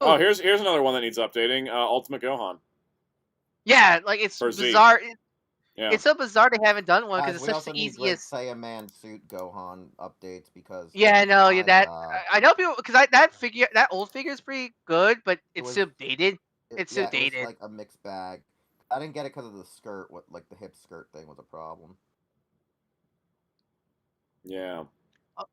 Oh, here's another one that needs updating. Ultimate Gohan. Yeah, like it's bizarre. It's so bizarre they haven't done one because it's such the easiest. Saiyaman suit Gohan updates because. Yeah, no, I know people because that old figure is pretty good, but it's so dated. It's so dated. It was like a mixed bag. I didn't get it because of the skirt. What like the hip skirt thing was a problem. Yeah.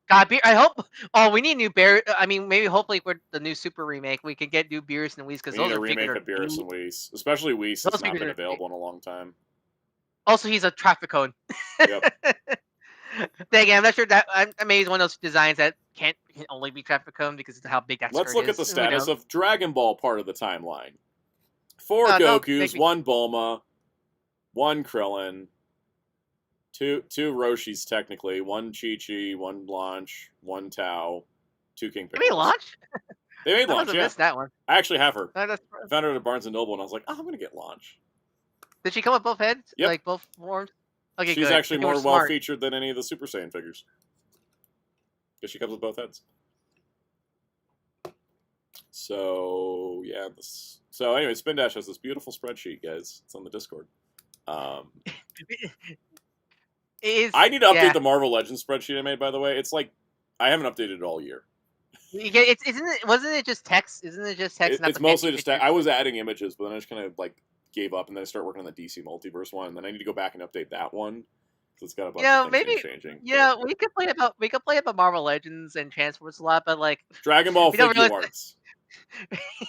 God, I hope. Oh, we need new Beer. I mean, maybe hopefully with the new Super remake, we can get new Beerus and Whis because those are remake of Beerus and Whis, especially Whis has not been available in a long time. Also, he's a traffic cone. Yep. Again, I'm not sure that I'm amazed one of those designs that can only be traffic cone because of how big that. Let's look at the status of Dragon Ball part of the timeline. 4 Gokus, 1 Bulma, 1 Krillin. Two Roshis technically, 1 Chi-Chi, 1 Launch, 1 Tao, 2 King Pickles. They made Launch? They made Launch, yeah. Missed that one. I actually have her. I found her at Barnes & Noble, and I was like, oh, I'm going to get Launch. Did she come with both heads? Yep. Like both forms? Okay, She's actually more well-featured than any of the Super Saiyan figures. Because she comes with both heads. So, yeah. So, anyway, Spin Dash has this beautiful spreadsheet, guys. It's on the Discord. I need to update the Marvel Legends spreadsheet I made, by the way. It's like, I haven't updated it all year. Wasn't it just text? Isn't it just text? It's mostly just text. I was adding images, but then I just kind of, like, gave up, and then I started working on the DC Multiverse one, and then I need to go back and update that one. It's got a bunch of things changing. Yeah, we could play about Marvel Legends and Transformers a lot, but like Dragon Ball Figure Arts.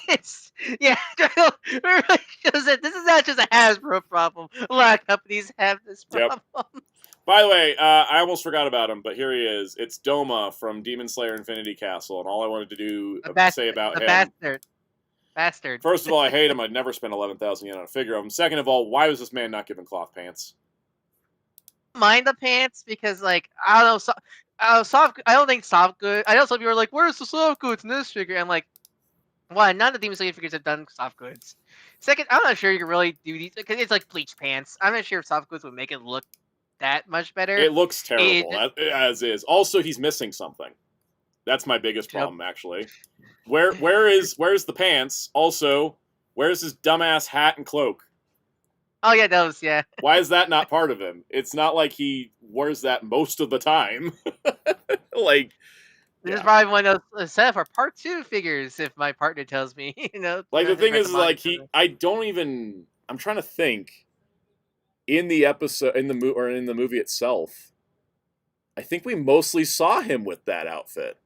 It's really shows that this is not just a Hasbro problem. A lot of companies have this problem. Yep. By the way, I almost forgot about him, but here he is. It's Doma from Demon Slayer Infinity Castle, and all I wanted to do say about him. Bastard. First of all, I hate him. I'd never spend 11,000 yen on a figure of him. Second of all, why was this man not given cloth pants? Mind the pants because, like, I don't know, soft. I don't think soft goods. I know some people are like, "Where's the soft goods in this figure?" I'm like, one, none of the Demon Slayer figures have done soft goods. Second, I'm not sure you can really do these because it's like bleach pants. I'm not sure if soft goods would make it look that much better. It looks terrible as is. Also, he's missing something. That's my biggest problem, actually. Where's the pants? Also, where's his dumbass hat and cloak? Oh yeah, those, yeah. Why is that not part of him? It's not like he wears that most of the time. Like, this is probably one of those set for part 2 figures, if my partner tells me. You know, like the thing is, like I'm trying to think. In the episode, in the movie itself, I think we mostly saw him with that outfit.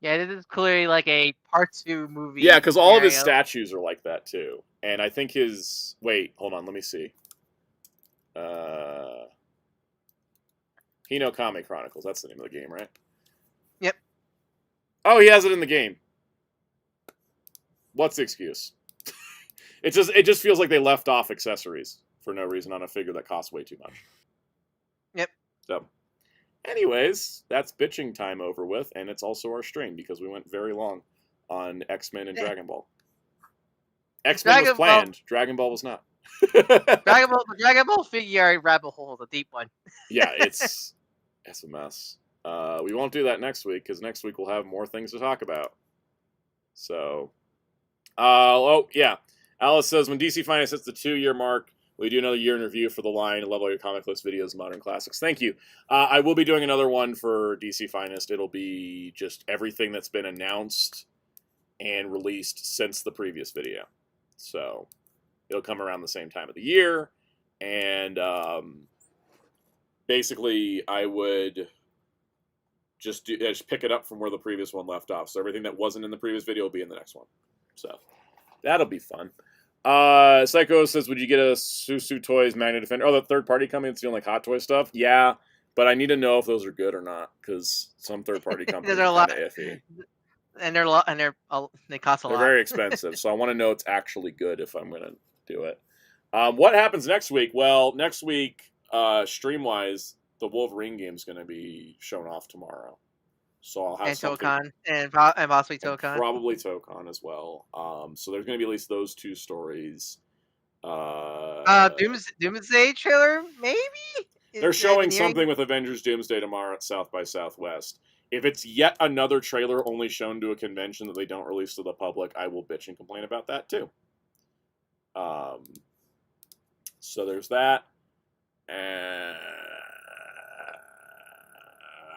Yeah, this is clearly like a part 2 movie. Yeah, because all of his statues are like that too. And I think his... Wait, hold on, let me see. Hinokami Chronicles, that's the name of the game, right? Yep. Oh, he has it in the game. What's the excuse? It just feels like they left off accessories for no reason on a figure that costs way too much. Yep. So, anyways, that's bitching time over with, and it's also our stream because we went very long on X-Men and Dragon Ball. X-Men was planned. Dragon Ball was not. Dragon Ball figure rabbit hole is a deep one. Yeah, it's a mess. We won't do that next week because next week we'll have more things to talk about. So, oh yeah, Alice says when DC Finance hits the 2-year mark, we do another year in review for the line and level your comic list videos, modern classics. Thank you. I will be doing another one for DC Finest. It'll be just everything that's been announced and released since the previous video. So it'll come around the same time of the year. And basically, I would just pick it up from where the previous one left off. So everything that wasn't in the previous video will be in the next one. So that'll be fun. Psycho says, would you get a Susu Toys Magna Defender? Oh, the third-party company that's doing like Hot Toy stuff? Yeah, but I need to know if those are good or not, because some third-party companies are kind of iffy. And they cost a lot. They're very expensive, so I want to know it's actually good if I'm going to do it. What happens next week? Well, next week, stream-wise, the Wolverine game is going to be shown off tomorrow. So I'll have Tokon and possibly Tokon. Probably Tokon as well. So there's going to be at least those 2 stories. Doomsday trailer, maybe? They're showing something with Avengers Doomsday tomorrow at South by Southwest. If it's yet another trailer only shown to a convention that they don't release to the public, I will bitch and complain about that too. So there's that. And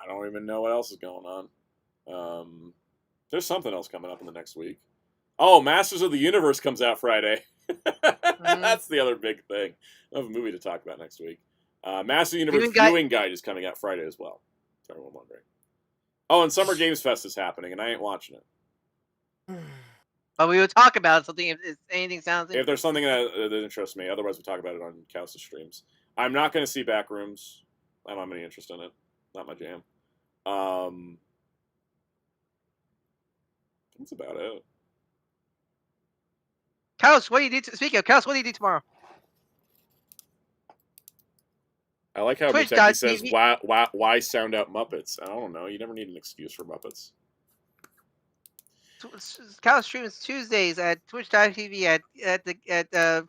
I don't even know what else is going on. There's something else coming up in the next week. Oh, Masters of the Universe comes out Friday. That's the other big thing. I have a movie to talk about next week. Masters of the Universe viewing guide is coming out Friday as well. For everyone wondering. Oh, and Summer Games Fest is happening, and I ain't watching it. But we would talk about something if anything sounds interesting. If there's something that interests me. Otherwise, we talk about it on Kausa streams. I'm not going to see Backrooms. I don't have any interest in it. Not my jam. That's about it. Kaus, what do you do? Speaking of Kaus, what do you do tomorrow? I like how Muteki says, why sound out Muppets? I don't know. You never need an excuse for Muppets. Kaus streams Tuesdays at Twitch.tv at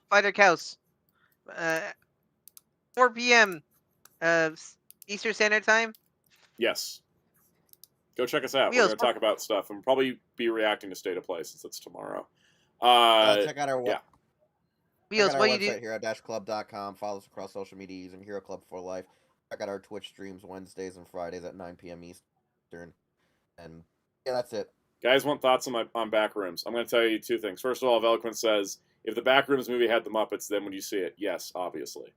Fighter Kaus. 4 p.m. Eastern Standard Time. Yes. Go check us out. We're going to talk about stuff and probably be reacting to State of Play since it's tomorrow. Check out our Wheels, what do you do? Here at dashclub.com. Follow us across social media using Hero Club for Life. Check out our Twitch streams Wednesdays and Fridays at 9 p.m. Eastern. And yeah, that's it. Guys want thoughts on Backrooms. I'm going to tell you two things. First of all, Veloquent says, if the Backrooms movie had the Muppets, then would you see it? Yes, obviously.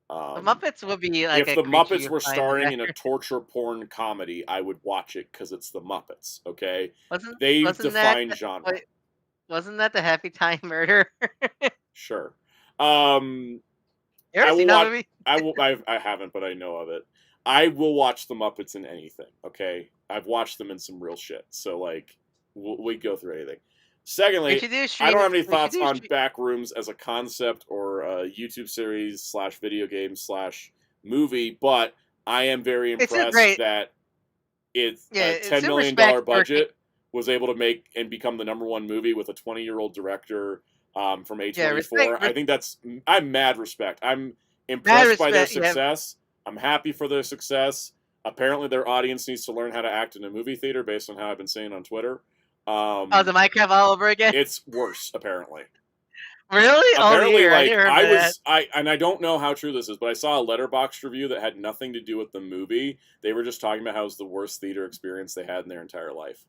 The Muppets would be like if a the Muppets were find starring in there. a torture porn comedy, I would watch it because it's the Muppets. Okay, Wasn't define that genre. wait, wasn't that the Happy Time Murder? Sure. You ever I will seen that watch. movie? I haven't, but I know of it. I will watch the Muppets in anything. Okay, I've watched them in some real shit. So like, we go through anything. Secondly, I don't have any thoughts on Backrooms as a concept or a YouTube series / video game / movie, but I am very impressed that it's a $10 million budget was able to make and become the #1 movie with a 20-year-old director from A24. I think I'm mad respect. I'm impressed by their success. I'm happy for their success. Apparently, their audience needs to learn how to act in a movie theater based on how I've been seeing on Twitter. The Minecraft all over again? It's worse, apparently. Really? Apparently, I don't know how true this is, but I saw a Letterboxd review that had nothing to do with the movie. They were just talking about how it was the worst theater experience they had in their entire life.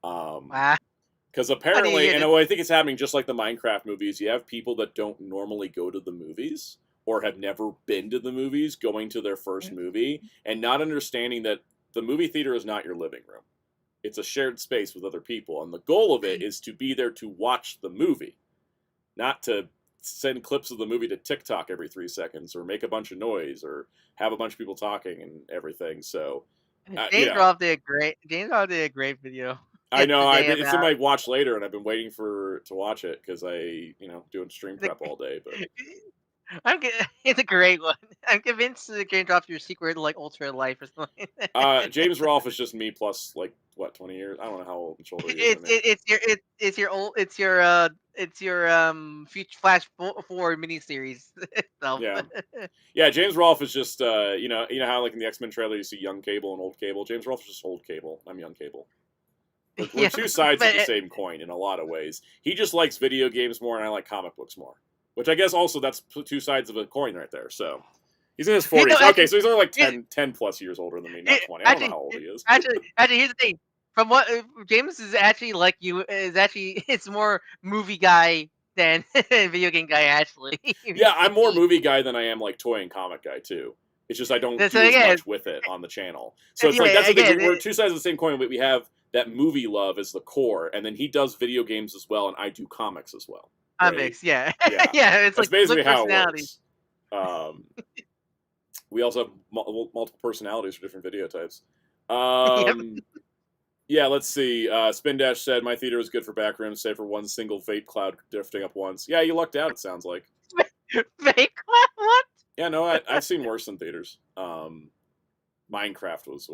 Because apparently, and I think it's happening just like the Minecraft movies, you have people that don't normally go to the movies or have never been to the movies going to their first movie and not understanding that the movie theater is not your living room. It's a shared space with other people, and the goal of it is to be there to watch the movie, not to send clips of the movie to TikTok every 3 seconds or make a bunch of noise or have a bunch of people talking and everything. So, James Rolfe did a great video. I know. It's in my watch later, and I've been waiting to watch it because doing stream prep all day. But it's a great one. I'm convinced that James Rolfe your secret like ultra life or something. James Rolfe is just me plus 20 years. I don't know how much older he is. It's your future Flash Forward miniseries. Yeah. James Rolfe is just you know how like in the X-Men trailer you see young Cable and old Cable. James Rolfe is just old Cable. I'm young Cable. We're two sides of the same coin in a lot of ways. He just likes video games more, and I like comic books more. Which I guess also that's two sides of a coin right there. So he's in his 40s. Okay, so he's only like 10 plus years older than me, not 20. I don't know how old he is. Actually, here's the thing. From what James is actually like you is actually it's more movie guy than video game guy actually. Yeah, I'm more movie guy than I am like toy and comic guy too. It's just I don't do as much with it on the channel. So it's that's the thing. We're two sides of the same coin, but we have that movie love as the core, and then he does video games as well, and I do comics as well. Comics, yeah. It's like basically how it works. We also have multiple personalities for different video types. Yeah, let's see. Spin Dash said, my theater was good for Backrooms, save for one single fake cloud drifting up once. Yeah, you lucked out, it sounds like. Fake cloud? What? Yeah, no, I've seen worse in theaters. Minecraft was...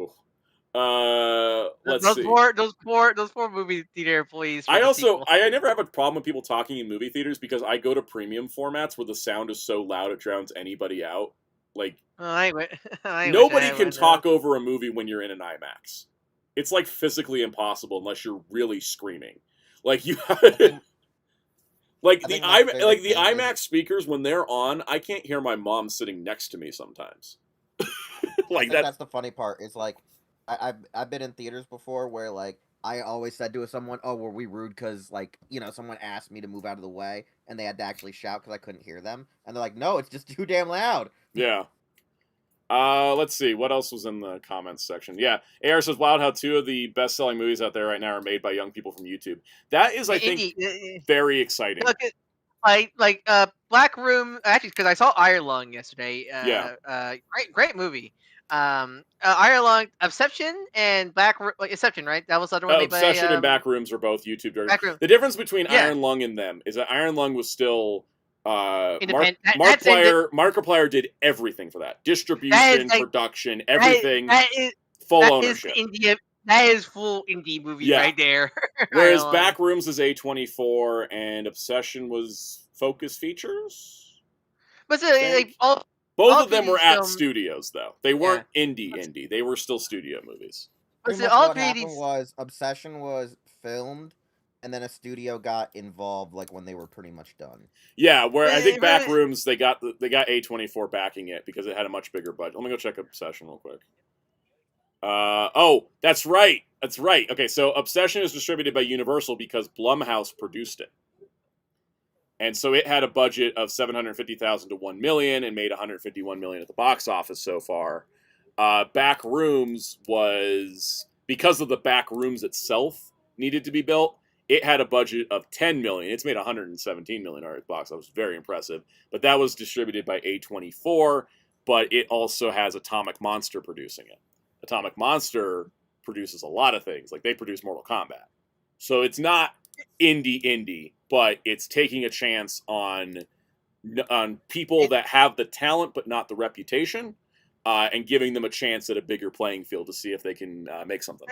let's see. Those poor movie theater employees. I never have a problem with people talking in movie theaters because I go to premium formats where the sound is so loud it drowns anybody out. Like nobody can talk over a movie when you're in an IMAX. It's like physically impossible unless you're really screaming. Like you like the IMAX speakers when they're on, I can't hear my mom sitting next to me sometimes. That's the funny part. It's like I've been in theaters before where like I always said to someone, "Oh, were we rude because like someone asked me to move out of the way and they had to actually shout because I couldn't hear them?" And they're like, "No, it's just too damn loud." Yeah. Let's see what else was in the comments section. Yeah, AR says, "Wild how 2 of the best-selling movies out there right now are made by young people from YouTube." That is, I think, very exciting. Look, Black Room. Actually, because I saw Iron Lung yesterday. Great movie. Iron Lung, Obsession, and Obsession, right? That was the other one. Obsession and Backrooms were both YouTube. The difference between Iron Lung and them is that Iron Lung was still Markiplier did everything for that. Distribution, production, everything. Full ownership. That is full indie movie right there. Whereas Backrooms is A24 and Obsession was Focus Features. But both of them were at studios, though. They weren't indie. They were still studio movies. But what happened was Obsession was filmed, and then a studio got involved like when they were pretty much done. Yeah, where I think Backrooms they got A24 backing it because it had a much bigger budget. Let me go check Obsession real quick. Oh, that's right. That's right. Okay, so Obsession is distributed by Universal because Blumhouse produced it. And so it had a budget of $750,000 to $1 million and made $151 million at the box office so far. Back Rooms was, because of the Back Rooms itself needed to be built, it had a budget of $10 million. It's made $117 million at the box office. Very impressive. But that was distributed by A24, but it also has Atomic Monster producing it. Atomic Monster produces a lot of things. Like, they produce Mortal Kombat. So it's not indie, but it's taking a chance on people that have the talent but not the reputation, and giving them a chance at a bigger playing field to see if they can make something.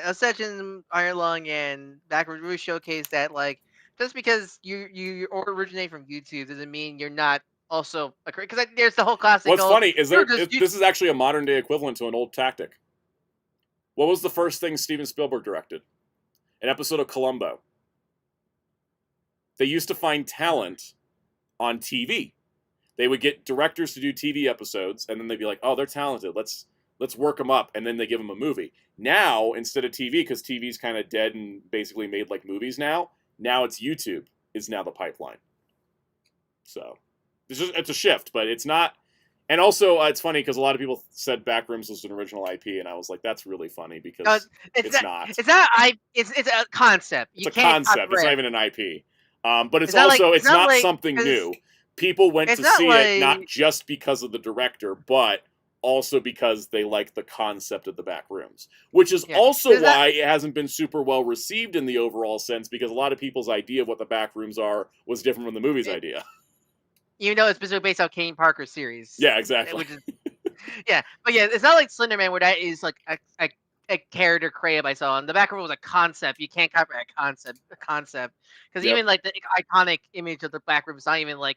Obsession, Iron Lung, and Backward really showcase that, like, just because you originate from YouTube doesn't mean you're not also a creator. Because there's the whole classic. What's funny is this is actually a modern day equivalent to an old tactic. What was the first thing Steven Spielberg directed? An episode of Columbo. They used to find talent on TV. They would get directors to do TV episodes, and then they'd be like, "Oh, they're talented. Let's work them up," and then they give them a movie. Now, instead of TV, because TV's kind of dead and basically made like movies now it's YouTube is now the pipeline. So it's a shift, but it's not. And also, it's funny because a lot of people said Backrooms was an original IP, and I was like, "That's really funny because it's not. It's not. It's a concept. It's a concept. It's not even an IP. But it's also it's not something new. People went to see it not just because of the director, but also because they like the concept of the Backrooms, which is also why it hasn't been super well received in the overall sense, because a lot of people's idea of what the Backrooms are was different from the movie's idea. Even though it's specifically based on Kane Parker's series. Yeah, exactly. Which is, but it's not like Slenderman where that is like a character created by someone. The Backroom was a concept. You can't copyright a concept. Because even like the iconic image of the Backroom is not even like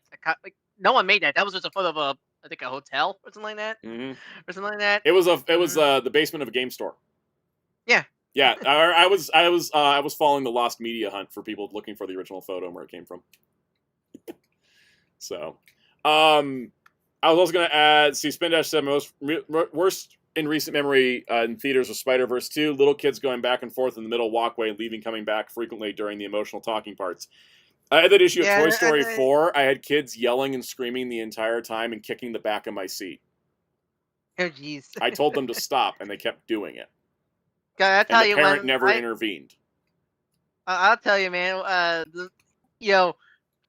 no one made that. That was just a photo of I think a hotel or something like that. Mm-hmm. Or something like that. It was the basement of a game store. Yeah. Yeah, I was following the lost media hunt for people looking for the original photo and where it came from. So, I was also going to add, Spin-Dash said worst in recent memory in theaters was Spider-Verse 2. Little kids going back and forth in the middle walkway and leaving, coming back frequently during the emotional talking parts. I had that issue at Toy Story 4. I had kids yelling and screaming the entire time and kicking the back of my seat. Oh, jeez. I told them to stop, and they kept doing it. God, and the parent never intervened. I'll tell you, man.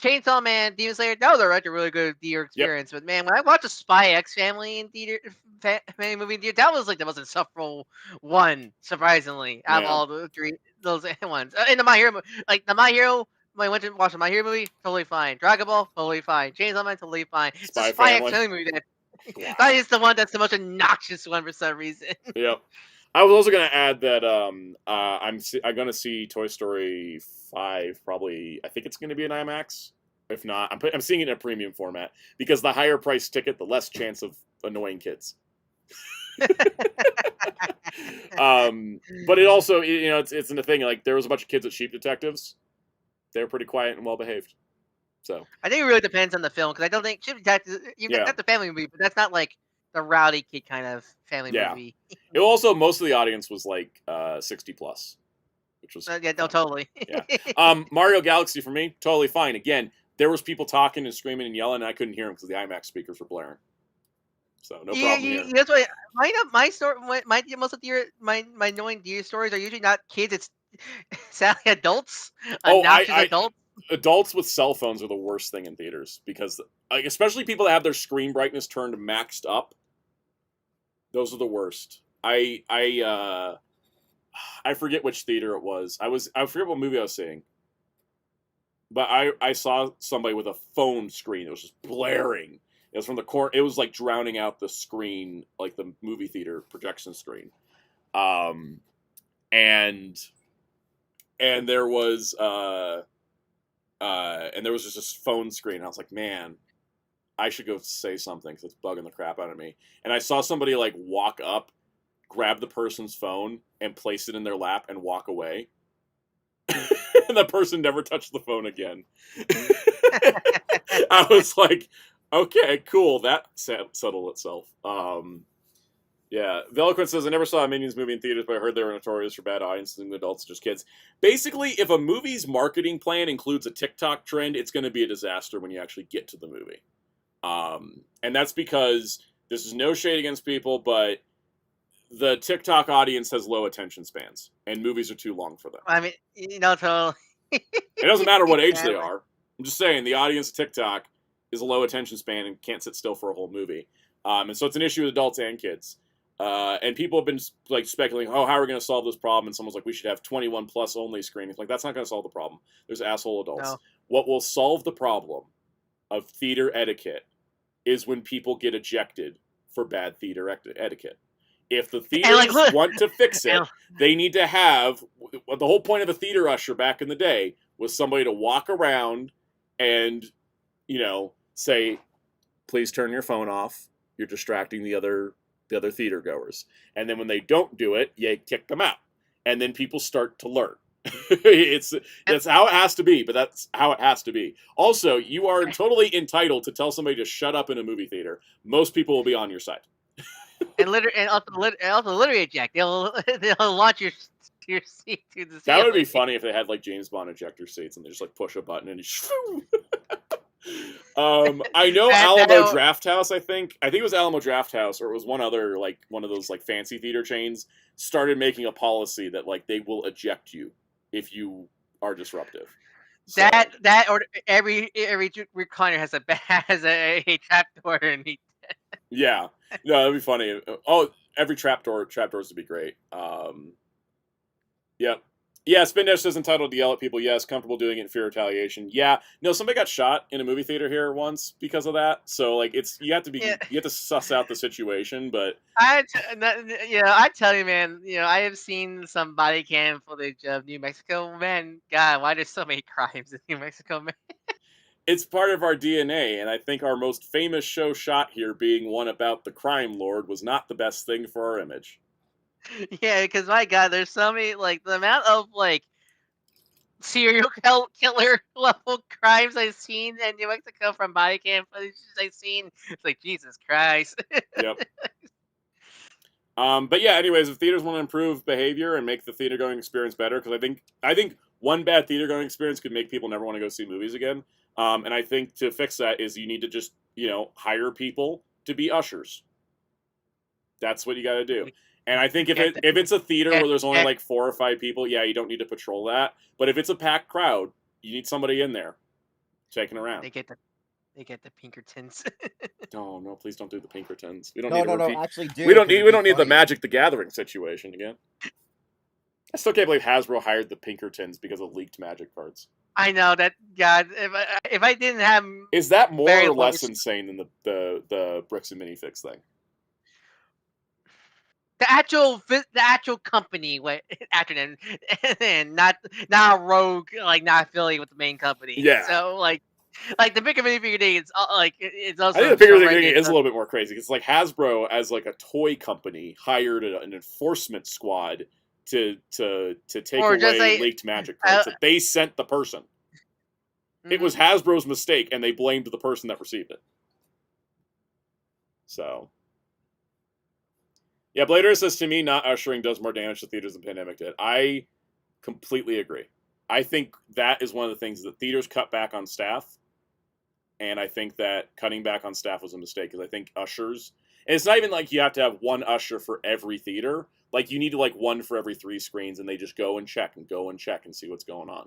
Chainsaw Man, Demon Slayer, that was a really good theater experience. Yep. But man, when I watched a Spy X Family in theater, family movie in theater, that was like the most insufferable one, surprisingly, out of all the three those ones. And the My Hero, when I went to watch the My Hero movie, totally fine. Dragon Ball, totally fine. Chainsaw Man, totally fine. Spy X Family movie that is the one that's the most obnoxious one for some reason. Yep. I was also going to add that I'm going to see Toy Story 5 probably. I think it's going to be an IMAX. If not, I'm seeing it in a premium format because the higher price ticket, the less chance of annoying kids. But it also, it's in the thing. Like there was a bunch of kids at Sheep Detectives. They were pretty quiet and well behaved. So I think it really depends on the film because I don't think Sheep Detectives. That's the family movie, but that's not like the rowdy kid kind of family movie. It also, most of the audience was like 60 plus, which was totally. Mario Galaxy for me, totally fine. Again, there was people talking and screaming and yelling, and I couldn't hear them because the IMAX speakers were blaring. So no problem here. That's why my story, most of my annoying deer stories are usually not kids. It's sadly adults. Obnoxious adults. Adults with cell phones are the worst thing in theaters because, especially people that have their screen brightness turned maxed up. Those are the worst. I forget which theater it was. I forget what movie I was seeing. But I saw somebody with a phone screen that was just blaring. It was from the corner. It was like drowning out the screen, like the movie theater projection screen. And there was just this phone screen. I was like, man, I should go say something because it's bugging the crap out of me. And I saw somebody like walk up, grab the person's phone, and place it in their lap and walk away. And the person never touched the phone again. I was like, okay, cool. That settled itself. Yeah, Veloquent says, I never saw a Minions movie in theaters, but I heard they were notorious for bad audiences and adults, just kids. Basically, if a movie's marketing plan includes a TikTok trend, it's going to be a disaster when you actually get to the movie. And that's because this is no shade against people, but the TikTok audience has low attention spans, and movies are too long for them. I mean, totally. It doesn't matter what age they are. I'm just saying, the audience of TikTok is a low attention span and can't sit still for a whole movie. And so it's an issue with adults and kids. And people have been like speculating, how are we going to solve this problem? And someone's like, we should have 21 plus only screenings. Like, that's not going to solve the problem. There's asshole adults. No. What will solve the problem of theater etiquette is when people get ejected for bad theater etiquette. If the theaters want to fix it, they need to have the whole point of a theater usher back in the day was somebody to walk around and, say, please turn your phone off. You're distracting the other theater goers. And then when they don't do it, you kick them out. And then people start to learn. That's how it has to be, but that's how it has to be. Also, you are totally entitled to tell somebody to shut up in a movie theater. Most people will be on your side. and also literally eject. They'll launch your seat to the ceiling. That would be funny if they had like James Bond ejector seats and they just like push a button and I know Alamo Drafthouse. I think it was Alamo Drafthouse, or it was one other one of those like fancy theater chains started making a policy that like they will eject you if you are disruptive. So, that or every recliner has a trapdoor and yeah, no, that'd be funny. Oh, every trapdoors would be great. Yep. Yeah, Spin Dash says entitled to yell at people. Yes, comfortable doing it in fear of retaliation. Yeah, no, somebody got shot in a movie theater here once because of that. So like, you have to suss out the situation. But I tell you, man, I have seen some body cam footage of New Mexico. Man, God, why there's so many crimes in New Mexico, man? It's part of our DNA, and I think our most famous show shot here, being one about the crime lord, was not the best thing for our image. Yeah, because my God, there's so many, like, the amount of, like, serial killer level crimes I've seen in New Mexico from body cam footage I've seen. It's like, Jesus Christ. Yep. But yeah, anyways, if theaters want to improve behavior and make the theater going experience better, because I think one bad theater going experience could make people never want to go see movies again. And I think to fix that is you need to just, hire people to be ushers. That's what you got to do. And I think if it's a theater where there's only like 4 or 5 people, yeah, you don't need to patrol that. But if it's a packed crowd, you need somebody in there checking around. They get the Pinkertons. No, please don't do the Pinkertons. We don't actually do. We don't need the Magic the Gathering situation again. I still can't believe Hasbro hired the Pinkertons because of leaked Magic cards. I know that. God, if I didn't have, is that more or less insane than the Bricks and Minifix thing? The actual company after them, and not a rogue, like not affiliated with the main company. Yeah. So like the bigger minifigure thing is it's also. I think the bigger thing is a little bit more crazy. It's like Hasbro, as like a toy company, hired an enforcement squad to take away leaked Magic cards that they sent the person. Mm-hmm. It was Hasbro's mistake, and they blamed the person that received it. So. Yeah, Blader says, to me, not ushering does more damage to theaters than Pandemic did. I completely agree. I think that is one of the things that theaters cut back on staff, and I think that cutting back on staff was a mistake, because I think ushers... And it's not even like you have to have one usher for every theater. Like, you need to, one for every 3 screens, and they just go and check and see what's going on,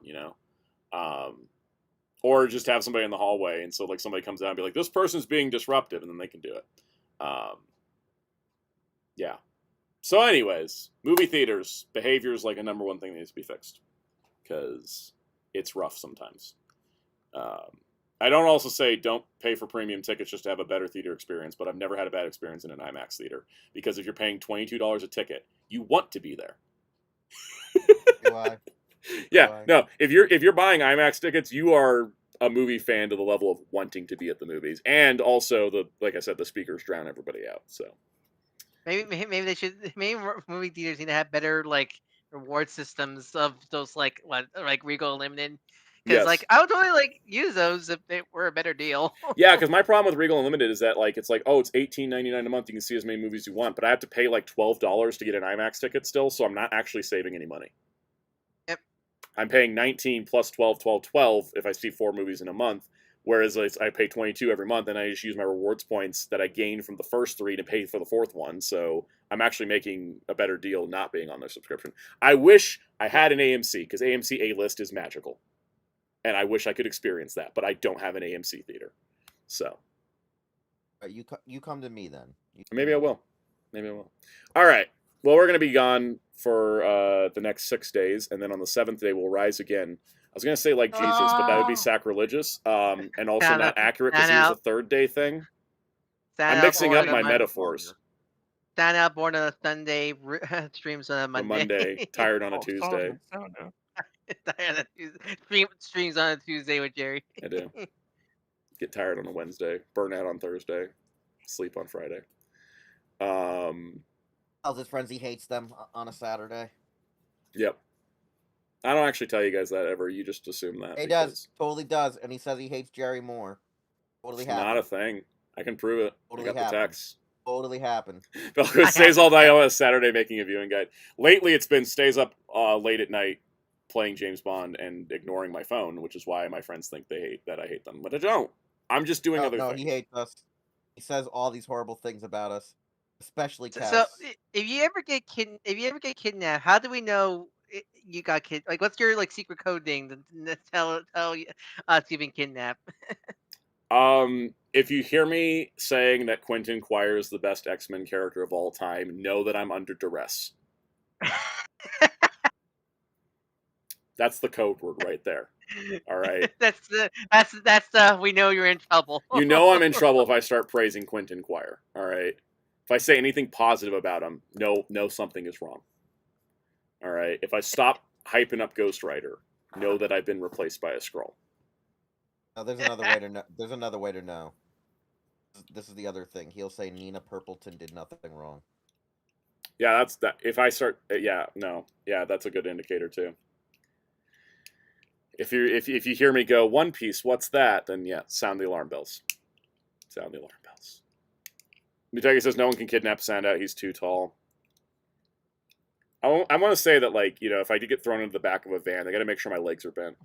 Or just have somebody in the hallway, and so, somebody comes out and be like, this person's being disruptive, and then they can do it. Yeah. So anyways, movie theaters, behavior is a number one thing that needs to be fixed. Because it's rough sometimes. I don't also say don't pay for premium tickets just to have a better theater experience, but I've never had a bad experience in an IMAX theater. Because if you're paying $22 a ticket, you want to be there. Why? Yeah, Why? No, if you're buying IMAX tickets, you are a movie fan to the level of wanting to be at the movies. And also, like I said, the speakers drown everybody out, so... Maybe they should. Maybe movie theaters need to have better reward systems of those Regal Limited Because like I would totally like use those if they were a better deal. Yeah, because my problem with Regal Unlimited is that like it's like, oh, it's $18.99 a month. You can see as many movies you want, but I have to pay like $12 to get an IMAX ticket still, so I'm not actually saving any money. Yep. I'm paying 19 plus 12, 12, 12 if I see 4 movies in a month, whereas I pay 22 every month, and I just use my rewards points that I gained from the first 3 to pay for the 4th one. So I'm actually making a better deal not being on their subscription. I wish I had an AMC, because AMC A-List is magical. And I wish I could experience that, but I don't have an AMC theater. So. You come to me then. Maybe I will. Maybe I will. All right. Well, we're going to be gone for the next 6 days, and then on the 7th day, we'll rise again. I was going to say like Jesus, but that would be sacrilegious, and also not accurate because he was a 3rd day thing. I'm mixing up my metaphors. Soundout born on a Sunday, streams on a Monday, tired on a Tuesday. Streams on a Tuesday with Jerry. I do. Get tired on a Wednesday, burn out on Thursday, sleep on Friday. Tells his friends he hates them on a Saturday. Yep. I don't actually tell you guys that ever. You just assume that. He does. Totally does. And he says he hates Jerry more. Totally happened. Not a thing. I can prove it. Totally I got the text. Totally happened. Belko stays all night on a Saturday making a viewing guide. Lately, it's been stays up late at night playing James Bond and ignoring my phone, which is why my friends think that I hate them. But I don't. I'm just doing other things. No, he hates us. He says all these horrible things about us, especially Cass. So, if you ever get kidnapped, how do we know you got kidnapped? Like, what's your like secret code thing to tell us you've been kidnapped? If you hear me saying that Quentin Quire is the best X-Men character of all time, know that I'm under duress. That's the code word right there. All right. That's the we know you're in trouble. You know I'm in trouble if I start praising Quentin Quire. All right. If I say anything positive about him, know something is wrong. All right. If I stop hyping up Ghost Rider, know that I've been replaced by a Skrull. No, there's another way to know. There's another way to know. This is the other thing. He'll say Nina Purpleton did nothing wrong. Yeah, that's that. If I start, yeah, that's a good indicator too. If you hear me go One Piece, what's that? Then yeah, sound the alarm bells. Sound the alarm bells. Muteki says no one can kidnap Soundout. He's too tall. I want to say that, like, you know, if I do get thrown into the back of a van, I got to make sure my legs are bent.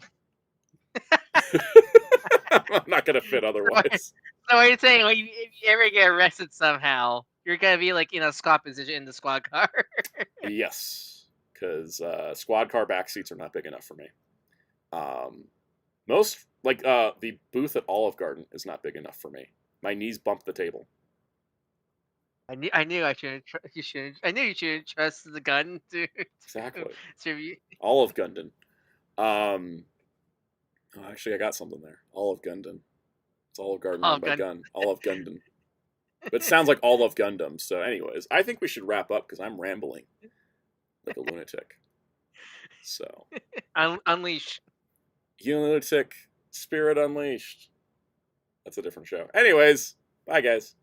I'm not gonna fit otherwise. So what you're saying, if you ever get arrested somehow, you're gonna be like in a squad position in the squad car. Yes, because squad car back seats are not big enough for me. Most like the booth at Olive Garden is not big enough for me. My knees bump the table. I knew I shouldn't. You shouldn't. I knew you shouldn't trust the gun to exactly. To Olive Gundam. Actually, I got something there. Olive Gundam. It's Olive Garden by Gun. Olive Gundam. But it sounds like Olive Gundam. So, anyways, I think we should wrap up because I'm rambling like a lunatic. So, unleash. You lunatic spirit unleashed. That's a different show. Anyways, bye guys.